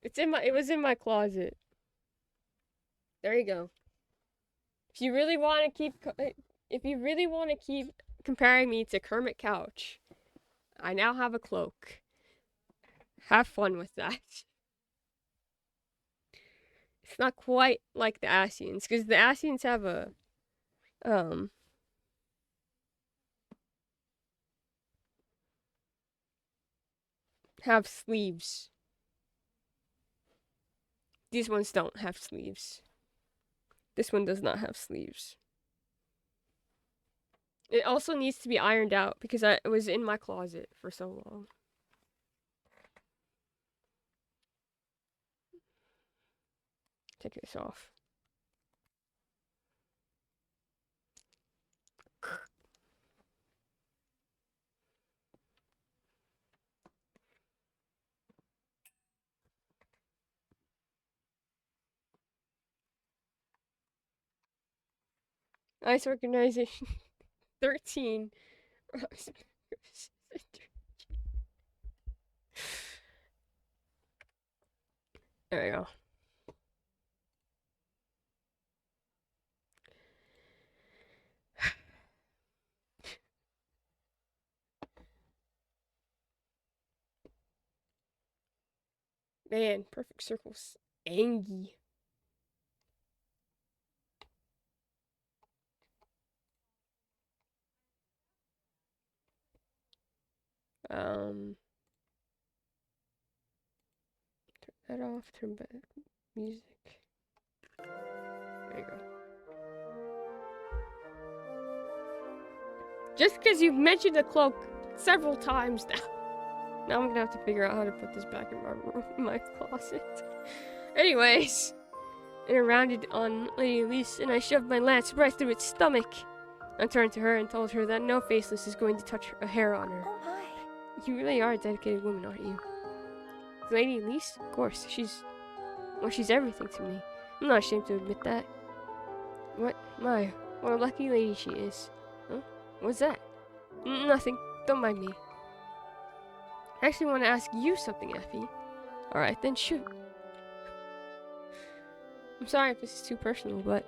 It was in my closet. There you go. If you really want to keep comparing me to Kermit Couch, I now have a cloak. Have fun with that. It's not quite like the Asians, because the Asians have have sleeves. These ones don't have sleeves. This one does not have sleeves. It also needs to be ironed out because it was in my closet for so long. Take this off. Ice organization 13. There we go. Man, perfect circles. Angie. Turn that off, turn back music. There you go. Just because you've mentioned the cloak several times now. Now I'm gonna have to figure out how to put this back in my room, my closet. Anyways, and I rounded on Lady Elise and I shoved my lance right through its stomach. I turned to her and told her that no faceless is going to touch a hair on her. Oh my. You really are a dedicated woman, aren't you? Lady Elise? Of course. She's everything to me. I'm not ashamed to admit that. What a lucky lady she is. Huh? What's that? Nothing. Don't mind me. I actually want to ask you something, Effie. Alright, then shoot. I'm sorry if this is too personal, but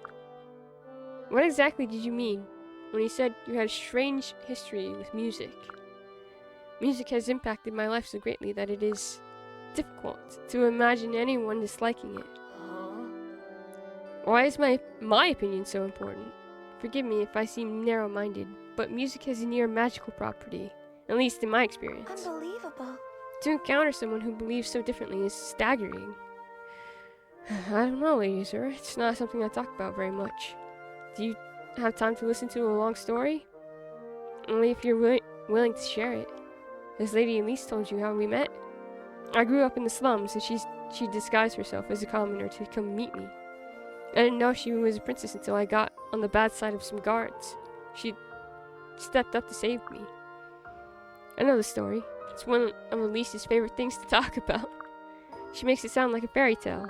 what exactly did you mean when you said you had a strange history with music? Music has impacted my life so greatly that it is difficult to imagine anyone disliking it. Why is my opinion so important? Forgive me if I seem narrow-minded, but music has a near magical property, at least in my experience. Unbelievable. To encounter someone who believes so differently is staggering. I don't know, Lady Sir. It's not something I talk about very much. Do you have time to listen to a long story? Only if you're willing to share it. Has Lady Elise told you how we met? I grew up in the slums, and she disguised herself as a commoner to come meet me. I didn't know she was a princess until I got on the bad side of some guards. She stepped up to save me. I know the story. It's one of Elise's favorite things to talk about. She makes it sound like a fairy tale.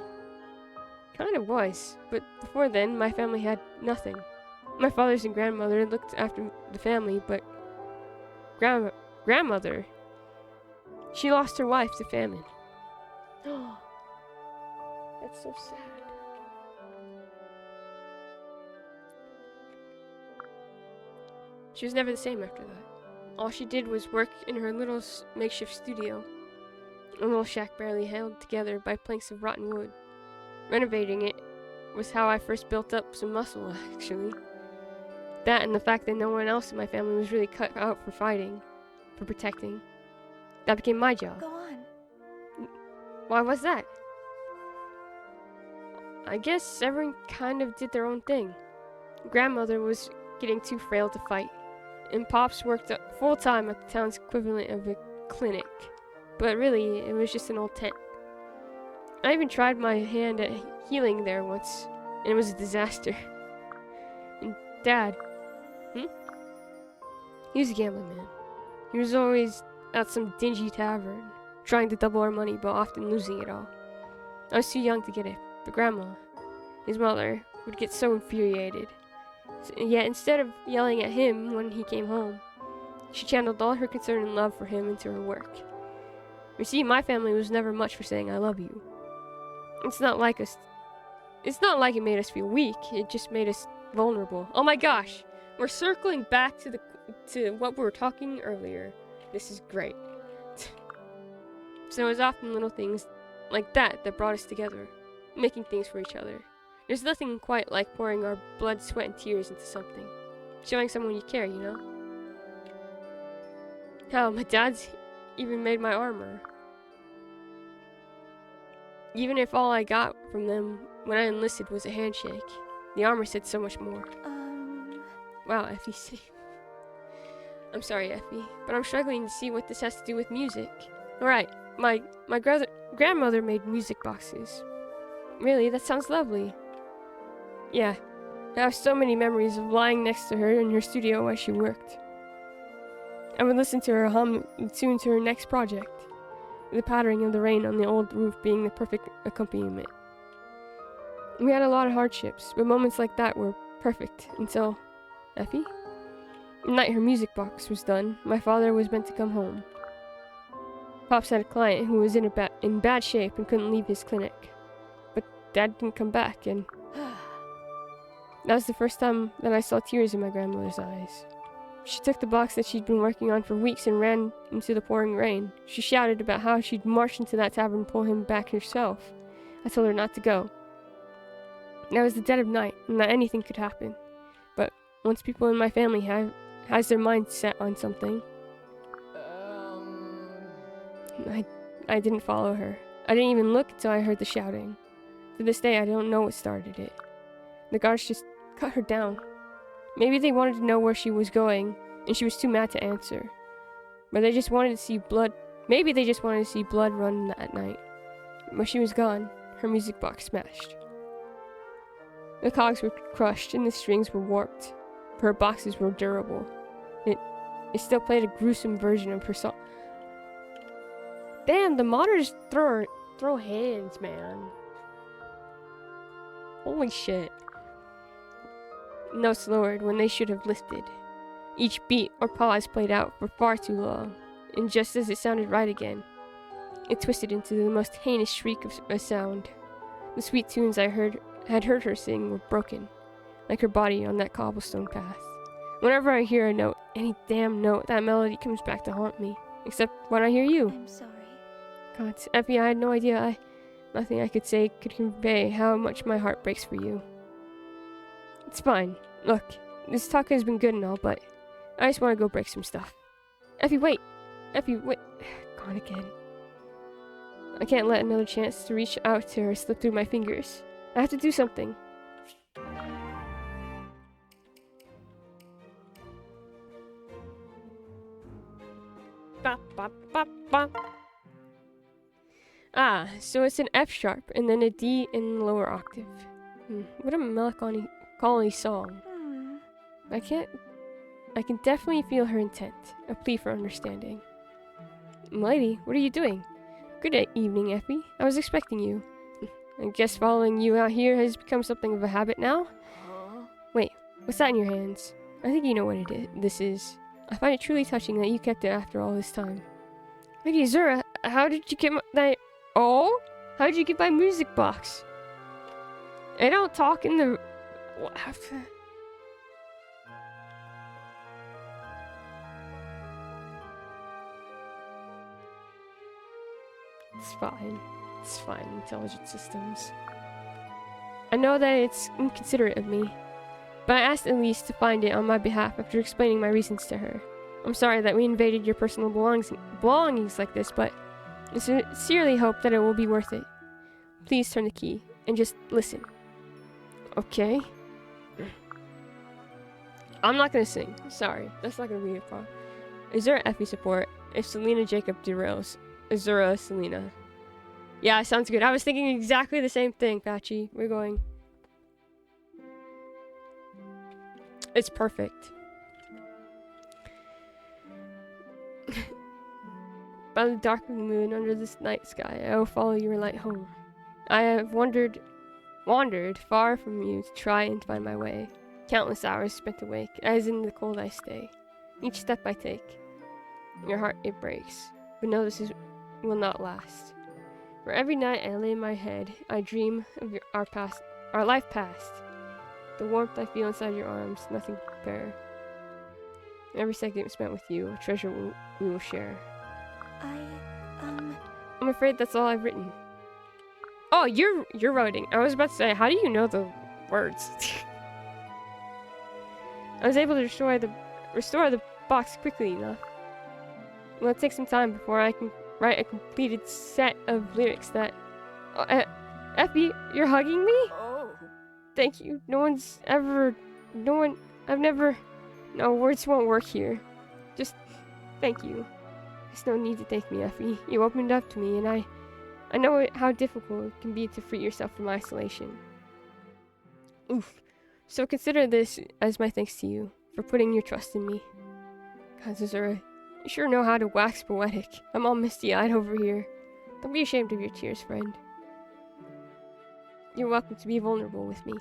Kind of was, but before then, my family had nothing. My father's and grandmother looked after the family, but grandmother, she lost her wife to famine. Oh, that's so sad. She was never the same after that. All she did was work in her little makeshift studio, a little shack barely held together by planks of rotten wood. Renovating it was how I first built up some muscle, actually. That and the fact that no one else in my family was really cut out for fighting, for protecting. That became my job. Go on. Why was that? I guess everyone kind of did their own thing. Grandmother was getting too frail to fight, and Pops worked full-time at the town's equivalent of a clinic. But really, it was just an old tent. I even tried my hand at healing there once, and it was a disaster. And Dad, he was a gambling man. He was always at some dingy tavern, trying to double our money, but often losing it all. I was too young to get it, but Grandma, his mother, would get so infuriated. Yet instead of yelling at him when he came home, she channeled all her concern and love for him into her work. You see, my family was never much for saying I love you. It's not like it made us feel weak. It just made us vulnerable. Oh my gosh, we're circling back to what we were talking earlier. This is great. So it was often little things like that brought us together, making things for each other. There's nothing quite like pouring our blood, sweat, and tears into something. Showing someone you care, you know? Hell, my dad's even made my armor. Even if all I got from them when I enlisted was a handshake, the armor said so much more. Wow, Effie. I'm sorry, Effie, but I'm struggling to see what this has to do with music. Alright, my grandmother made music boxes. Really? That sounds lovely. Yeah, I have so many memories of lying next to her in her studio while she worked. I would listen to her hum and tune to her next project, the pattering of the rain on the old roof being the perfect accompaniment. We had a lot of hardships, but moments like that were perfect until... Effie? The night her music box was done, my father was meant to come home. Pops had a client who was in bad shape and couldn't leave his clinic. But Dad didn't come back, and... that was the first time that I saw tears in my grandmother's eyes. She took the box that she'd been working on for weeks and ran into the pouring rain. She shouted about how she'd march into that tavern and pull him back herself. I told her not to go. That was the dead of night, and that anything could happen. But once people in my family has their mind set on something... I didn't follow her. I didn't even look until I heard the shouting. To this day, I don't know what started it. The guards just cut her down. Maybe they wanted to know where she was going, and she was too mad to answer. But they just wanted to see blood. Maybe they just wanted to see blood run that night. When she was gone, her music box smashed. The cogs were crushed and the strings were warped. But her boxes were durable. It still played a gruesome version of her song. Damn, the modders throw hands, man. Holy shit. Notes lowered when they should have lifted. Each beat or pause played out for far too long, and just as it sounded right again, it twisted into the most heinous shriek of a sound. The sweet tunes I had heard her sing were broken, like her body on that cobblestone path. Whenever I hear a note, any damn note, that melody comes back to haunt me. Except when I hear you. I'm sorry. God, Effie, I had no idea. Nothing I could say could convey how much my heart breaks for you. It's fine. Look, this talk has been good and all, but I just want to go break some stuff. Effie, wait! Effie, wait! Gone again. I can't let another chance to reach out to her slip through my fingers. I have to do something. Bop, bop, bop, bop. Ah, so it's an F sharp and then a D in the lower octave. What a melancholy song. I can definitely feel her intent, a plea for understanding. Lady, what are you doing? Good evening, Effie. I was expecting you. I guess following you out here has become something of a habit now? Wait, what's that in your hands? I think you know what this is. I find it truly touching that you kept it after all this time. Lady Azura, how did you get that? Oh? How did you get my music box? I don't talk in the... It's fine. It's fine, intelligent systems. I know that it's inconsiderate of me, but I asked Elise to find it on my behalf after explaining my reasons to her. I'm sorry that we invaded your personal belongings like this, but I sincerely hope that it will be worth it. Please turn the key and just listen. Okay? I'm not gonna sing. Sorry. That's not gonna be a problem. Azura Effie support. If Selena Jacob derails. Azura Selena. Yeah, sounds good. I was thinking exactly the same thing, Patchy. We're going. It's perfect. By the dark of the moon under this night sky, I will follow your light home. I have wandered far from you to try and find my way. Countless hours spent awake, as in the cold I stay. Each step I take, your heart it breaks. But no, will not last. For every night I lay in my head, I dream of our life past. The warmth I feel inside your arms, nothing to compare. Every second spent with you, a treasure we will share. I'm afraid that's all I've written. Oh, you're writing. I was about to say, how do you know the words? I was able to restore the box quickly enough. Well, it takes some time before I can write a completed set of lyrics that... Oh, Effie, you're hugging me? Oh. Thank you. No, words won't work here. Just, thank you. There's no need to thank me, Effie. You opened up to me, and I know how difficult it can be to free yourself from isolation. Oof. So consider this as my thanks to you for putting your trust in me. God, Zazura, you sure know how to wax poetic. I'm all misty-eyed over here. Don't be ashamed of your tears, friend. You're welcome to be vulnerable with me.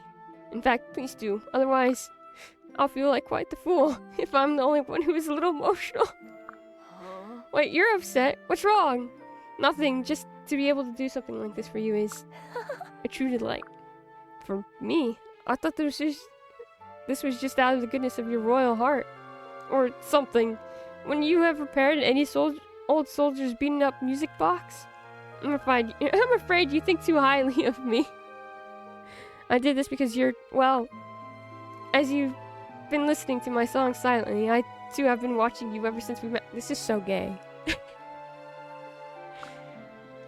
In fact, please do. Otherwise, I'll feel like quite the fool if I'm the only one who is a little emotional. Huh? Wait, you're upset? What's wrong? Nothing. Just to be able to do something like this for you is a true delight. For me, I thought this was just out of the goodness of your royal heart. Or something. When you have repaired any old soldier's beaten up music box? I'm afraid you think too highly of me. I did this because as you've been listening to my songs silently, I too have been watching you ever since we met. This is so gay.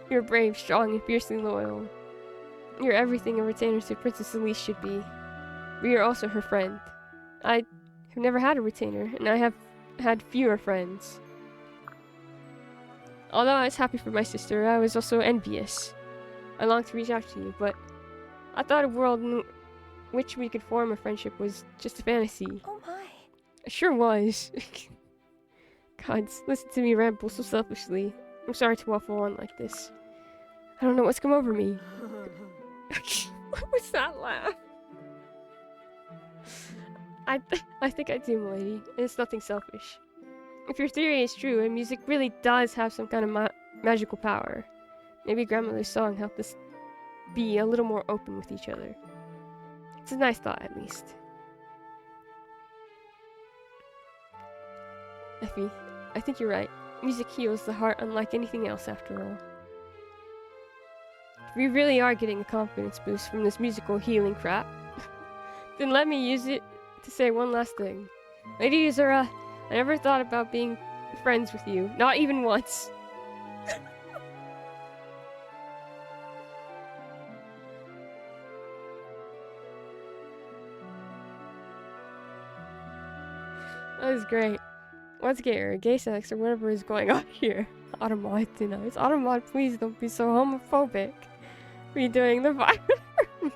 You're brave, strong, and fiercely loyal. You're everything a retainer to Princess Elise should be. But you're also her friend. I have never had a retainer, and I have had fewer friends. Although I was happy for my sister, I was also envious. I longed to reach out to you, but I thought a world in which we could form a friendship was just a fantasy. Oh my. It sure was. God, listen to me ramble so selfishly. I'm sorry to waffle on like this. I don't know what's come over me. What was that laugh? I think I do, milady, and it's nothing selfish. If your theory is true, and music really does have some kind of magical power, maybe grandmother's song helped us be a little more open with each other. It's a nice thought, at least. Effie, I think you're right. Music heals the heart unlike anything else, after all. If we really are getting a confidence boost from this musical healing crap, then let me use it to say one last thing. Lady Azura, I never thought about being friends with you. Not even once. That was great. Let's get her gay sex or whatever is going on here. Automod denies. Automod, please don't be so homophobic. Redoing the violence for me.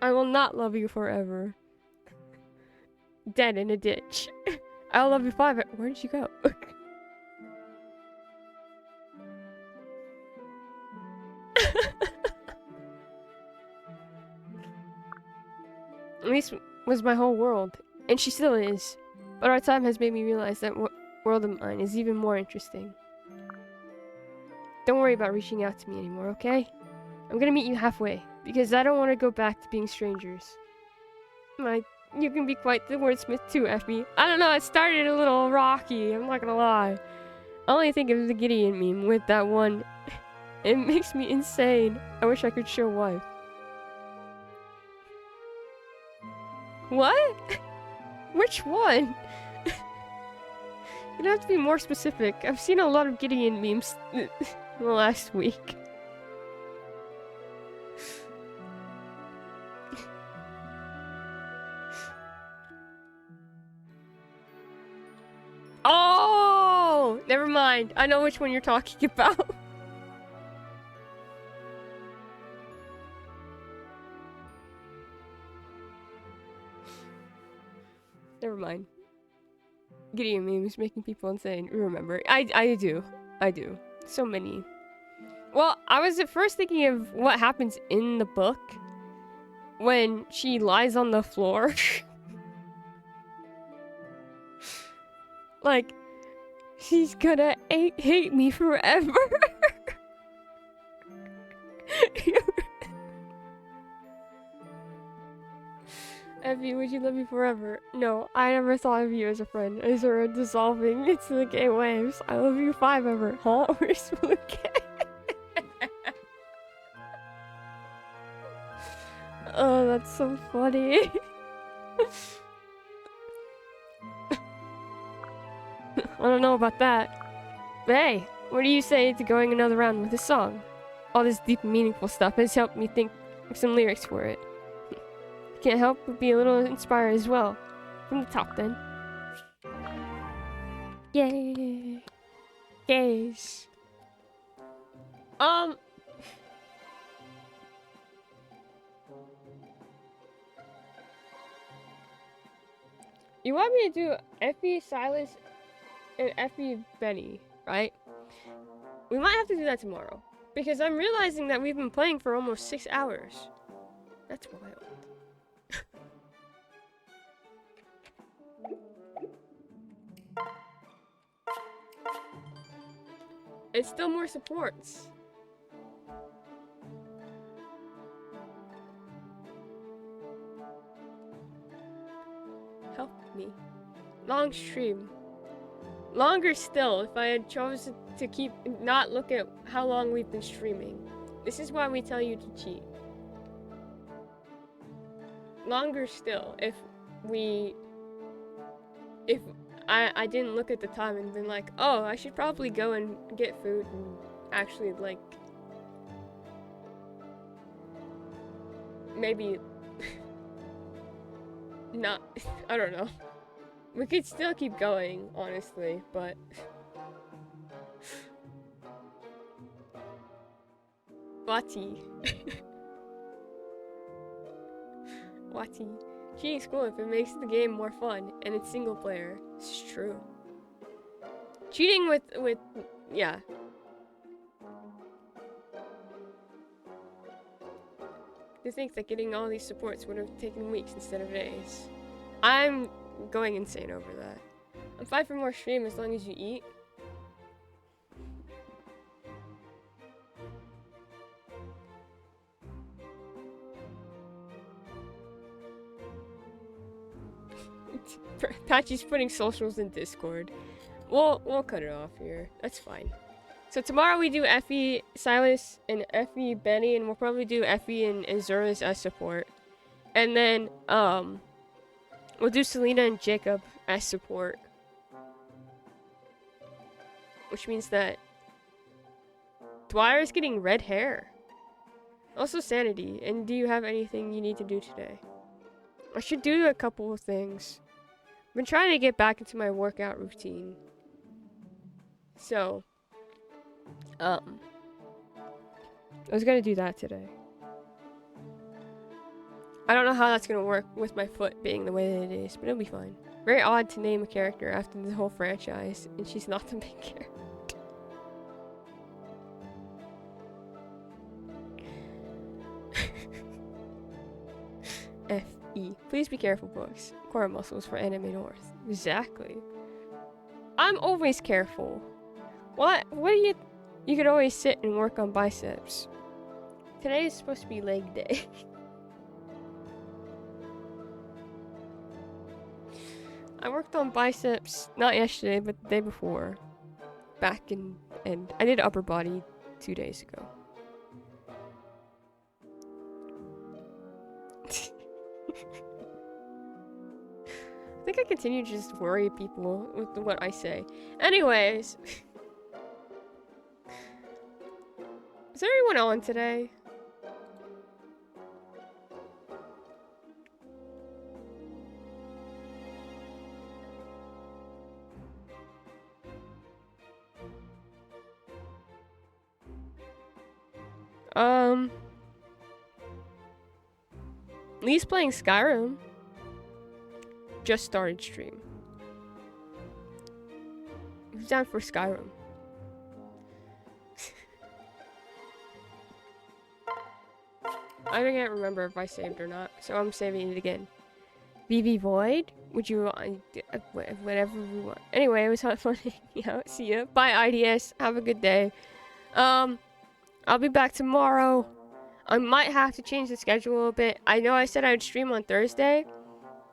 I will not love you forever. Dead in a ditch. I'll love you forever. Where did you go? Elise was my whole world, and she still is. But our time has made me realize that world of mine is even more interesting. Don't worry about reaching out to me anymore, okay? I'm gonna meet you halfway, because I don't want to go back to being strangers. You can be quite the wordsmith too, Effie. I don't know, it started a little rocky, I'm not gonna lie. I only think of the Gideon meme with that one. It makes me insane. I wish I could show wife. What? Which one? You'd have to be more specific. I've seen a lot of Gideon memes in the last week. Oh! Never mind. I know which one you're talking about. Never mind. Gideon memes making people insane. Remember. I do. So many. Well, I was at first thinking of what happens in the book when she lies on the floor. Like, she's gonna hate me forever. Effie, would you love me forever? No, I never thought of you as a friend. As we're dissolving into the gay waves. I love you forever. Huh? Where's Luke? Oh, that's so funny. I don't know about that. But hey, what do you say to going another round with this song? All this deep and meaningful stuff has helped me think of some lyrics for it. Can't help but be a little inspired as well. From the top then. Yay! Gays. You want me to do Effie, Silas, and Effie, Benny, right? We might have to do that tomorrow. Because I'm realizing that we've been playing for almost 6 hours. That's wild. And still more supports. Help me. Long stream. Longer still if I had chosen to keep not look at how long we've been streaming. This is why we tell you to cheat. Longer still if I didn't look at the time and been like, oh, I should probably go and get food and actually like maybe not, I don't know. We could still keep going, honestly, but Wati. Wati. Cheating's cool if it makes the game more fun and it's single player. It's true. Cheating with yeah. To think that getting all these supports would have taken weeks instead of days. I'm going insane over that. I'm fine for more stream as long as you eat. Patchy's putting socials in Discord. We'll cut it off here. That's fine. So tomorrow we do Effie, Silas, and Effie, Benny, and we'll probably do Effie and Zerlis as support. And then, we'll do Selena and Jacob as support. Which means that Dwyer's getting red hair. Also sanity. And do you have anything you need to do today? I should do a couple of things. I've been trying to get back into my workout routine. So, I was gonna do that today. I don't know how that's gonna work with my foot being the way that it is, but it'll be fine. Very odd to name a character after the whole franchise, and she's not the main character. F.E. Please be careful, books. Core muscles for Anime North. Exactly. I'm always careful. What do you... You could always sit and work on biceps. Today is supposed to be leg day. I worked on biceps, not yesterday, but the day before. Back in... And I did upper body 2 days ago. I think I continue to just worry people with what I say. Anyways. Is there anyone on today? Lee's playing Skyrim. Just started stream. Who's down for Skyrim? I can't remember if I saved or not, so I'm saving it again. VV Void? Would you whatever we want. Anyway, it was fun hanging out. See ya. Bye, IDS. Have a good day. I'll be back tomorrow. I might have to change the schedule a bit. I know I said I would stream on Thursday,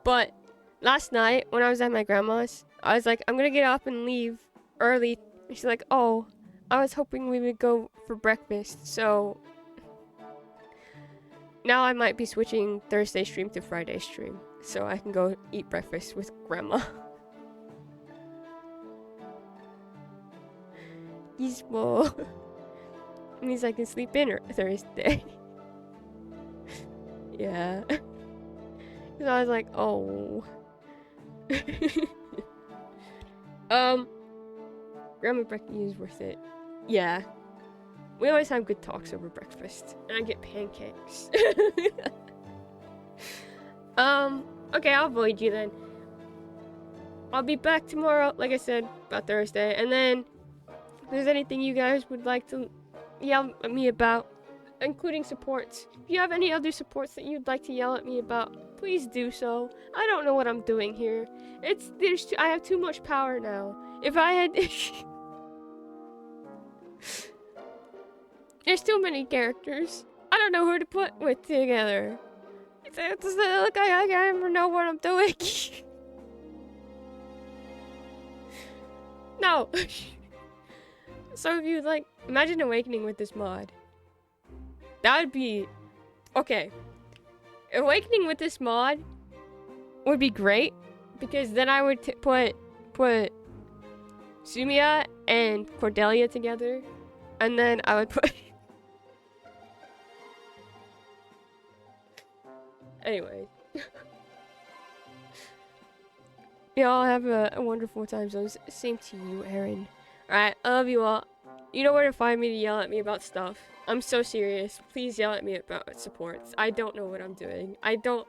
but last night when I was at my grandma's, I was like, I'm gonna get up and leave early. And she's like, oh, I was hoping we would go for breakfast, so now I might be switching Thursday stream to Friday stream, so I can go eat breakfast with grandma. He's small. Means I can sleep in Thursday. Yeah. So I was like, oh. Grandma breakfast is worth it. Yeah. We always have good talks over breakfast. And I get pancakes. Okay, I'll avoid you then. I'll be back tomorrow, like I said, about Thursday. And then, if there's anything you guys would like to yell at me about, including supports. If you have any other supports that you'd like to yell at me about, please do so. I don't know what I'm doing here. I have too much power now. If I had... There's too many characters. I don't know who to put with together. Look, I can't even know what I'm doing. No. So if you like, imagine Awakening with this mod. That would be... Okay. Awakening with this mod would be great, because then I would put Sumia and Cordelia together, and then I would put... Anyway. Y'all have a wonderful time zones. Same to you, Aaron. Alright, I love you all. You know where to find me to yell at me about stuff. I'm so serious. Please yell at me about supports. I don't know what I'm doing. I don't